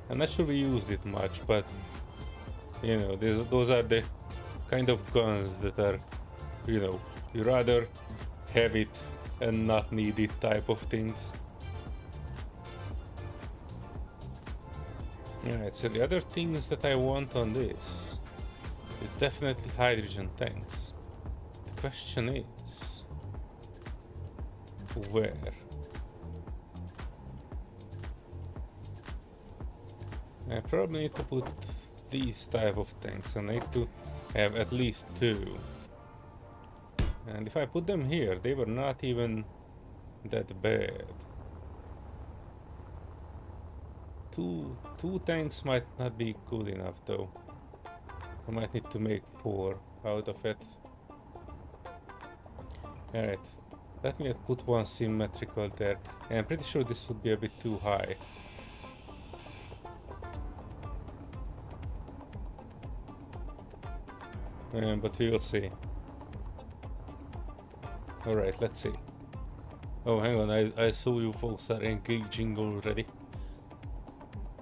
I'm not sure we used it much, but you know, those are the kind of guns that are, you know, you rather have it and not need it type of things. Alright, so the other things that I want on this is definitely hydrogen tanks. The question is, where? I probably need to put these type of tanks, and I need to have at least 2. And if I put them here, they were not even that bad. Two tanks might not be good enough though. I might need to make 4 out of it. Alright, let me put one symmetrical there. And I'm pretty sure this would be a bit too high. But we will see. Alright, let's see. Oh, hang on, I saw you folks are engaging already.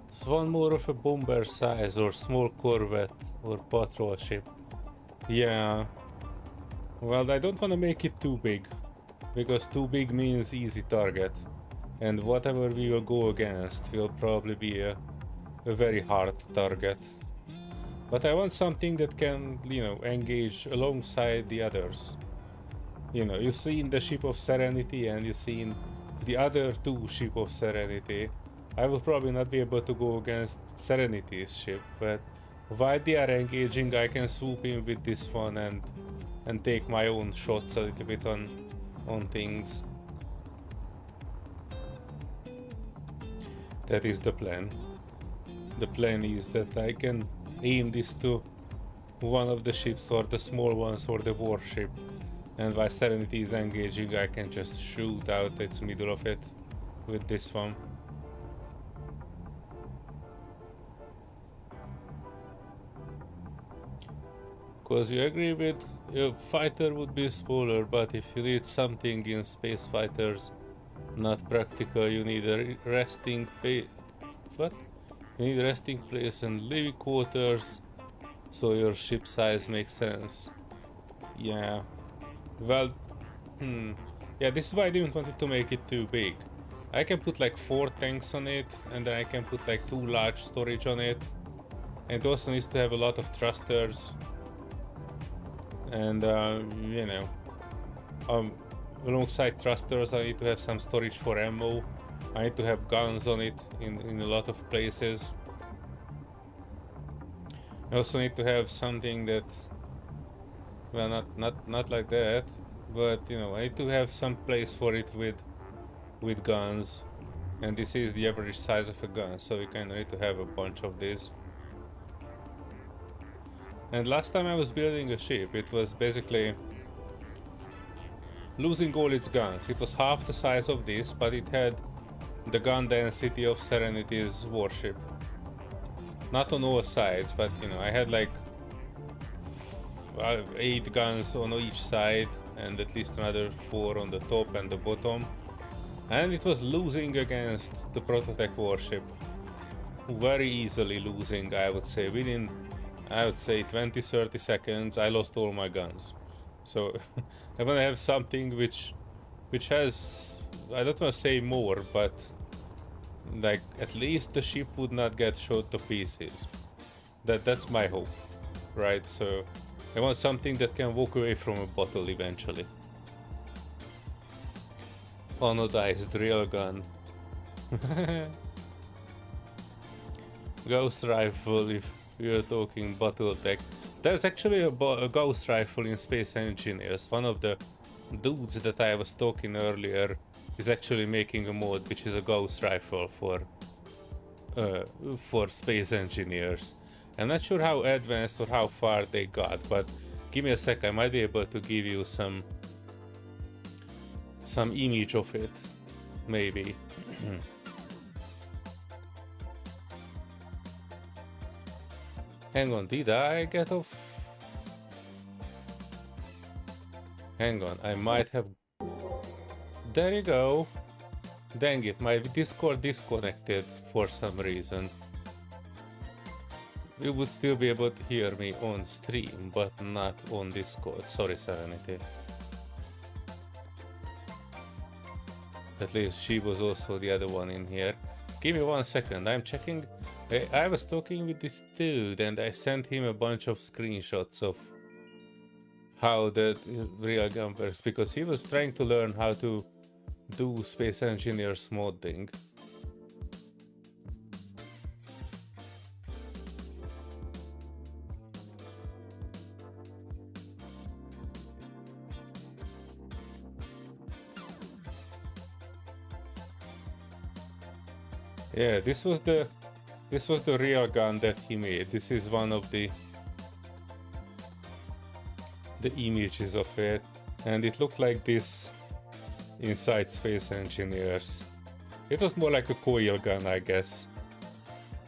It's one more of a bomber size or small corvette or patrol ship. Yeah. Well, I don't want to make it too big, because too big means easy target. And whatever we will go against will probably be a very hard target. But I want something that can, you know, engage alongside the others. You know, you've seen the ship of Serenity and you've seen the other 2 ship of Serenity. I will probably not be able to go against Serenity's ship, but while they are engaging, I can swoop in with this one and take my own shots a little bit on things. That is the plan. the plan is that I can aim this to one of the ships or the small ones or the warship, and while Serenity is engaging I can just shoot out its middle of it with this one. Because you agree with a fighter would be smaller, but if you need something in space fighters not practical, you need a resting what? You need resting place and living quarters, so your ship size makes sense. Yeah. Well, yeah, this is why I didn't want it to make it too big. I can put like 4 tanks on it, and then I can put like 2 large storage on it. And it also needs to have a lot of thrusters. And, you know, alongside thrusters I need to have some storage for ammo. I need to have guns on it in a lot of places. I also need to have something that, well, not like that, but you know, I need to have some place for it with guns, and this is the average size of a gun, so you kind of need to have a bunch of these. And last time I was building a ship, it was basically losing all its guns. It was half the size of this, but it had the gun density of Serenity's warship. Not on all sides, but you know, I had like 8 guns on each side and at least another 4 on the top and the bottom. And it was losing against the Prototech warship. Very easily losing, I would say. Within, I would say, 20-30 seconds, I lost all my guns. So I want to have something which has, I don't want to say more, but like at least the ship would not get shot to pieces. That's my hope, right? So I want something that can walk away from a battle eventually. Anodized railgun. Gauss rifle, if we are talking battle tech. There's actually a Gauss rifle in Space Engineers. One of the dudes that I was talking earlier is actually making a mod which is a Gauss rifle for Space Engineers. I'm not sure how advanced or how far they got, but give me a sec, I might be able to give you some image of it, maybe. Hang on, did I get off? Hang on, I might have... There you go. Dang it, my Discord disconnected for some reason. You would still be able to hear me on stream, but not on Discord. Sorry, Serenity. At least she was also the other one in here. Give me 1 second, I'm checking. I was talking with this dude and I sent him a bunch of screenshots of how the real gun works, because he was trying to learn how to do Space Engineers modding. Yeah, this was the real gun that he made. This is one of the images of it, and it looked like this inside Space Engineers. It was more like a coil gun, I guess,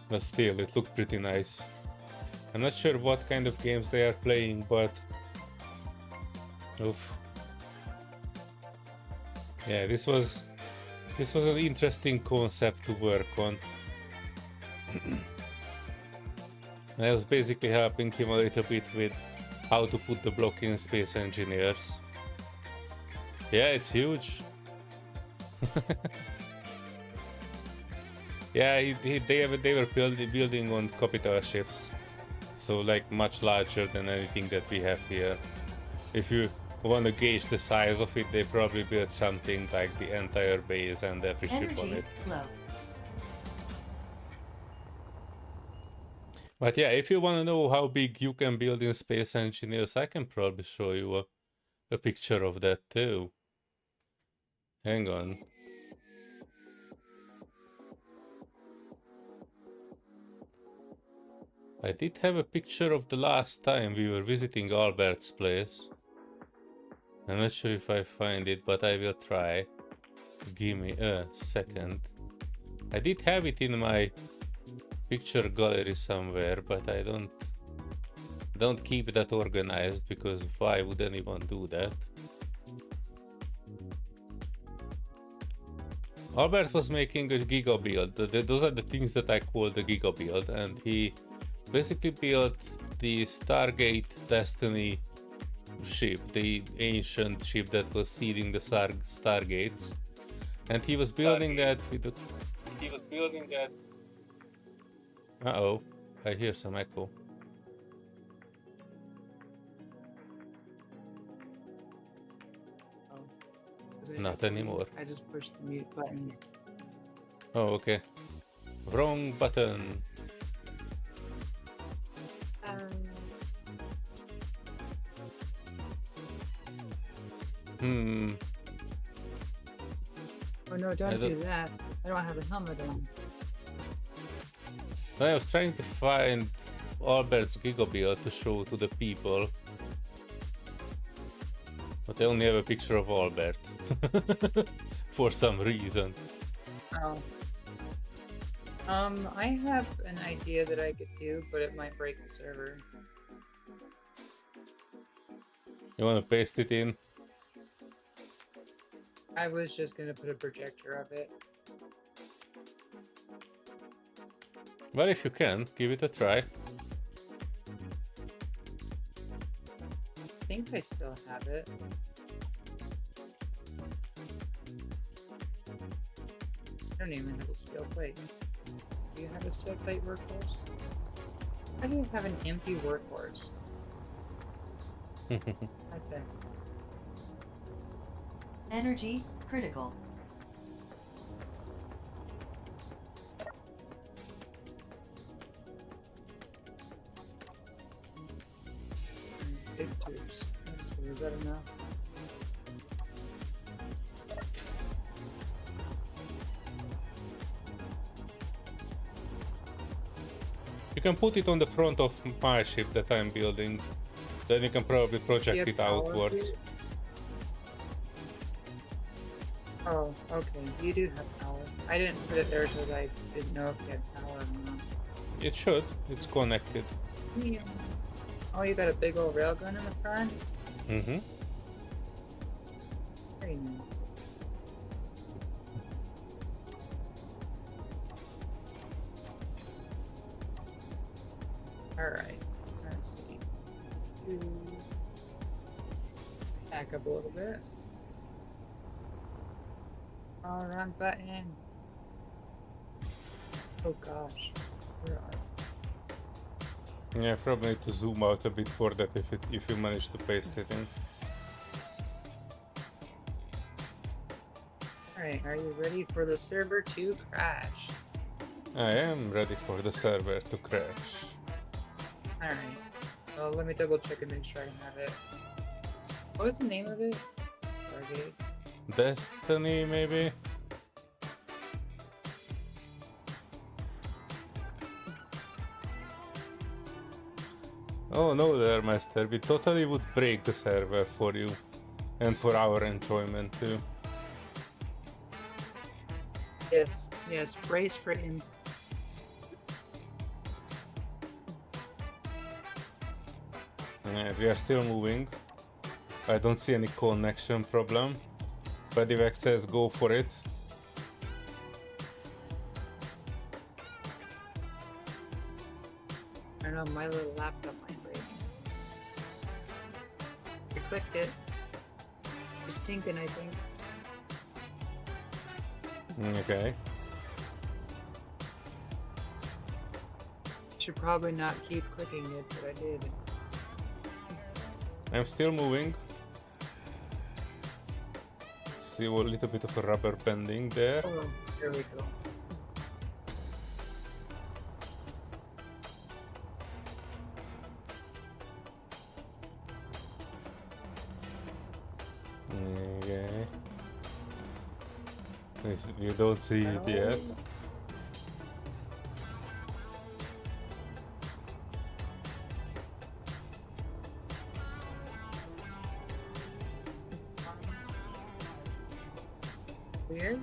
but still, it looked pretty nice. I'm not sure what kind of games they are playing, but oof. Yeah, this was an interesting concept to work on. I was basically helping him a little bit with how to put the block in Space Engineers. Yeah, it's huge. Yeah, they were building on capital ships, so like much larger than anything that we have here. If you want to gauge the size of it, they probably built something like the entire base and every ship on it. Low. But yeah, if you want to know how big you can build in Space Engineers, I can probably show you a picture of that too. Hang on. I did have a picture of the last time we were visiting Albert's place. I'm not sure if I find it, but I will try. Give me a second. I did have it in my picture gallery somewhere, but I don't keep that organized, because why would anyone do that? Albert was making a giga build. Those are the things that I call the giga build, and he basically built the Stargate Destiny ship, the ancient ship that was seeding the Stargates, and he was building that with the... Uh-oh, I hear some echo. Not anymore. I just pushed the mute button. Oh, okay. Wrong button. Oh no, don't do that. I don't have a helmet on. I was trying to find Albert's Gigabuild to show to the people. But I only have a picture of Albert. For some reason. Oh. I have an idea that I could do, but it might break the server. You wanna paste it in? I was just gonna put a projector of it. Well, if you can, give it a try. I think I still have it. I don't even have a steel plate. Do you have a steel plate workhorse? How do you have an empty workhorse? Okay. Energy critical. Big tubes. Let's see, is that enough? You can put it on the front of my ship that I'm building. Then you can probably project it outwards. Oh, okay. You do have power. I didn't put it there because I didn't know if you had power or not. It should. It's connected. Yeah. Oh, you got a big old railgun in the front? Mm-hmm. Very nice. Alright, let's see. Back up a little bit. Oh, wrong button. Oh gosh. Where are you? Yeah, probably need to zoom out a bit for that if you manage to paste it in. Alright, are you ready for the server to crash? I am ready for the server to crash. Alright. So let me double check and make sure I can have it. What was the name of it? Stargate. Destiny, maybe? Oh no there, Master, we totally would break the server for you. And for our enjoyment too. Yes, yes, brace for him. Yeah, we are still moving. I don't see any connection problem. Pedivac says go for it. I don't know, my little laptop might break. I clicked it. It's stinking, I think. Okay. Should probably not keep clicking it, but I did. I'm still moving. See a little bit of a rubber bending there. Oh, there we go. Okay. You don't see it yet. Weird.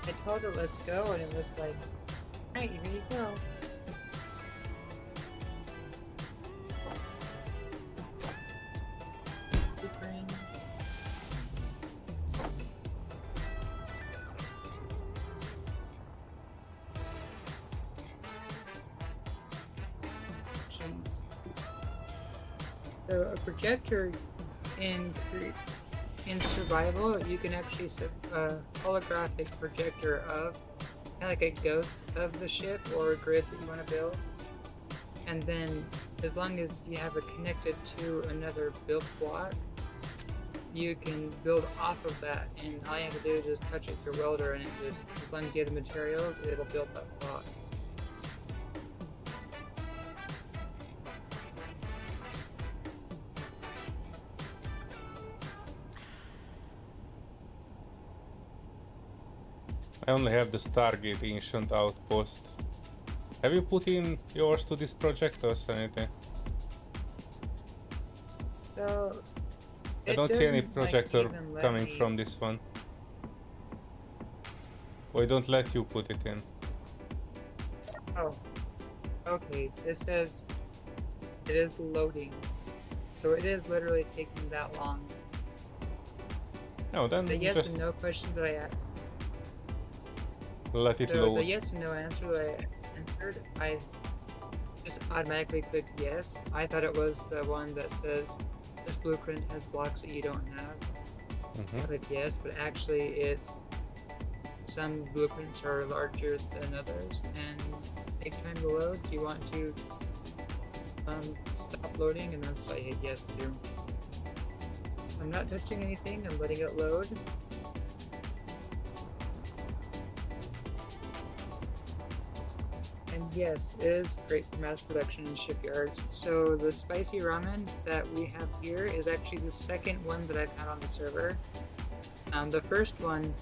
I told it let's go, and it was like, alright, here you go. Blueprint. Options. So a projector in survival, you can actually set a holographic projector of kind of like a ghost of the ship or a grid that you want to build, and then as long as you have it connected to another built block, you can build off of that, and all you have to do is just touch it with your welder, and it just, as long as you have the materials, it'll build that block. I only have the Stargate Ancient Outpost. Have you put in yours to this project or Serenity? So I it don't see any doesn't, projector even let coming me- from this one. Or I don't let you put it in. Oh, okay. This says it is loading, so it is literally taking that long. No, then The yes just and no question that I asked, let it so the load. yes and no answer that I answered, I just automatically clicked yes. I thought it was the one that says this blueprint has blocks that you don't have. I clicked yes, but actually it's some blueprints are larger than others and take time to load. Do you want to stop loading? And that's why I hit yes too. I'm not touching anything, I'm letting it load. And yes, it is great for mass production in shipyards. So the spicy ramen that we have here is actually the second one that I've had on the server. The first one,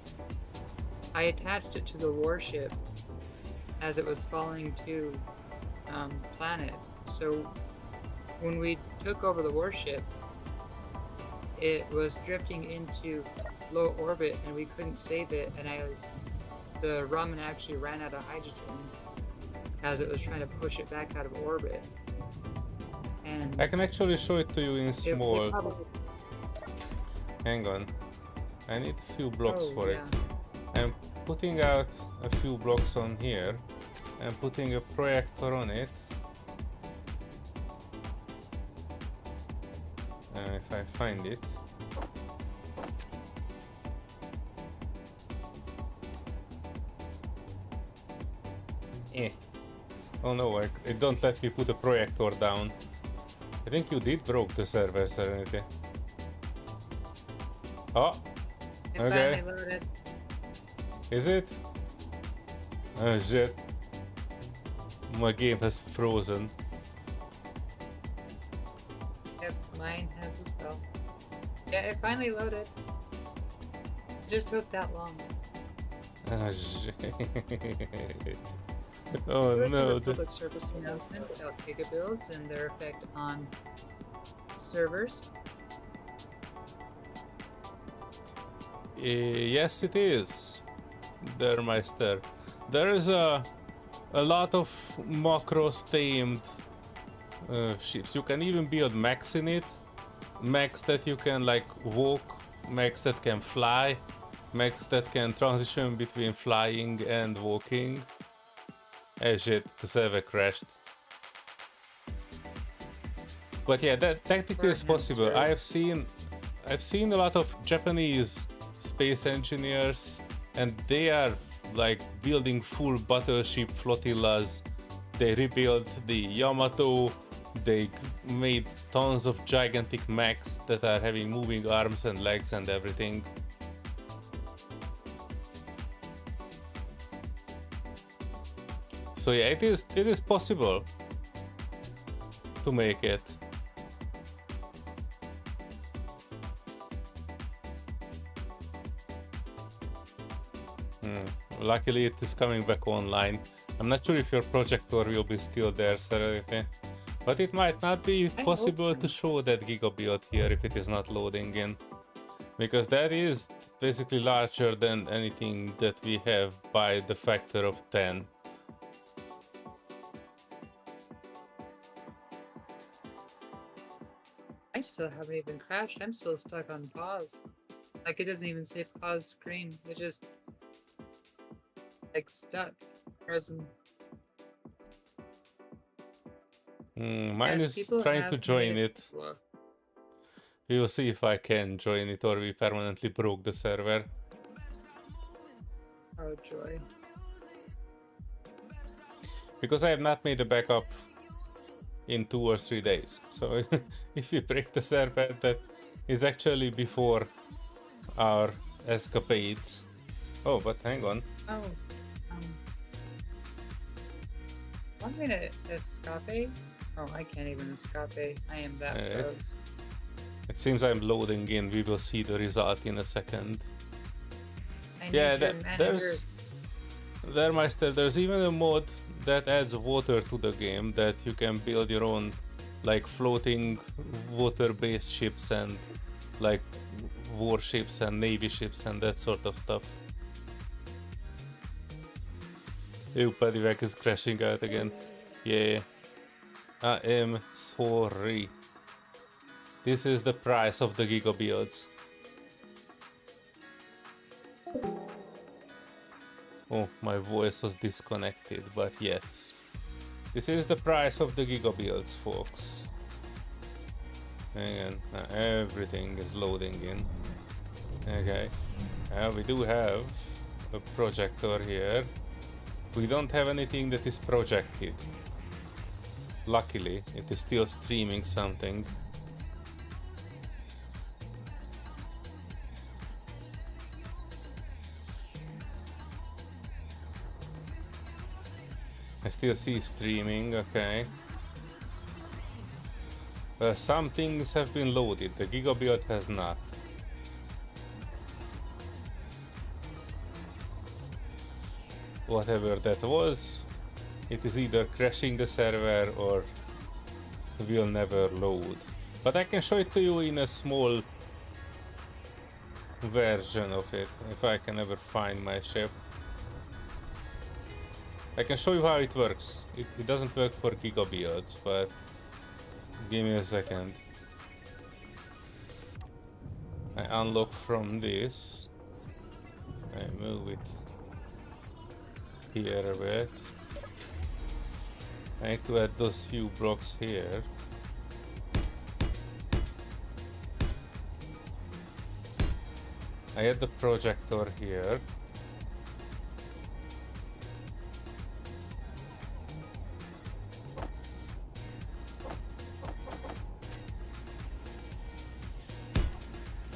I attached it to the warship as it was falling to planet. So when we took over the warship, it was drifting into low orbit and we couldn't save it, and the ramen actually ran out of hydrogen as it was trying to push it back out of orbit. And I can actually show it to you in it small. probably, Hang on. I need a few blocks for it. yeah. I'm putting out a few blocks on here and putting a projector on it. If I find it. Oh no, it don't let me put a projector down. I think you did broke the server, Serenity. Oh, It okay. finally loaded. Is it? Oh shit. My game has frozen. Yep, mine has as well. Yeah, it finally loaded. It just took that long. Oh shit. Oh This no. is a public service announcement about gigabuilds and their effect on servers. Yes, it is, Der Meister. There is a lot of macros themed ships. You can even build mechs in it. Mechs that you can like walk, mechs that can fly, mechs that can transition between flying and walking. Oh shit, the server crashed. But yeah, that technically is possible. I've seen a lot of Japanese space engineers, and they are like building full battleship flotillas. They rebuilt the Yamato. They made tons of gigantic mechs that are having moving arms and legs and everything. So yeah, it is possible to make it. Luckily it is coming back online. I'm not sure if your projector will be still there, Serenity. But it might not be I possible hope to show that gigabuild here if it is not loading in. Because that is basically larger than anything that we have by the factor of 10. I still haven't even crashed. I'm still stuck on pause. Like, it doesn't even say pause screen. It just like stuck. Frozen. Mine Yes, is people trying have to made join it. before. We will see if I can join it or we permanently broke the server. Oh joy. Because I have not made a backup in 2 or 3 days. So if we break the server, that is actually before our escapades. Oh, but hang on. Oh. Want me to escape? Oh, I can't even escape. I am that froze. It seems I'm loading in. We will see the result in a second. I Yeah, need your manager. there's even a mod that adds water to the game, that you can build your own like floating water-based ships and like warships and navy ships and that sort of stuff. Ew, Padivac is crashing out again. Yeah, I am sorry. This is the price of the gigabuilds. Oh, my voice was disconnected, but yes. This is the price of the gigabuilds, folks. Hang on, everything is loading in. Okay, we do have a projector here. We don't have anything that is projected. Luckily, it is still streaming something. I still see streaming, okay. Well, some things have been loaded, the gigabuild has not. Whatever that was, it is either crashing the server or will never load. But I can show it to you in a small version of it, if I can ever find my ship. I can show you how it works. It doesn't work for gigabuilds, but give me a second. I unlock from this. I move it here a bit. I need to add those few blocks here. I add the projector here.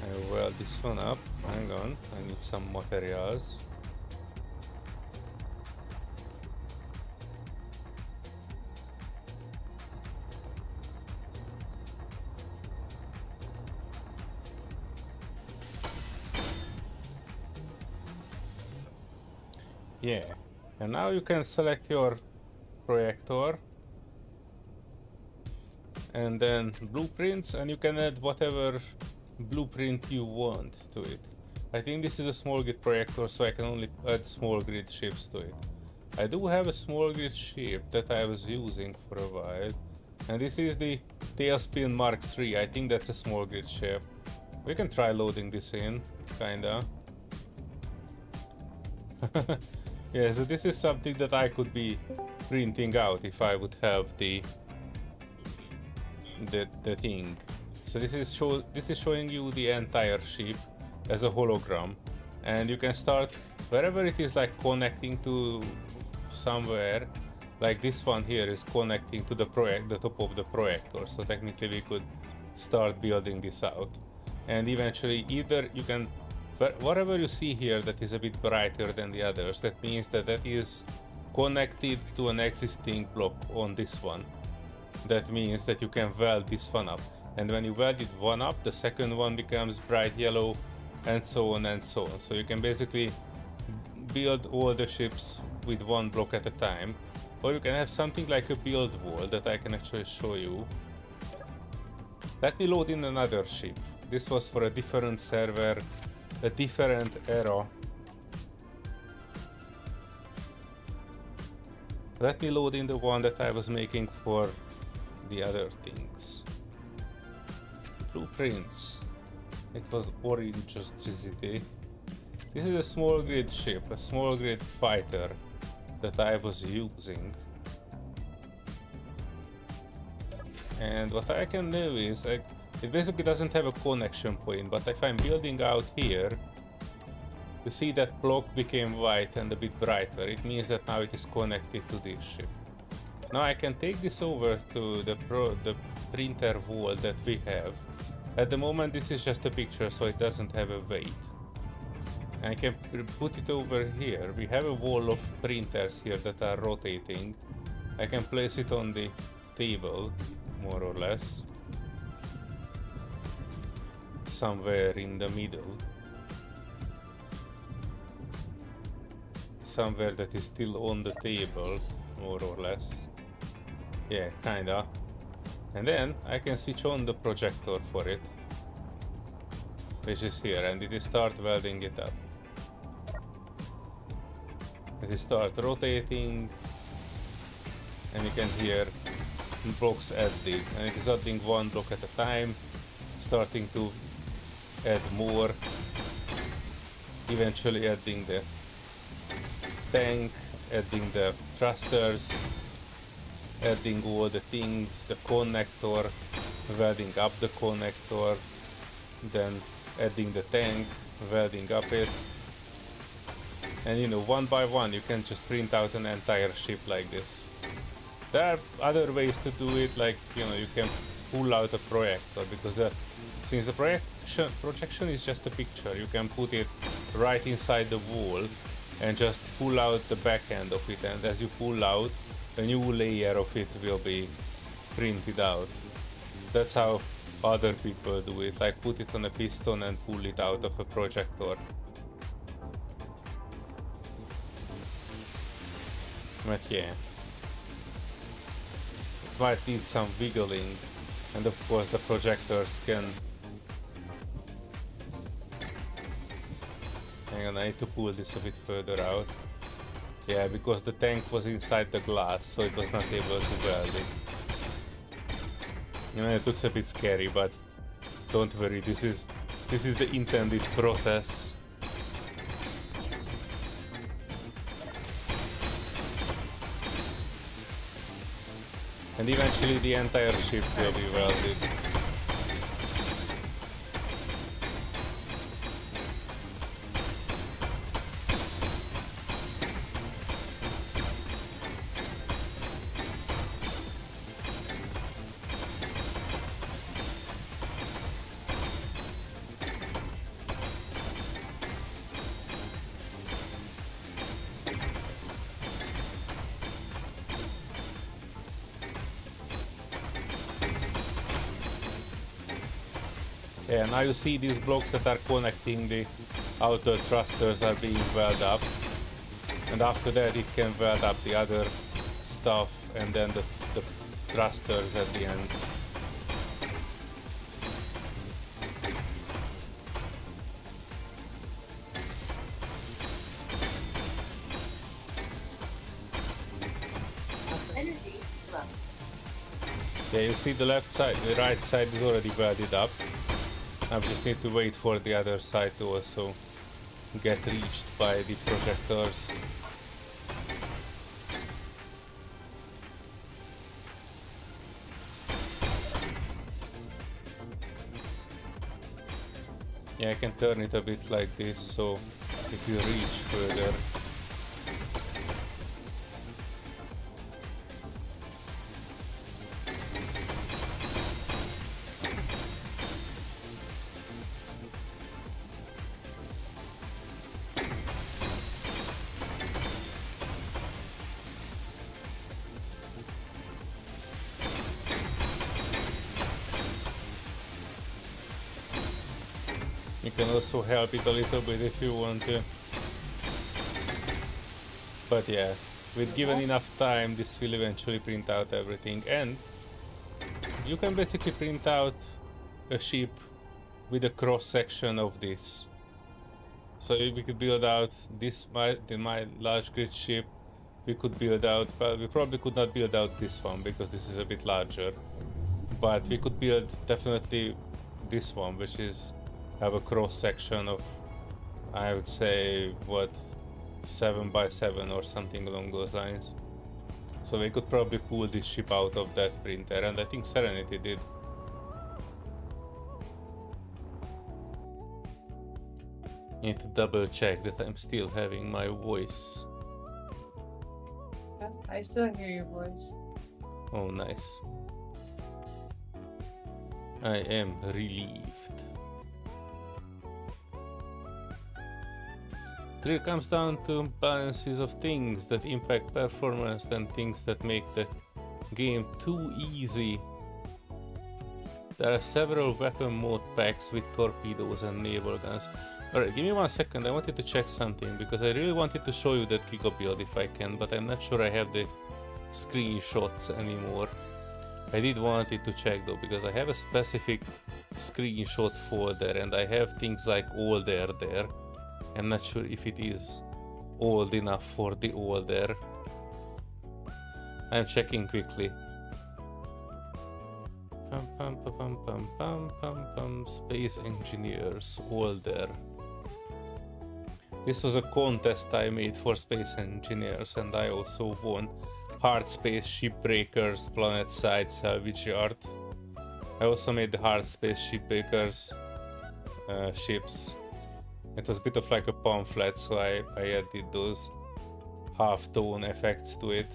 I weld this one up. Hang on, I need some materials. Yeah, and now you can select your projector and then blueprints, and you can add whatever blueprint you want to it. I think this is a small grid projector, so I can only add small grid ships to it. I do have a small grid ship that I was using for a while, and this is the Tailspin Mark III. I think that's a small grid ship. We can try loading this in, kinda. Yeah, so this is something that I could be printing out if I would have the thing. So this is showing you the entire ship as a hologram, and you can start wherever it is like connecting to somewhere. Like this one here is connecting to the top of the projector. So technically we could start building this out, and eventually either you can. But whatever you see here that is a bit brighter than the others, that means that is connected to an existing block on this one. That means that you can weld this one up. And when you weld it one up, the second one becomes bright yellow, and so on and so on. So you can basically build all the ships with one block at a time. Or you can have something like a build wall that I can actually show you. Let me load in another ship. This was for a different server, a different era. Let me load in the one that I was making for the other things. Blueprints. It was orange electricity. This is a small grid ship, a small grid fighter that I was using. And what I can do is, it basically doesn't have a connection point, but if I'm building out here, you see that block became white and a bit brighter. It means that now it is connected to this ship. Now I can take this over to the printer wall that we have. At the moment this is just a picture, so it doesn't have a weight. I can put it over here. We have a wall of printers here that are rotating. I can place it on the table, more or less. Somewhere in the middle. Somewhere that is still on the table, more or less. Yeah, kinda. And then I can switch on the projector for it, which is here, and it will start welding it up. It will start rotating, and you can hear blocks adding, and it is adding one block at a time, starting to add more, eventually adding the tank, adding the thrusters, adding all the things, the connector, welding up the connector, then adding the tank, welding up it. And you know, one by one you can just print out an entire ship like this. There are other ways to do it, like, you know, you can pull out a projector, because since the projection is just a picture, you can put it right inside the wall and just pull out the back end of it, and as you pull out, a new layer of it will be printed out. That's how other people do it, like put it on a piston and pull it out of a projector. But yeah, it might need some wiggling, and of course the projectors can... Hang on, I need to pull this a bit further out. Yeah, because the tank was inside the glass, so it was not able to weld it. You know, it looks a bit scary, but don't worry, this is the intended process. And eventually the entire ship will be welded. Yeah, now you see these blocks that are connecting the outer thrusters are being welded up, and after that it can weld up the other stuff and then the thrusters at the end. Energy low. Yeah, you see the left side, the right side is already welded up. I just need to wait for the other side to also get reached by the projectors. Yeah, I can turn it a bit like this, so if you reach further. You can also help it a little bit if you want to. But yeah, with given enough time, this will eventually print out everything, and you can basically print out a ship with a cross section of this. So we could build out this my large grid ship. We could build out, well, we probably could not build out this one because this is a bit larger, but we could build definitely this one, which is have a cross section of, I would say, what, 7 by 7 or something along those lines. So we could probably pull this ship out of that printer, and I think Serenity did. Need to double check that I'm still having my voice. I still hear your voice. Oh, nice. I am relieved. It really comes down to balances of things that impact performance and things that make the game too easy. There are several weapon mode packs with torpedoes and naval guns. Alright, give me 1 second, I wanted to check something because I really wanted to show you that Giga build if I can, but I'm not sure I have the screenshots anymore. I did wanted to check though, because I have a specific screenshot folder and I have things like older there. I'm not sure if it is old enough for the older. I'm checking quickly. Space engineers, older. This was a contest I made for space engineers, and I also won hard space shipbreakers, planet side salvage yard. I also made the hard space shipbreakers ships. It was a bit of like a pamphlet, so I added those half-tone effects to it,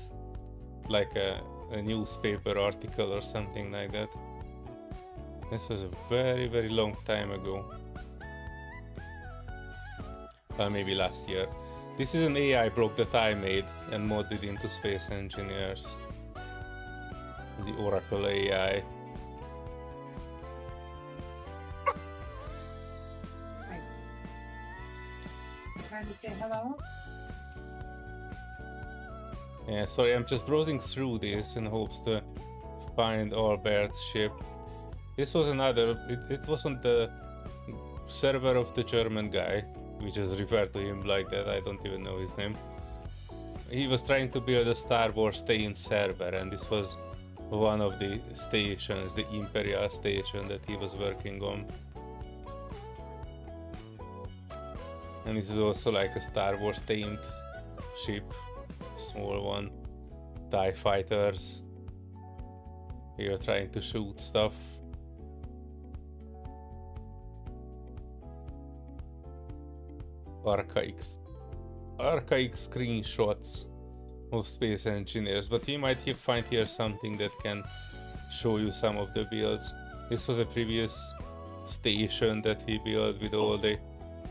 like a newspaper article or something like that. This was a very, very long time ago. Maybe last year. This is an AI block that I made and modded into Space Engineers. The Oracle AI. Hi. You trying to say hello? Yeah, sorry, I'm just browsing through this in hopes to find Albert's ship. This was another, it was on the server of the German guy. We just refer to him like that, I don't even know his name. He was trying to build a Star Wars themed server, and this was one of the stations, the Imperial station that he was working on. And this is also like a Star Wars themed ship, small one. TIE fighters. You're trying to shoot stuff. Archaic screenshots of Space Engineers, but you might find here something that can show you some of the builds. This was a previous station that we built with all the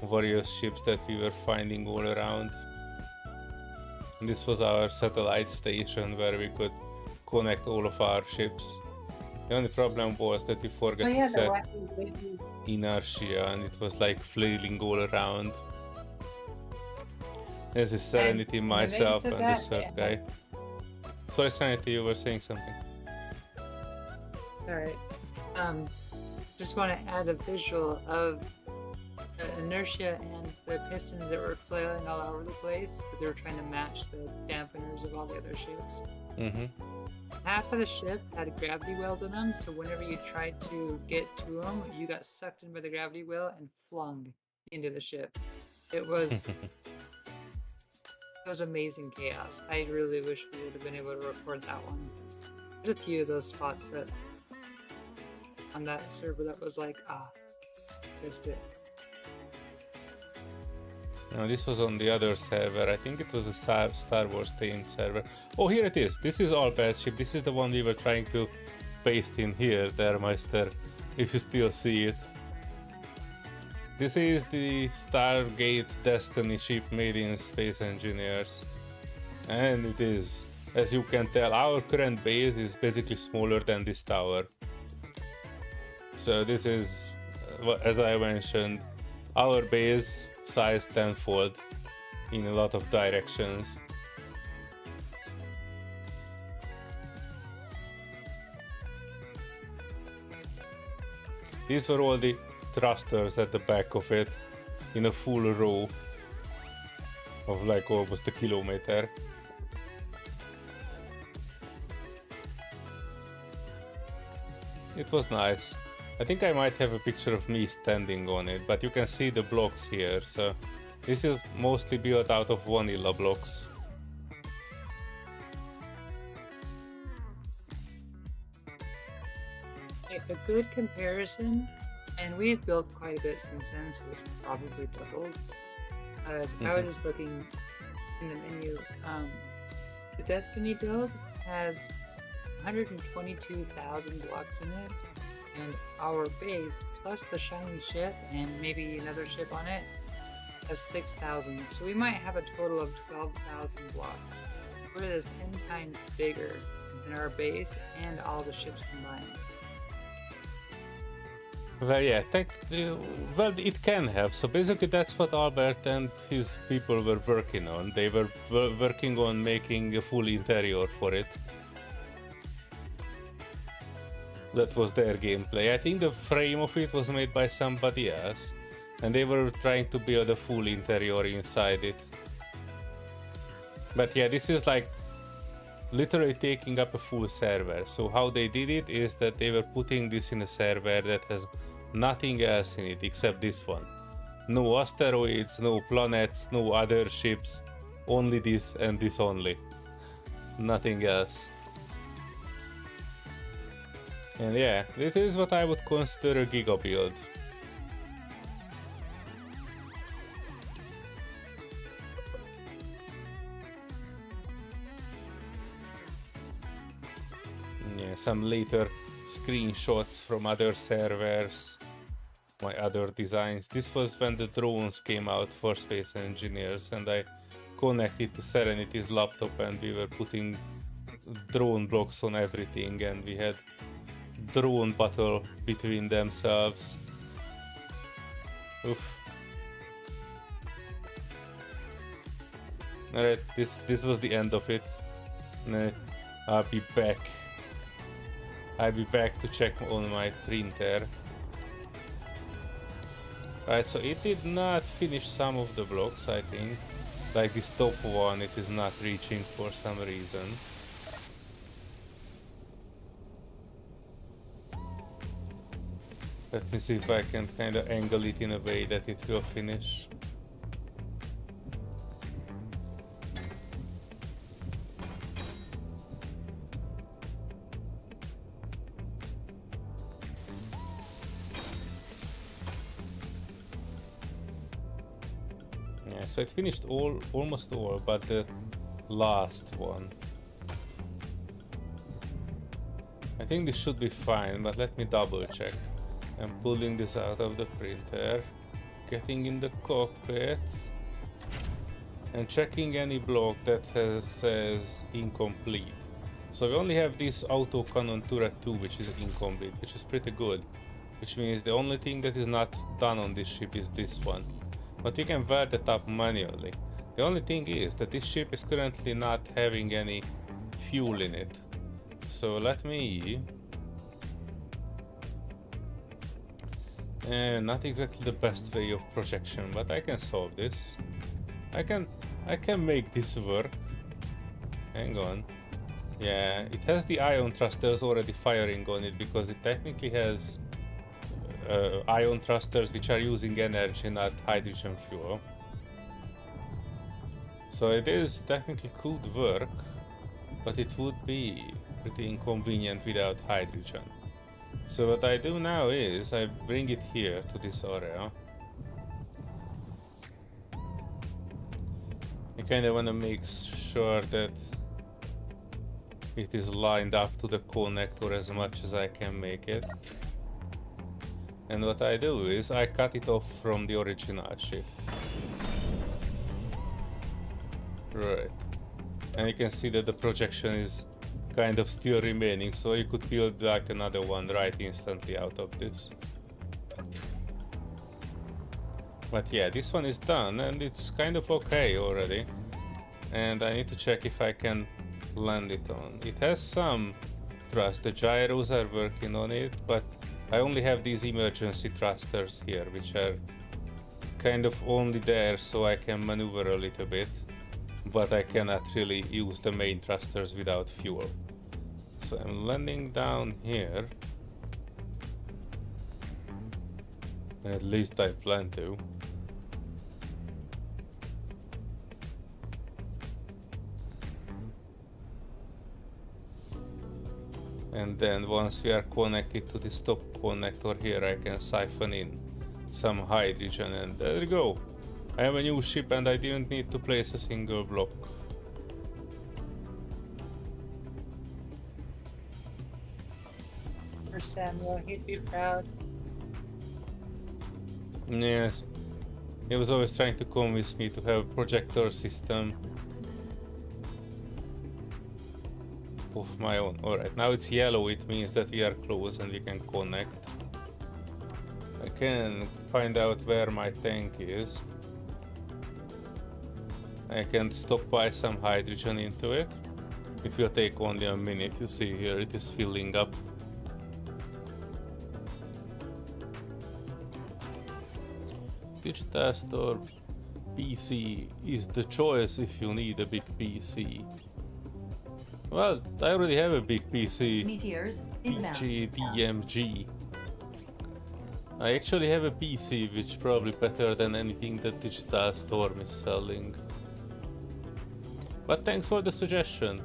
various ships that we were finding all around. And this was our satellite station where we could connect all of our ships. The only problem was that we forgot to set inertia, and it was like flailing all around. This is Serenity, myself, and the third guy. Sorry, Serenity, you were saying something. Alright. Just want to add a visual of the inertia and the pistons that were flailing all over the place, but they were trying to match the dampeners of all the other ships. Mm-hmm. Half of the ship had gravity wells in them, so whenever you tried to get to them, you got sucked in by the gravity well and flung into the ship. It was... It was amazing chaos. I really wish we would have been able to record that one. There's a few of those spots that on that server that was like, missed it. No, this was on the other server. I think it was the Star Wars themed server. Oh, here it is. This is Albert's ship. This is the one we were trying to paste in here, there, Meister, if you still see it. This is the Stargate Destiny ship made in Space Engineers. And it is, as you can tell, our current base is basically smaller than this tower. So this is, as I mentioned, our base size tenfold in a lot of directions. these were all the thrusters at the back of it in a full row of like almost a kilometer. It was nice. I think I might have a picture of me standing on it, but you can see the blocks here. So this is mostly built out of vanilla blocks. A good comparison, and we've built quite a bit since then, so it's probably doubled. I was just looking in the menu. The Destiny build has 122,000 blocks in it, and our base plus the shiny ship and maybe another ship on it has 6,000. So we might have a total of 12,000 blocks. What is 10 times bigger than our base and all the ships combined? Well, yeah, well, it can have. So basically that's what Albert and his people were working on. They were working on making a full interior for it. That was their gameplay. I think the frame of it was made by somebody else, and they were trying to build a full interior inside it. But yeah, this is like literally taking up a full server. So how they did it is that they were putting this in a server that has nothing else in it except this one. No asteroids, no planets, no other ships, only this and this only. Nothing else. And yeah, this is what I would consider a giga build. Yeah, some later screenshots from other servers, my other designs. This was when the drones came out for Space Engineers, and I connected to Serenity's laptop and we were putting drone blocks on everything, and we had drone battle between themselves. Oof. Alright, this was the end of it. I'll be back. I'll be back to check on my printer. Right, so it did not finish some of the blocks, I think. Like this top one, it is not reaching for some reason. Let me see if I can kind of angle it in a way that it will finish. Yeah, so it finished almost all, but the last one. I think this should be fine, but let me double check. I'm pulling this out of the printer, getting in the cockpit, and checking any block that says incomplete. So we only have this autocannon turret 2, which is incomplete, which is pretty good. Which means the only thing that is not done on this ship is this one. But we can weld it up manually. The only thing is that this ship is currently not having any fuel in it. So let me... not exactly the best way of projection, but I can solve this. I can make this work. Hang on. Yeah, it has the ion thrusters already firing on it because it technically has ion thrusters which are using energy, not hydrogen fuel. So it is technically could work, but it would be pretty inconvenient without hydrogen. So what I do now is I bring it here to this area. I kind of want to make sure that it is lined up to the connector as much as I can make it. And what I do is I cut it off from the original ship. Right. And you can see that the projection is kind of still remaining, so you could build like another one right instantly out of this. But yeah, this one is done and it's kind of okay already. And I need to check if I can land it on. It has some thrust, the gyros are working on it, but I only have these emergency thrusters here, which are kind of only there so I can maneuver a little bit, but I cannot really use the main thrusters without fuel. So I'm landing down here. At least I plan to. And then once we are connected to the stop connector here, I can siphon in some hydrogen, and there we go. I have a new ship and I didn't need to place a single block. For Samuel, he'd be proud. Yes, he was always trying to convince me to have a projector system of my own. Alright, now it's yellow, it means that we are close and we can connect. I can find out where my tank is. I can stockpile some hydrogen into it. It will take only a minute, you see here it is filling up. Digital Store PC is the choice if you need a big PC. Well, I already have a big PC. Meteors inbound. DMG. I actually have a PC which probably better than anything that Digital Storm is selling. But thanks for the suggestion.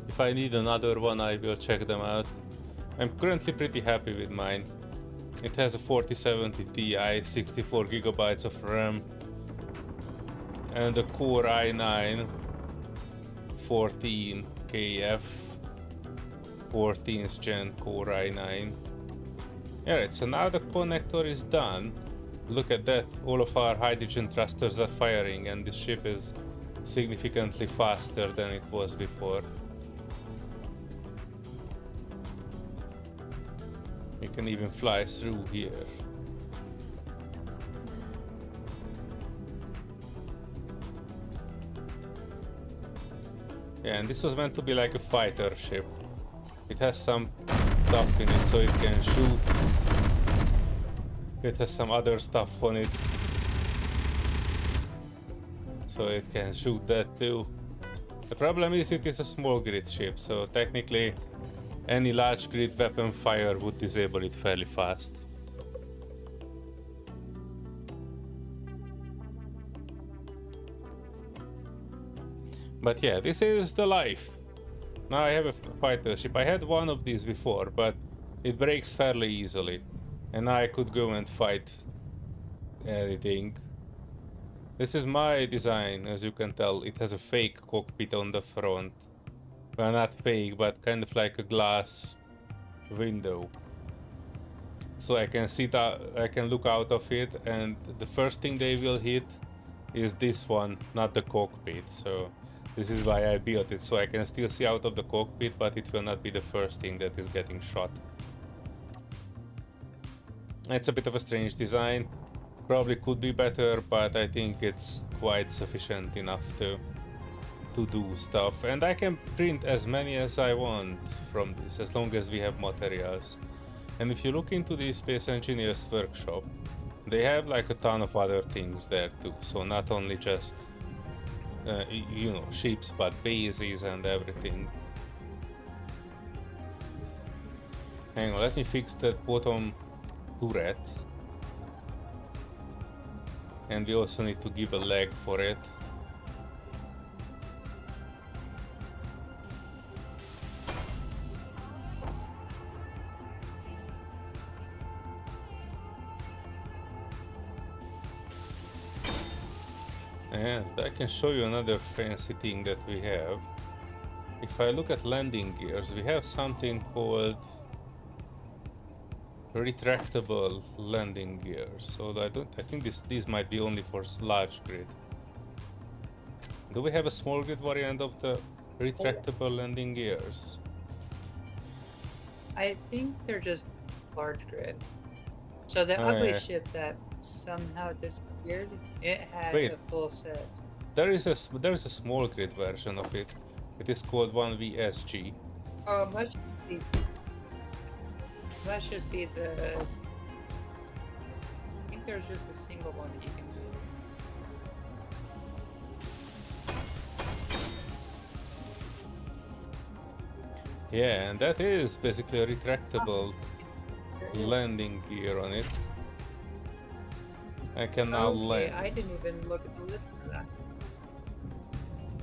If I need another one, I will check them out. I'm currently pretty happy with mine. It has a 4070 Ti, 64 GB of RAM, and a Core i9 14KF 14th gen Core i9. Alright, so now the connector is done. Look at that, all of our hydrogen thrusters are firing and the ship is significantly faster than it was before. You can even fly through here. Yeah, and this was meant to be like a fighter ship. It has some stuff in it so it can shoot. It has some other stuff on it, so it can shoot that too. The problem is it is a small grid ship, so technically any large grid weapon fire would disable it fairly fast. But yeah, this is the life. Now I have a fighter ship. I had one of these before, but it breaks fairly easily. And I could go and fight anything. This is my design, as you can tell. It has a fake cockpit on the front. Well, not fake, but kind of like a glass window. So I can sit out, I can look out of it, and the first thing they will hit is this one, not the cockpit. So this is why I built it, so I can still see out of the cockpit, but it will not be the first thing that is getting shot. It's a bit of a strange design. Probably could be better, but I think it's quite sufficient enough to do stuff. And I can print as many as I want from this, as long as we have materials. And if you look into the Space Engineers Workshop, they have like a ton of other things there too. So not only just you know, ships, but bases and everything. Hang on, let me fix that bottom turret. And we also need to give a leg for it. And I can show you another fancy thing that we have. If I look at landing gears, we have something called retractable landing gears. Although I think these might be only for large grid. Do we have a small grid variant of the retractable landing gears? I think they're just large grid. So the ugly ship that somehow disappeared, it had a full set. There is a small grid version of it. It is called 1VSG. Oh, much. That should be the. I think there's just a single one that you can do. Yeah, and that is basically a retractable There is. landing gear on it. I can now Okay, land. I didn't even look at the list for that.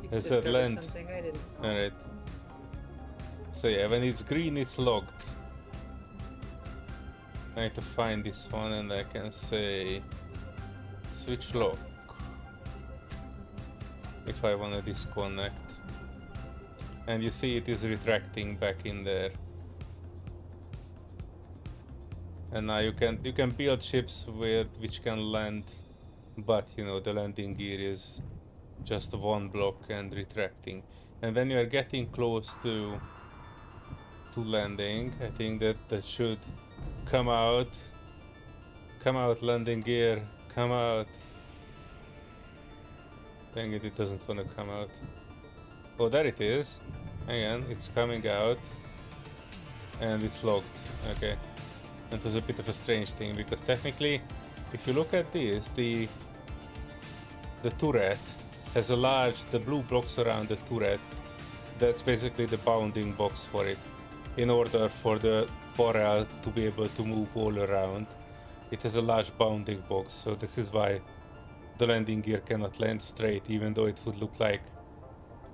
You It said discovered land. something I didn't know. Alright. So yeah, when it's green, it's logged. I need to find this one and I can say switch lock if I want to disconnect. And you see it is retracting back in there. And now you can build ships with which can land, but you know the landing gear is just one block and retracting. And when you are getting close to landing, I think that should come out landing gear, come out. Dang it, it doesn't want to come out. Oh, there it is. Hang on, it's coming out and it's locked. Okay. That was a bit of a strange thing because technically, if you look at this, the turret has the blue blocks around the turret. That's basically the bounding box for it. In order for the barrel to be able to move all around, it has a large bounding box. So this is why the landing gear cannot land straight, even though it would look like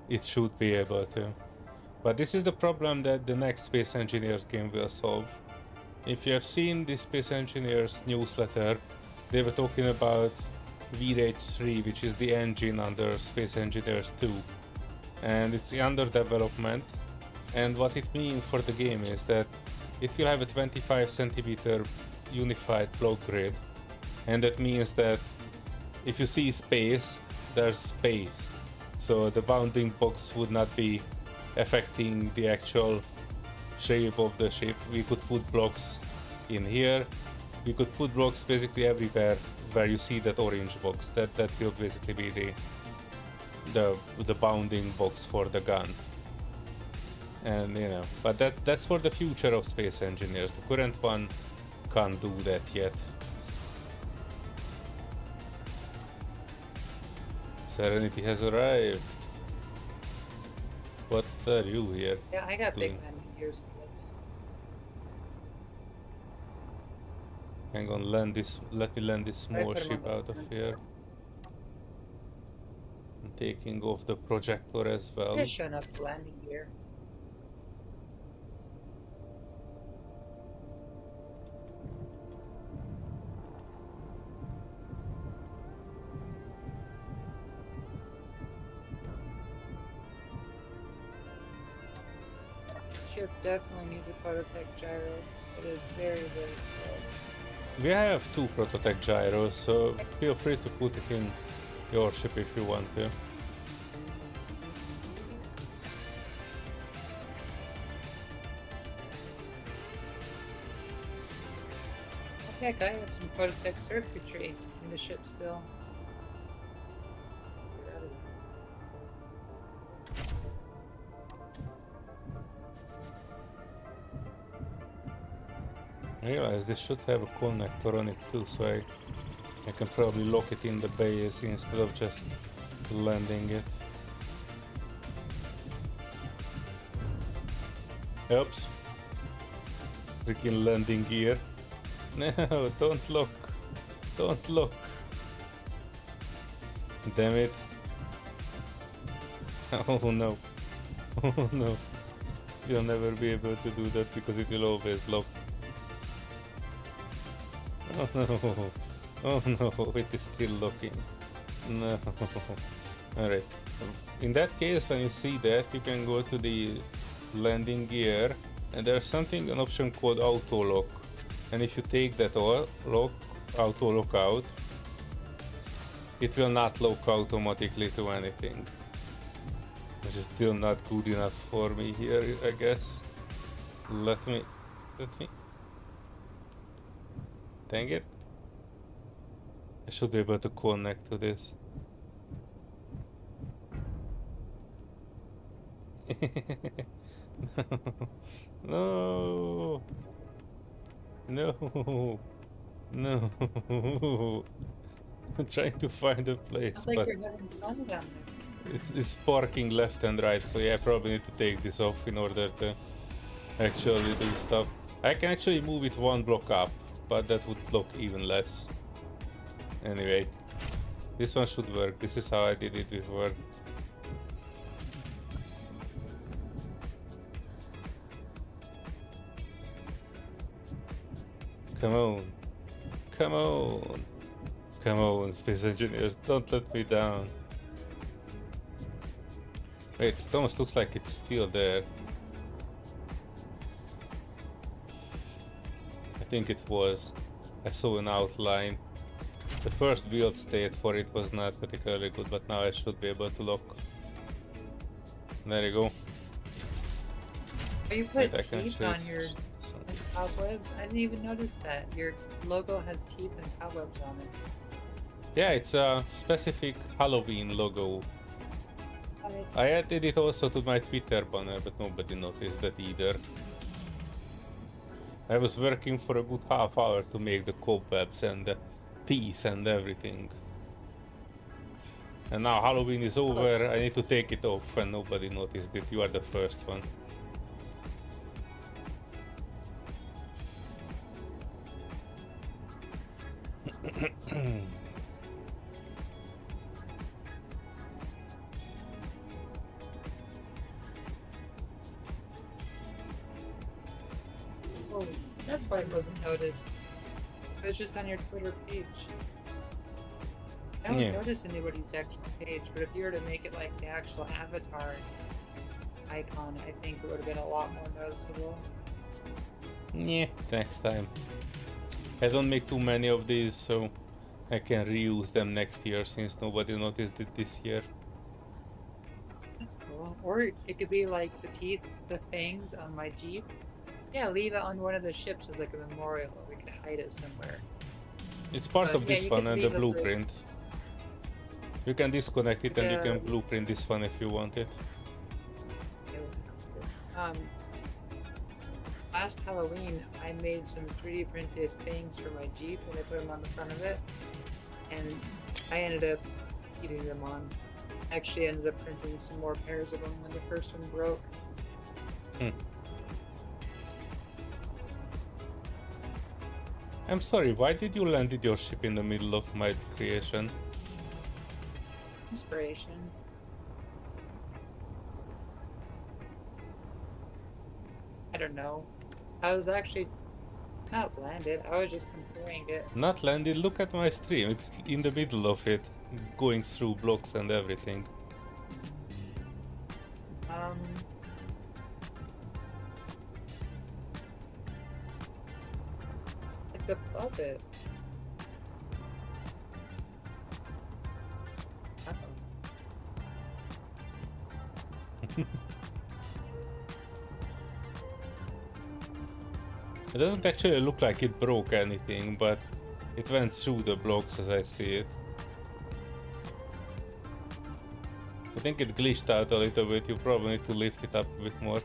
it should be able to. But this is the problem that the next Space Engineers game will solve. If you have seen the Space Engineers newsletter, they were talking about VH3, which is the engine under Space Engineers 2. And it's under development. And what it means for the game is that it will have a 25 centimeter unified block grid. And that means that if you see space, there's space. So the bounding box would not be affecting the actual shape of the ship. We could put blocks in here. We could put blocks basically everywhere where you see that orange box. That will basically be the bounding box for the gun. And you know, but that's for the future of Space Engineers. The current one can't do that yet. Serenity has arrived. What are you here? Yeah, I got big doing? landing gears for this. Hang on, let me land this small put 'em ship on the out of front. here. I'm taking off the projector as well. Just showing up the landing gear. This ship definitely needs a prototech gyro. It is very, very slow. We have 2 prototech gyros, so feel free to put it in your ship if you want to. Heck, I have some prototech circuitry in the ship still. Get out of here. I realize this should have a connector on it too, so I can probably lock it in the base instead of just landing it. Oops. Freaking landing gear. No, don't look. Don't look. Damn it. Oh no. Oh no. You'll never be able to do that because it will always lock. Oh no. Oh no, it is still locking. No. Alright. In that case, when you see that, you can go to the landing gear and there's an option called auto lock. And if you take that auto lock out, it will not lock automatically to anything. Which is still not good enough for me here, I guess. Let me. Dang it. I should be able to connect to this. No. No. No. I'm trying to find a place, It's like but you're having fun down there. it's sparking left and right, so yeah, I probably need to take this off in order to actually do stuff. I can actually move it one block up, but that would look even less. Anyway, this one should work. This is how I did it before. Come on. Come on. Come on, space engineers, don't let me down. Wait, it almost looks like it's still there. I think it was. I saw an outline. The first build state for it was not particularly good, but now I should be able to lock. There you go. Oh, you put Wait, I can teeth on choose your some- cobwebs? I didn't even notice that. Your logo has teeth and cobwebs on it. Yeah, it's a specific Halloween logo. I added it also to my Twitter banner, but nobody noticed that either. I was working for a good half hour to make the cobwebs and the teeth and everything. And now Halloween is over, I need to take it off and nobody noticed it. You are the first one. Oh, that's why it wasn't noticed. It was just on your Twitter page. I don't Yeah. notice anybody's actual page, but if you were to make it like the actual avatar icon, I think it would have been a lot more noticeable. Yeah, next time. I don't make too many of these, so I can reuse them next year since nobody noticed it this year. That's cool. Or it could be like the teeth, the fangs on my Jeep. Yeah, leave it on one of the ships as like a memorial, or we could hide it somewhere. It's part But of yeah, this you one could and the leave it with- blueprint. You can disconnect it and you Yeah. can blueprint this one if you want it. Last Halloween, I made some 3D printed fangs for my Jeep and I put them on the front of it. And I ended up keeping them on. Actually, ended up printing some more pairs of them when the first one broke. I'm sorry, why did you landed your ship in the middle of my creation? Inspiration. I don't know. I was actually not landed. I was just comparing it. Not landed, look at my stream, it's in the middle of it, going through blocks and everything. It's above it. It doesn't actually look like it broke anything, but it went through the blocks as I see it. I think it glitched out a little bit, you probably need to lift it up a bit more.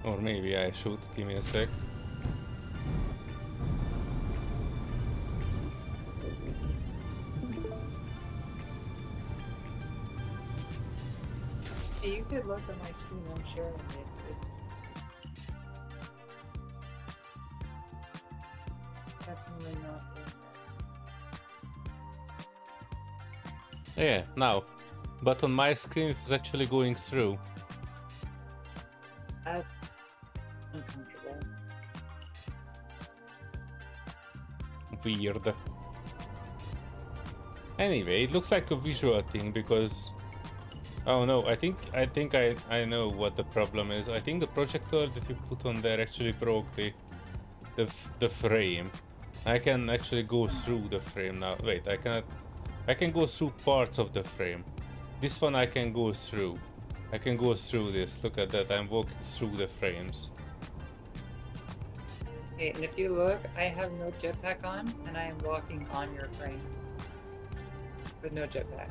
Or maybe I should, give me a sec. Hey, you could look at my screen, I'm sharing it. It's definitely not there. Yeah, now. But on my screen it was actually going through. That's uncomfortable. Weird. Anyway, it looks like a visual thing because... Oh no, I think I know what the problem is. I think the projector that you put on there actually broke the frame. I can actually go through the frame now. Wait, I cannot. I can go through parts of the frame. This one I can go through. I can go through this. Look at that. I'm walking through the frames. Okay, and if you look, I have no jetpack on, and I am walking on your frame. With no jetpack.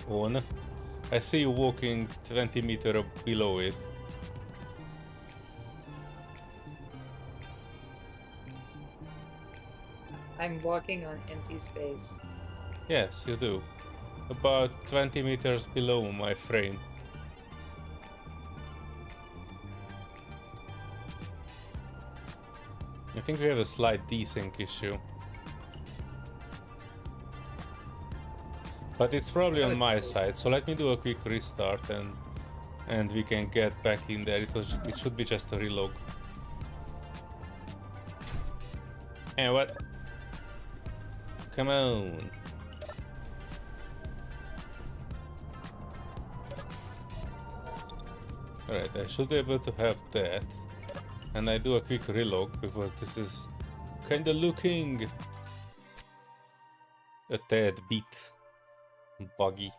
On. I see you walking 20 meters below it. I'm walking on empty space. Yes, you do. About 20 meters below my frame. I think we have a slight desync issue. But it's probably on my side, so let me do a quick restart and we can get back in there. It should be just a relog. And what? Come on. Alright, I should be able to have that. And I do a quick relog because this is kinda looking a tad bit buggy.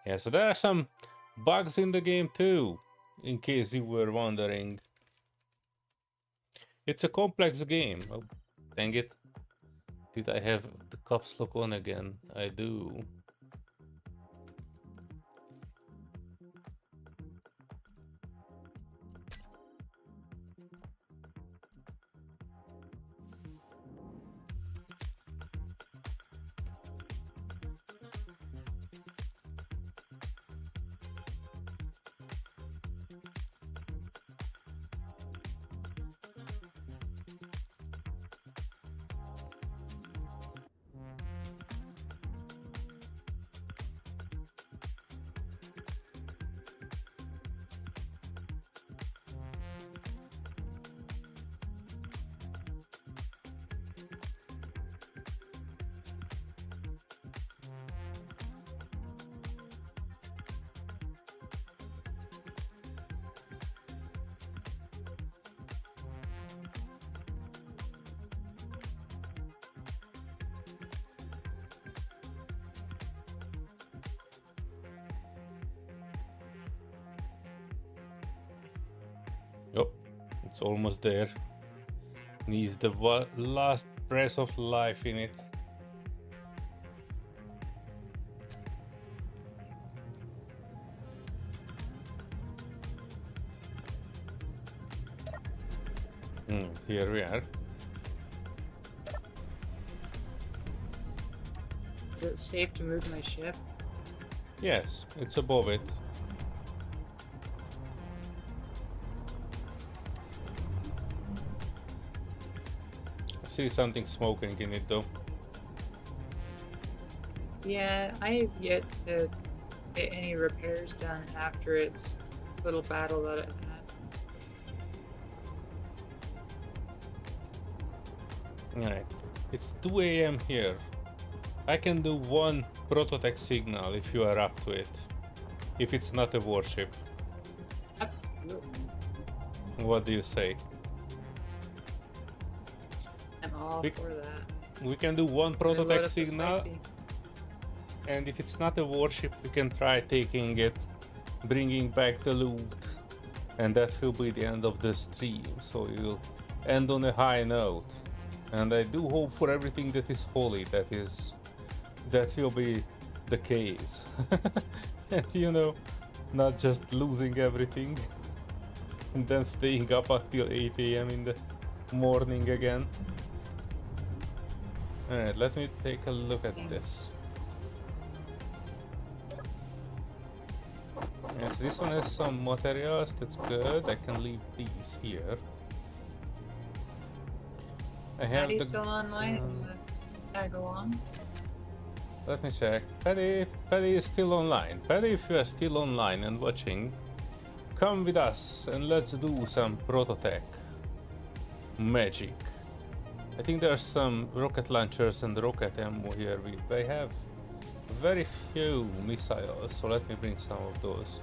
Yeah, so there are some bugs in the game too, in case you were wondering. It's a complex game. Oh, dang it. Did I have the caps lock on again? I do. Yup, it's almost there. Needs the last breath of life in it. Here we are. Is it safe to move my ship? Yes, it's above it. I see something smoking in it though. Yeah, I have yet to get any repairs done after its little battle that it had. Alright, it's 2 AM here. I can do one prototech signal if you are up to it. If it's not a warship. Absolutely. What do you say? I'm all We- for that. We can do one Gonna load prototech up the signal, spicy. and if it's not a warship, we can try taking it, bringing back the loot, and that will be the end of the stream. So you'll end on a high note. And I do hope for everything that is holy that will be the case. And you know, not just losing everything and then staying up until 8 AM in the morning again. Alright, let me take a look at this. Yes, this one has some materials, that's good. I can leave these here. I have Patty's the... still online? Tag along? Let me check. Patty is still online. Patty, if you are still online and watching, come with us and let's do some prototech magic. I think there's some rocket launchers and rocket ammo here. I have very few missiles, so let me bring some of those.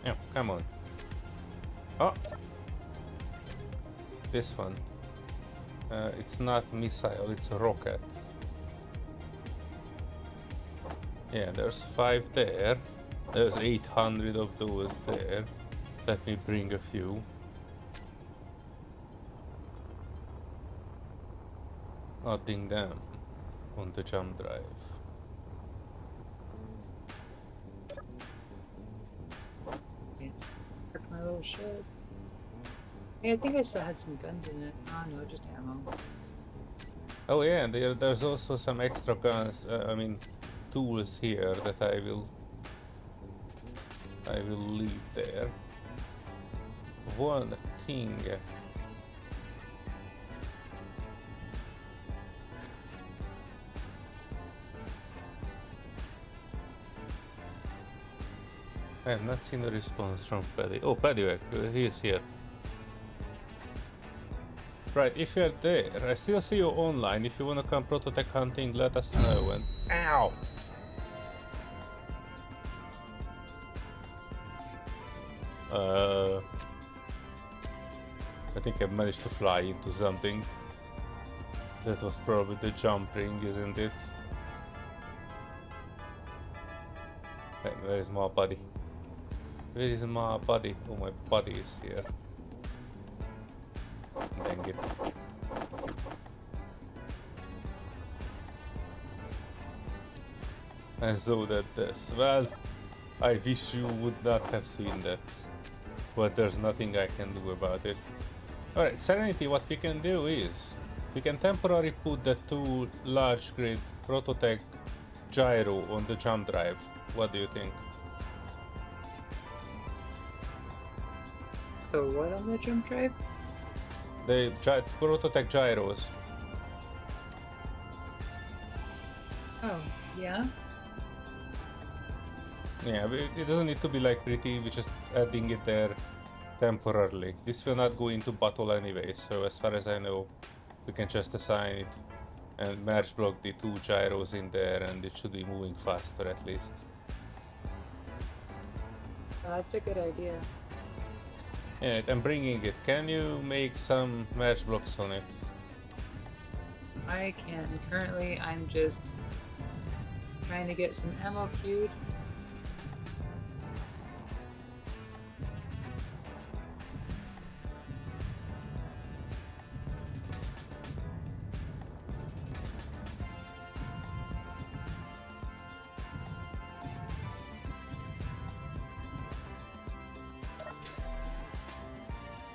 Yeah, come on. Oh! This one. It's not missile, it's a rocket. Yeah, there's 5 there. There's 800 of those there. Let me bring a few. Adding them on the jump drive. Park my little shed. Hey, I think I still had some guns in it. Oh no, just ammo. Oh yeah, and there's also some extra guns, I mean tools here that I will leave there. One thing. I have not seen a response from Paddy. Oh, Paddy, he is here. Right, if you're there, I still see you online. If you wanna come prototech hunting, let us know. And ow! I think I managed to fly into something. That was probably the jump ring, isn't it? Hey, where is my buddy? Where is my buddy? Oh, my buddy is here. Dang it. And so that this. Well, I wish you would not have seen that. But there's nothing I can do about it. Alright, Serenity, what we can do is we can temporarily put the 2 large grid Prototech gyro on the jump drive. What do you think? So what on the jump drive? The Prototech gyros. Oh, yeah? Yeah, it doesn't need to be like pretty, we're just adding it there temporarily. This will not go into battle anyway, so as far as I know, we can just assign it and merge block the 2 gyros in there and it should be moving faster at least. That's a good idea. Yeah, I'm bringing it. Can you make some merge blocks on it? I can. Currently, I'm just trying to get some ammo queued.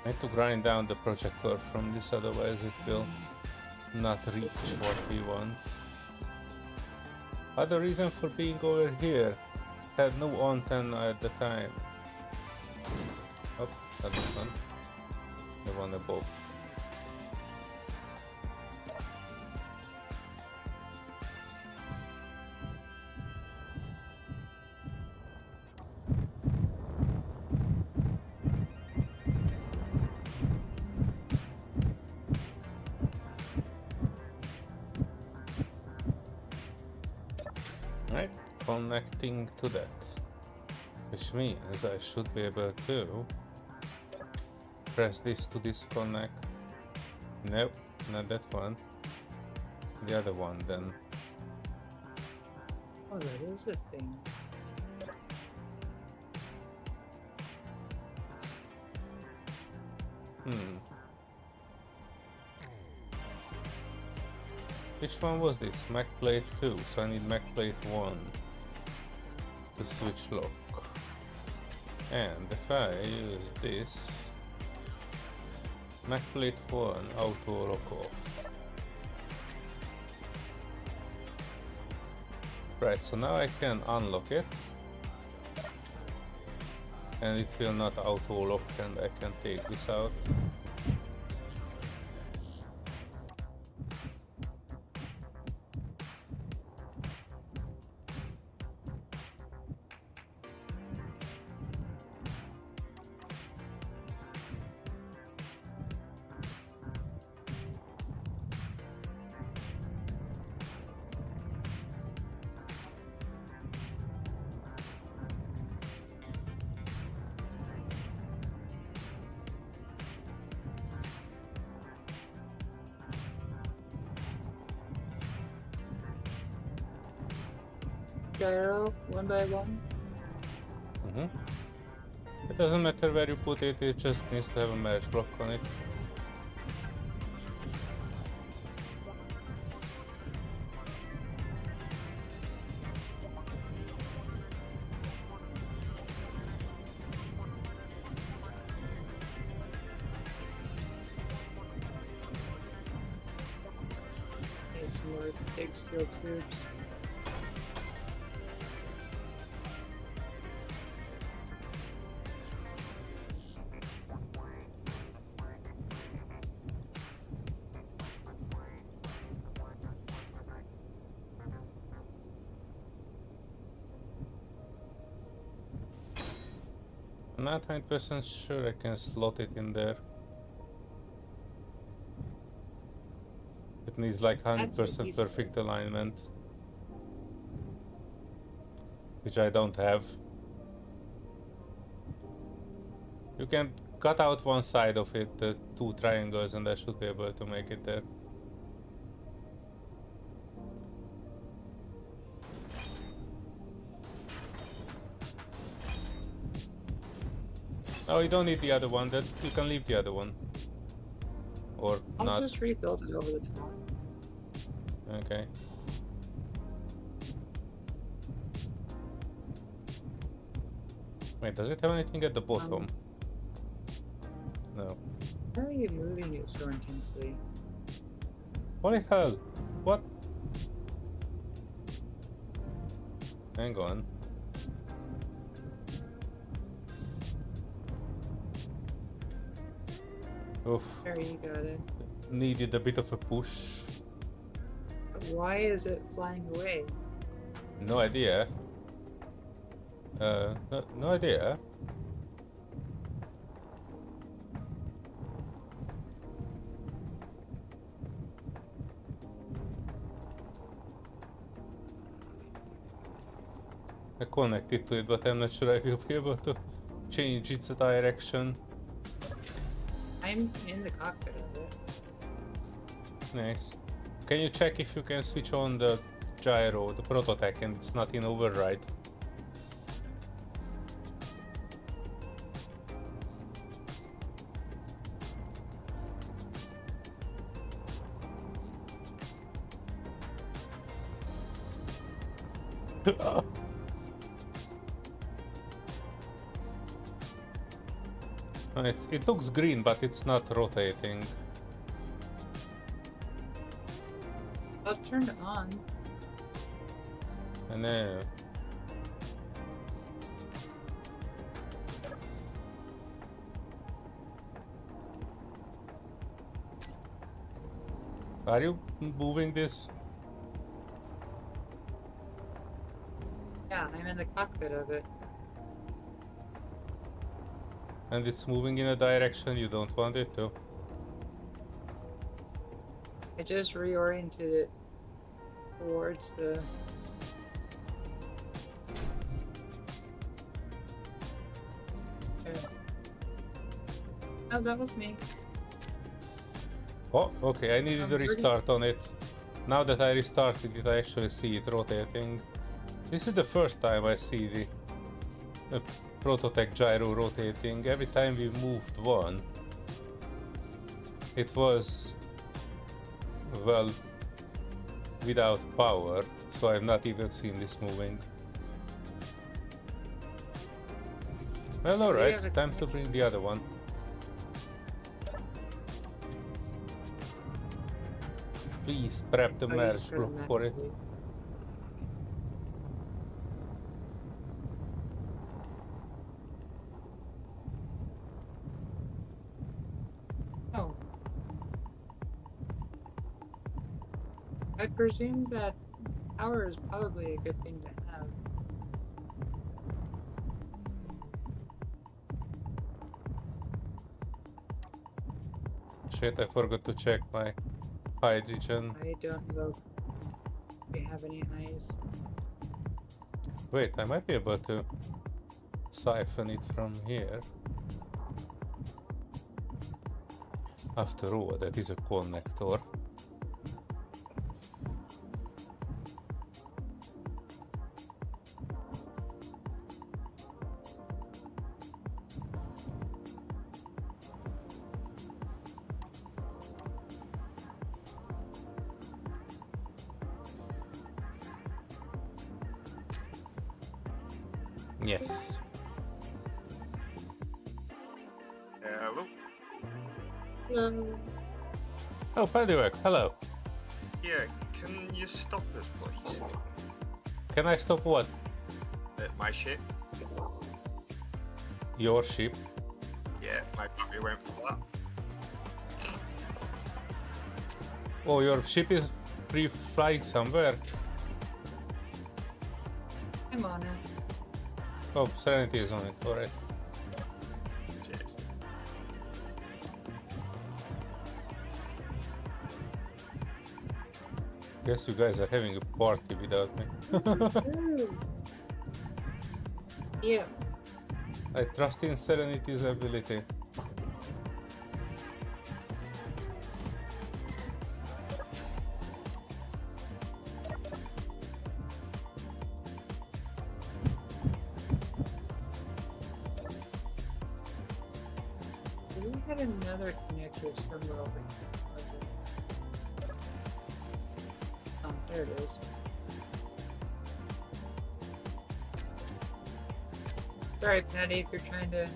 I need to grind down the projector from this, otherwise it will not reach what we want. Other reason for being over here, had no antenna at the time. Oh, not this one. The one above. Right, connecting to that, which means I should be able to press this to disconnect. Nope, not that one. The other one then. Oh, that is a thing. Which one was this? Mac plate 2, so I need Mac plate 1 to switch lock. And if I use this, Mac plate 1 auto lock off. Right, so now I can unlock it. And it will not auto lock and I can take this out. gyro one by one. It doesn't matter where you put it, it just needs to have a merge block on it. Need some more big steel tubes. I'm not 100% sure I can slot it in there. It needs like 100% easy. perfect alignment, which I don't have. You can cut out one side of it, the two triangles, and I should be able to make it there. Oh, you don't need the other one. That you can leave the other one, or I'll not. just rebuild it over the top. Okay. Wait, does it have anything at the bottom? No. Why are you moving it so intensely? Holy hell! What? Hang on. Oof. There, you got it. Needed a bit of a push. But why is it flying away? No idea. No idea. I connected to it, but I'm not sure I will be able to change its direction. I'm in the cockpit of it. Nice. Can you check if you can switch on the gyro, the prototech, and it's not in override? It looks green, but it's not rotating. Let's turn it on. I know. Are you moving this? Yeah, I'm in the cockpit of it. And it's moving in a direction you don't want it to? I just reoriented it towards the... Okay. Oh, that was me. Oh, okay, I needed a pretty- restart on it. Now that I restarted it, I actually see it rotating. This is the first time I see the prototech gyro rotating. Every time we moved one, it was, well, without power, so I've not even seen this moving. Well, alright, have a time to bring the other one. Please prep the Oh, you merge just gotta block for it. manually- Oh. I presume that power is probably a good thing to have. Shit, I forgot to check my hydrogen. I don't know if we have any ice. Wait, I might be able to siphon it from here. After all, that is a connector. Yes. Hello. Oh, Paddywork, hello. Yeah, can you stop us, please? Can I stop what? My ship. Your ship? Yeah, my battery went flat. Oh, your ship is pre-flying somewhere. I'm on it. Oh, Serenity is on it, alright. Cheers. Guess you guys are having a party without me. Yeah. I trust in Serenity's ability. We had another connector somewhere over here. Was it? Oh, there it is. Sorry, Patty, if you're trying to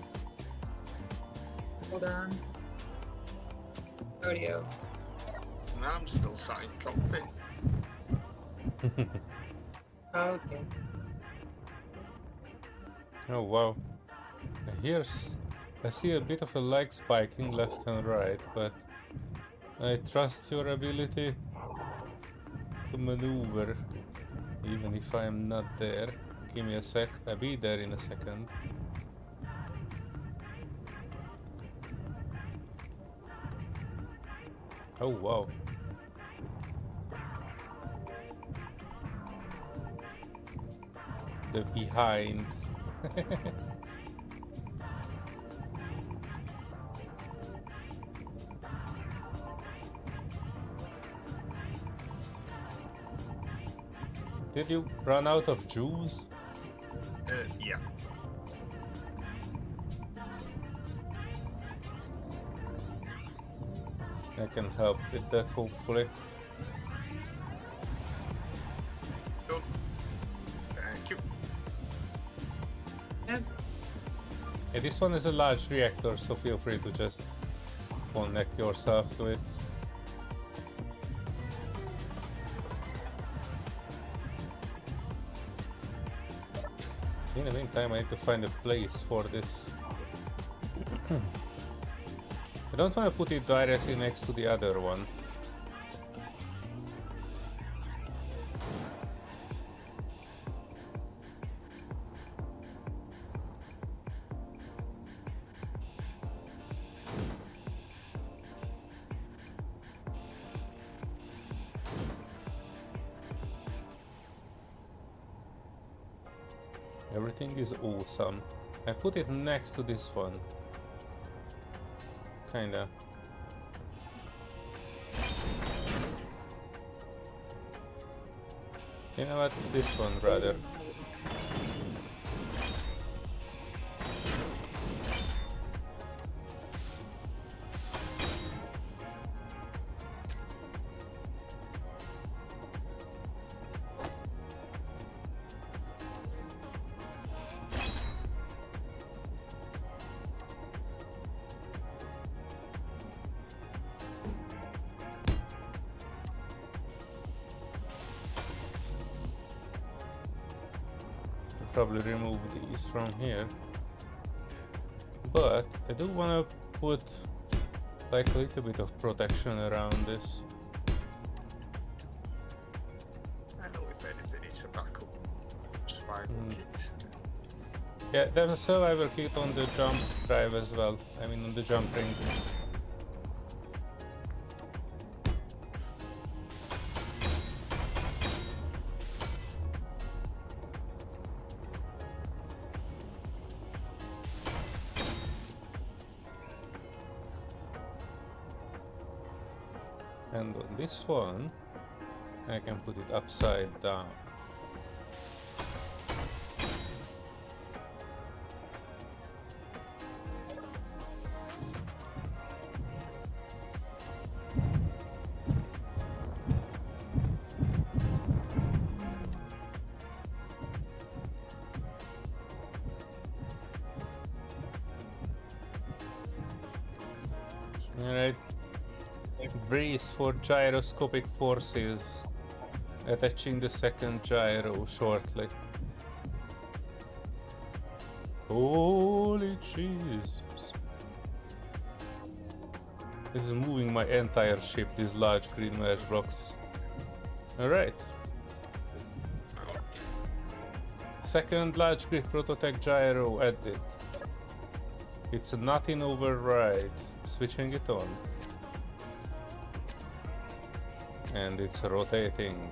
hold on. Audio. And I'm still sat in cockpit. Oh, okay. Oh wow. I see a bit of a lag spiking left and right, but I trust your ability to maneuver even if I'm not there. Give me a sec, I'll be there in a second. Oh wow. The behind. Did you run out of juice? Yeah. I can help with that hopefully. Done. Thank you. Yep. Yeah, this one is a large reactor, so feel free to just connect yourself to it. In the meantime, I need to find a place for this. I don't want to put it directly next to the other one. Everything is awesome. I put it next to this one. Kinda. You know what? This one rather. Probably remove these from here, but I do want to put like a little bit of protection around this. I know if anything, it's a backup survival kit. Yeah, there's a survivor kit on the jump drive as well. I mean on the jump ring. And on this one, I can put it upside down. brace for gyroscopic forces. Attaching the second gyro shortly. Holy Jesus. It's moving my entire ship, these large green merge blocks. Alright. Second large grid prototech gyro added. It's not in override. Switching it on. And it's rotating.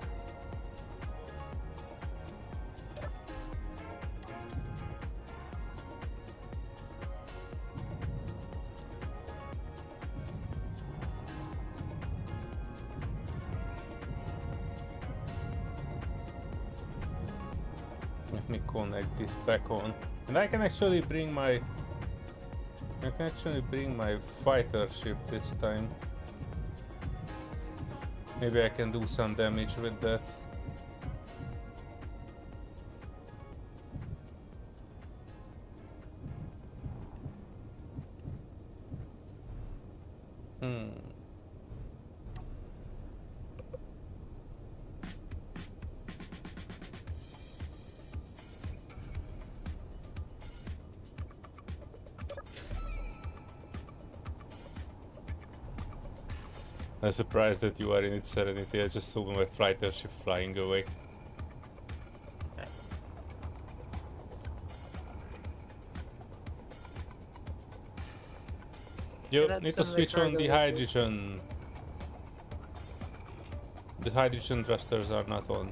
Let me connect this back on. And I can actually bring my fighter ship this time. Maybe I can do some damage with that. I'm surprised that you are in it, Serenity. I just saw my fighter ship flying away. You need to switch on the hydrogen. The hydrogen thrusters are not on.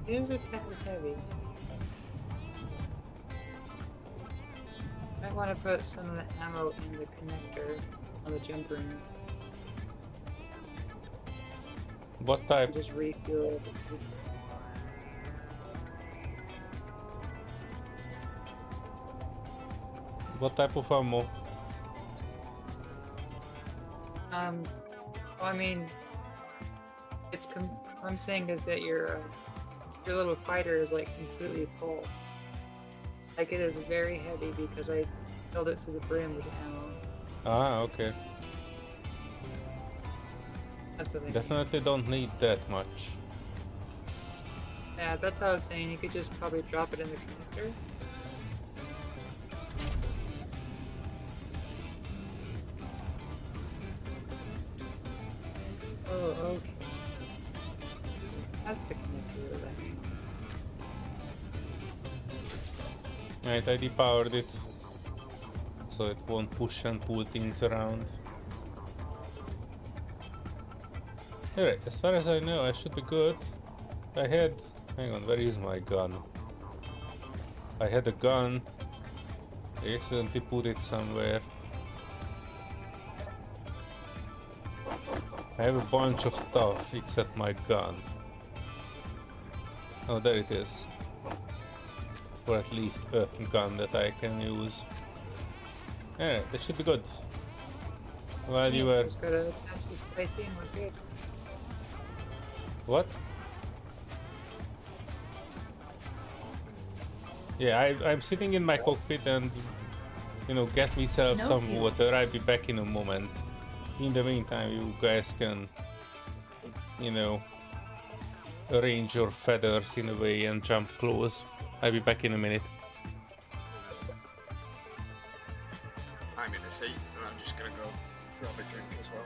It is a kind of heavy. I want to put some of the ammo in the connector on the jump room. What type? Just refuel it. What type of ammo? Well, I mean, I'm saying is that your little fighter is like completely full. Like it is very heavy because I filled it to the brim with ammo. Ah, okay. That's what I mean. Definitely don't need that much. Yeah, that's how I was saying. You could just probably drop it in the connector. Oh, okay. That's the connector of that. Right, I depowered it so it won't push and pull things around. Alright, as far as I know, I should be good. Hang on, where is my gun? I had a gun. I accidentally put it somewhere. I have a bunch of stuff except my gun. Oh, there it is. Or at least a gun that I can use. Alright, that should be good. While you were... Just gotta attach this spicy and we're good. What? Yeah, I'm sitting in my cockpit and, you know, get myself some water. I'll be back in a moment. In the meantime, you guys can, you know, arrange your feathers in a way and jump close. I'll be back in a minute. I'm in a seat and I'm just gonna go grab a drink as well.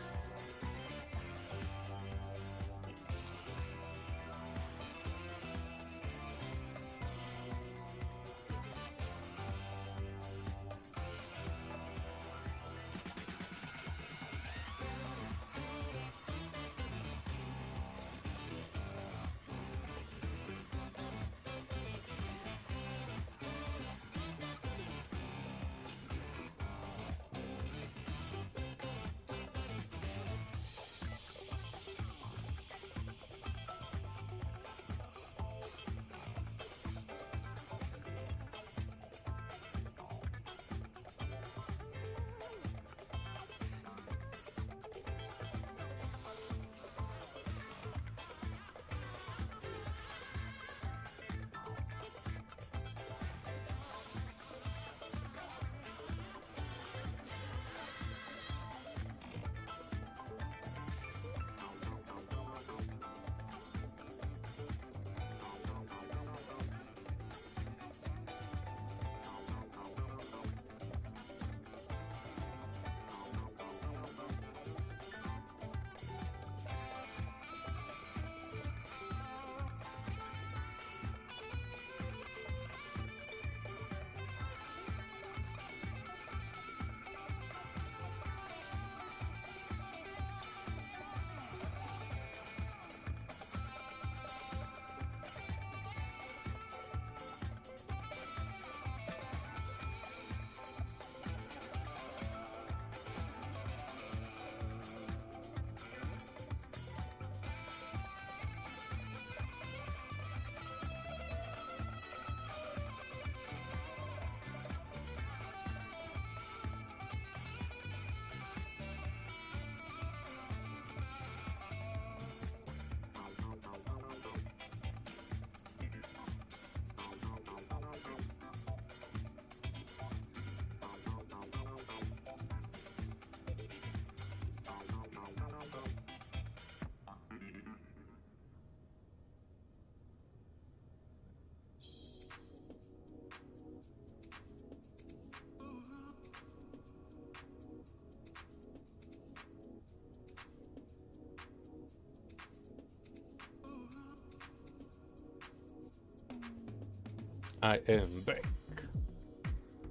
I am back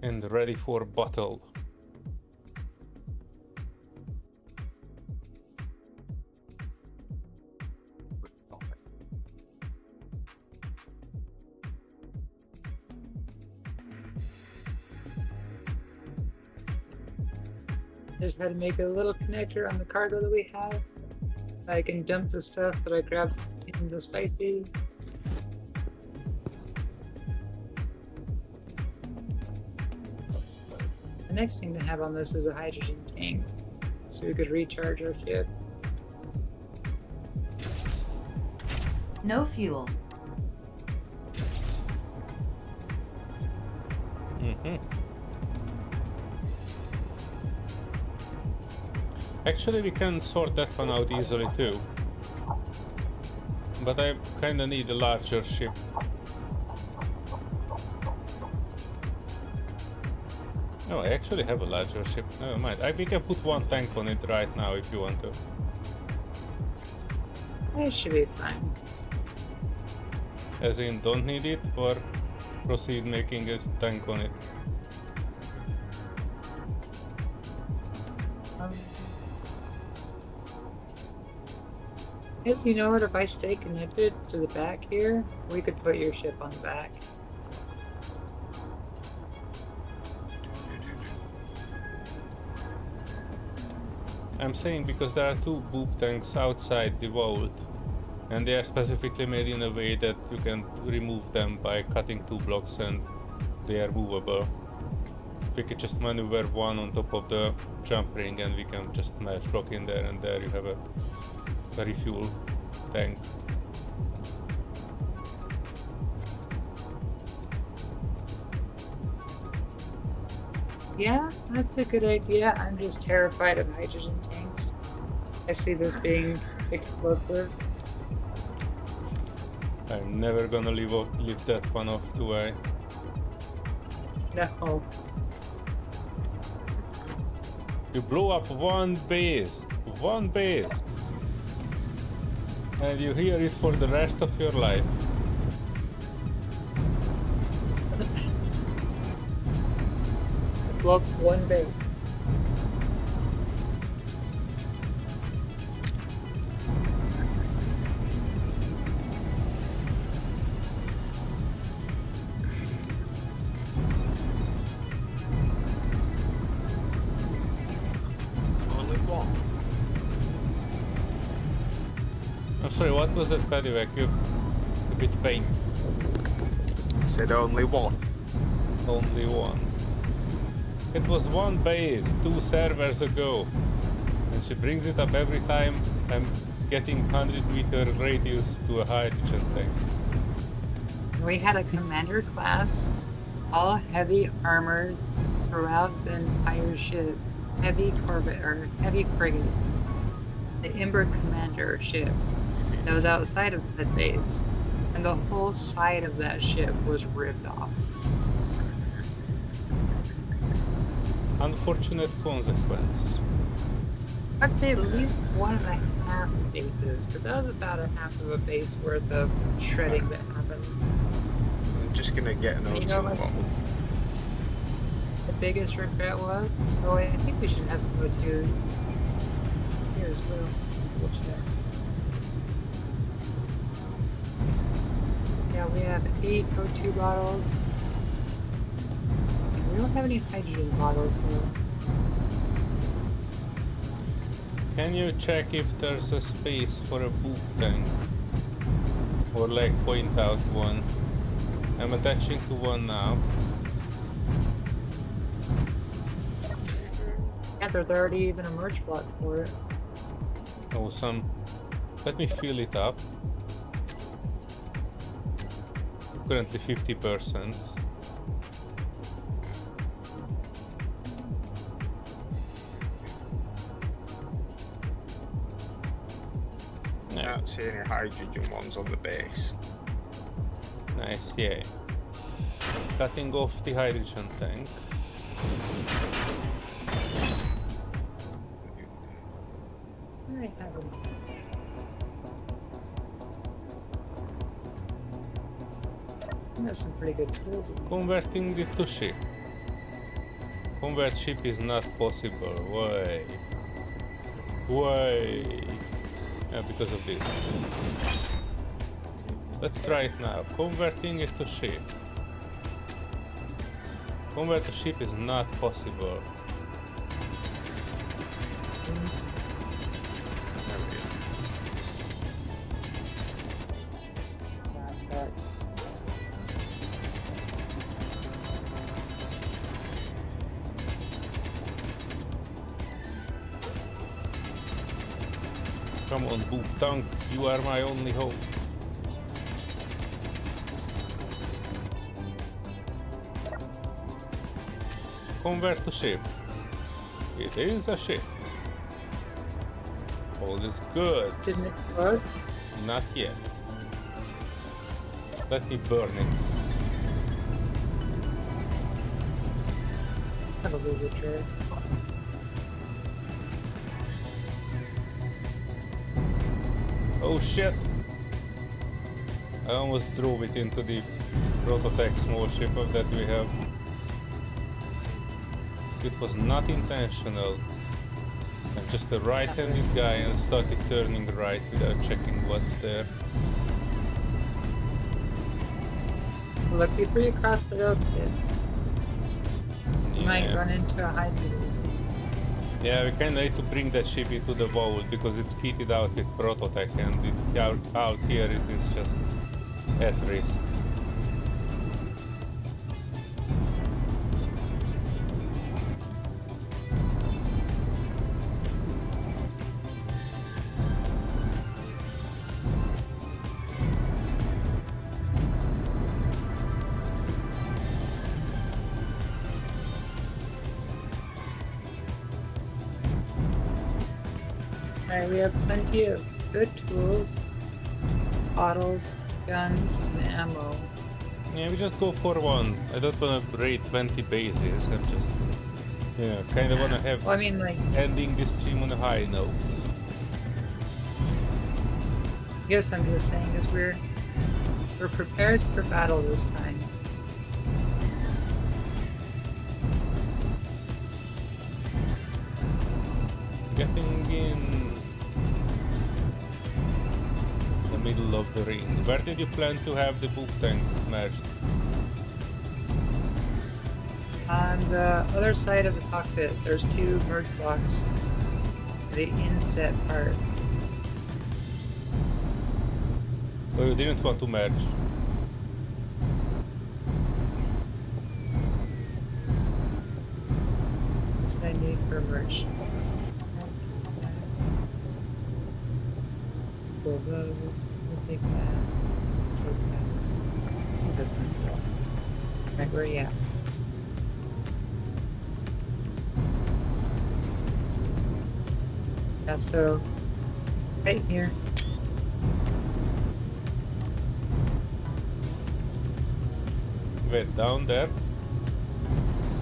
and ready for battle. Just had to make a little connector on the cargo that we have. I can dump the stuff that I grabbed in the spicy. The next thing to have on this is a hydrogen tank, so we could recharge our ship. No fuel. Actually, we can sort that one out easily too. But I kinda need a larger ship. No, I actually have a larger ship. Never mind. We can put one tank on it right now if you want to. It should be fine. As in, don't need it, or proceed making a tank on it. Yes, you know what? If I stay connected to the back here, we could put your ship on the back. I'm saying because there are two boob tanks outside the vault, and they are specifically made in a way that you can remove them by cutting two blocks and they are movable. We could just maneuver one on top of the jump ring and we can just match block in there, and there you have a refuel tank. Yeah, that's a good idea. I'm just terrified of hydrogen tanks. I see this being explosive. I'm never gonna leave that one off, do I? No. You blow up one base, and you hear it for the rest of your life. Block one base. Only one. I'm sorry, what was that, Paddy? You a bit faint. Said only one. Only one. It was one base 2 servers ago, and she brings it up every time I'm getting 100-meter radius to a hydrogen tank. We had a commander class, all heavy armored throughout the entire ship. Heavy corvette or heavy frigate. The Ember commander ship that was outside of that base, and the whole side of that ship was ripped off. Unfortunate consequence. I'd say at least 1.5 bases, but that was about a half of a base worth of shredding that happened. I'm just gonna get an You know O2 what? bottle. The biggest regret was, oh, I think we should have some O2 here as well. We'll check. Yeah, we have 8 O2 bottles. We don't have any hydrogen bottles, so Can you check if there's a space for a boob tank? Or like point out one. I'm attaching to one now. yeah, there's already even a merge block for it. Awesome. Let me fill it up. Currently 50%. I don't see any hydrogen ones on the base. Nice, yeah. Cutting off the hydrogen tank. I have them. There's some pretty good tools. Converting it to ship. Convert ship is not possible. Why? Why? Yeah, because of this. Let's try it now. Converting it to ship. Convert to ship is not possible. Come on, Boop Tank, you are my only hope. Convert to ship. It is a ship. All is good. Didn't it work? Not yet. Let me burn it. Probably the trick. Oh shit! I almost drove it into the prototype small ship of that we have. It was not intentional. I'm just a right-handed guy and started turning right without checking what's there. Look before you cross the road, kids. You might run into a high beam. Yeah, we kinda need to bring that ship into the vault because it's kitted out with prototype and out here it is just at risk. Alright, we have plenty of good tools, bottles, guns, and ammo. Yeah, we just go for one. I don't wanna raid 20 bases. I'm just, kinda wanna have Well, I mean, like, ending this stream on a high note. I guess I'm just saying is we're prepared for battle this time. Getting in the middle of the ring. Where did you plan to have the book tank merged? On the other side of the cockpit, there's two merge blocks. The inset part. Oh, you didn't want to merge. What I need for merge. Pull those. We'll take that. Take that. This one. Right, where are you at? Yeah, so right here. Wait, down there?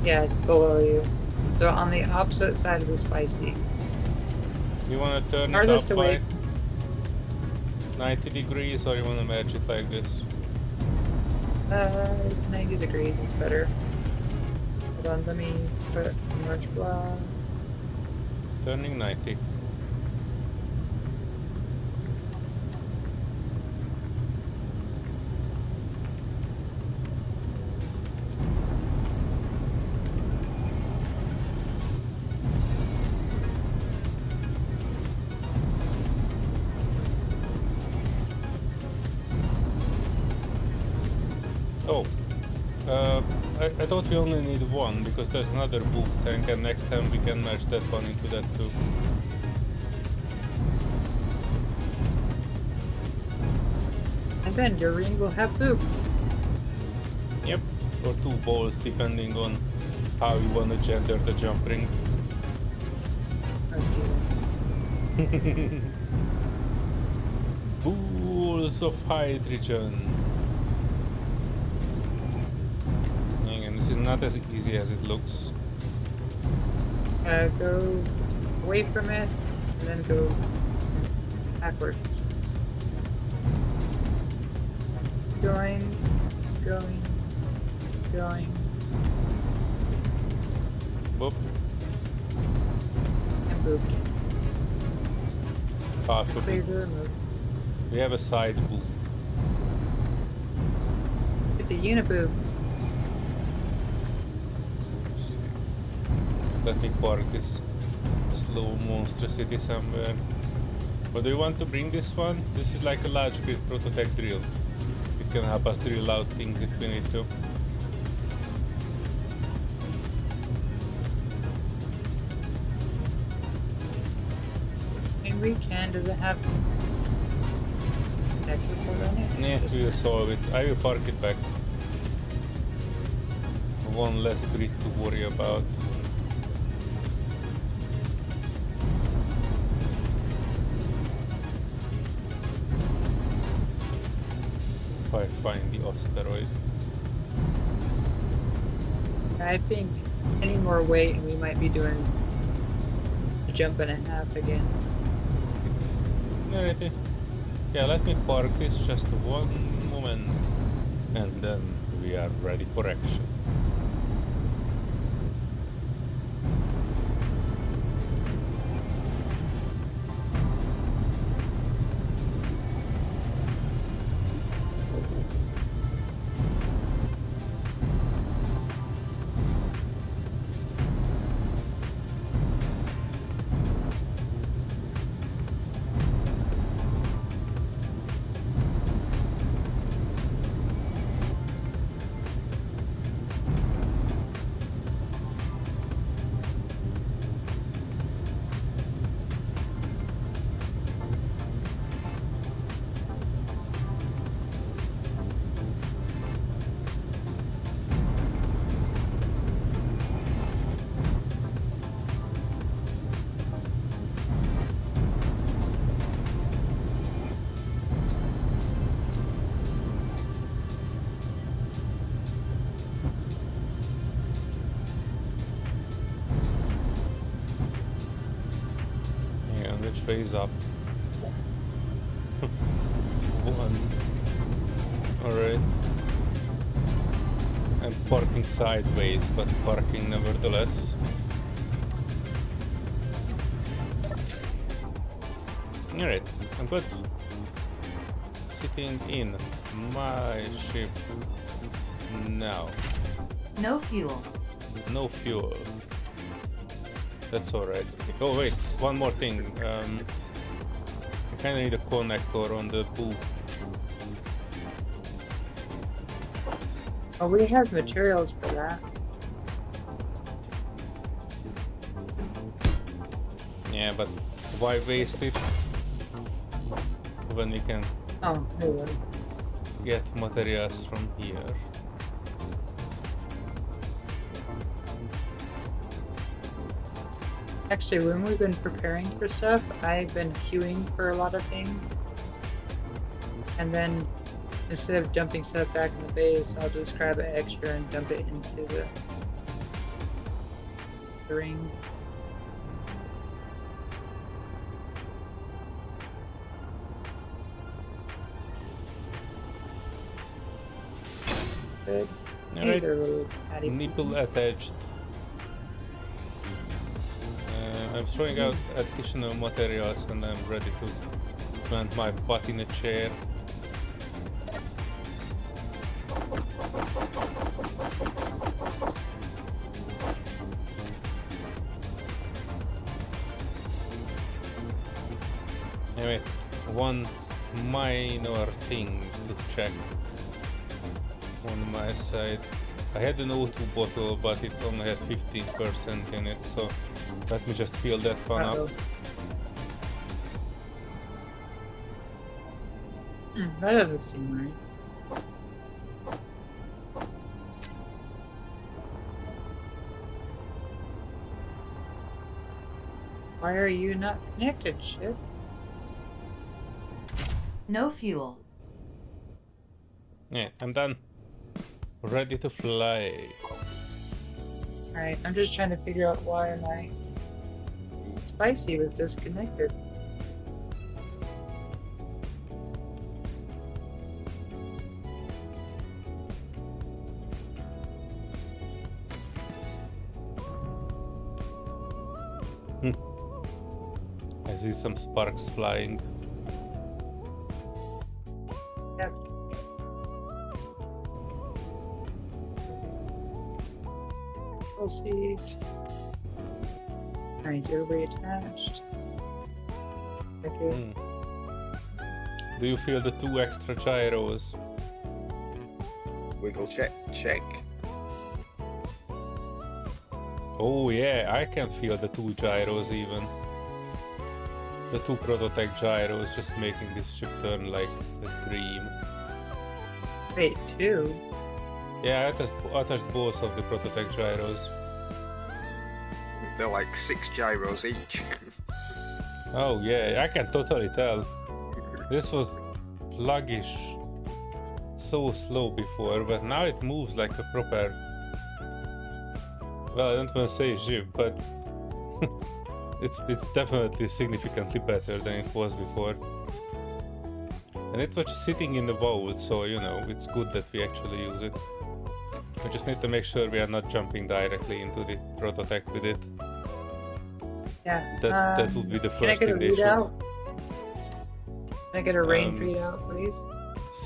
Yeah, below you. So on the opposite side of the spicy. You wanna turn it Farthest up away. by 90 degrees or you wanna merge it like this? 90 degrees is better. Hold on, let me put merge block. Turning 90. Oh, I thought we only need one because there's another book tank and next time we can merge that one into that too. And then your ring will have boots. Yep, or two balls depending on how you want to gender the jump ring. Okay. Balls of hydrogen. Again, this is not as easy as it looks. Go away from it, and then go backwards. Join going, going, Boop. and booped. Half of Clear it. to remove. We have a side boop. It's a uniboob. Let me park this slow monstrosity somewhere. But do you want to bring this one? This is like a large grid prototype drill. It can help us drill out things if we need to. And we can. Does it have electrical on it? Yeah, we will solve it. I will park it back. One less grid to worry about. If I find the asteroid. I think any more weight and we might be doing a jump and a half again. Alrighty. Yeah, let me park this just one moment. And then we are ready for action. Which way is up? One. Alright. I'm parking sideways, but parking nevertheless. Alright, I'm good. Sitting in my ship now. No fuel. No fuel. That's alright. Oh wait, one more thing. I kinda need a connector on the boot. Oh, we have materials for that. Yeah, but why waste it when we can Oh, hey, get materials from here? actually, when we've been preparing for stuff, I've been queuing for a lot of things. And then instead of dumping stuff back in the base, I'll just grab an extra and dump it into the ring. Good. Hey, Alright, there, little patty nipple people. attached. I'm throwing out additional materials and I'm ready to plant my butt in a chair. Anyway, one minor thing to check on my side. I had an O2 bottle, but it only had 15% in it, so let me just fill that one Uh-oh. up. That doesn't seem right. Why are you not connected, ship? No fuel. Yeah, I'm done. Ready to fly. Alright, I'm just trying to figure out why my spicy was disconnected. I see some sparks flying. Yep. We'll see. Alright, they're reattached. Okay. Hmm. Do you feel the 2 extra gyros? Wiggle check. Oh yeah, I can feel the 2 gyros even. The 2 prototech gyros just making this ship turn like a dream. Wait, 2? Yeah, I touched both of the prototech gyros. They're like 6 gyros each. Oh yeah, I can totally tell. This was sluggish, so slow before, but now it moves like a proper... Well, I don't want to say ship, but it's definitely significantly better than it was before. And it was just sitting in the vault, so you know, it's good that we actually use it. We just need to make sure we are not jumping directly into the prototech with it. Yeah. That would be the first thing they should. Can I get a range readout, please?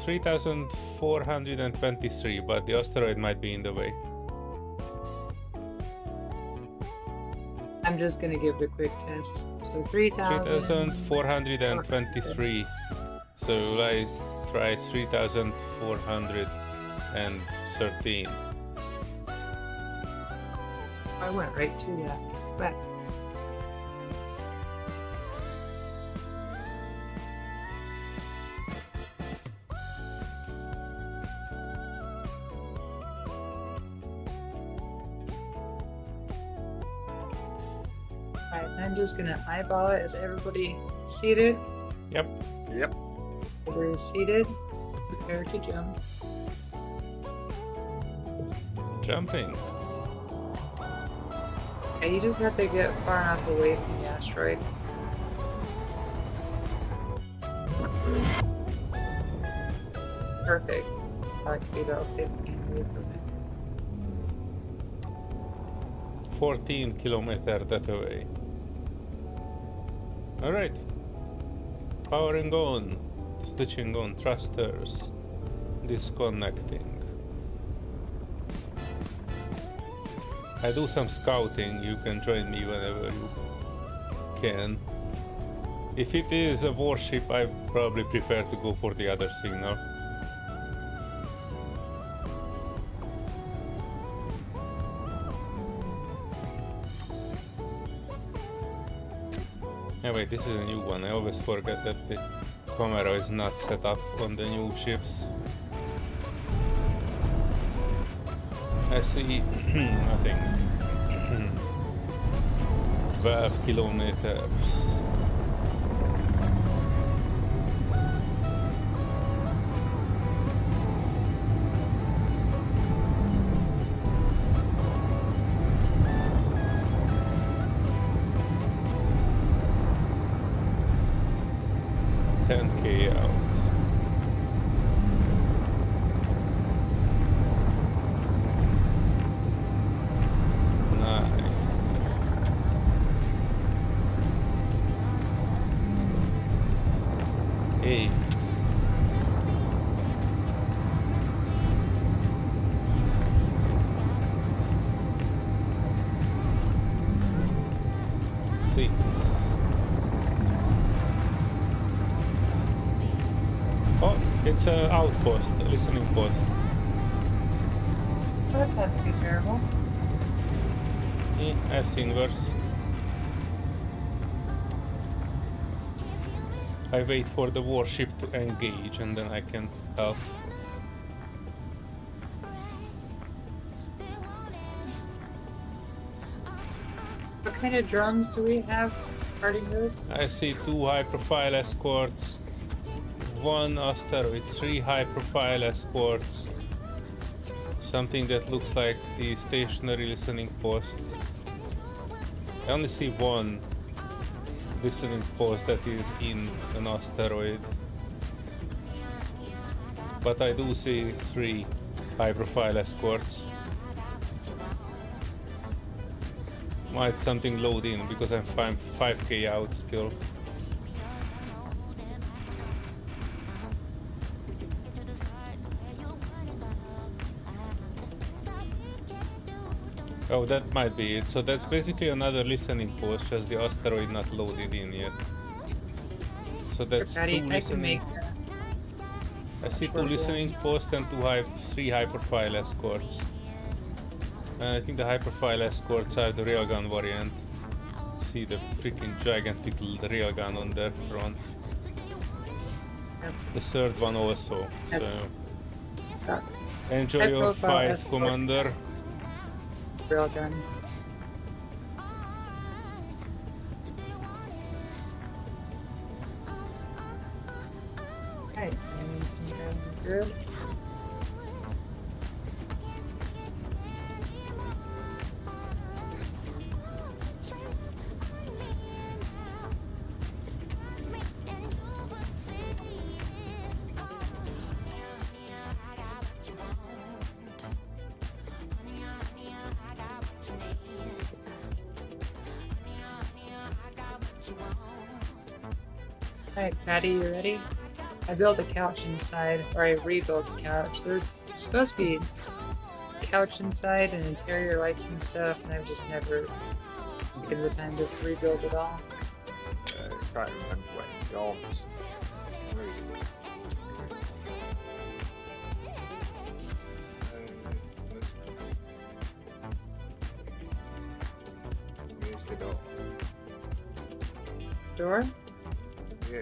3,423, but the asteroid might be in the way. I'm just gonna give it a quick test. So 3,423. So I try 3,413. I went right to that. But I'm just gonna eyeball it. Is everybody seated? Yep. Yep. Everybody is seated. Prepare to jump. Jumping. Okay, you just have to get far enough away from the asteroid. Perfect. I like to be about 15 away from it. 14 kilometers that away. Alright. Powering on. Switching on thrusters. Disconnecting. I do some scouting. You can join me whenever you can. If it is a warship, I probably prefer to go for the other signal. Yeah, wait, this is a new one. I always forget that the camera is not set up on the new ships. I see nothing. 12 kilometers. out. Nice. Hey. Six. Oh, it's an outpost, a listening post. That's not too terrible. Yeah, I've seen worse. I wait for the warship to engage and then I can help. What kind of drones do we have guarding this? I see 2 high-profile escorts, 1 asteroid, 3 high-profile escorts, something that looks like the stationary listening post. I only see 1 listening post that is in an asteroid, but I do see 3 high-profile escorts. Might something load in because I'm 5k out still. Oh, that might be it. So that's basically another listening post, just the asteroid not loaded in yet. So that's Patty, two I can make listening. that. I see two listening posts and three hyperfile escorts. And I think the hyperfile escorts are the railgun variant. See the freaking gigantic railgun on their front. Yep. The third one also. Yep. So enjoy your High-profile fight, escort. Commander. Railgun. Right, good. Alright, Patty, you ready? I built a couch inside, or I rebuilt the couch. There's supposed to be a couch inside and interior lights and stuff, and I've just never taken the time to rebuild it all. Try to remember where it goes. Where's the door? Door? Yeah.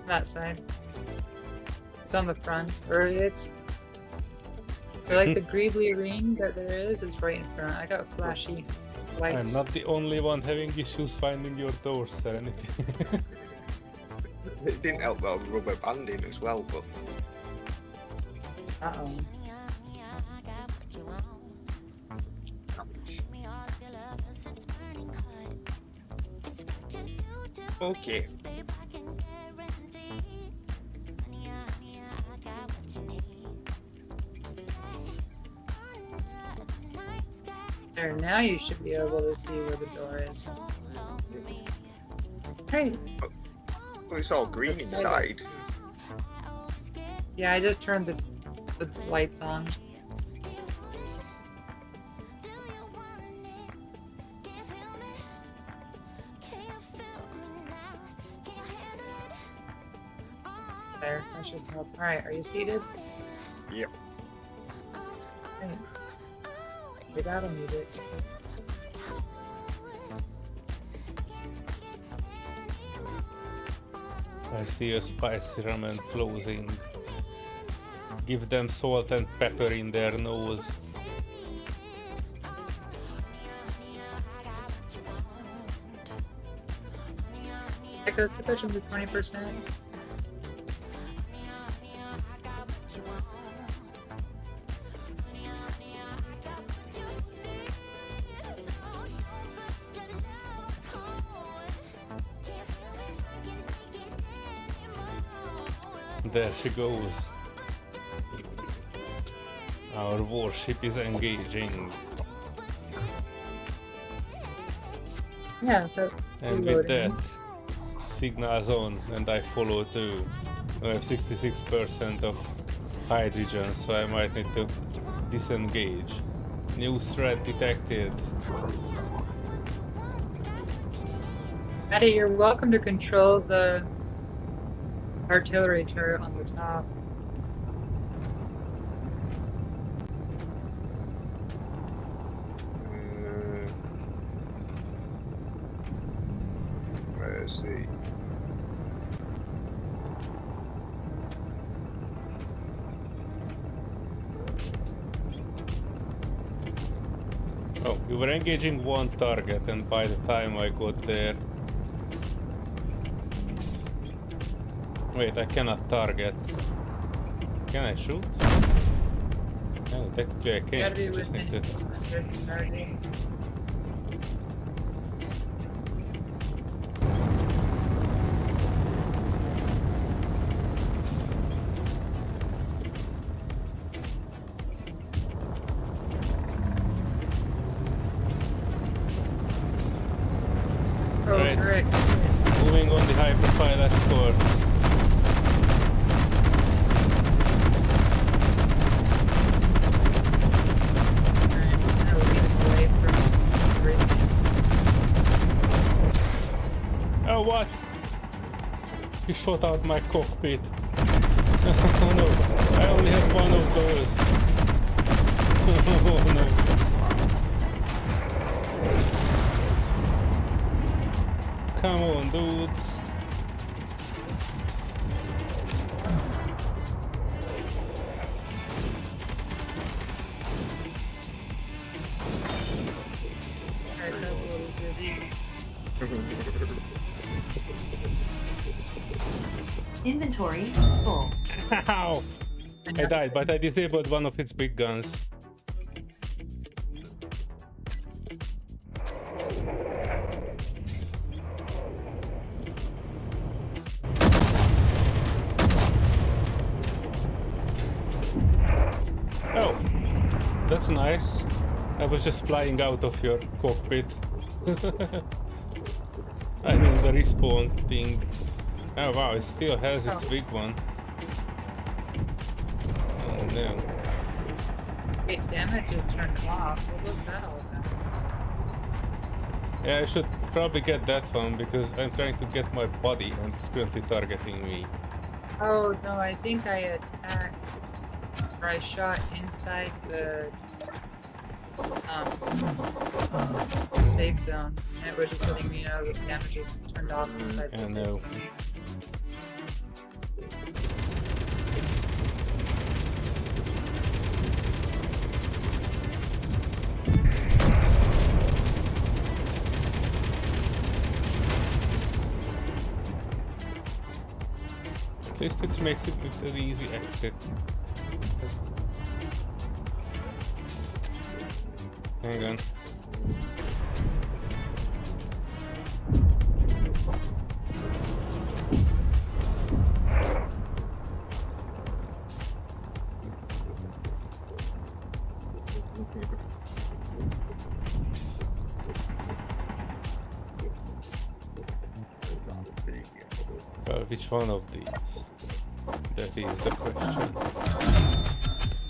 That side. It's on the front, or it's so like the greebly ring that there is right in front. I got flashy lights. I'm not the only one having issues finding your doors, Serenity. It didn't help that I was rubber banding as well, but Uh-oh. okay. There, now you should be able to see where the door is. Hey, Well, it's all green inside. yeah, I just turned the lights on. There, that should help. Alright, are you seated? Yep. Right. We got music. I see a spicy ramen closing. Give them salt and pepper in their nose. Echo Salvage to 20%. There she goes. Our warship is engaging. Yeah, so And with that, signals on, and I follow too. I have 66% of hydrogen, so I might need to disengage. New threat detected. Maddie, you're welcome to control the artillery turret on the top. Let's see. Oh, you were engaging one target, and by the time I got there... Wait, I cannot target. Can I shoot? No, technically I You gotta can't. be I just within need to... 130. Oh, Right. correct. Moving on the high profile escort. Alright, now lead him away from everything. Oh, what? He shot out my cockpit. Oh no, I only have one of those. Oh no. Come on, dudes. Alright, that's a little busy. Inventory full. Ow! I died, but I disabled one of its big guns. Oh, that's nice. I was just flying out of your cockpit. I mean the respawn thing. Oh wow, it still has its big one. Oh no. Wait, damage is turned off. What was that all about? Yeah, I should probably get that one because I'm trying to get my body and it's currently targeting me. Oh no, I think I attacked, or I shot inside the safe zone, and it was just letting me know that damage is turned off inside the I safe know. zone. At least it makes it an easy exit. Hang on. Well, which one of these? That is the question.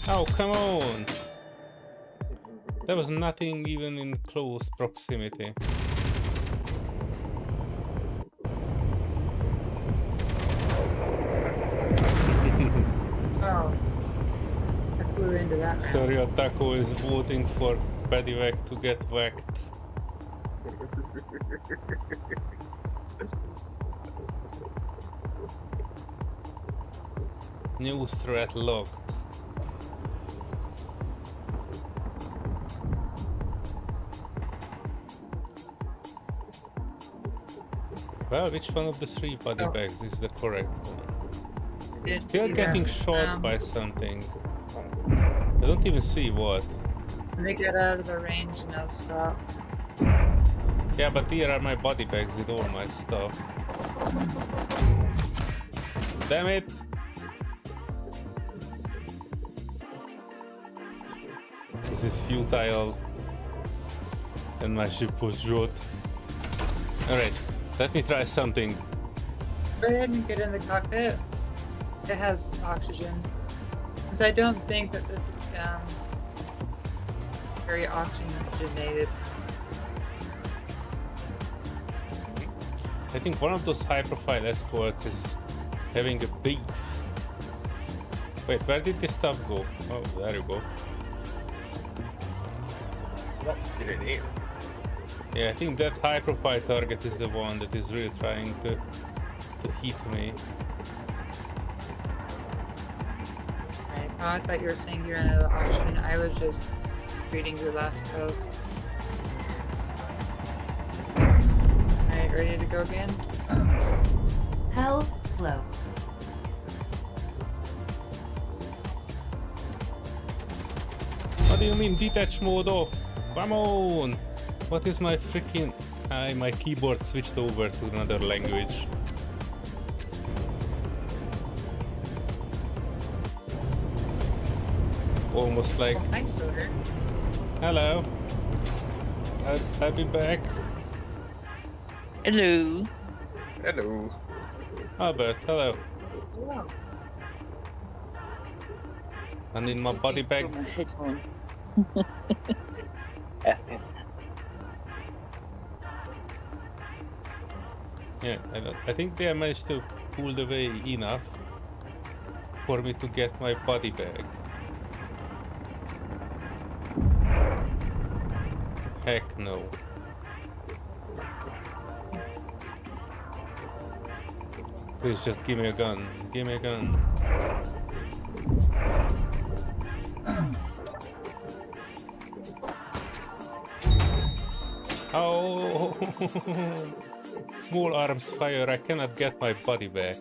Oh, come on! There was nothing even in close proximity. Oh, I flew into that. Round. Sorry, Taco is voting for Pedivac to get whacked. New threat locked. Well, which one of the three body bags is the correct one? Didn't Still see getting that. shot by something. I don't even see what. Let me get out of the range and I'll stop. Yeah, but here are my body bags with all my stuff. Damn it! This is futile. And my ship was shot. Alright, let me try something. Go ahead and get in the cockpit. It has oxygen. Since I don't think that this is very oxygenated. I think one of those high-profile escorts is having a beef. Wait, where did this stuff go? Oh, there you go. What? You didn't hear? Yeah, I think that high-profile target is the one that is really trying to hit me. Right. Oh, I thought you were saying you're in the oxygen. I was just reading your last post. Alright, ready to go again? Health low. What do you mean detach mode off? Come on! What is my freaking... my keyboard switched over to another language. Almost like... Oh, hi, Solear. Hello. I'll be back. Hello. Hello. Albert, hello. Wow. I need my body bag. Put my head on. Yeah, I think they managed to pull the way enough for me to get my body bag. Heck no. Please just give me a gun. Give me a gun. Oh! Small arms fire. I cannot get my body back.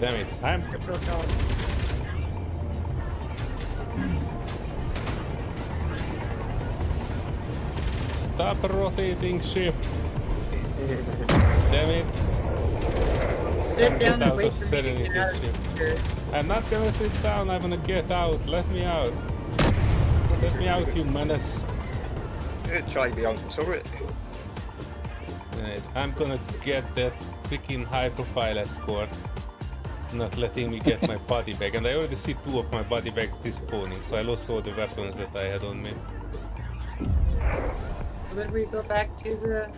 Damn it! I'm. Stop rotating ship. Damn it. Sit Can't down get and out wait of for me to Serenity get out ship. of here. I'm not gonna sit down, I'm gonna get out. Let me out. Let me out, you menace. Try to be on the turret. Right, I'm gonna get that freaking high profile escort. Not letting me get my body bag. And I already see 2 of my body bags despawning, so I lost all the weapons that I had on me. So then we go back to the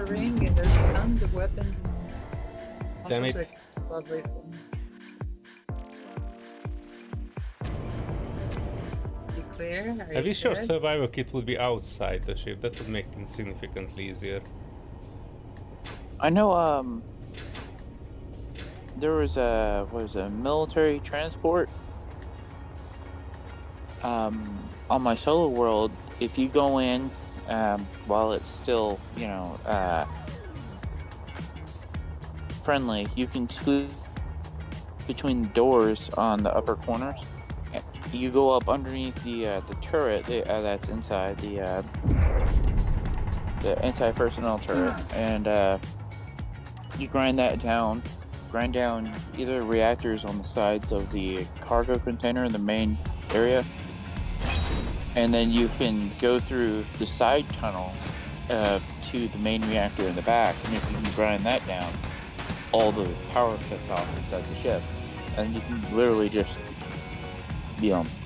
ring, and there's tons of weapons. And Damn all it. sorts of lovely things. You clear? Are I you wish your good? survival kit would be outside the ship. That would make things significantly easier. I know. There was a military transport. On my solo world, if you go in, while it's still, friendly, you can squeeze between the doors on the upper corners. You go up underneath the turret that's inside the anti-personnel turret, and you grind down either reactors on the sides of the cargo container in the main area, and then you can go through the side tunnels to the main reactor in the back, and if you can grind that down, all the power shuts off inside the ship, and you can literally just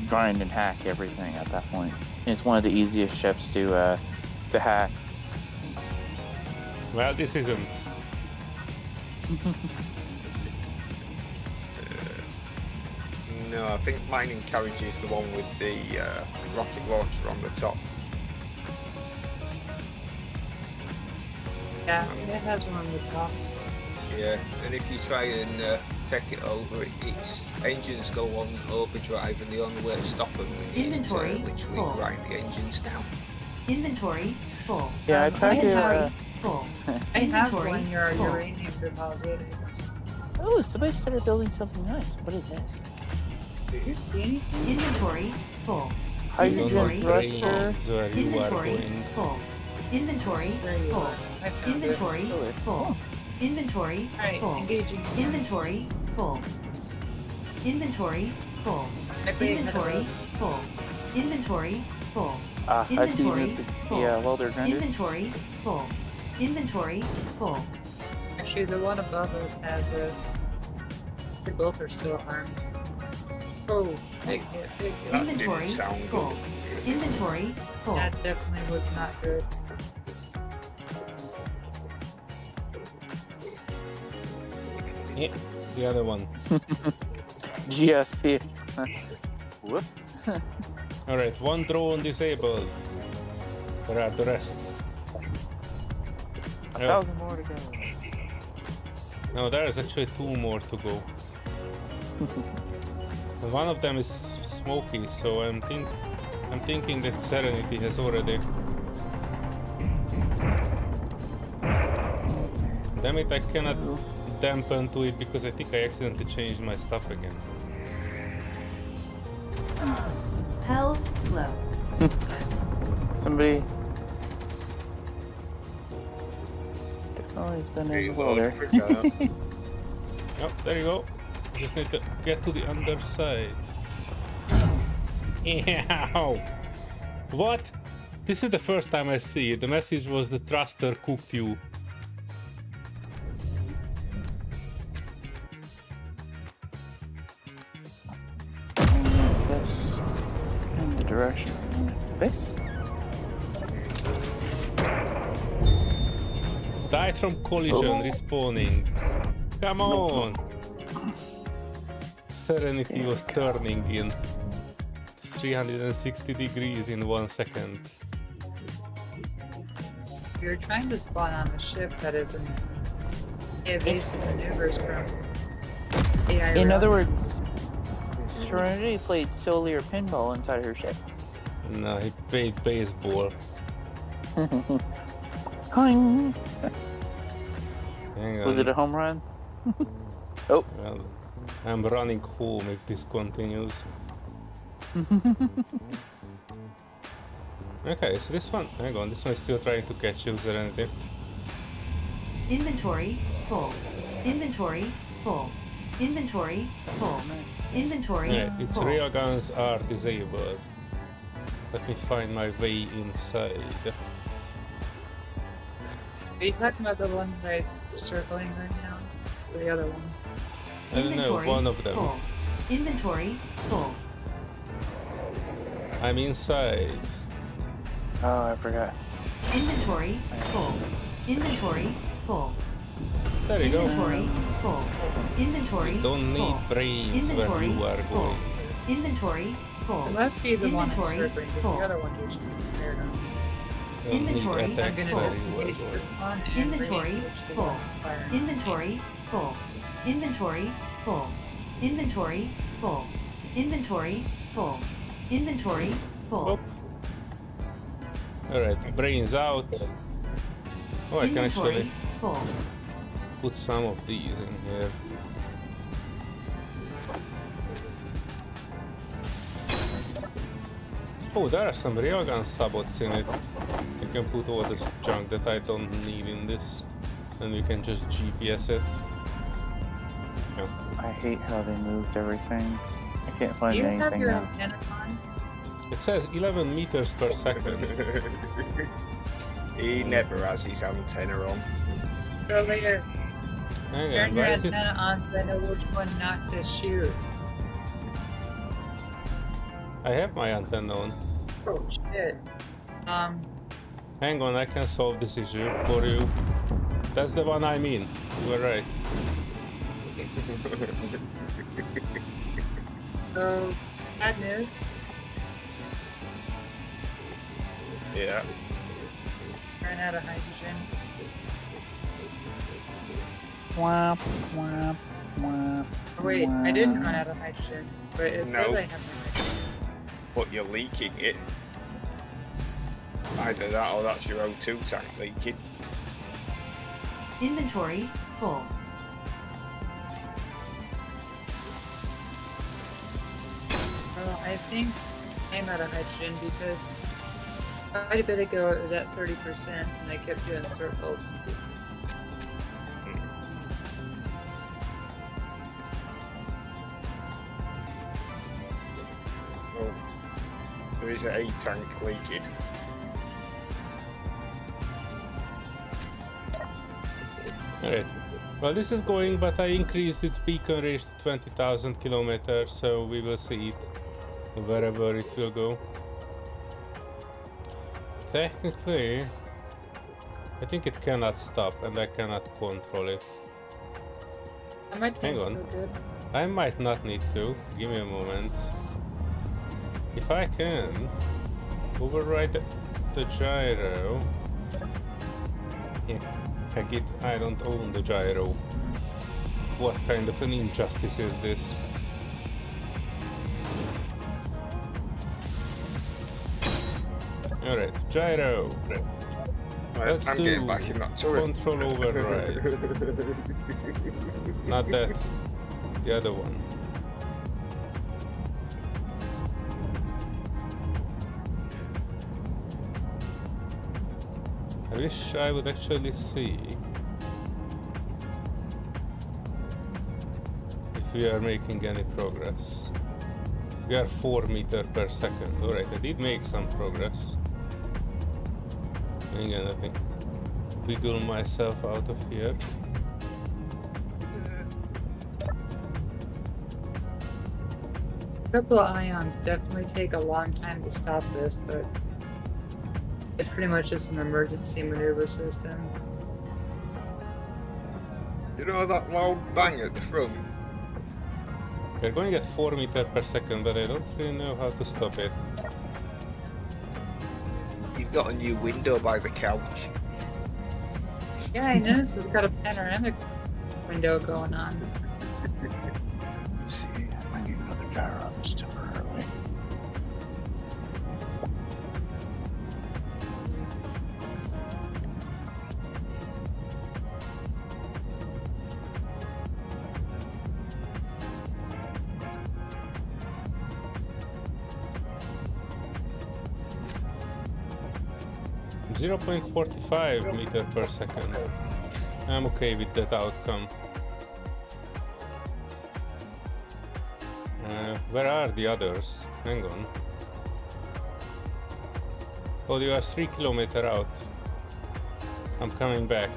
grind and hack everything at that point. And it's one of the easiest ships to hack. Well, this isn't. No, I think mining carriage is the one with the rocket launcher on the top. Yeah, it has one on the top. Yeah, and if you try and take it over, its engines go on overdrive, and the only way to stop them is to Inventory literally full. grind the engines down. Inventory full. Yeah, I tried Inventory to. full. I have Inventory one your full. uranium depositors. Oh, somebody started building something nice. What is this? Do you see anything? Inventory full. Hydrogen Inventory thruster. So where you are Inventory going. full. Inventory There you full. are. I found Inventory Really? full. Inventory Alright, full. engaging. Inventory full. Inventory full. I played Inventory those. full. Inventory full. I see you Inventory moved the full. welder grinder. Inventory full. Inventory full. Actually, the one above us has a. They both are still armed. Oh, big hit, big hit. That Inventory didn't sound full. good. Inventory full. That definitely was not good. Yeah, the other one. GSP. Whoops. Alright, one drone disabled. Where are the rest? 1,000 more to go. No, there's actually 2 more to go. One of them is smoky, so I'm thinking that Serenity has already. Damn it, I cannot dampen to it because I think I accidentally changed my stuff again. Hell flow. Somebody. Definitely has been in the Reload water. quicker. Oh, there you go. Just need to get to the underside. Ow! What? This is the first time I see it. The message was the thruster cooked you. This in the direction of this. Died from collision, respawning. Come on! Serenity was turning in 360 degrees in 1 second. You're trying to spawn on a ship that is in evasive maneuvers from AI. In other railguns. words, Serenity played Solear pinball inside her ship. No, he played baseball. Hung. Hang on. Was it a home run? Oh, Well, I'm running home if this continues. Okay, so this one, hang on, this one is still trying to catch you, Serenity. Inventory full. Inventory full. Inventory full. Inventory Alright, its full. railguns are disabled. Let me find my way inside. Are you talking about the one right circling right now? Or the other one? I don't know, one of them. Full. Inventory full. I'm inside. oh, I forgot. Inventory full. Inventory full. There you go. Inventory full. Inventory Don't need full. brains where Inventory you are full. going. Inventory full. It must be the one that's Inventory circling, because full. the other one you're scared of. Don't need Inventory attack I'm where gonna you are engage going. your spawn and Inventory range, which the full. one that's firing. Inventory full. Inventory full. Inventory full. Inventory full. Inventory full. Oh. Alright, brains out. Oh, I can Inventory actually full. put some of these in here. Oh, there are some railgun sabots in it. You can put all this junk that I don't need in this, and we can just GPS it. Yeah. I hate how they moved everything. I can't find Do you have anything your now. antenna on? It says 11 meters per second. He never has his antenna on. So later, Hang turn on, your why is it? antenna on so I know which one not to shoot. I have my antenna on. Oh shit. Hang on, I can solve this issue for you. That's the one I mean. You were right. So, bad news. Yeah. Ran out of hydrogen. Womp, womp, womp. Oh, wait, I didn't run out of hydrogen, but it says No. I have no hydrogen. But you're leaking it. Either that or that's your O2 tank leaking. Inventory full. Well, I think I'm out of hydrogen because quite a bit ago it was at 30% and I kept doing circles. Oh, there is a tank leaking. Alright. Well, this is going, but I increased its beacon range to 20,000 kilometers, so we will see it wherever it will go. Technically, I think it cannot stop, and I cannot control it. And my Hang tank's on. so good. I might not need to. Give me a moment. If I can override the gyro. Yeah, heck it, I don't own the gyro. What kind of an injustice is this? Alright, gyro. Right, Let's I'm do getting back in that turret. control override. Not that. The other one. I wish I would actually see if we are making any progress. We are 4 meters per second. Alright, I did make some progress. Hang on, let me wiggle myself out of here. Triple ions definitely take a long time to stop this, but it's pretty much just an emergency maneuver system. You know that loud bang at the front? We're going at 4 meters per second, but I don't really know how to stop it. You've got a new window by the couch. Yeah, I noticed it's got a panoramic window going on. Let's see, I need another gyro on this temporarily. Zero 0.45 meters per second. I'm okay with that outcome. Where are the others? Hang on. Oh, you are 3 kilometers out. I'm coming back.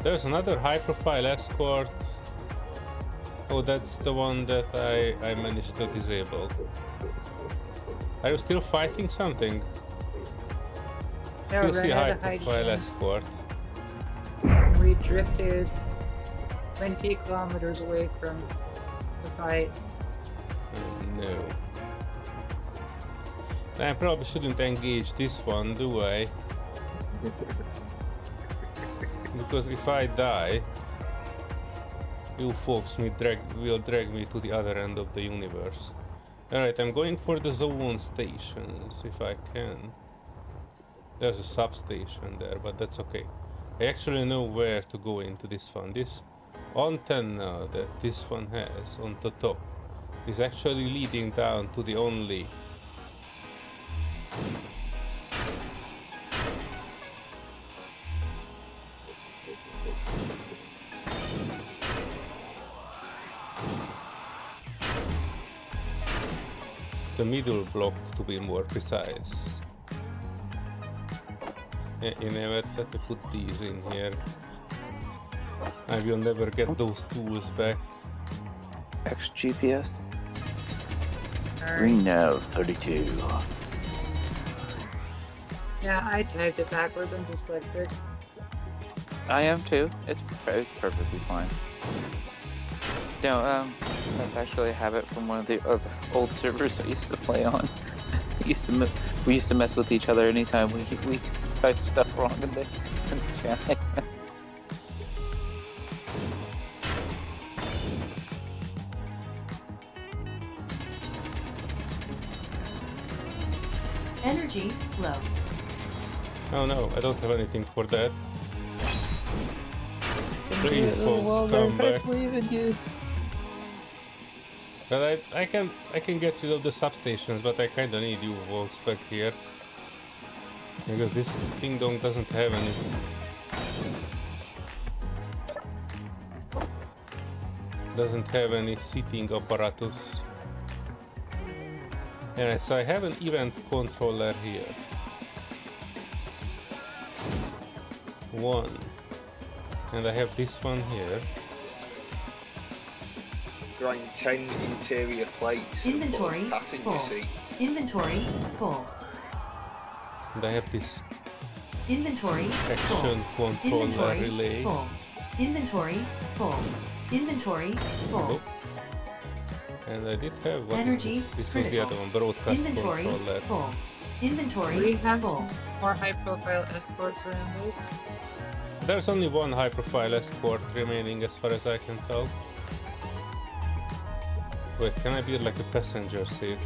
There's another high-profile escort. Oh, that's the one that I managed to disable. Are you still fighting something? Still see high-profile escort. We drifted 20 kilometers away from the fight. Oh, no. I probably shouldn't engage this one, do I? Because if I die, you folks will drag me to the other end of the universe. Alright, I'm going for the zone stations if I can. There's a substation there, but that's okay. I actually know where to go into this one. This antenna that this one has on the top is actually leading down to the only the middle block, to be more precise. Yeah, you know what, let me put these in here. I will never get those tools back. XGPS. Green now, 32. Yeah, I typed it backwards. I'm dyslexic. I am too. It's perfectly fine. No, that's actually a habit from one of the old servers I used to play on. we used to mess with each other anytime we type stuff wrong in the chat. Energy low. Oh no, I don't have anything for that. Please, folks, come back. But I can get rid of the substations, but I kinda need you folks back here. Because this ding dong doesn't have anything. Doesn't have any seating apparatus. Alright, so I have an event controller here. One. And I have this one here. Drawing 10 interior plates and Inventory a passenger full. seat. Inventory full. And I have this Inventory action full. controller Inventory relay. full. Inventory full. Inventory full. Oh. And I did have, what Energy is this? This was the critical. other one, broadcast Inventory controller. full. We Inventory have full. some more high-profile escorts around us. There's only one high profile escort remaining as far as I can tell. Wait, can I be like a passenger seat?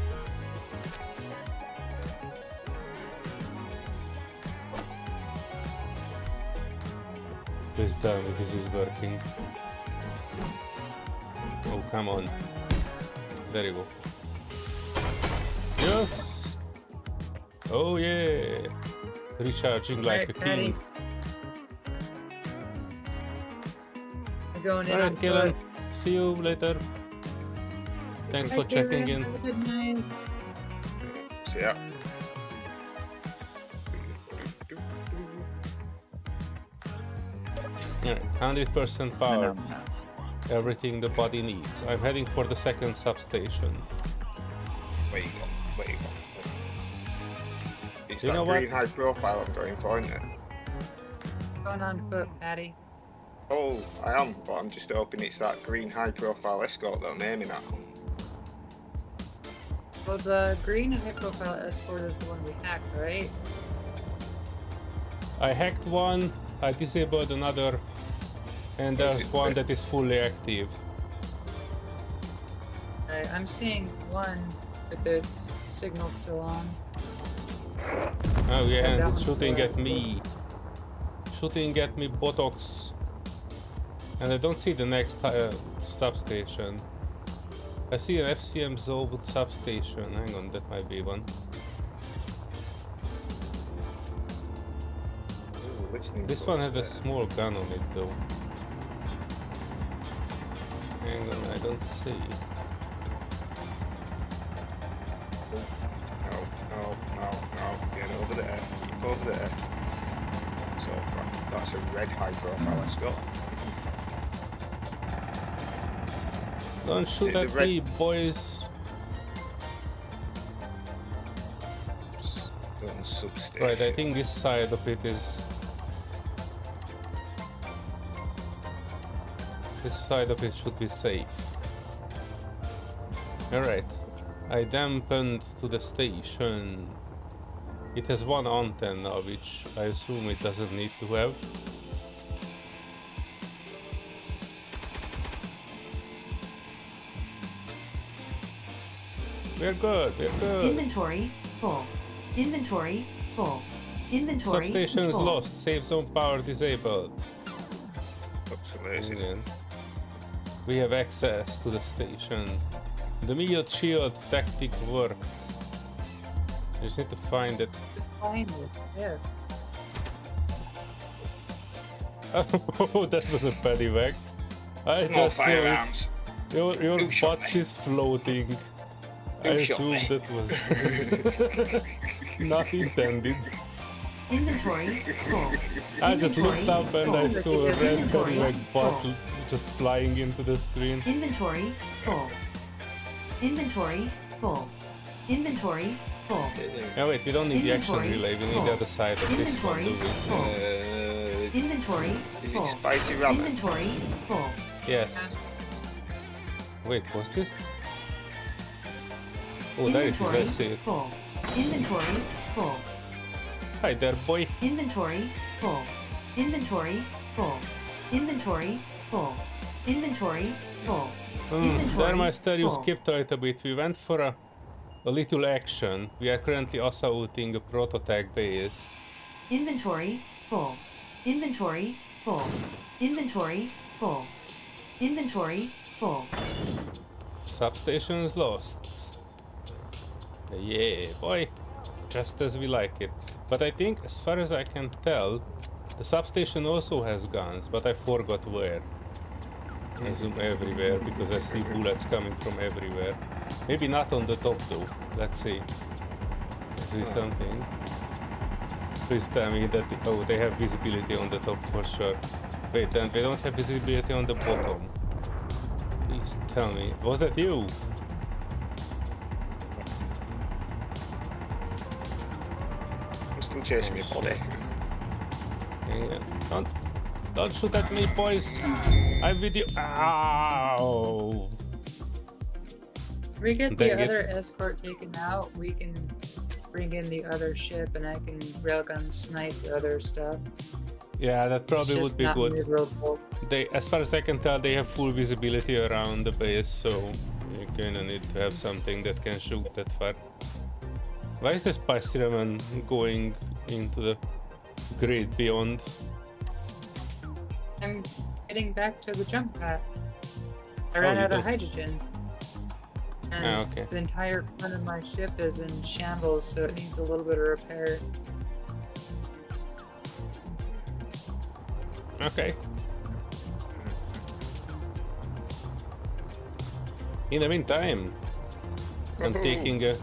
Please tell me this is working. Oh, come on. There you go. Yes! Oh yeah! Recharging like a Alright, Patty. king. We're going in on Alright, foot. Kellen. See you later. Thanks Bye, for checking Karen. in. Have a good night. See ya. Alright, 100% power. And, Everything the body needs. I'm heading for the second substation. Where you go? Where you go? It's You know that what? green high profile I'm going for, isn't it? Going on foot, Patty. Oh, I am, but I'm just hoping it's that green high profile escort that I'm aiming at. Well, the green high profile escort is the one we hacked, right? I hacked one, I disabled another, and there's one that is fully active. I'm seeing one with its signal still on. Oh yeah, that and it's one's shooting still at me. Shooting at me, buttocks. And I don't see the next substation. I see an FCM Zolwood substation. Hang on, that might be one. Ooh, listening This close one had a there. small gun on it though. Hang on, I don't see. No. Get over there. Keep over there. So that's a red high profile escort. Don't shoot The at red- me, boys. Stone substation. Right, I think this side of it is... This side of it should be safe. Alright. I dampened to the station. It has one antenna, which I assume it doesn't need to have. We're good, we're good. Inventory full. Inventory full. Inventory Substation is full. lost. Safe zone power disabled. Looks amazing. Brilliant. We have access to the station. The meat shield tactic worked. Just need to find it. Just find it. Yeah. Oh, that was a paddy whack. I Small just saw it. firearms. Your Who shot butt me? is floating. I Who shot assume me? that was not intended. Inventory full. I just looked up and I saw a red Inventory paddy whack butt full. just flying into the screen. Inventory full. Inventory full. Inventory full. Oh wait, we don't need the action Inventory relay, we need full. the other side of this one, do Inventory we? full. Inventory Is full. it spicy ramen? Inventory full. Yes. Wait, what's this? Oh, there it is, I Inventory see it. full. Inventory full. Hi there, boy. Inventory full. Inventory full. Inventory full. Inventory full. There, Inventory Master, you full. skipped a little bit. We went for a little action. We are currently assaulting a prototype base. Inventory full. Inventory full. Inventory full. Inventory full. Substation is lost. Yeah, boy. Just as we like it. But I think, as far as I can tell, the substation also has guns, but I forgot where. I zoom everywhere because I see bullets coming from everywhere. Maybe not on the top though. Let's see. I see something. Please tell me that they have visibility on the top for sure. Wait, and they don't have visibility on the bottom. Please tell me. Was that you? I'm still chasing my body. Yeah. Don't shoot at me, boys. I'm with you. Ow! If we get Dang the it. other escort taken out, we can bring in the other ship and I can railgun snipe the other stuff. Yeah, that probably It's would just be not good. maneuverable. They, as far as I can tell, they have full visibility around the base, so you're gonna need to have something that can shoot that far. Why is the spicy ramen going into the grid beyond? I'm getting back to the jump pad. I ran you out of did. hydrogen. And Ah, okay. the entire front of my ship is in shambles, so it needs a little bit of repair. Okay. In the meantime, I'm Woohoo.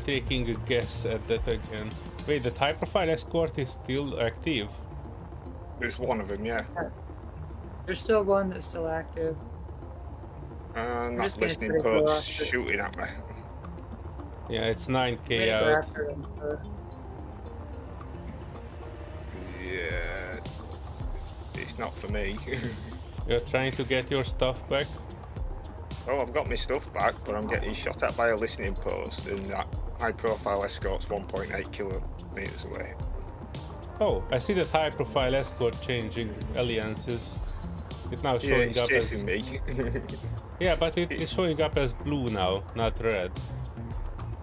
taking a guess at that again. Wait, the high profile escort is still active. There's one of them, yeah. There's still one that's still active. Not just gonna listening try to go post after it. shooting at me. Yeah, it's 9k I'm gonna go out. after him, Yeah. It's not for me. You're trying to get your stuff back. Oh, I've got my stuff back, but I'm getting shot at by a listening post, and that high-profile escort's 1.8 kilometers away. Oh, I see that high profile escort changing alliances. It's now Yeah, showing it's up as... chasing me. Yeah, but it's showing up as blue now, not red.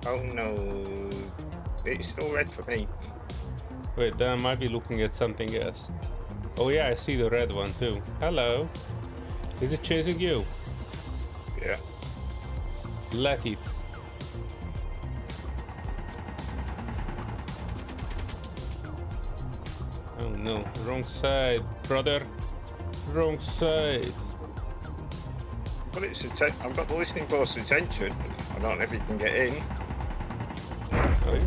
Oh no, it's still red for me. Wait, then I might be looking at something else. Oh yeah, I see the red one too. Hello. Is it chasing you? Yeah. Let it. Oh no, wrong side, brother. Wrong side. But it's I've got the listening post's attention. I don't know if you can get in. Oh, yeah.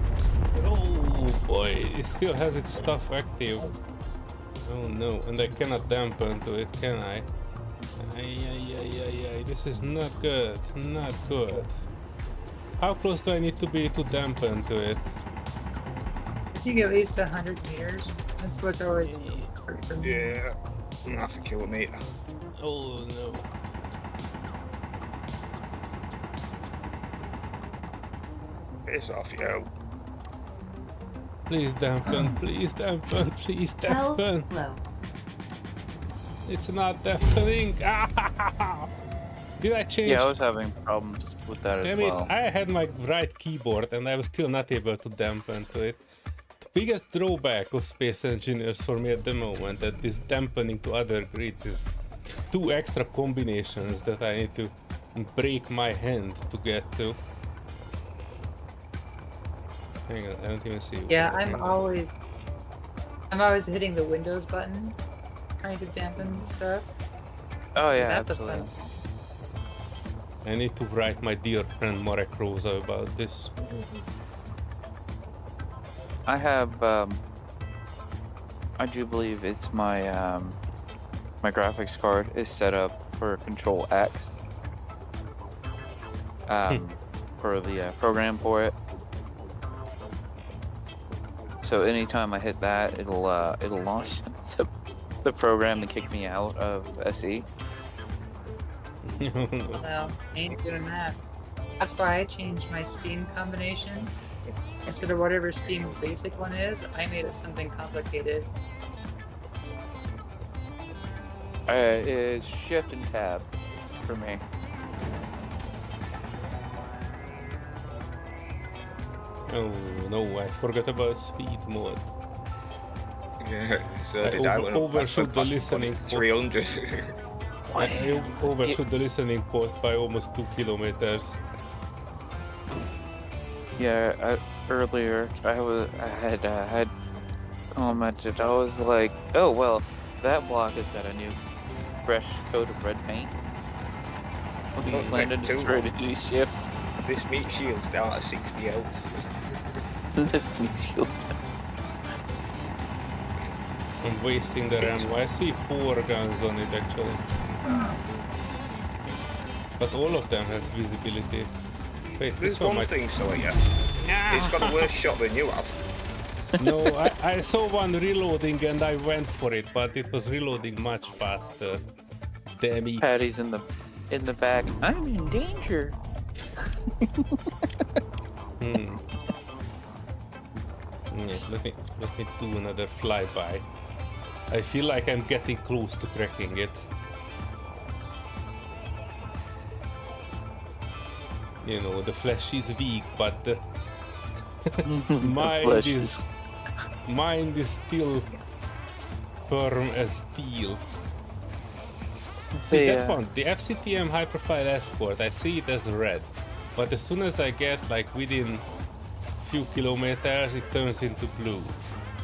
Oh boy, it still has its stuff active. Oh no, and I cannot dampen to it, can I? Ay, this is not good, not good. How close do I need to be to dampen to it? I think at least 100 meters. That's what's always hard for me. Yeah, half a kilometer. Oh no. Piss off, yo. Please dampen, please dampen, please Health dampen. low. It's not dampening. Ah! Did I change? Yeah, I was having problems with that Damn as it, well. I had my right keyboard and I was still not able to dampen to it. The biggest drawback of Space Engineers for me at the moment that this dampening to other grids is 2 extra combinations that I need to break my hand to get to. Hang on, I don't even see. Yeah, Hang I'm on. always hitting the Windows button, trying to dampen stuff. Oh yeah, That's a absolutely. fun. I need to write my dear friend Marek Rosa about this. I have, I do believe it's my, my graphics card is set up for Control X. For the program for it. So anytime I hit that, it'll launch the program to kick me out of SE. Well, ain't doing that. That's why I changed my Steam combination. Instead of whatever Steam basic one is, I made it something complicated. It's Shift and Tab for me. Oh no, I forgot about speed mode. Yeah, so I did I when overshoot the past listening 300. I overshoot the listening post by almost 2 kilometers. Yeah, earlier I had commented. I was like, oh well, that block has got a new fresh coat of red paint. Don't He's take landed too his ready to ship. This meat shield's down at 60 health. This means he'll I'm wasting the ammo. I see 4 guns on it actually. But all of them have visibility. Wait, There's this one one might... thing, Solear. It's got a worse shot than you have. No, I saw one reloading and I went for it, but it was reloading much faster. Damn it. Patty's in the back. I'm in danger. Let me do another flyby. I feel like I'm getting close to cracking it. You know, the flesh is weak, but the mind is still firm as steel. See that one, the FCTM high profile escort, I see it as red, but as soon as I get like within few kilometers it turns into blue.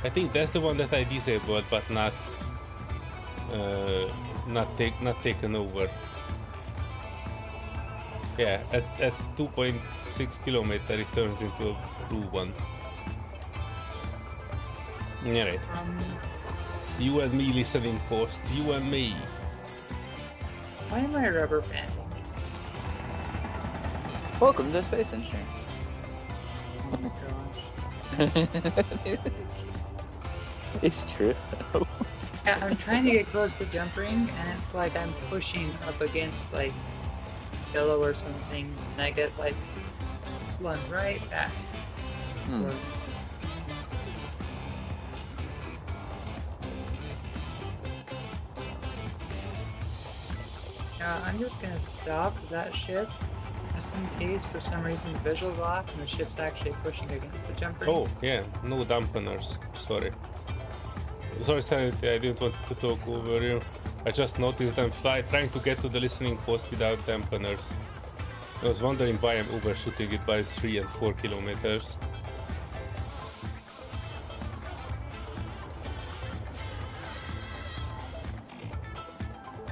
I think that's the one that I disabled but not taken over. Yeah, at 2.6 kilometer it turns into a blue one. Alright, you and me listening post, you and me. Why am I rubber banding? Welcome to Space Engineering. Oh my gosh. It's true. Yeah, I'm trying to get close to the jump ring, and it's like I'm pushing up against like yellow or something, and I get like slung right back. towards- Yeah, I'm just gonna stop that ship just in case for some reason the visual's off and the ship's actually pushing against the jump ring. Oh, yeah, no dampeners. Sorry. Sorry, Serenity, I didn't want to talk over you. I just noticed them trying to get to the listening post without dampeners. I was wondering why I'm overshooting it by 3 and 4 kilometers.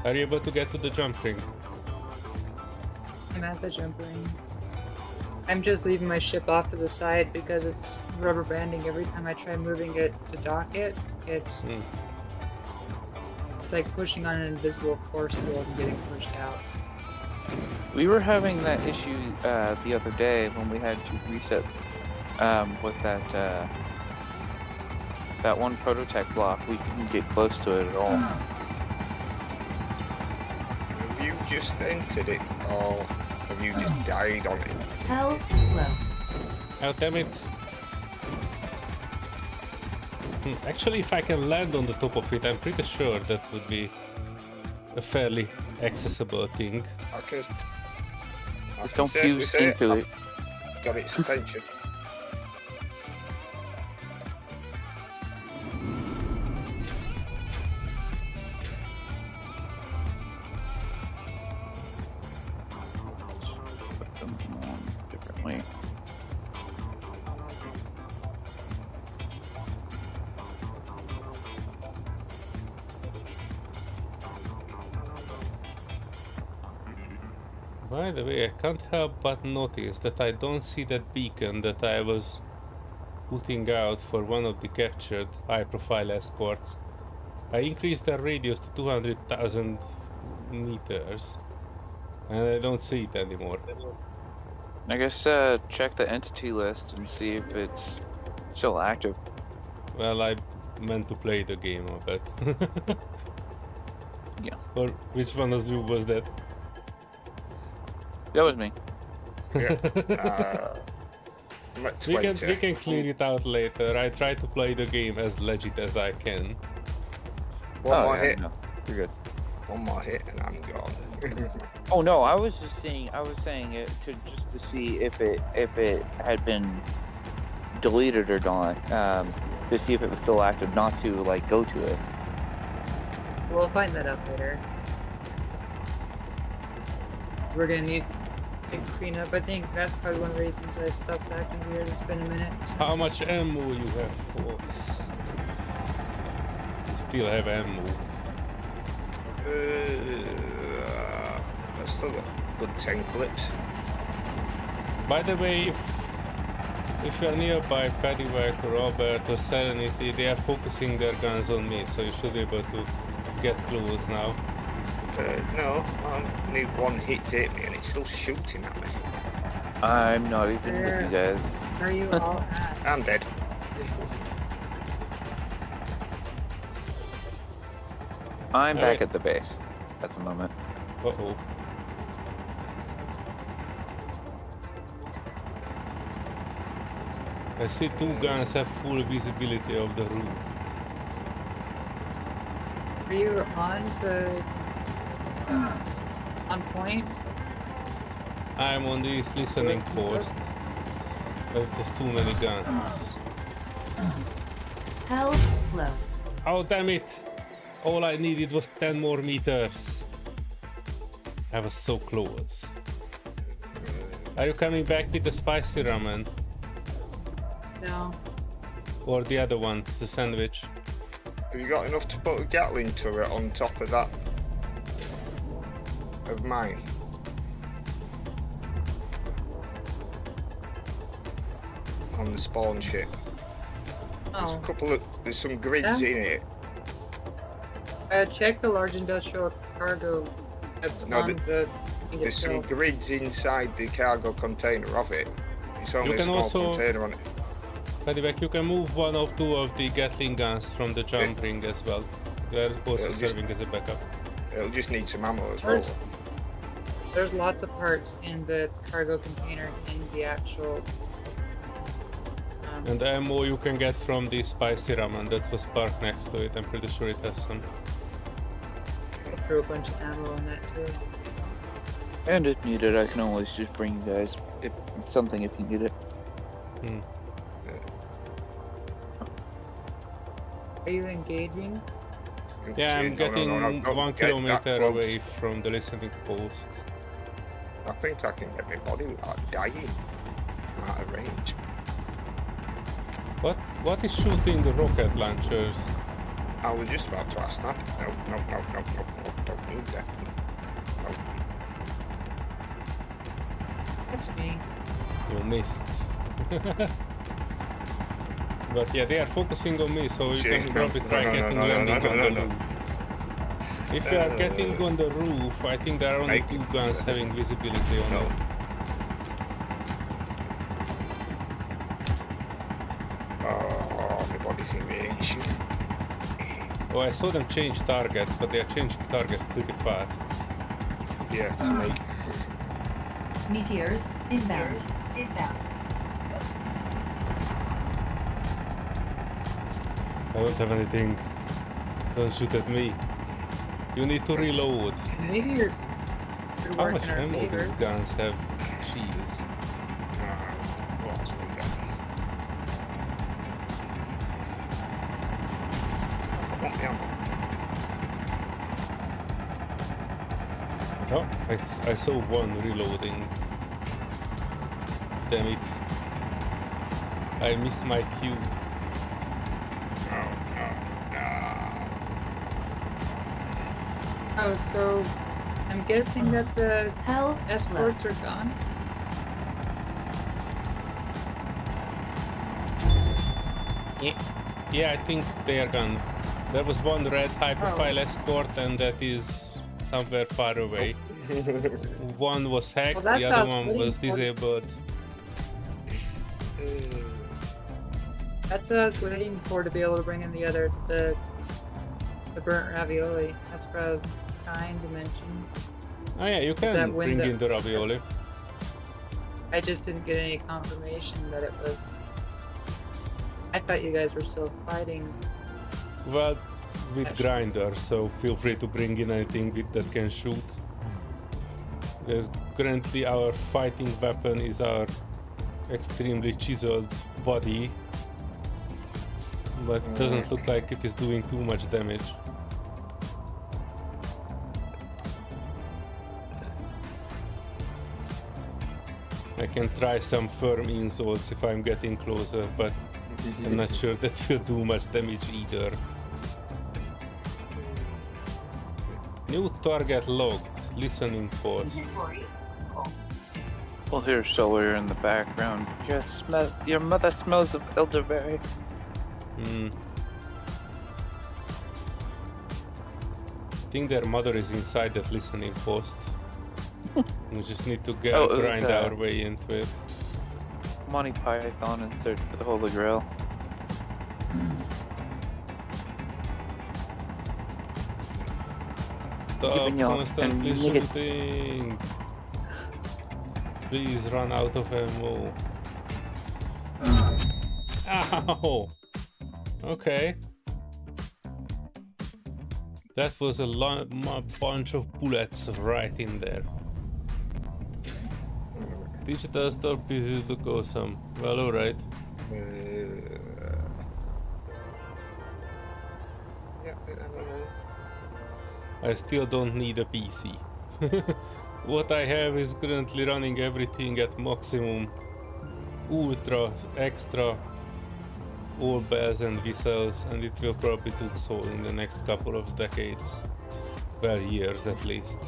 Are you able to get to the jump ring? I'm at the jump ring. I'm just leaving my ship off to the side because it's rubber banding. Every time I try moving it to dock it, it's like pushing on an invisible force field and getting pushed out. We were having that issue the other day when we had to reset with that one prototype block. We couldn't get close to it at all. Have you just entered it, or have you just died on it? Hell flow. Oh, damn it. Actually, if I can land on the top of it, I'm pretty sure that would be a fairly accessible thing. I can Just don't safely fuse say into it. I've got its attention. Put them on differently. By the way, I can't help but notice that I don't see that beacon that I was putting out for one of the captured high-profile escorts. I increased their radius to 200,000 meters, and I don't see it anymore. I guess check the entity list and see if it's still active. Well, I meant to play the game a bit. Yeah. Or which one of you was that? That was me. Yeah. Let's We wait. can clear it out later. I try to play the game as legit as I can. One more hit. No, you're good. One more hit, and I'm gone. Oh no, I was saying it to see if it had been deleted or not, to see if it was still active, not to like go to it. We'll find that out later. We're gonna need to clean up. I think that's probably one of the reasons I stopped sacking here. It's been a minute. How much ammo you have, folks? Still have ammo. I've still got good 10 clips. By the way, if you're nearby Paddywhack or Robert or Serenity, they are focusing their guns on me, so you should be able to get close now. No, I need one hit to hit me, and it's still shooting at me. I'm not even with you guys. Where are you all at? I'm dead. I'm back Alright. at the base at the moment. Uh-oh. I see two guns have full visibility of the roof. Are you on point? I'm on this listening post, but there's too many guns. Hell flow. Oh, damn it! All I needed was 10 more meters. I was so close. Are you coming back with the spicy ramen? No. Or the other one, the sandwich? Have you got enough to put a Gatling turret on top of that? Of mine? on the spawn ship. There's a Oh, couple of there's some grids Yeah. in it. check the large industrial cargo that's No, on the There's some grids inside the cargo container of it. It's only a can small also- container on it. Kadibek, you can move one or two of the Gatling guns from the jump ring as well. They're also It'll just- serving as a backup. It'll just need some ammo as well. There's lots of parts in the cargo container in the actual. And the ammo you can get from the spicy ramen that was parked next to it. I'm pretty sure it has some. I'll throw a bunch of ammo on that too. And if needed, I can always just bring you guys if something if you need it. Hmm. Are you engaging? Yeah, I'm No, getting don't 1 get that kilometer close. away from the listening post. I think I can get my body without dying. I'm out of range. What is shooting the rocket launchers? I was just about to ask that. No, don't need that. No. That's me. You missed. But yeah, they are focusing on me, so you Shit, can probably no, try no, getting no, landing on the no. roof. If you are getting on the roof, I think there are only Mate. 2 guns having visibility on No. it. Oh, my body's in range. Oh, I saw them change targets, but they are changing targets pretty fast. Yeah, to me. Meteors inbound. I don't have anything. Don't shoot at me. You need to reload. Maybe you're How working much our ammo favor. these guns have? Jeez. What we got? I want the ammo. Oh, I saw one reloading. Damn it. I missed my cue. No. Oh, so I'm guessing that the Health escorts are gone. Yeah, I think they are gone. There was one red high-profile escort, and that is somewhere far away. One was hacked, Well, that's the how other it's one putting was for- disabled. That's what I was waiting for, to be able to bring in the burnt ravioli. That's what I was trying to mention. Oh yeah, you can That bring window- in the ravioli. I just didn't get any confirmation that it was. I thought you guys were still fighting. Well, with grinder, so feel free to bring in anything that can shoot. Because currently our fighting weapon is our extremely chiseled body, but it doesn't look like it is doing too much damage. I can try some firm insults if I'm getting closer, but I'm not sure that will do much damage either. New target logged. Listening post. We'll hear Solear in the background. Your mother smells of elderberry. Hmm. I think their mother is inside that listening post. We just need to grind our way into it. Monty Python in search for the Holy Grail. Stop Giving y'all constantly nuggets. shooting. Please run out of ammo. Ow! Okay. That was a bunch of bullets right in there. Digital store pieces look awesome. Well, alright. I still don't need a PC. What I have is currently running everything at maximum, ultra, extra, all bells and whistles, and it will probably do so in the next couple of decades. Well, years at least.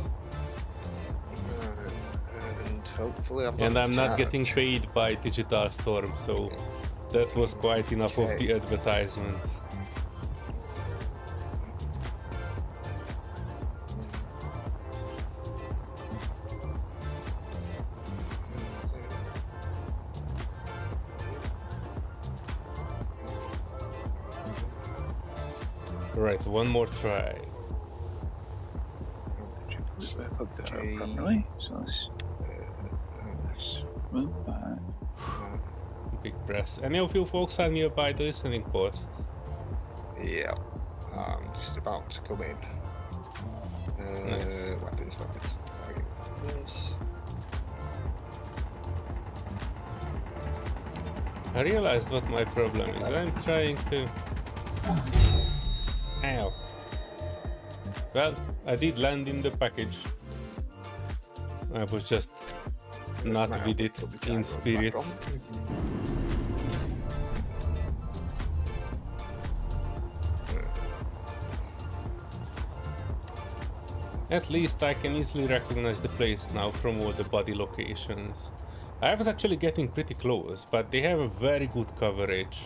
And hopefully And I'm not getting paid by Digital Storm, so That was quite enough of Okay. the advertisement. Right, one more try. I hooked that up Okay. properly. So let's move by. Big press. Any of you folks are nearby the listening post? Yeah, I'm just about to come in. Nice. Weapons. Yes. I realized what my problem is. I'm trying to... Ow. Well, I did land in the package. I was just not Now, with it put the in gyros back spirit. on. At least I can easily recognize the place now from all the body locations. I was actually getting pretty close, but they have a very good coverage.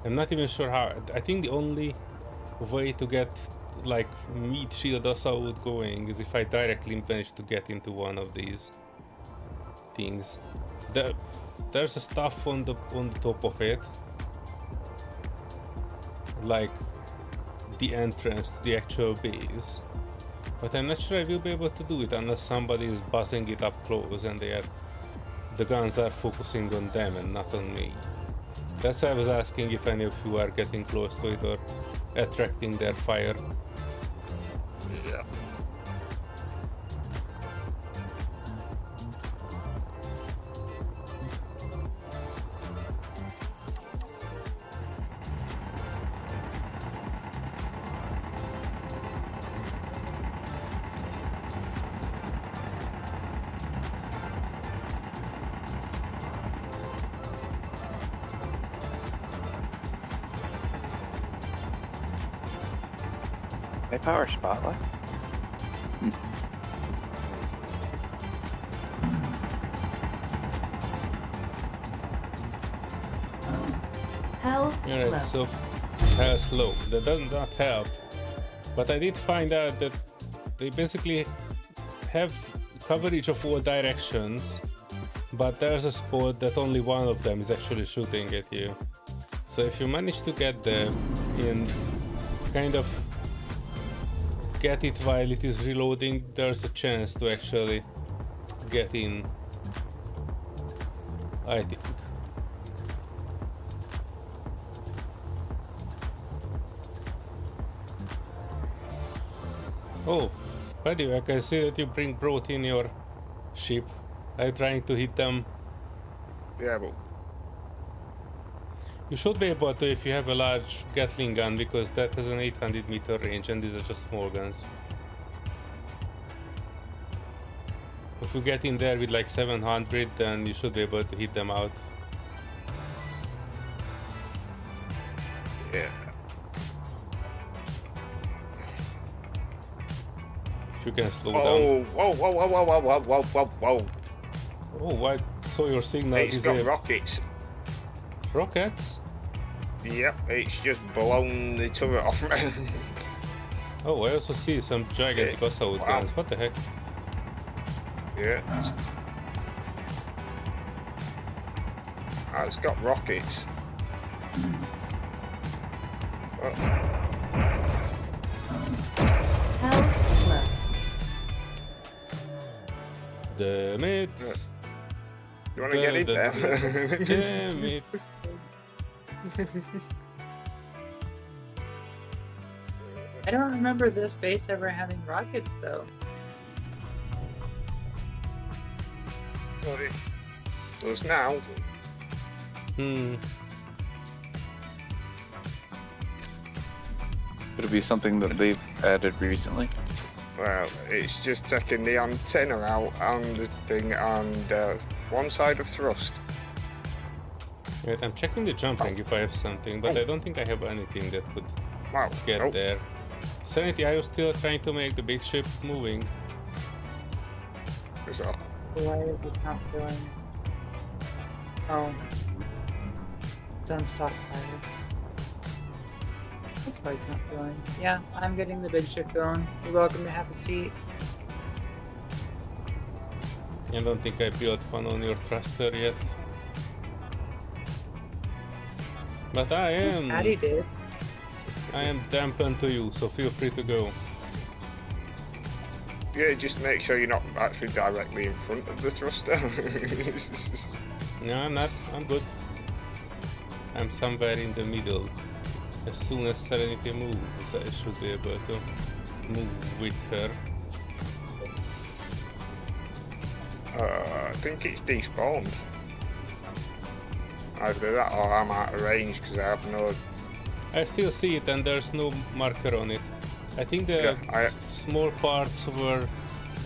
I'm not even sure how. I think the only way to get like meat shield us outgoing is if I directly manage to get into one of these things. There's a stuff on the top of it, like the entrance to the actual base. But I'm not sure I will be able to do it unless somebody is buzzing it up close and the guns are focusing on them and not on me. That's why I was asking if any of you are getting close to it or attracting their fire. Yeah. A power spotlight. Hell, Alright, slow. so slow. That does not help. But I did find out that they basically have coverage of all directions, but there's a spot that only one of them is actually shooting at you. So if you manage to get there and kind of get it while it is reloading, there's a chance to actually get in, I think. Oh, by the way, I can see that you brought in your ship. Are you trying to hit them? Yeah, but You should be able to if you have a large Gatling gun, because that has an 800-meter range and these are just small guns. If you get in there with like 700, then you should be able to hit them out. yeah. If you can slow down. Oh, whoa. Oh, I saw your signal. It's Is got it rockets. rockets? Yep, it's just blown the turret off me. Oh, I also see some gigantic assault Wow. guns. What the heck? Yeah. It's got rockets. Oh, Hell, slow. Damn it! Yeah. you want to get in there? Damn it! I don't remember this base ever having rockets though. There's now. Hmm. Could it be something that they've added recently? Well, it's just taking the antenna out and the thing and one side of thrust. Wait, I'm checking the jumping if I have something, but I don't think I have anything that could Wow. get Nope. there. Serenity, are you still trying to make the big ship moving? What's that? Why is this not doing? Oh, it's on stockpile. That's why it's not going. Yeah, I'm getting the big ship going. You're welcome to have a seat. I don't think I built one on your thruster yet. But Patty did. I am dampened to you, so feel free to go. Yeah, just make sure you're not actually directly in front of the thruster. No, I'm not. I'm good. I'm somewhere in the middle. As soon as Serenity moves, I should be able to move with her. I think it's despawned. Either that or I'm out of range because I have no. I still see it and there's no marker on it. I think the small parts were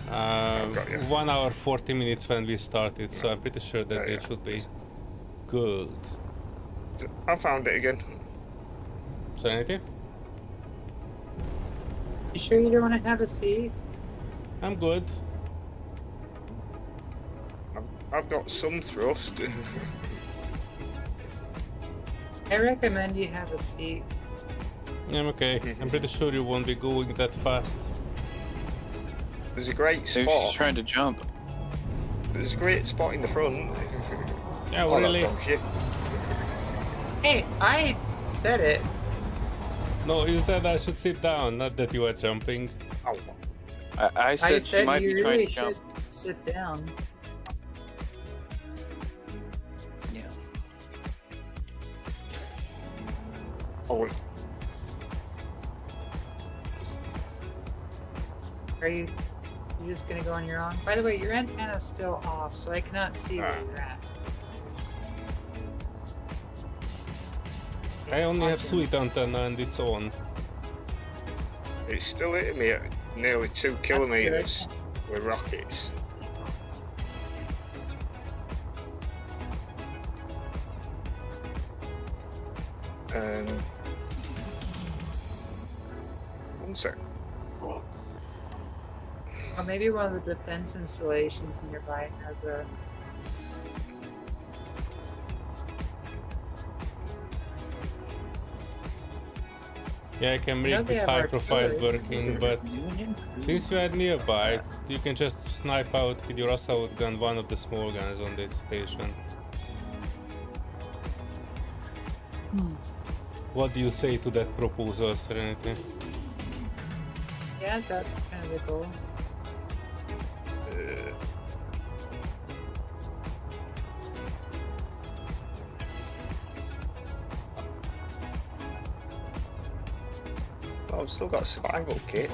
got you. 1 hour 40 minutes when we started, so I'm pretty sure that it should be good. I found it again. Serenity? You sure you don't want to have a seat? I'm good. I've got some thrust. I recommend you have a seat. I'm okay. I'm pretty sure you won't be going that fast. There's a great Maybe spot. she's trying to jump. There's a great spot in the front. Yeah, Oh, really? that's wrong shit. Hey, I said it. No, you said I should sit down, not that you are jumping. Oh, I said she might you be trying really to jump. should sit down. Yeah. oh wait. Are you just gonna go on your own? By the way, your antenna's still off, so I cannot see where you're at. I only have sweet antenna and it's on. It's still hitting me at nearly 2 kilometers with rockets. One sec. Or maybe one of the defense installations nearby has a. Yeah, I can I know make they this have high profile artillery. working, but since you are nearby, you can just snipe out with your assault gun one of the small guns on this station. What do you say to that proposal, Serenity? Yeah, that's kind of the goal. Well, I've still got a survival kit.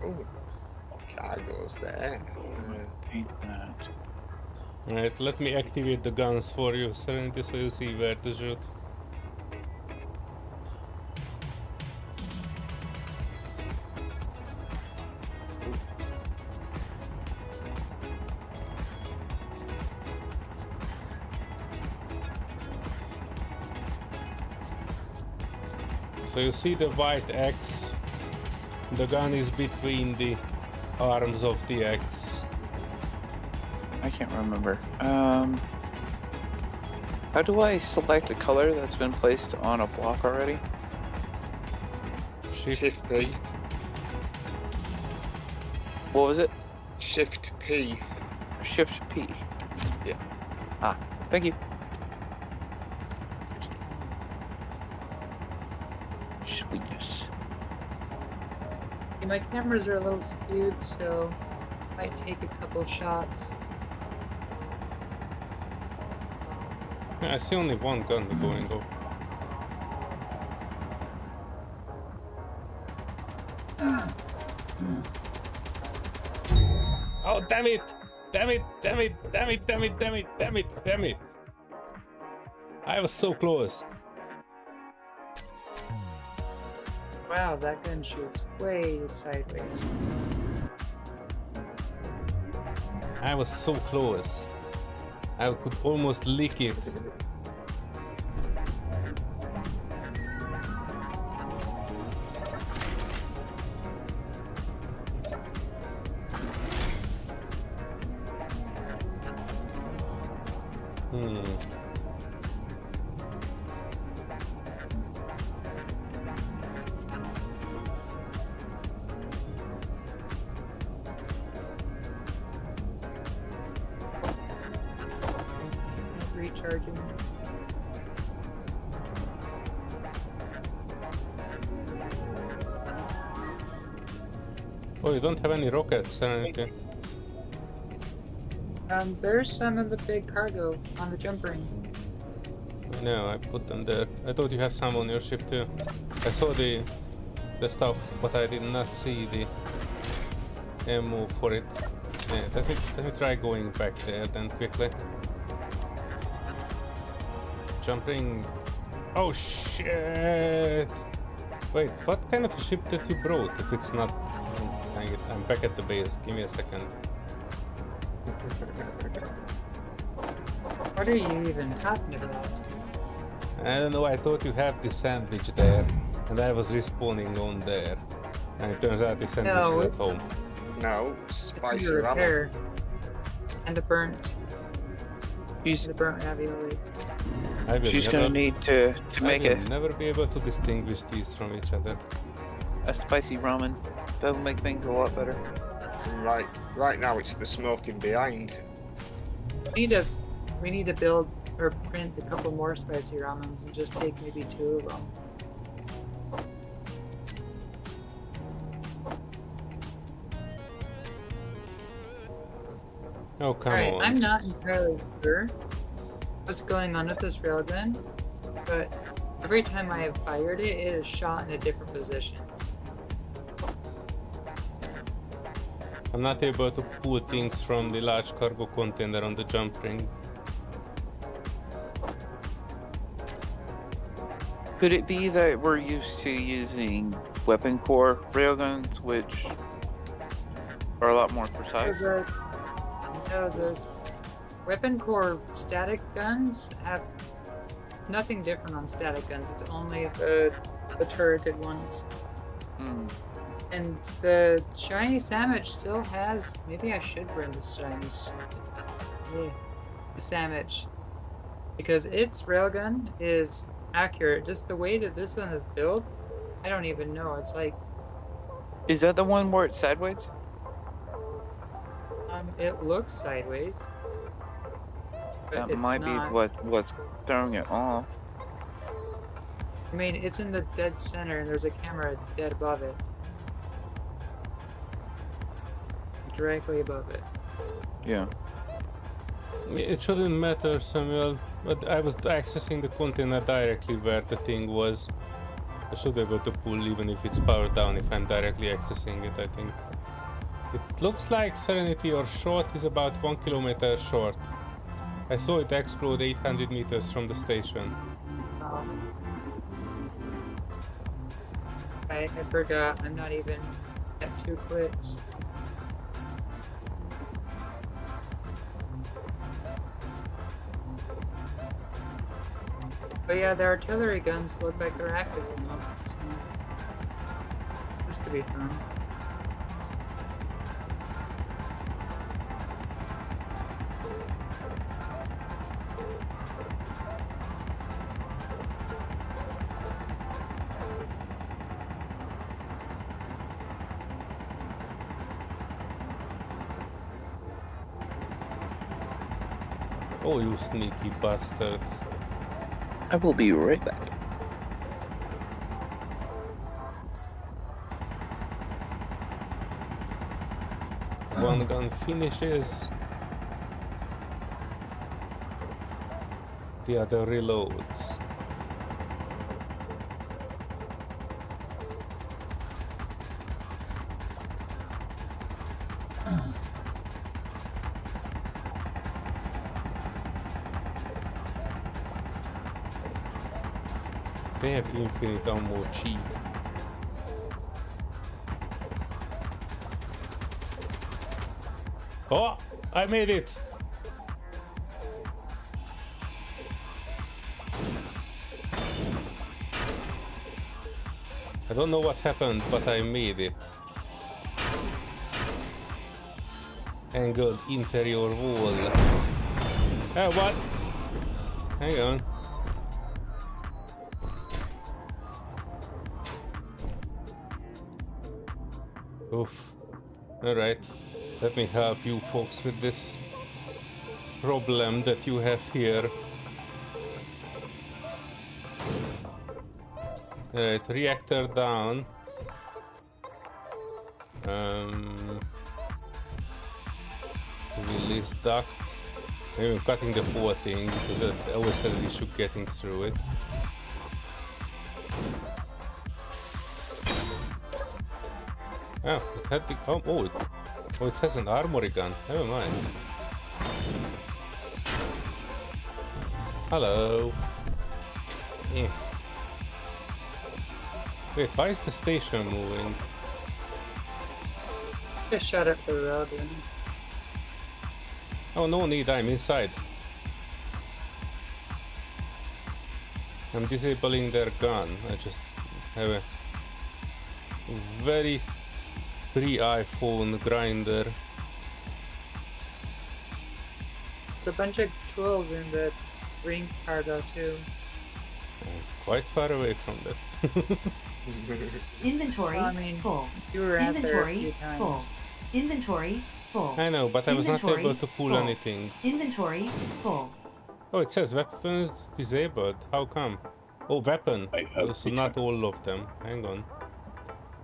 Oh, cargo's there. Paint that. Alright, let me activate the guns for you, Serenity, so you see where to shoot. So you see the white X, the gun is between the arms of the X. I can't remember. How do I select a color that's been placed on a block already? Shift P. What was it? Shift P. Shift P. Yeah. Ah, thank you. Sweetness. Okay, my cameras are a little skewed, so might take a couple shots. Yeah, I see only one gun going off. Oh, damn it! Damn it! Damn it! Damn it! Damn it! Damn it! Damn it! Damn it! I was so close. Wow, that gun shoots way sideways. I was so close. I could almost lick it. Hmm. Recharging. Oh, you don't have any rockets, Serenity. There's some of the big cargo on the jump ring. No, I put them there. I thought you had some on your ship too. I saw the stuff, but I did not see the ammo for it. Yeah, let me try going back there then quickly. Jumping. Oh shit! Wait, what kind of a ship that you brought? If it's not, dang it, I'm back at the base. Give me a second. What are you even talking about? I don't know. I thought you have the sandwich there, and I was respawning on there, and it turns out the sandwich No, is at home. No, It's spicy under ramen. repair. And the burnt She's ravioli. I will she's never, gonna need to I make will never be able to distinguish these from each other. a spicy ramen. That'll make things a lot better. Right now it's the smoking behind. We need to build or print a couple more spicy ramens and just take maybe 2 of them. Oh, come Alright, on. I'm not entirely sure what's going on with this railgun, but every time I have fired it, it is shot in a different position. I'm not able to pull things from the large cargo container on the jump ring. Could it be that we're used to using weapon core railguns, which are a lot more precise? The weapon core static guns have nothing different on static guns. It's only the turreted ones. Hmm. And the shiny Salvage still has. Maybe I should burn the shiny. Yeah, the Salvage, because its railgun is accurate. Just the way that this one is built, I don't even know. It's like Is that the one where it's sideways? it looks sideways. But That it's might not. be what's throwing it off. I mean, it's in the dead center, and there's a camera dead above it. Directly above it. Yeah. It shouldn't matter, Samuel, but I was accessing the container directly where the thing was. I should be able to pull even if it's powered down if I'm directly accessing it, I think. It looks like Serenity or short is about 1 kilometer short. I saw it explode 800 meters from the station. I forgot. I'm not even at 2 clicks. But yeah, the artillery guns look like they're active enough, so this could be fun. Oh, you sneaky bastard. I will be right back. One gun finishes. The other reloads. They have infinite ammo cheap. Oh, I made it! I don't know what happened, but I made it. Angled interior wall. What? Hang on. Oof. Alright. Let me help you folks with this problem that you have here. Alright, reactor down. Release duct. Maybe I'm cutting the whole thing because I always had an issue getting through it. Oh, it had the, oh, it has an armory gun. Never mind. Hello. Yeah. Wait, why is the station moving? Just shut up the road. And Oh, no need, I'm inside. I'm disabling their gun. I just have a very pre-iPhone grinder. there's a bunch of tools in the green cargo too. I'm quite far away from that. Inventory Well, I mean, full. You were out there a Inventory few full. times. Inventory full. I know, but I was not Inventory able to pull full. anything. Inventory full. Oh, it says weapons disabled. How come? Oh, weapon. I have So to not all of them. Hang on.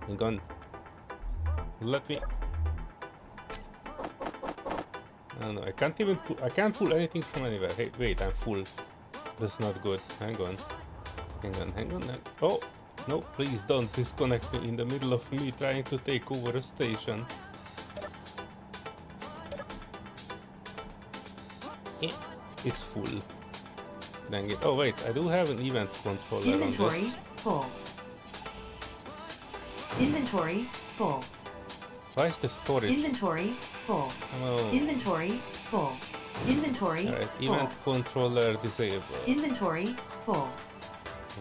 Hang on. Let me. I don't know. I can't even. I can't pull anything from anywhere. Hey, wait. I'm full. That's not good. Hang on. Hang on. Hang on. Oh no! Please don't disconnect me in the middle of me trying to take over a station. It's full. Dang it. Oh wait, I do have an event controller on Inventory this. full. Inventory full. Why is the storage? Inventory full. Oh. Inventory full. Inventory Alright, full. event controller disabled. Inventory full.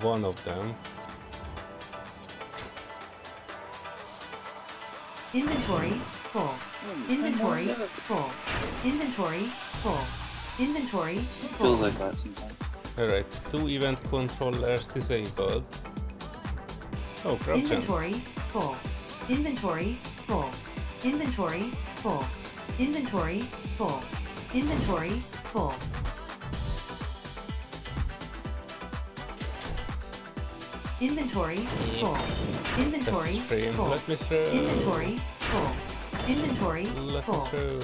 One of them. Inventory full. Inventory full. Inventory full. Inventory full. Feels like that sometimes. Alright, two event controllers disabled. Oh, corruption. Inventory full. Inventory full. Inventory full. Inventory full. Inventory full. Inventory full. Inventory Message frame. full. Let me through. Inventory full. Inventory Let me full. through.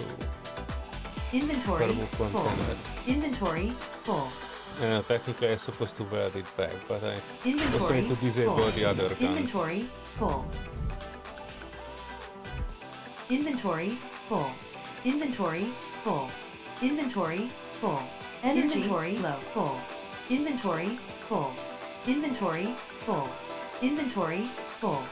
Inventory Cargo full. container. Inventory full. Technically I'm supposed to weld it back, but I also Inventory need to disable full. the other gun. Inventory full. Inventory full. Inventory full. Inventory full. Energy low full. Inventory full. Inventory full. Inventory full.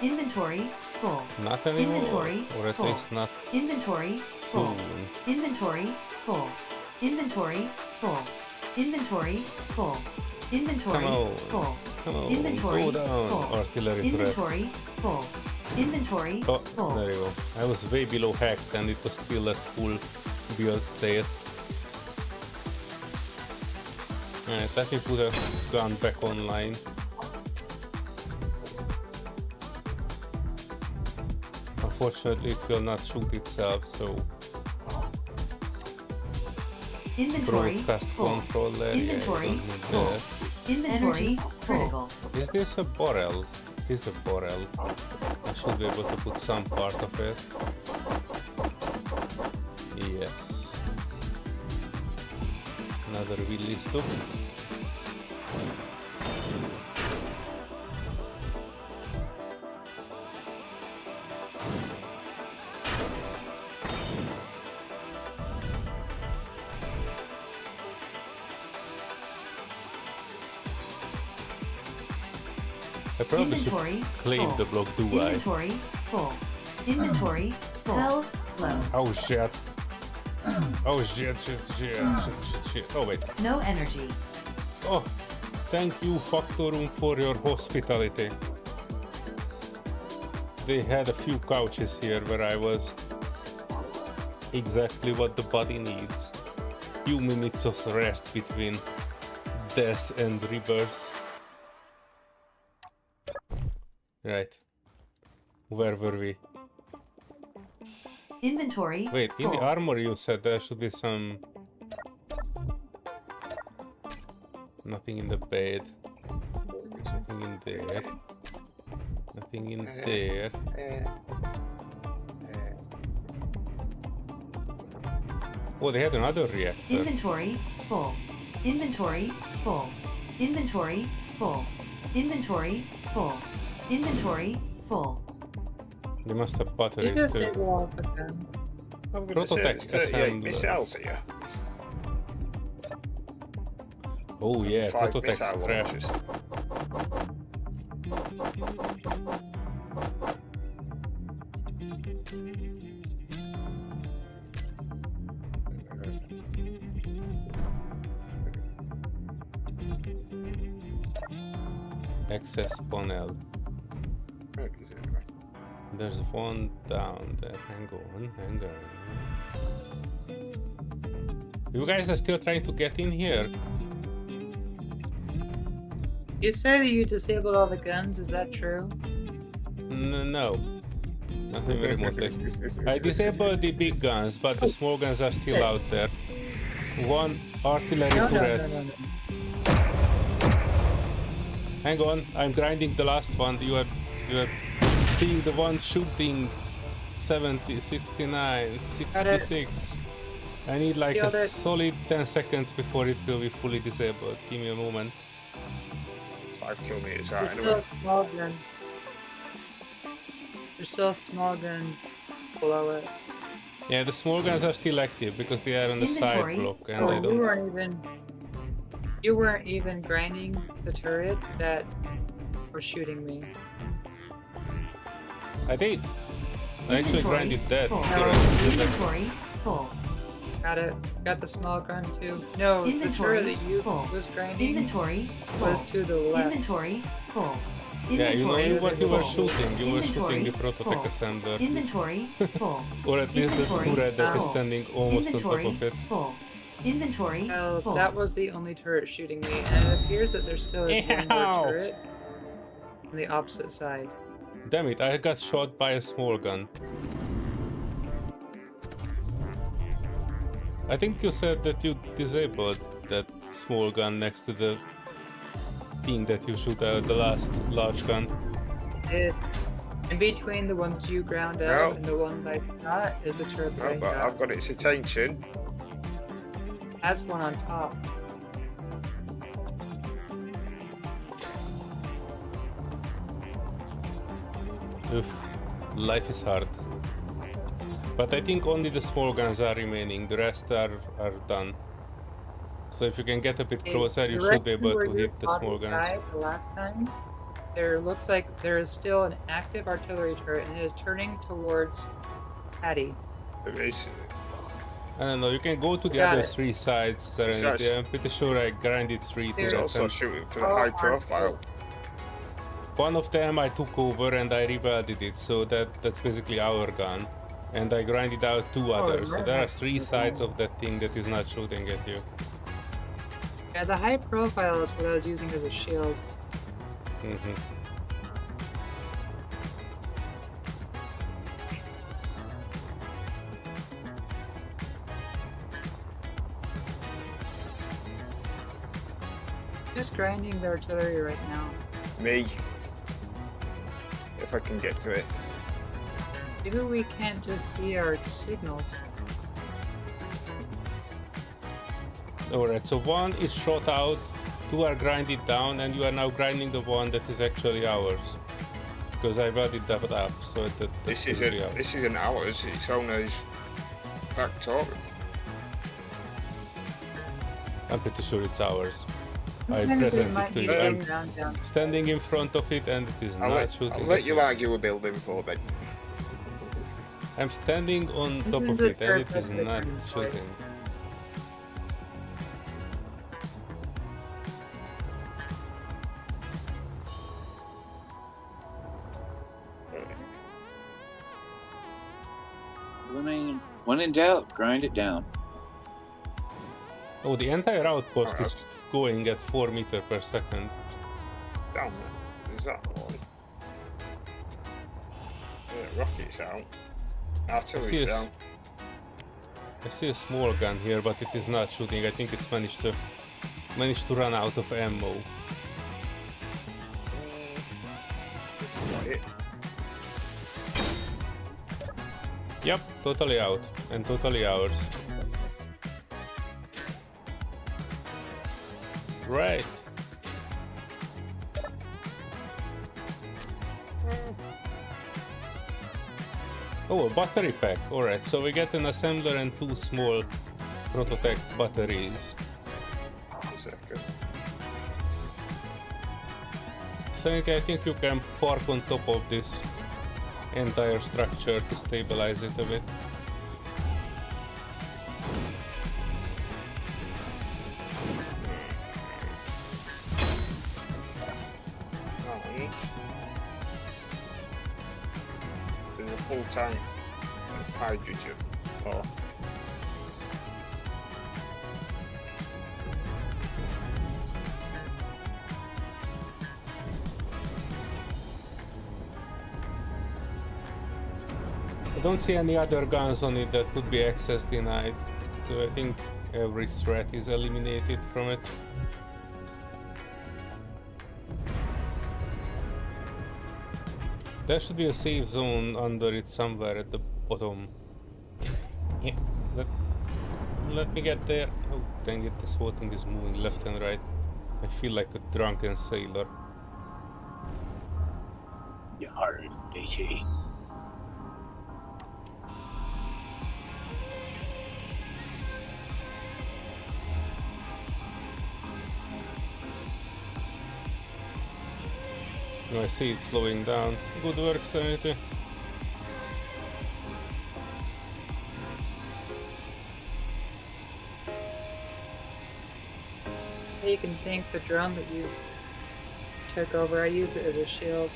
Inventory full. Not anymore, Inventory or at full. least not Inventory full. soon. Inventory full. Inventory full. Inventory full. Inventory Come on. full. Come on, Inventory go down, full. artillery turret. Inventory full. Inventory Oh, full. there you go. I was way below hacked and it was still at full build state. Alright, let me put a gun back online. Unfortunately, it will not shoot itself, so Inventory broadcast full. controller. Inventory Yeah, I don't need full. that. Inventory critical. Is this a barrel? It is a barrel. I should be able to put some part of it. Yes. Another wheelie stuff. I probably should Inventory claim full. the block, do I? Inventory full. Inventory full. Health low. Oh shit. Oh shit. Oh wait. No energy. Oh, thank you Factorum for your hospitality. They had a few couches here where I was. Exactly what the body needs. Few minutes of rest between death and rebirth. Right. Where were we? Inventory. Wait, in the full. armor you said there should be some... Nothing in the bed. Nothing in there. Nothing in there. Oh, they had another reactor. Inventory full. Inventory full. Inventory full. Inventory full. Inventory full. They must have You batteries just too. disable all the guns. I'm going to say Prototech it's 38 assembler. missiles here. Oh yeah, 5 Prototech's missile crap. launchers. Access panel. Where is it anyway? There's one down there. Hang on, hang on. You guys are still trying to get in here? You said that you disabled all the guns, is that true? No. Not even remotely. I disabled the big guns, but the small guns are still out there. One artillery turret. No. Hang on, I'm grinding the last one. You are seeing the one shooting 70, 69, 66. I need like Killed a it. solid 10 seconds before it will be fully disabled. Give me a moment. 5 kilometers There's out still anyway. a small gun. There's still a small gun below it. Yeah, the small guns are still active because they are on the side Inventory. block and Oh, I don't. you weren't even grinding the turret that was shooting me. I did. I actually Inventory grinded that. full. turret. Inventory full. Got it. Got the small gun too. No, the Inventory turret that you full. was grinding Inventory full. was to the left. Inventory full. Yeah, you know Inventory what you were full. shooting. You were shooting the Inventory Prototech full. assembler. Inventory full. Or at least the Inventory turret that is full. standing almost on top Inventory of it. full. Inventory Well, full. that was the only turret shooting me, and it appears that there still is one Ow! more turret on the opposite side. Damn it, I got shot by a small gun. I think you said that you disabled that small gun next to the thing that you shoot out the last large gun. In between the ones you ground out No. and the ones I shot is the turret that No, I but got. I've got its attention. That's one on top. Oof, life is hard. But I think only the small guns are remaining, the rest are done. So if you can get a bit closer, you should be able to hit the small guns. The last time, there looks like there is still an active artillery turret, and it is turning towards Patty. There is. I don't know, you can go to the Got other it. 3 sides, Serenity. I'm pretty sure I grinded 3 He's turrets. also And shooting for the Oh, high profile. one of them I took over and I rewelded it, so that's basically our gun. And I grinded out 2 others, so there are 3 sides of that thing that is not shooting at you. Yeah, the high profile is what I was using as a shield. Mhm. Just grinding the artillery right now. Me. If I can get to it. Maybe we can't just see our signals. Alright, so 1 is shot out, 2 are grinded down, and you are now grinding the one that is actually ours. Because I welded that up, so that's This really isn't. ours. This isn't ours. It's owner's factory. I'm pretty sure it's ours. I Sometimes present it it might to be you. I'm ground down. standing in front of it and it is I'll not let, shooting I'll let at you me. argue a building for then. I'm standing on top Sometimes of the it and turret it is has not different choice. shooting. When in doubt, grind it down. Oh, the entire outpost is going at 4 meters per second. Damn, is that one? Rockets out. Artillery's down. I see a small gun here, but it is not shooting. I think it's managed to run out of ammo. Got it. Yep, totally out and totally ours. Right. Oh, a battery pack. Alright, so we get an assembler and 2 small prototype batteries. Second. So I think you can park on top of this entire structure to stabilize it a bit. There's a full tank of hydrogen. Oh. I don't see any other guns on it that could be access denied, so I think every threat is eliminated from it. There should be a safe zone under it somewhere at the bottom. Yeah, let me get there. Oh, dang it, this whole thing is moving left and right. I feel like a drunken sailor. Yar, DT. I see it slowing down. Good work, Serenity. You can thank the drone that you took over. I use it as a shield.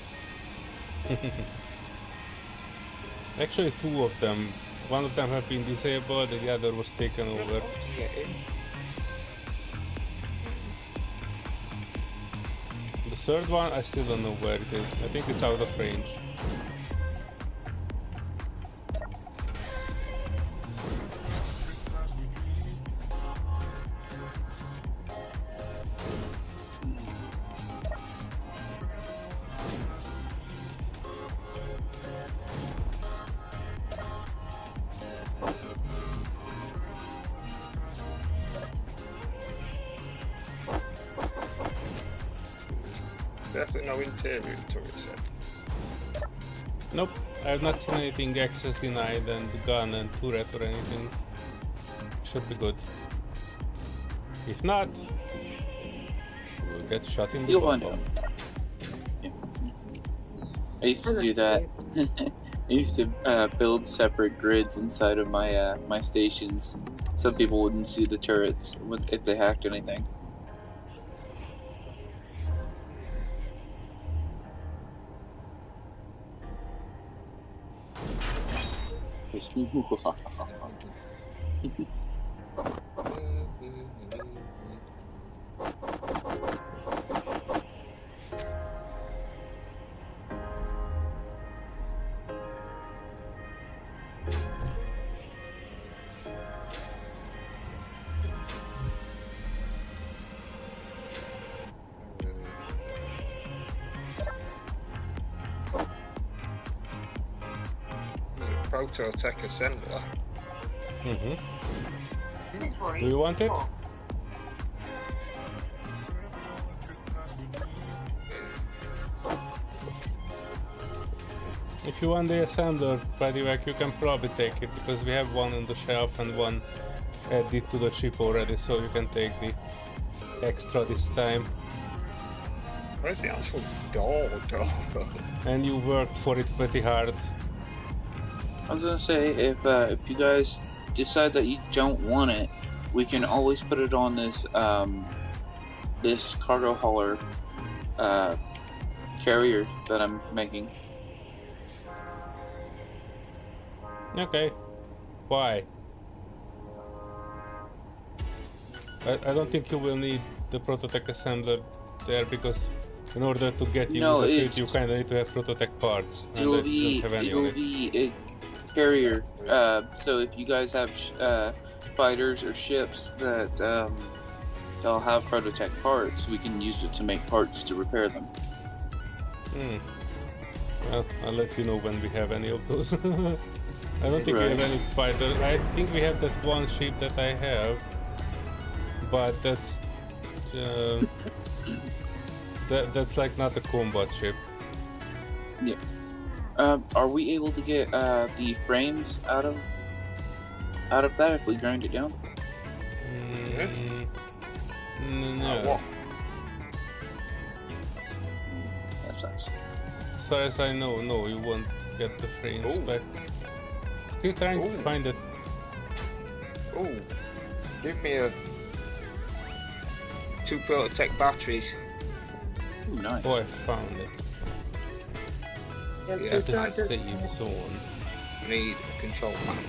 Actually, 2 of them. One of them have been disabled, and the other was taken over. The third one, I still don't know where it is. I think it's out of range. Definitely no interior turret set. Nope, I have not seen anything access denied and gun and turret or anything. Should be good. If not, we'll get shot in the You'll bum find out. bum. Yeah. I used to do that. I used to build separate grids inside of my my stations. Some people wouldn't see the turrets if they hacked anything. Proto-tech assembler. Inventory. Do you want it? full. If you want the assembler, by the way, you can probably take it because we have one on the shelf and one added to the ship already, so you can take the extra this time. Where's the actual door though? And you worked for it pretty hard. I was gonna say, if you guys decide that you don't want it, we can always put it on this this cargo hauler carrier that I'm making. Okay. Why? I don't think you will need the prototype assembler there because in order to get use No, of it, it's- you kind of need to have prototype parts. And I It'll don't be have any on it. a carrier. So if you guys have fighters or ships that they'll have prototype parts, we can use it to make parts to repair them. Hmm. Well, I'll let you know when we have any of those. I don't think we have Right. any fighters. I think we have that one ship that I have, but that's that's like not a combat ship. Yeah. Are we able to get the frames out of that if we grind it down? No. What? That sucks. As far as I know, no, you won't get the frames Ooh. back. Still trying to Ooh. find it. Oh, give me a 2 Prototech batteries. Ooh, nice. Oh, I found it. Yeah, Yeah, please The don't just save zone. Need a control panel.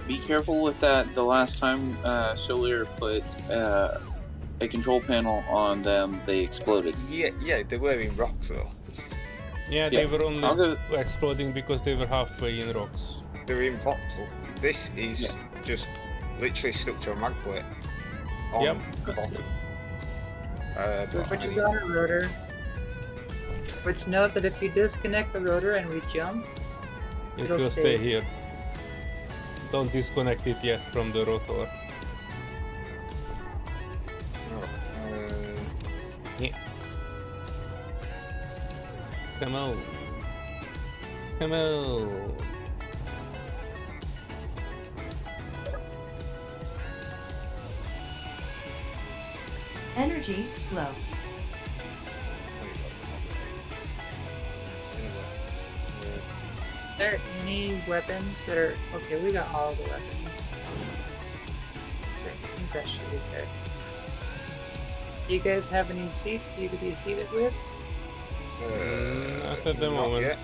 Be careful with that. The last time Solear put a control panel on them, they exploded. Yeah, they were in rocks though. Yeah, Yeah, they were I'll only go- exploding because they were halfway in rocks. They're in voxel. This is just literally stuck to a mag plate on Yep. the bottom. which is on a rotor. Which note that if you disconnect the rotor and we jump, It It'll will stay. stay here. Don't disconnect it yet from the rotor. Come on. Come on. Energy low. are there any weapons that are okay? We got all the weapons. Okay, I think that should be good. Do you guys have any seats you could be seated with? Not at the not moment. yet.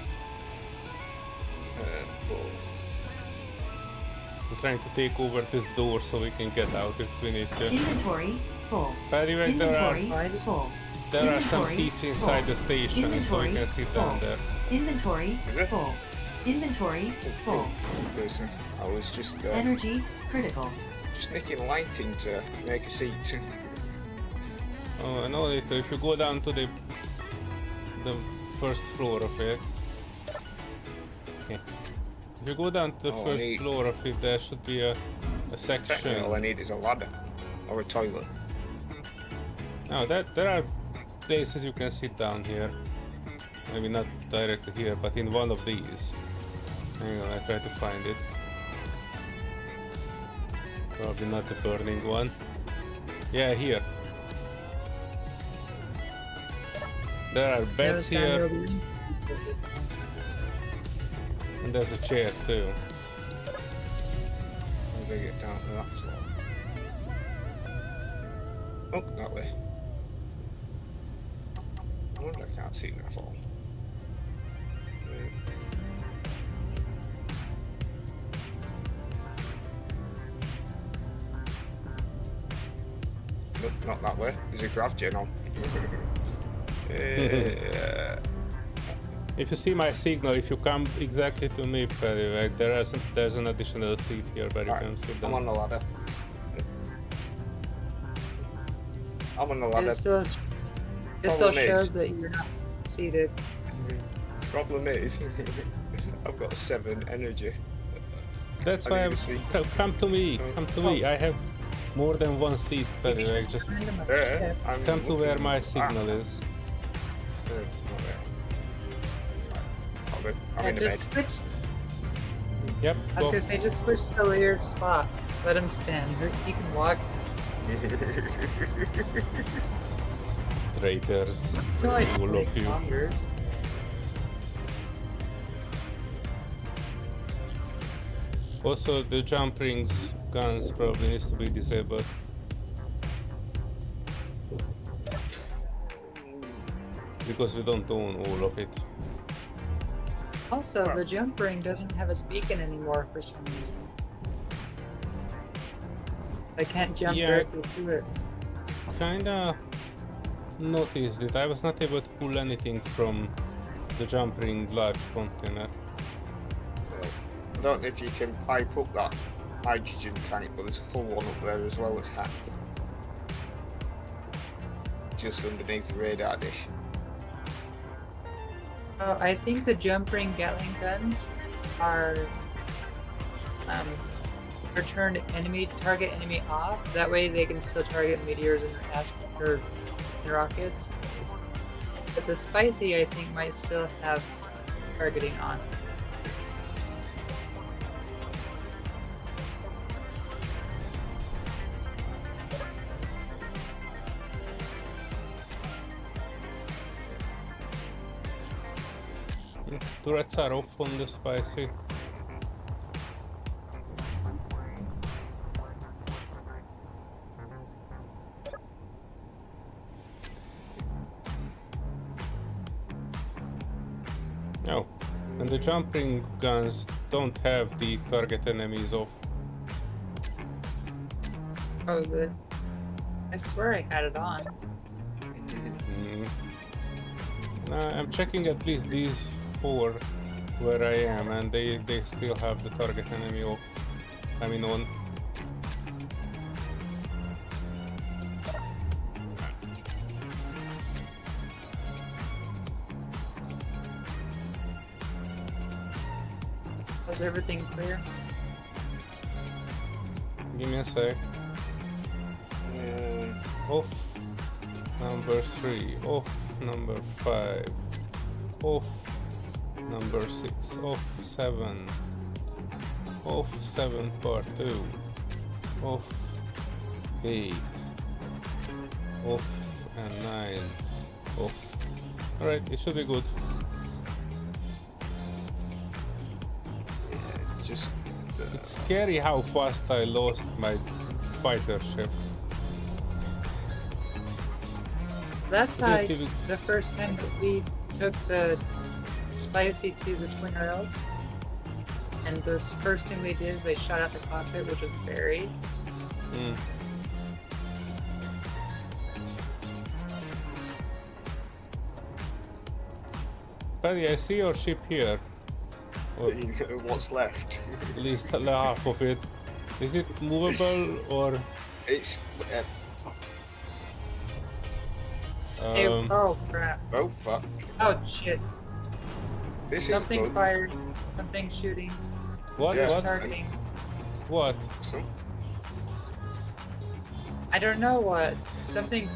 I'm trying to take over this door so we can get out if we need to. Inventory full. By the way, Inventory I just- full. there are some Inventory seats inside full. the station so we Inventory can sit down full. there. Inventory Is it? full. Inventory full. Because I was just Energy critical. nicking lighting to make a seat. Oh, and only if you go down to the first floor of it. Okay. If you go down to the Oh, first neat. floor of it, there should be a Technically, section. all I need is a ladder or a toilet. Now there are places you can sit down here. Maybe not directly here, but in one of these. Hang on, I try to find it. Probably not the burning one. Yeah, here. There are beds here, and there's a chair too. I'm gonna get down to that floor. Oh, that way. I wonder if I can't see that fall. Nope, not that way. There's a grav gen on. If you see my signal, if you come exactly to me, Paddy, there's an additional seat here where you Right, can sit I'm on down. the ladder. I'm on the ladder. It still Problem is- shows that you're not seated. Problem is, I've got 7 energy. That's I why need I'm, a seat. come to me, come to me. I have more than one seat, Paddy. It's Just kind of a Yeah, ship. I'm come to where looking. my signal is. Not there. I'm Yeah, in the bed. just switch. Yep, I was go. gonna say just switch to Lear's spot. Let him stand. He can walk. Traitors. It's only All 20 of you. kilometers. Also, the jump rings guns probably needs to be disabled. Because we don't own all of it. Also, the jump ring doesn't have its beacon anymore for some reason. I can't jump Yeah. directly to it. Kinda noticed it. I was not able to pull anything from the jump ring large container. I don't know if you can pipe up that hydrogen tank, but there's a full one up there as well as hacked. Just underneath the radar dish. I think the ring Gatling guns are turn target enemy off. That way they can still target meteors and rockets. But the spicy, I think, might still have targeting on. Turrets are off on the spicy. No, and the jumping guns don't have the target enemies off. Oh, good. I swear I had it on. Nah, I'm checking at least these 4 where I am, and they still have the target enemy off. I mean on. Was everything clear? Give me a sec. Off number 3, off number 5, off number 6, off 7, off 7 part 2, off 8, off and 9, off. Alright, it should be good. Just It's scary how fast I lost my fighter ship. That's how Did you- the first time that we took the spicy to the twin rails. And the first thing they did is they shot out the cockpit, which was buried. Paddy, I see your ship here. Or what's left? at least half of it. Is it movable or? It's Oh crap. oh fuck. Oh shit. This is Something good. fired. Something shooting. What? Yeah. What? Targeting. What? So, I don't know what. Something.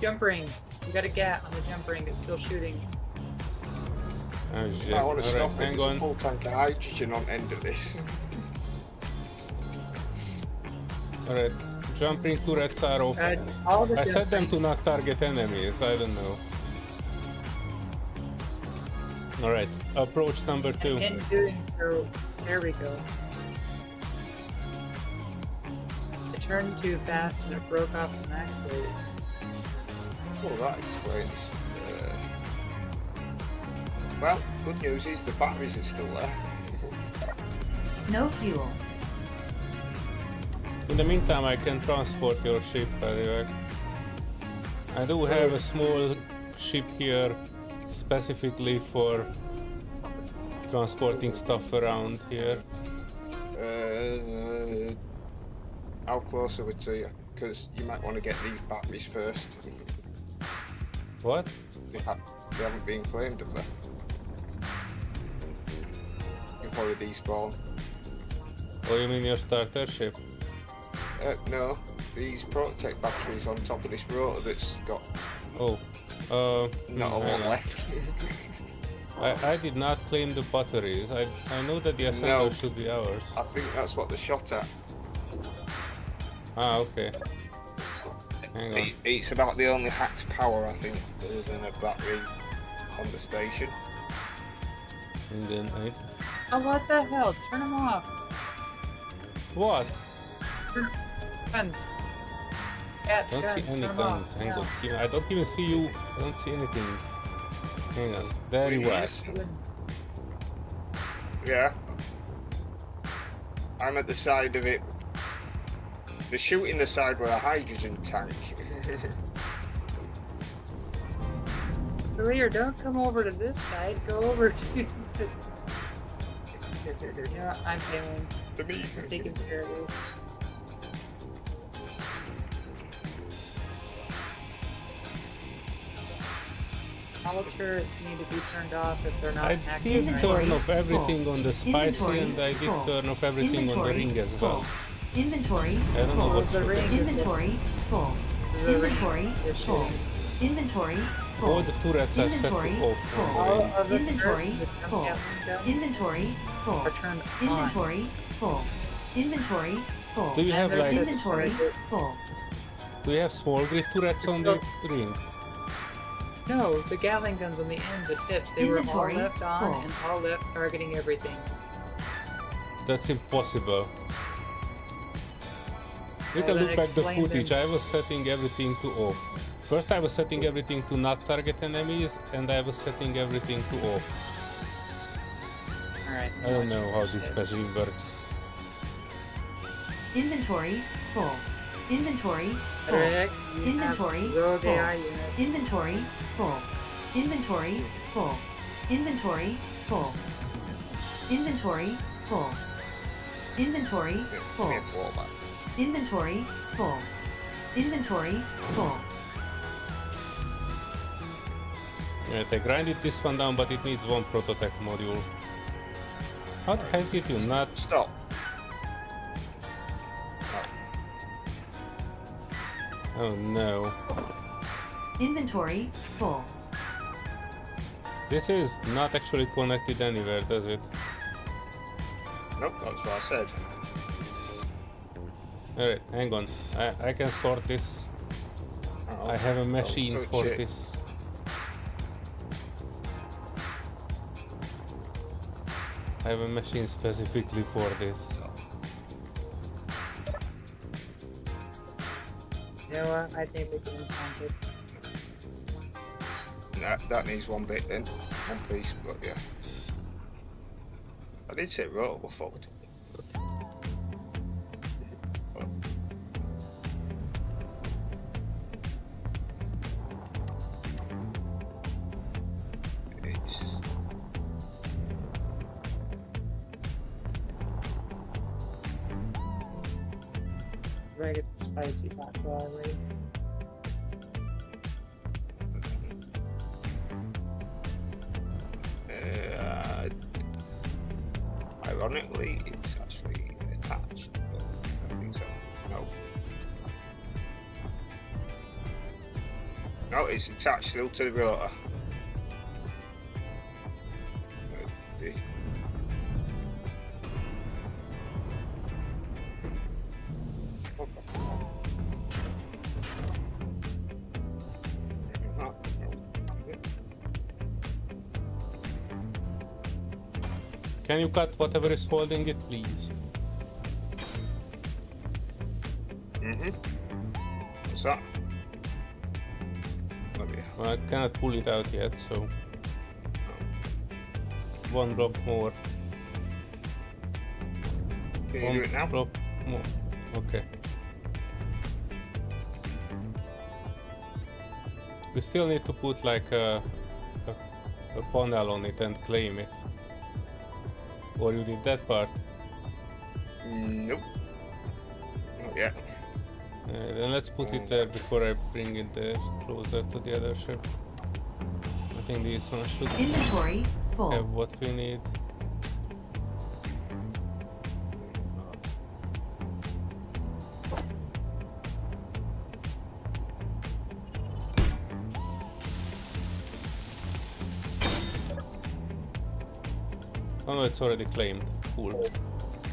Jump ring. You got a gat on the jump ring. It's still shooting. Oh shit. I want to stop Alright, it. hang There's a on. full tank of hydrogen on end of this. Alright. Jumping turrets are off. All the I set jump them rings- to not target enemies, I don't know. Alright, approach number 2. In doing so, there we go. It turned too fast and it broke off the max rate. Well, that explains. Well, good news is the batteries are still there. No fuel. In the meantime, I can transport your ship, anyway. I do have a small ship here specifically for transporting stuff around here. How close are we to you? Because you might want to get these batteries first. What? They haven't been claimed, have they? Before they despawn. Oh, you mean your starter ship? No, these Protect batteries on top of this rotor that's got Oh. not a lot left. I did not claim the batteries. I know that the assembler No. should be ours. I think that's what they shot at. Ah, okay. Hang on. It's about the only hacked power, I think, other than a battery on the station. And then Oh, what the hell? Turn them off. What? Guns. Yeah, Don't see any guns. Hang on. I don't even see you. I don't see anything. Hang on. There you are. Yeah. I'm at the side of it. They're shooting the side with a hydrogen tank. Solear, don't come over to this side. Go over to. You know what? I'm failing. To me. I'm taking care of you. All turrets need to be turned off if they're not I active. did right? turn off everything on the spicy Inventory and I did full. turn off everything on the Inventory ring as full. well. Inventory I don't know full. what's The the ring. Inventory full. The ring Inventory is full. shooting. Inventory All full. the turrets are set to Inventory off full. on the All ring. of the Inventory turrets with full. Gatling guns Inventory full. are turned on. Inventory full. Inventory full. Do you have And there's like, Inventory full. do you have small grid turrets on the ring? No, the Gatling guns on the end, the tips, they were all Inventory left on full. and all left targeting everything. That's impossible. You Well, can then look back the explain footage, then. I was setting everything to off. First I was setting everything to not target enemies and I was setting everything to off. Alright. I don't know how this machine works. Inventory full. Inventory full. Correct. You Inventory have rogue full. AI unit. Inventory full. Inventory full. Inventory full. Inventory full. Inventory Give full. me a fallback. Inventory full. Inventory full. Right, I grinded this one down but it needs one prototech module. How the hell did you not? Stop. Oh no. Inventory full. This is not actually connected anywhere, does it? Nope, that's what I said. Alright, hang on. I can sort this. Oh, I have a don't machine touch for it. this. I have a machine specifically for this. You know what? I think we can count it. That needs one bit then. One piece, but yeah. I did say roll, we're fucked. We're gonna get the spicy hot dog ready. Ironically, it's actually attached, but I don't think so. No. No, it's attached still to the rotor. The- Can you cut whatever is holding it, please? What's that? Oh, yeah. Well, I cannot pull it out yet, so one blob more. Can you One do it now? blob more. Okay. We still need to put like a panel on it and claim it. Or you did that part? Nope. Not yet. Then let's put it there before I bring it there closer to the other ship. I think this one should Inventory have full. what we need. Oh no, it's already claimed. Cool.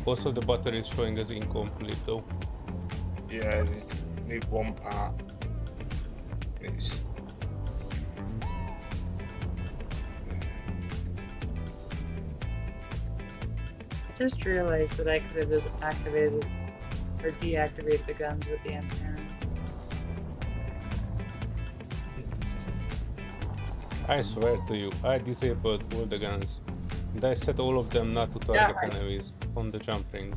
Also the battery is showing as incomplete though. Yeah, they need one part. It's I just realized that I could have just activated or deactivated the guns with the antenna. I swear to you, I disabled all the guns. And I set all of them not to target Yeah, enemies on the jump ring.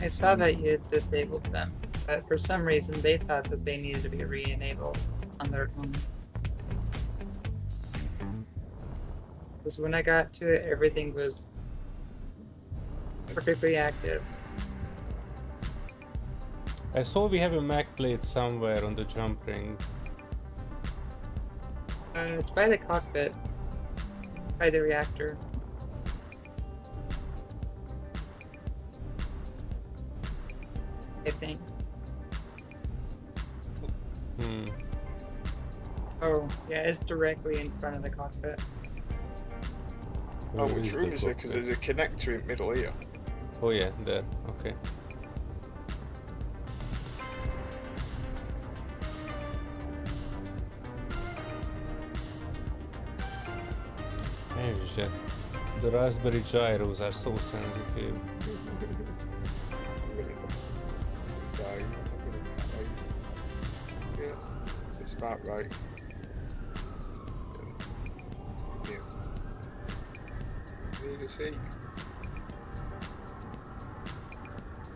I saw that you had disabled them, but for some reason they thought that they needed to be re-enabled on their own. Because when I got to it, everything was perfectly active. I saw we have a Mac plate somewhere on the jump ring. It's by the cockpit, by the reactor. I think. Hmm. Oh, yeah, it's directly in front of the cockpit. Oh, Where which is room the is it? Because cockpit? there's a connector in the middle here. Oh yeah, there. Okay. Oh shit. The Raspberry gyros are so sensitive. I'm gonna die. Yeah, it's about right. Yeah. Need a seat.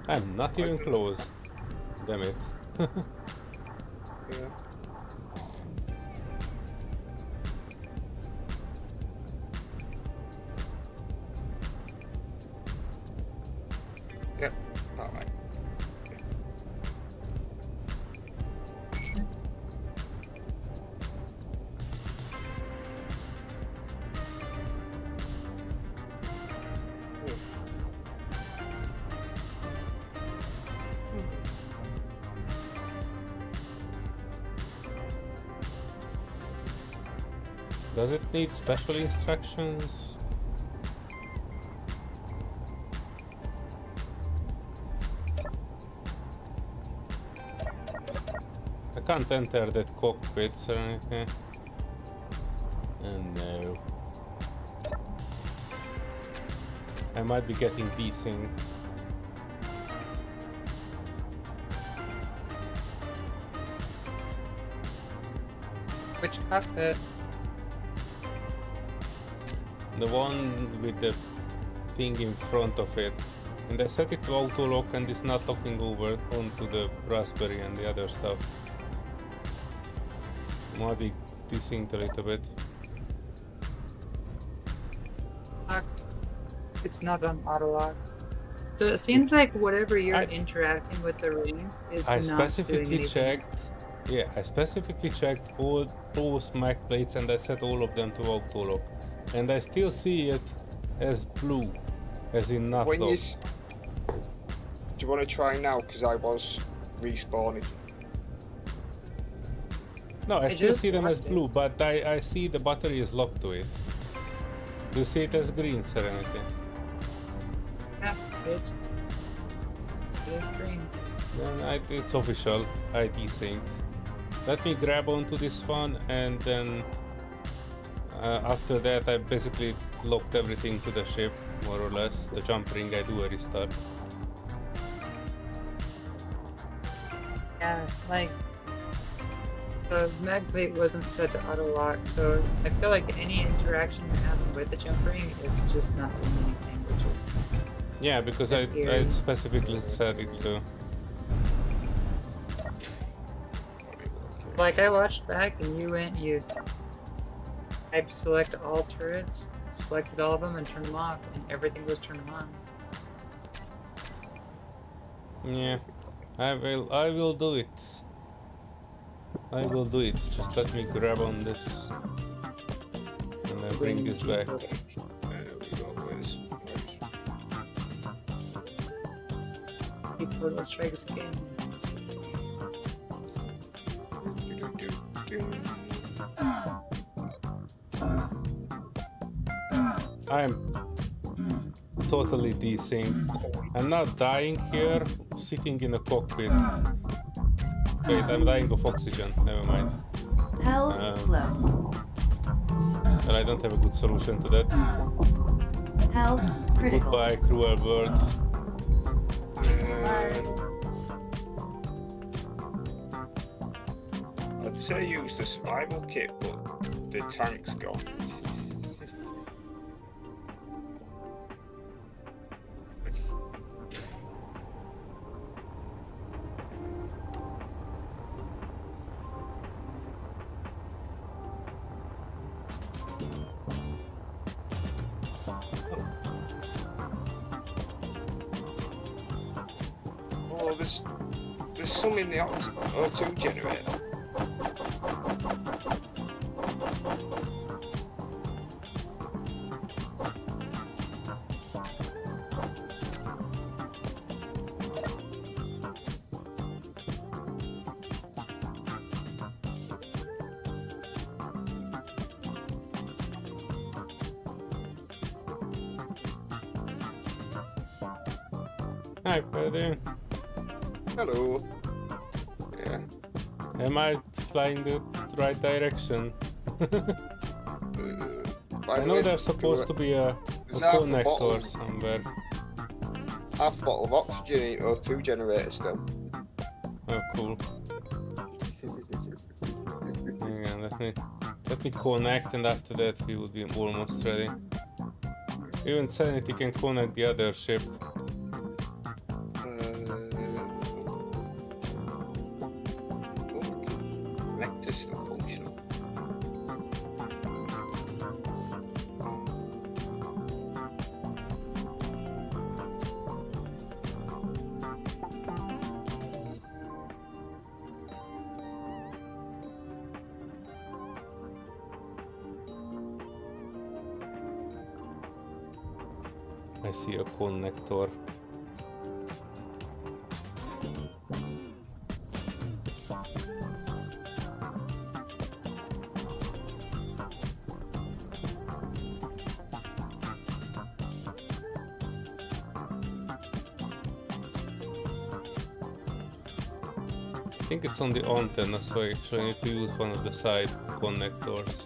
I'm not even close. Damn it. Yeah. Yep, that way. Does it need special instructions? I can't enter that cockpit or anything. Oh no. I might be getting desync. Which cockpit? The one with the thing in front of it. And I set it to auto lock and it's not locking over onto the Raspberry and the other stuff. Might be desynced a little bit. Locked. It's not on auto lock. So it seems like whatever you're interacting with the ring is I not doing specifically anything. checked. Yeah, I specifically checked all those Mac plates and I set all of them to auto lock. And I still see it as blue, as in not When you locked. do you want to try now? Because I was respawning. No, I I still just see them as locked it. blue, but I see the battery is locked to it. Do you see it as green, Serenity? Yeah, it is green. Then it's official. I desynced. Let me grab onto this one and then after that I basically locked everything to the ship, more or less. The jump ring, I do a restart. Yeah, like the mag plate wasn't set to auto lock, so I feel like any interaction you have with the jump ring is just not doing anything, which is Yeah, because I Weird. specifically set it to. like I watched back and you went, you typed select all turrets, selected all of them and turned them off, and everything was turned on. Yeah, I will do it. I will do it. Just let me grab on this and I bring this back. There we go. Where's Before those strikes again. I'm totally desynced. I'm not dying here, sitting in a cockpit. Wait, I'm dying of oxygen. Never mind. Health low. But I don't have a good solution to that. Health critical. Goodbye, cruel world. I'd say use the survival kit, but the tank's gone. There's some in the O2 generator. Hi, buddy. Hello. Yeah. Am I flying the right direction? By I the know way, there's supposed to be a there's half a connector bottle, somewhere. half a bottle of oxygen in O2 generator still. Oh, cool. Hang on, let me connect, and after that we would be almost ready. Even Serenity can connect the other ship. Connector's still functional. I see a connector. I think it's on the antenna, so I actually need to use one of the side connectors.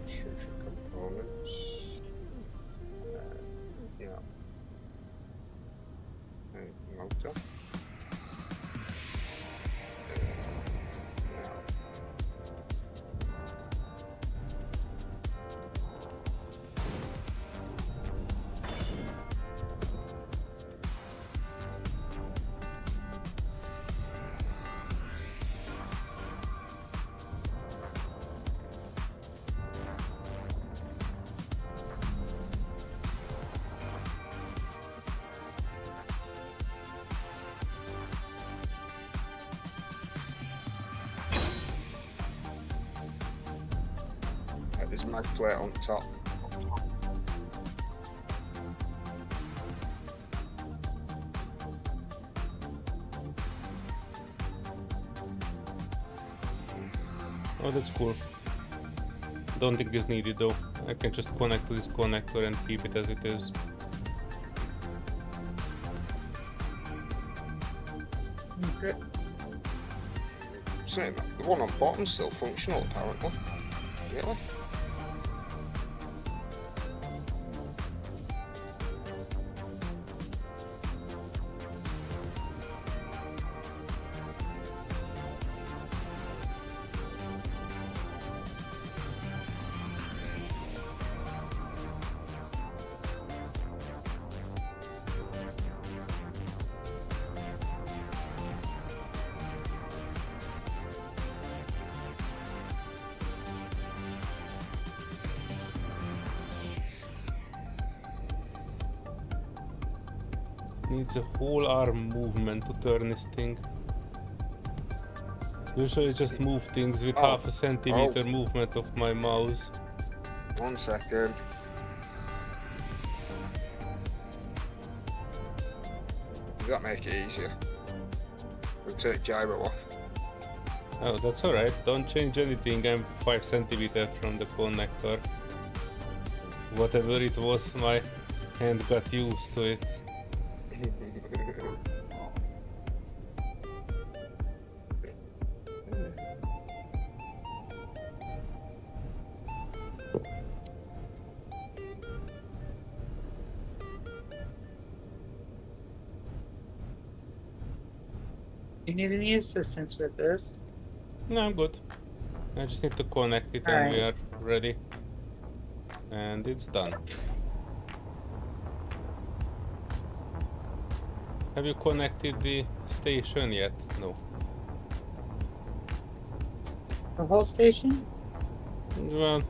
Structure components. Yeah. Motor. There's mag plate on top. Oh, that's cool. Don't think it's needed though. I can just connect to this connector and keep it as it is. Okay. Saying that the one on bottom's still functional apparently. Really? Needs a whole arm movement to turn this thing. Usually just move things with half a centimeter movement of my mouse. 1 second. Does that make it easier? We'll take gyro off. Oh, that's alright. Don't change anything. I'm 5 centimeters from the connector. Whatever it was, my hand got used to it. You need any assistance with this? No, I'm good. I just need to connect it and we are ready. And it's done. Have you connected the station yet? No. The whole station? Well,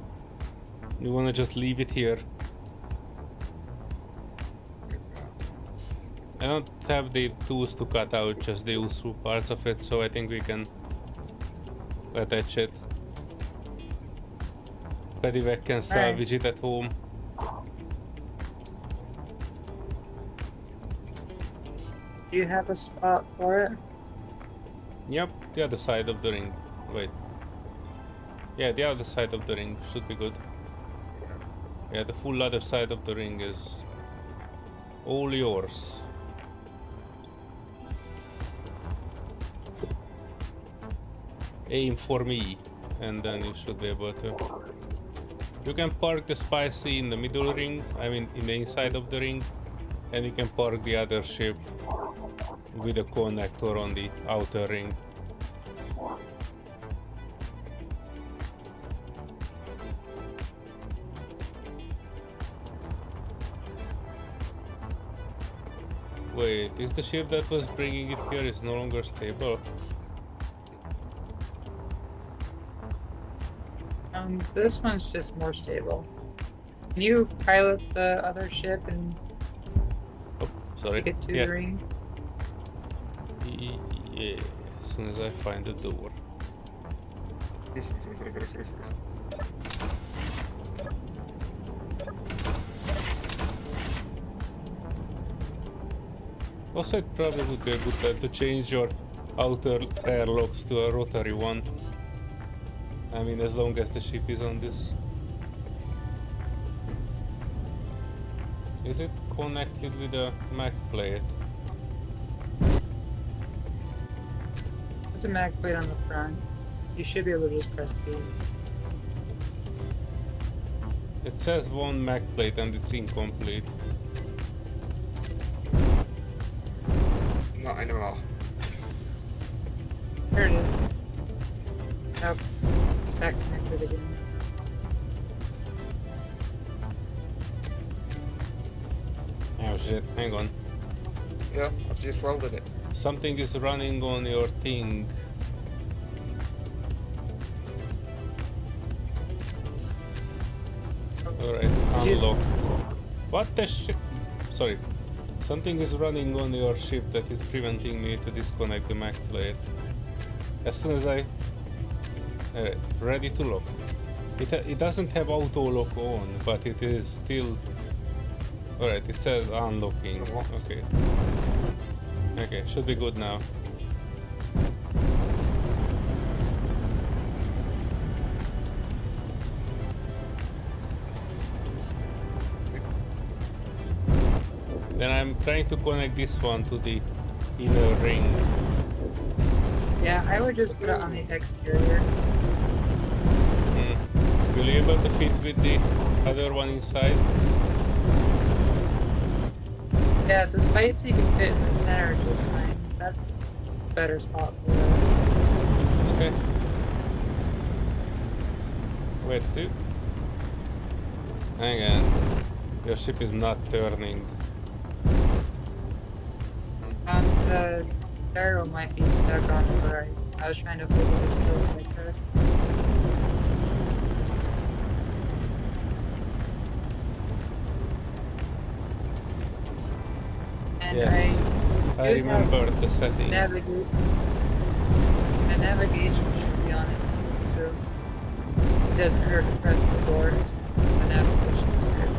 you wanna just leave it here? I don't have the tools to cut out just the useful parts of it, so I think we can attach it. Pedivac can salvage it at home. Do you have a spot for it? Yep, the other side of the ring. Wait. Yeah, the other side of the ring should be good. Yeah, the full other side of the ring is all yours. Aim for me, and then you should be able to. You can park the spicy in the middle ring, I mean in the inside of the ring, and you can park the other ship with a connector on the outer ring. Wait, is the ship that was bringing it here is no longer stable? This one's just more stable. Can you pilot the other ship and Oh, sorry. get to Yeah. the ring? Yeah, as soon as I find the door. Also, it probably would be a good time to change your outer airlocks to a rotary one. I mean, as long as the ship is on this. Is it connected with a Mac plate? There's a mag plate on the front. You should be able to just press B. It says one Mac plate and it's incomplete. Not anymore. There it is. Nope. It's back connected again. Oh shit, hang on. Yeah, I've just welded it. Something is running on your thing. Alright, unlock. What the shit? Sorry. Something is running on your ship that is preventing me to disconnect the Mac plate. As soon as I... Alright, ready to lock. It doesn't have auto lock on, but it is still... Alright, it says unlocking. Okay. Okay, should be good now. Then I'm trying to connect this one to the inner ring. Yeah, I would just put it on the exterior. Will you be able to fit with the other one inside? Yeah, the spicy can fit in the center just fine. That's a better spot for it. Okay. Wait, dude. Hang on. Your ship is not turning. The gyro might be stuck on the right. I was trying to hold it still like that. And Yes. I do remember the setting. navigate. The navigation should be on it too, so it doesn't hurt to press the board. The navigation's good.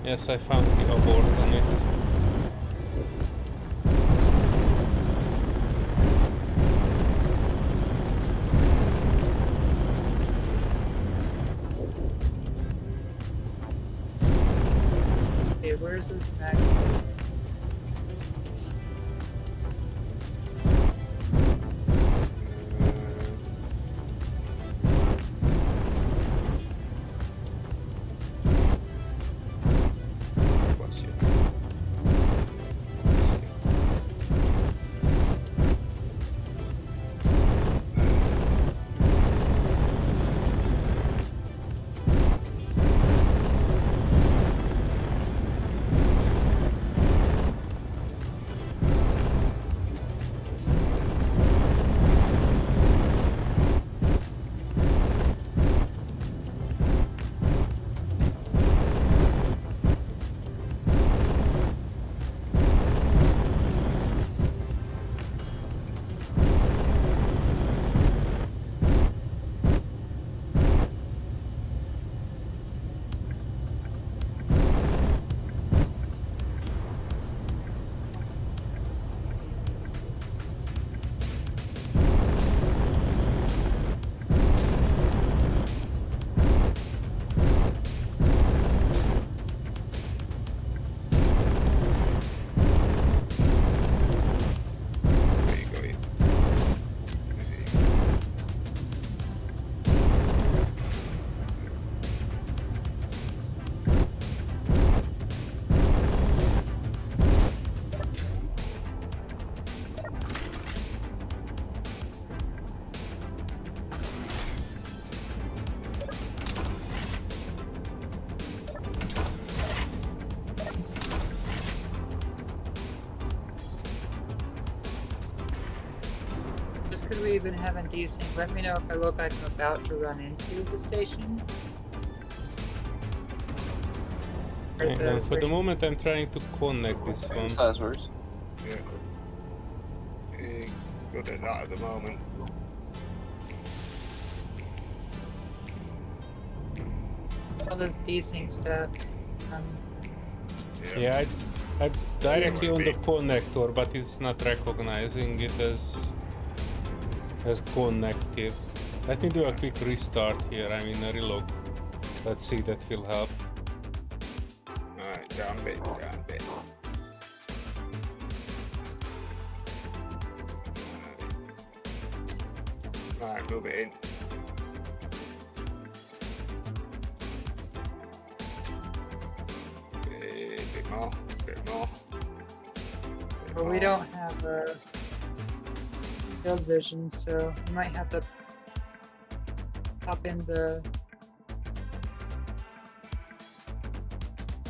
Yes, I found the abort on it. Okay, where's this mag? What's it? because we've been having desync, let me know if I look like I'm about to run into the station. Or Hang on, for the moment I'm trying to connect this one. Salvage. Yeah. Good at that at the moment. all this desync stuff. Yeah, I directly on the Maybe. connector, but it's not recognizing it as connected. Let me do a quick restart here. I mean a relog. Let's see, that will help. Alright, down a bit, down a bit. Right, move it in. A bit more, bit more. But we don't have a field vision, so we might have to hop in the.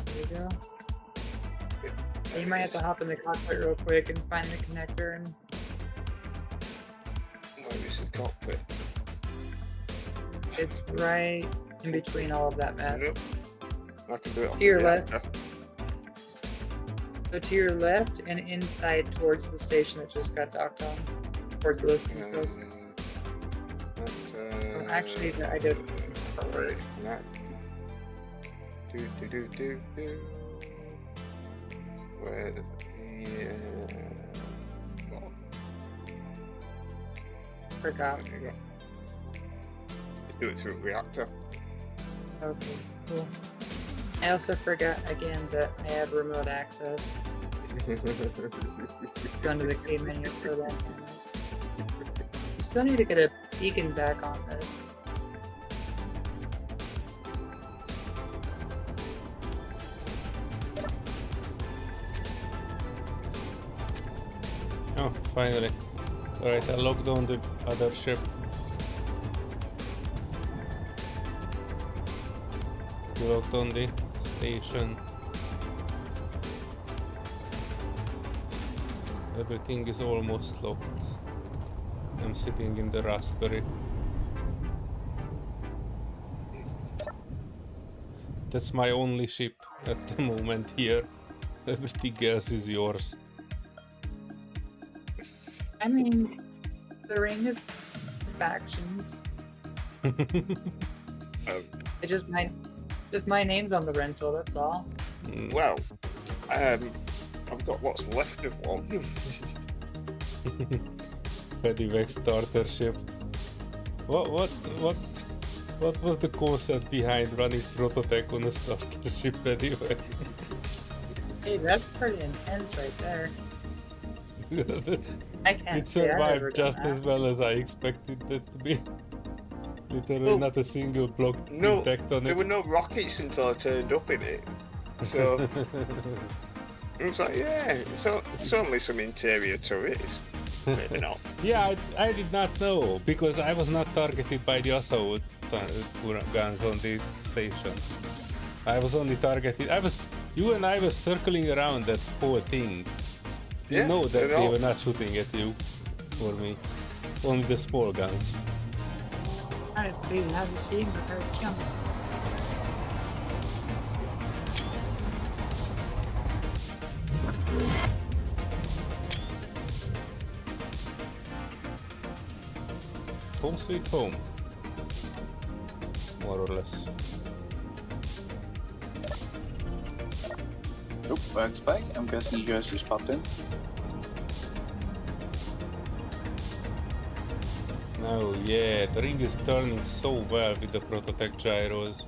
There you go. You might have to hop in the cockpit real quick and find the connector and. Where is the cockpit? It's right in between all of that mess. Nope. I can do it off To your the left. reactor. So to your left and inside towards the station that just got docked on. Towards the listening post. Oh, actually, I did. Alright, right. Do. Where the... Yeah... Oh, Forgot. there you go. Let's do it through a reactor. Okay, cool. I also forgot again that I have remote access. Go into the key menu for that. I still need to get a beacon back on this. Oh, finally. Alright, I locked on the other ship. Locked on the station. Everything is almost locked. I'm sitting in the Raspberry. That's my only ship at the moment here. Everything else is yours. I mean, the ring is factions. It just my name's on the rental. That's all. Well, I've got what's left of one. Fedivex starter ship. What was the concept behind running Prototech on a starter ship anyway? Hey, that's pretty intense right there. I can't It say I've ever survived done just that. as well as I expected it to be. Literally Well, not a single block No, intact on there it. were no rockets until I turned up in it. So it was like, yeah, it's only some interior turrets. Maybe not. Yeah, I did not know, because I was not targeted by the assault guns on the station. I was only targeted. You and I was circling around that whole thing. You Yeah, know that they're they all- were not shooting at you or me. Only the small guns. Alright, please have a seat and prepare to jump. Home sweet home. More or less. Nope, Bugs back. I'm guessing you guys just popped in. Oh yeah, the ring is turning so well with the Prototech gyros.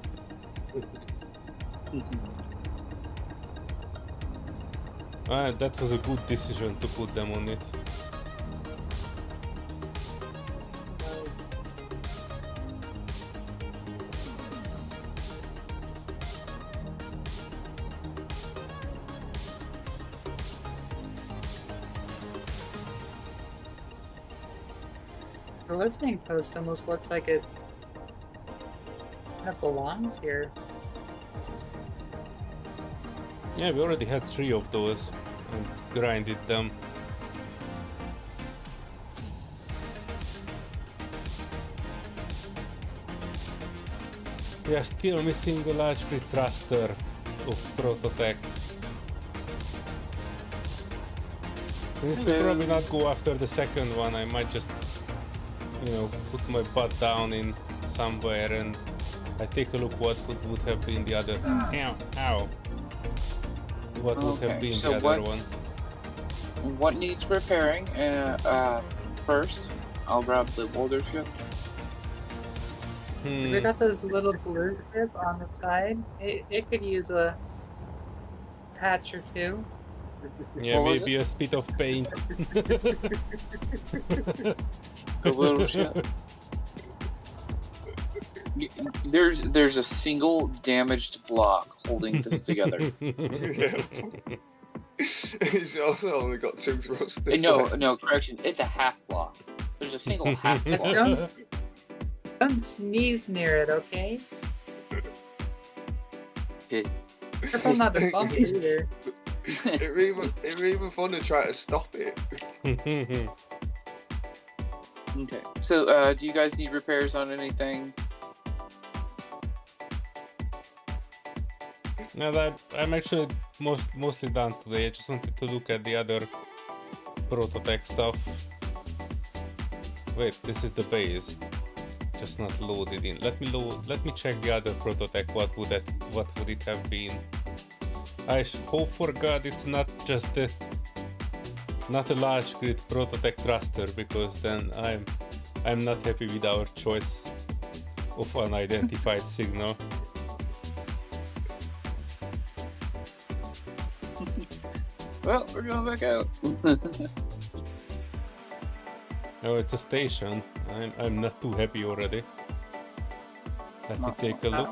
That was a good decision to put them on it. The listening post almost looks like it kind of belongs here. Yeah, we already had 3 of those and grinded them. We are still missing the large grid thruster of Prototech. This will probably not go after the second one. I might just, you know, put my butt down in somewhere and I take a look what would have been the other. Ow, ow. What would have been the other one? What needs repairing? First, I'll grab the boulder ship. We got this little blue ship on the side. It could use a patch or two. Yeah, What was maybe a spit of paint. The little ship. There's a single damaged block holding this together. Yeah. He's also only got 2 thrusters. No, correction. It's a half block. There's a single half block. Don't sneeze near it, okay? Careful not to bump it either. It's even fun to try to stop it. Okay. So, do you guys need repairs on anything? Now that I'm actually mostly done today. I just wanted to look at the other Prototech stuff. Wait, this is the base. Just not loaded in. Let me check the other Prototech. What would it have been? I hope for God it's not just not a large grid Prototech thruster, because then I'm not happy with our choice of unidentified signal. Well, we're going back out. Oh, it's a station. I'm not too happy already. Let me take a look.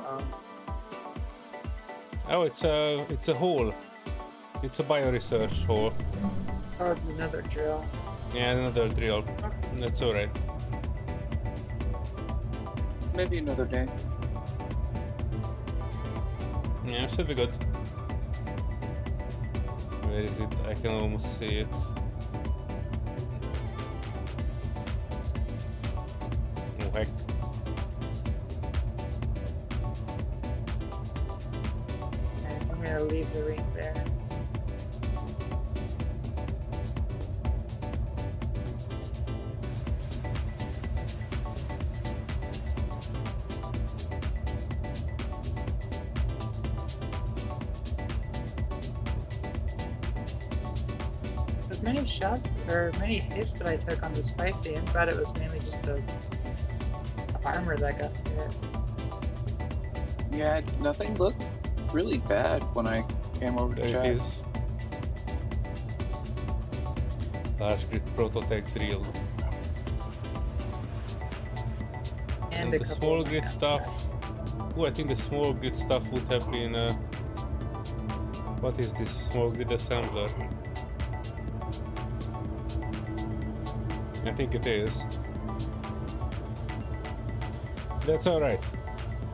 Oh, it's a hole. It's a bioresearch hole. Oh, it's another drill. Yeah, another drill. That's alright. Maybe another day. Yeah, should be good. Where is it? I can almost see it. Oh heck. I'm gonna leave the ring there. As many shots or many hits that I took on the spicy, I thought it was mainly just the armor that got hit. Yeah, nothing looked really bad when I came over to There chat. it is. Large grid Prototech drill. And a the couple small of grid them. stuff. Oh, I think the small grid stuff would have been. What is this small grid assembler? I think it is. That's alright.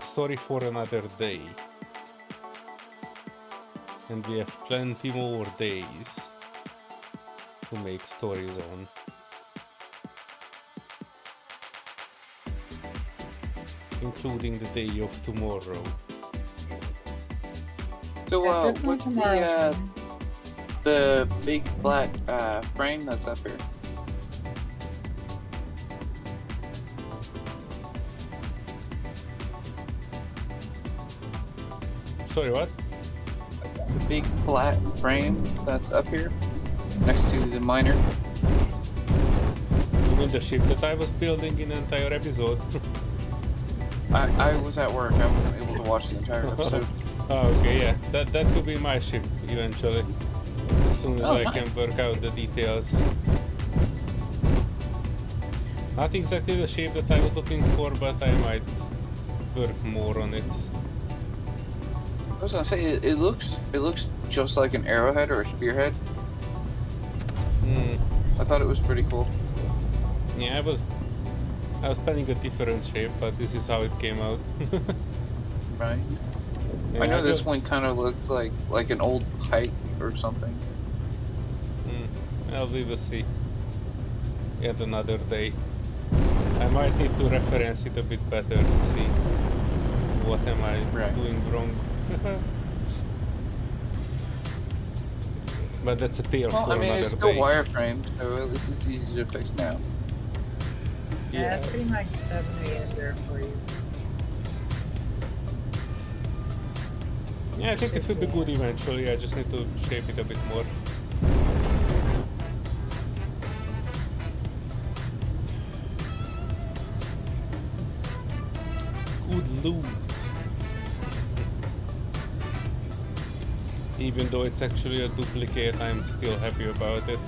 Story for another day. And we have plenty more days to make stories on. Including the day of tomorrow. So, Definitely what's tomorrow. the big flat frame that's up here? Sorry, what? The big flat frame that's up here next to the miner. You mean the ship that I was building in an entire episode? I was at work. I wasn't able to watch the entire episode. Oh, okay, yeah. That could be my ship eventually. As soon as Oh, I nice. can work out the details. Not exactly the shape that I was looking for, but I might work more on it. I was gonna say it looks just like an arrowhead or a spearhead. Hmm. I thought it was pretty cool. Yeah, I was planning a different shape, but this is how it came out. Right. Yeah, I know this got- one kind of looks like an old pike or something. Well, we will see. Yet another day. I might need to reference it a bit better to see what am I Right. doing wrong? But that's a tale Well, for I mean, another it's still day. wireframe, so at least it's easy to fix now. Yeah, it's pretty much 7 a.m. there for you. Yeah, I think it will be good eventually. I just need to shape it a bit more. Good loot. Even though it's actually a duplicate, I'm still happy about it.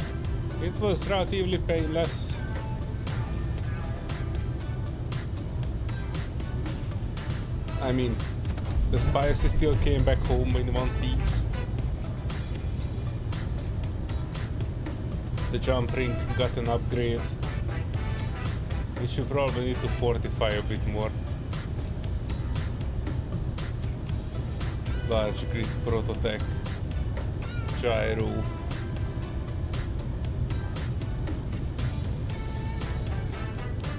It was relatively painless. I mean, the spicy still came back home in one piece. The jump ring got an upgrade, which you probably need to fortify a bit more. Large grid prototech, gyro.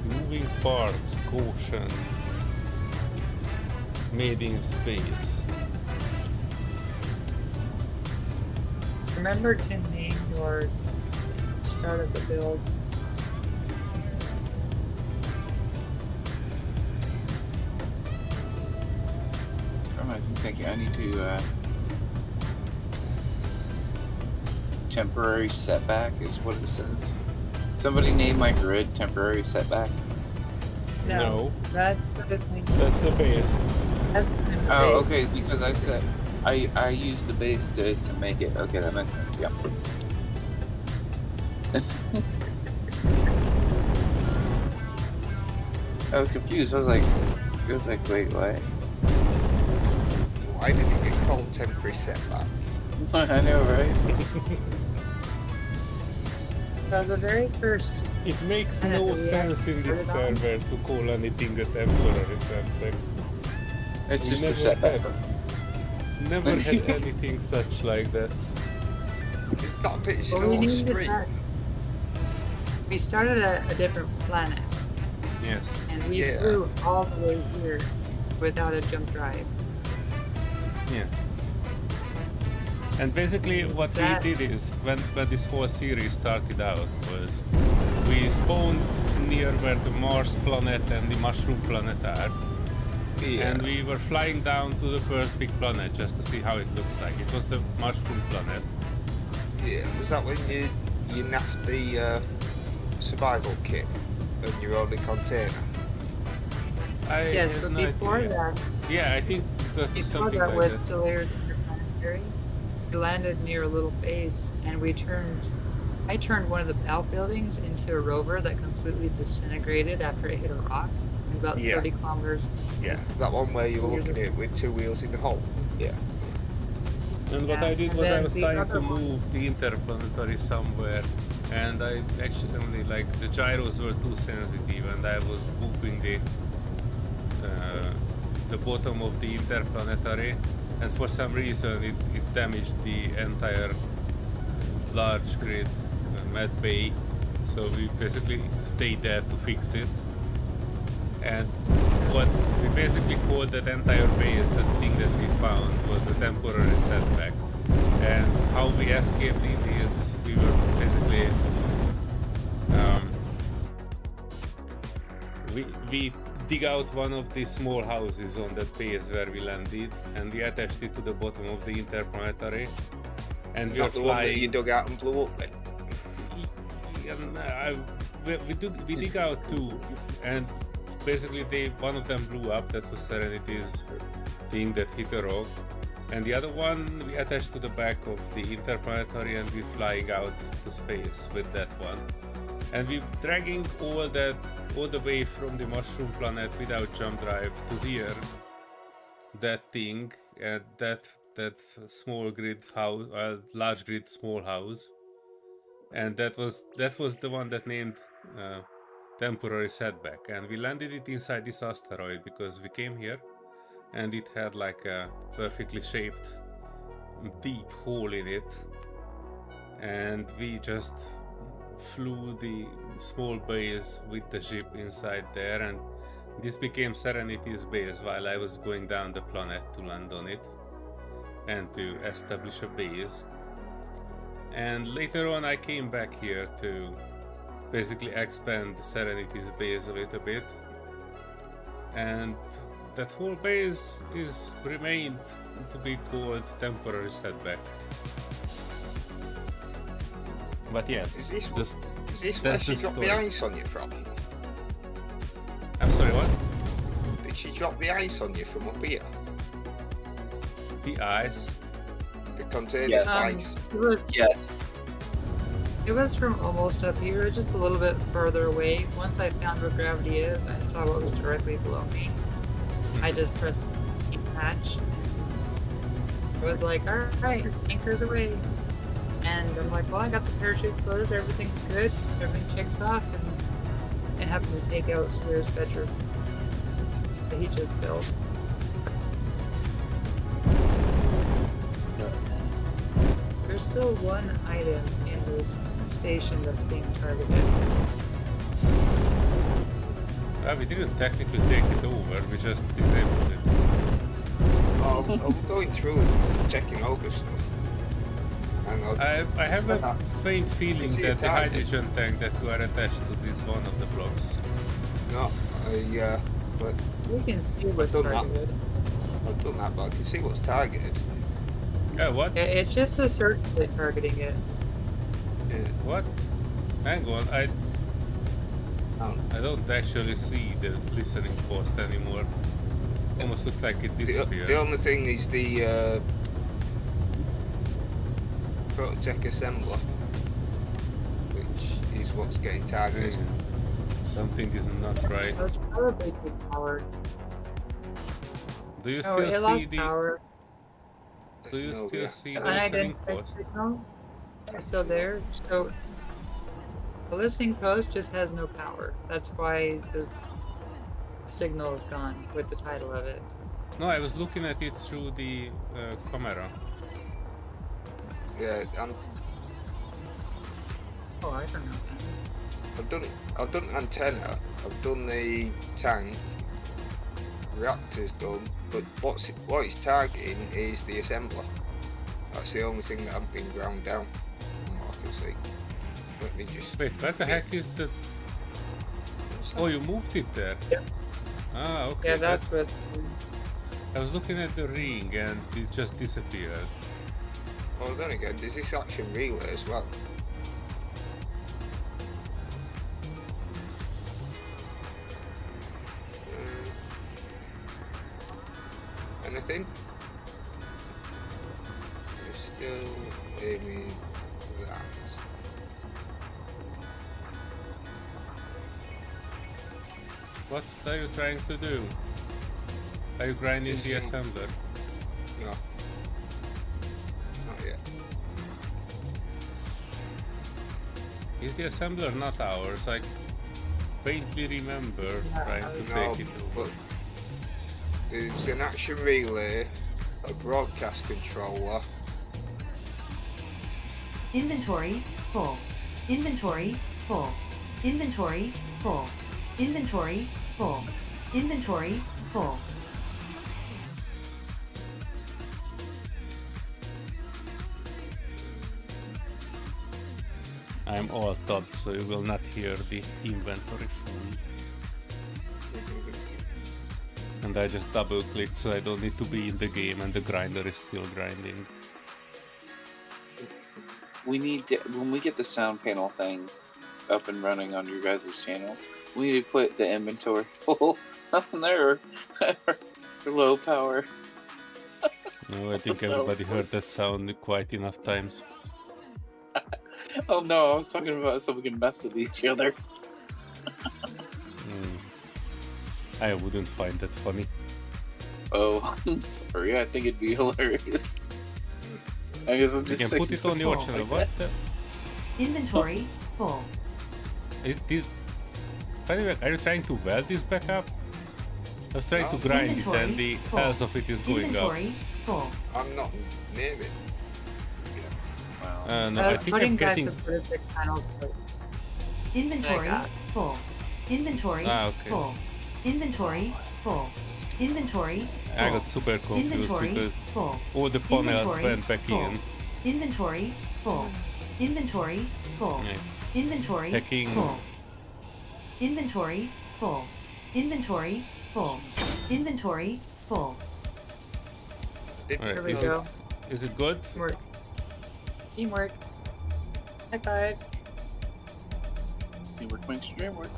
Moving parts, caution. Made in space. Remember to name your start of the build. I'm thinking I need to temporary setback is what it says. Somebody name my grid temporary setback. No. That's the thing. That's the base. That's the base. Oh, okay, because I said I used the base to make it. Okay, that makes sense. Yeah. I was confused. I was like, wait, what? Why did it get called temporary setback? I know, right? So the very first, It makes I no know, yeah. sense in this Turn it on. server to call anything a temporary setback. It's We just a never setback. Never had anything such like that. Is that a bit well, slow we needed street? that. We started at a different planet, Yes. and we Yeah. flew all the way here without a jump drive. Yeah. And basically what That- we did is, when this whole series started out, was we spawned near where the Mars planet and the Mushroom planet are. Yeah. And we were flying down to the first big planet just to see how it looks like. It was the Mushroom planet. Yeah. Was that when you naffed the survival kit and your only container? I Yes, have but no before idea. that, Yeah, I think that's before something that like with that. Solear's Refinery, we landed near a little base, and I turned one of the outbuildings into a rover that completely disintegrated after it hit a rock, about Yeah. 30 kilometers. Yeah. That one where you were Years looking at it with two wheels in the hole. Yeah. And what Yeah, I did and was I then was the trying other to one- move the interplanetary somewhere, and I accidentally, like, the gyros were too sensitive, and I was booping the bottom of the interplanetary, and for some reason it damaged the entire large grid med bay, so we basically stayed there to fix it. And what we basically called that entire base, the thing that we found, was a temporary setback. And how we escaped it is we were basically we dig out one of the small houses on that base where we landed, and we attached it to the bottom of the interplanetary, and we were Not the one that flying. you dug out and blew up then. We dig out two, and basically one of them blew up. That was Serenity's thing that hit a rock, and the other one we attached to the back of the interplanetary, and we're flying out to space with that one. And we're dragging all the way from the Mushroom planet without jump drive to here. That thing, and that small grid house, large grid small house, and that was the one that named temporary setback. And we landed it inside this asteroid because we came here, and it had like a perfectly shaped deep hole in it, and we just flew the small base with the ship inside there, and This became Serenity's base while I was going down the planet to land on it and to establish a base. And later on I came back here to basically expand Serenity's base a little bit. And that whole base is remained to be called temporary setback. But yes, Is this this, Is this where that's she the dropped story. the ice on you from? I'm sorry, what? Did she drop the ice on you from up here? The ice? The container Yes. ice? Yes. It was from almost up here, just a little bit further away. Once I found where gravity is, I saw what was directly below me. I just pressed hatch. It was like, alright, anchor's away. And I'm like, well, I got the parachute closed, everything's good, everything checks off, and I happened to take out Solear's bedroom that he just built. There's still one item in this station that's being targeted. We didn't technically take it over, we just disabled it. Oh, I'm going through and checking over stuff. Hang on. I have a faint feeling See a that the target. hydrogen tank that you are attached to is one of the blocks. No, but We can see what's done that. targeted. I've done that, but I can see what's targeted. Yeah, what? Yeah, it's just the search that's targeting it. Yeah. What? Hang on, Oh. I don't actually see the listening post anymore. Almost looks like it disappeared. The only thing is the Prototech assembler, which is what's getting targeted. Something is not right. So it's probably too powered. Do you Oh, it still see lost the? power. Do you There's no still reaction. see the The listening unidentified post? signal is still there. So the listening post just has no power. That's why the signal is gone with the title of it. No, I was looking at it through the camera. Yeah, Oh, I don't know. I've done antenna. I've done the tank. Reactor's done, but what it's targeting is the assembler. That's the only thing that hasn't been ground down. From what I can see. Let me just. Wait, where the heck is the? Oh, you moved it there. Yep. Ah, okay. Yeah, that's what. I was looking at the ring and it just disappeared. Oh, then again, there's this action relay as well. Anything? We're still aiming that. What are you trying to do? Are you grinding the Fishing. assembler? No. Not yet. Is the assembler not ours? I faintly remember trying to No, take it but over. there's an action relay, a broadcast controller. Inventory full. Inventory full. Inventory full. Inventory full. Inventory full. I'm all tabbed, so you will not hear the inventory full. And I just double clicked so I don't need to be in the game and the grinder is still grinding. We need to, when we get the sound panel thing up and running on your guys' channel, we need to put the inventory full on there. Low power. No, I think So everybody heard that sound quite enough times. Oh no, I was talking about so we can mess with each other. I wouldn't find that funny. Oh, I'm sorry. I think it'd be hilarious. I guess I'm You just can put it on your full. channel. What the? Inventory full. By the way, are you trying to weld this back up? I was trying to No. grind it Inventory and the full. health of it is going up. Inventory full. I'm not near it. Wow. No, I I was think I'm putting back getting... the Prototech panel. Inventory got. full. Inventory Ah, okay. full. Inventory full. Inventory I full. got super confused Inventory because full. all the panels Inventory went back full. in. Inventory full. Inventory full. Yeah. Inventory Hacking. full. Inventory full. Inventory full. Inventory full. Alright, There we is go. Is it good? Teamwork. Teamwork. High five. Teamwork makes the dream work.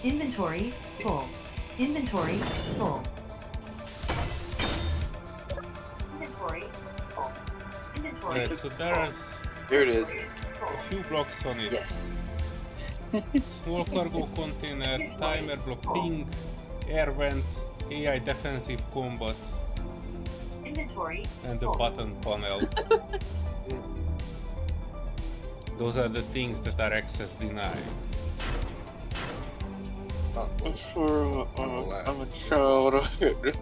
Inventory full. Inventory full. Inventory full. Inventory Alright, so there's Here it is. a few blocks on it. Yes. Small cargo container, timer block, ping, air vent, AI defensive combat, Inventory and the full. button panel. Those are the things that are access denied. That I'm was sure I'm a child of it.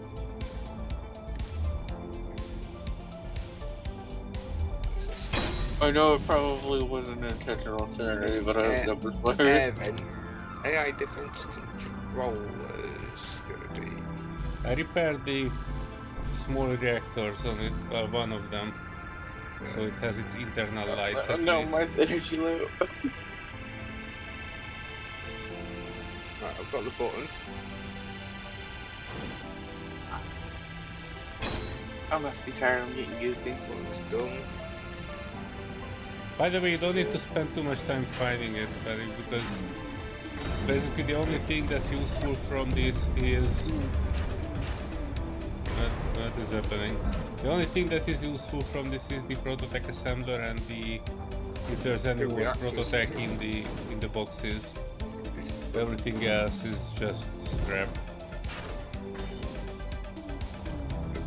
I know it probably wasn't intentional Serenity, but I have numbers air players. vent. AI defense controllers gonna be. I repaired the small reactors on it, well, one of them, so it has its internal lights at No, least. mine's energy low. Right, I've got the button. I must be tired of getting goofy. Button's done. By the way, you don't need to spend too much time finding it, Barry, because basically the only thing that's useful from this is... What is happening? The only thing that is useful from this is the prototech assembler and the... If there's any The more reactors. prototech in the boxes. Everything else is just scrap.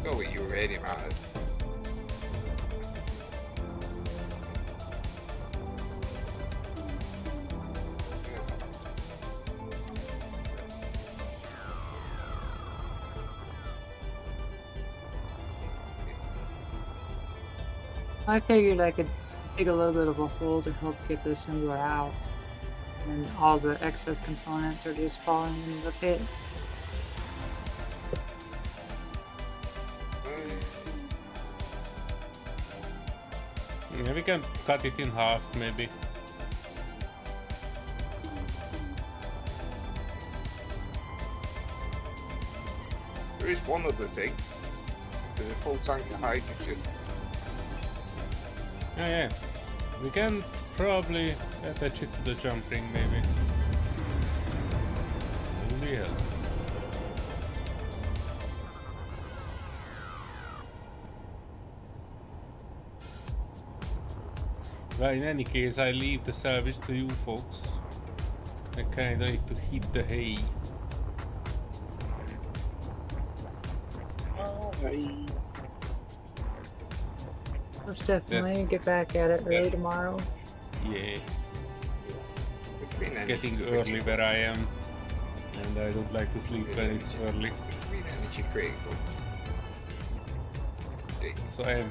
Go with uranium out of. I figured I could dig a little bit of a hole to help get the assembler out. And all the excess components are just falling into the pit. Yeah, we can cut it in half, maybe. There is one other thing. There's a full tank of hydrogen. Yeah. We can probably attach it to the jump ring, maybe. Holy hell. Well, in any case, I leave the salvage to you folks. I kinda need to hit the hay. Alright. Let's definitely get back at it early tomorrow. Yeah, Green it's energy getting critical. early where I am. And I don't like to sleep when it's early. Green energy critical. So I'm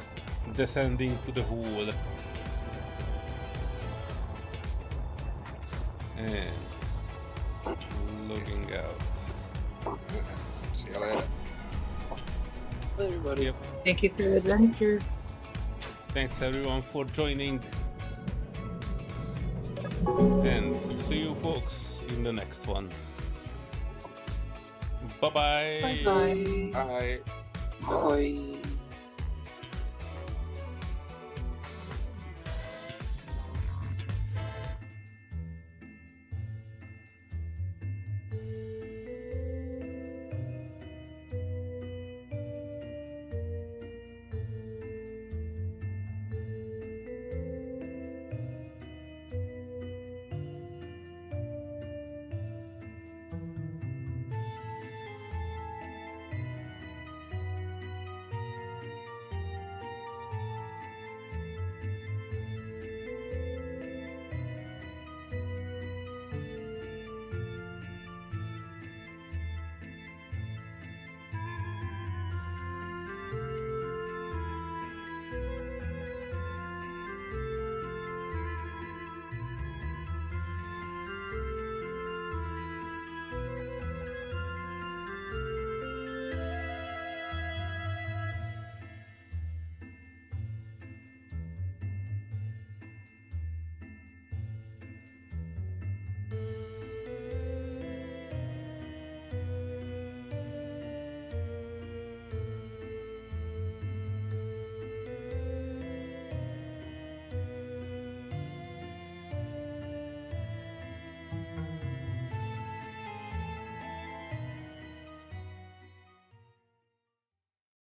descending to the hole. And logging out. See you later. Everybody. Yep. Thank you for the adventure. Thanks everyone for joining. And see you folks in the next one. Bye bye. Bye-bye. Bye. Bye.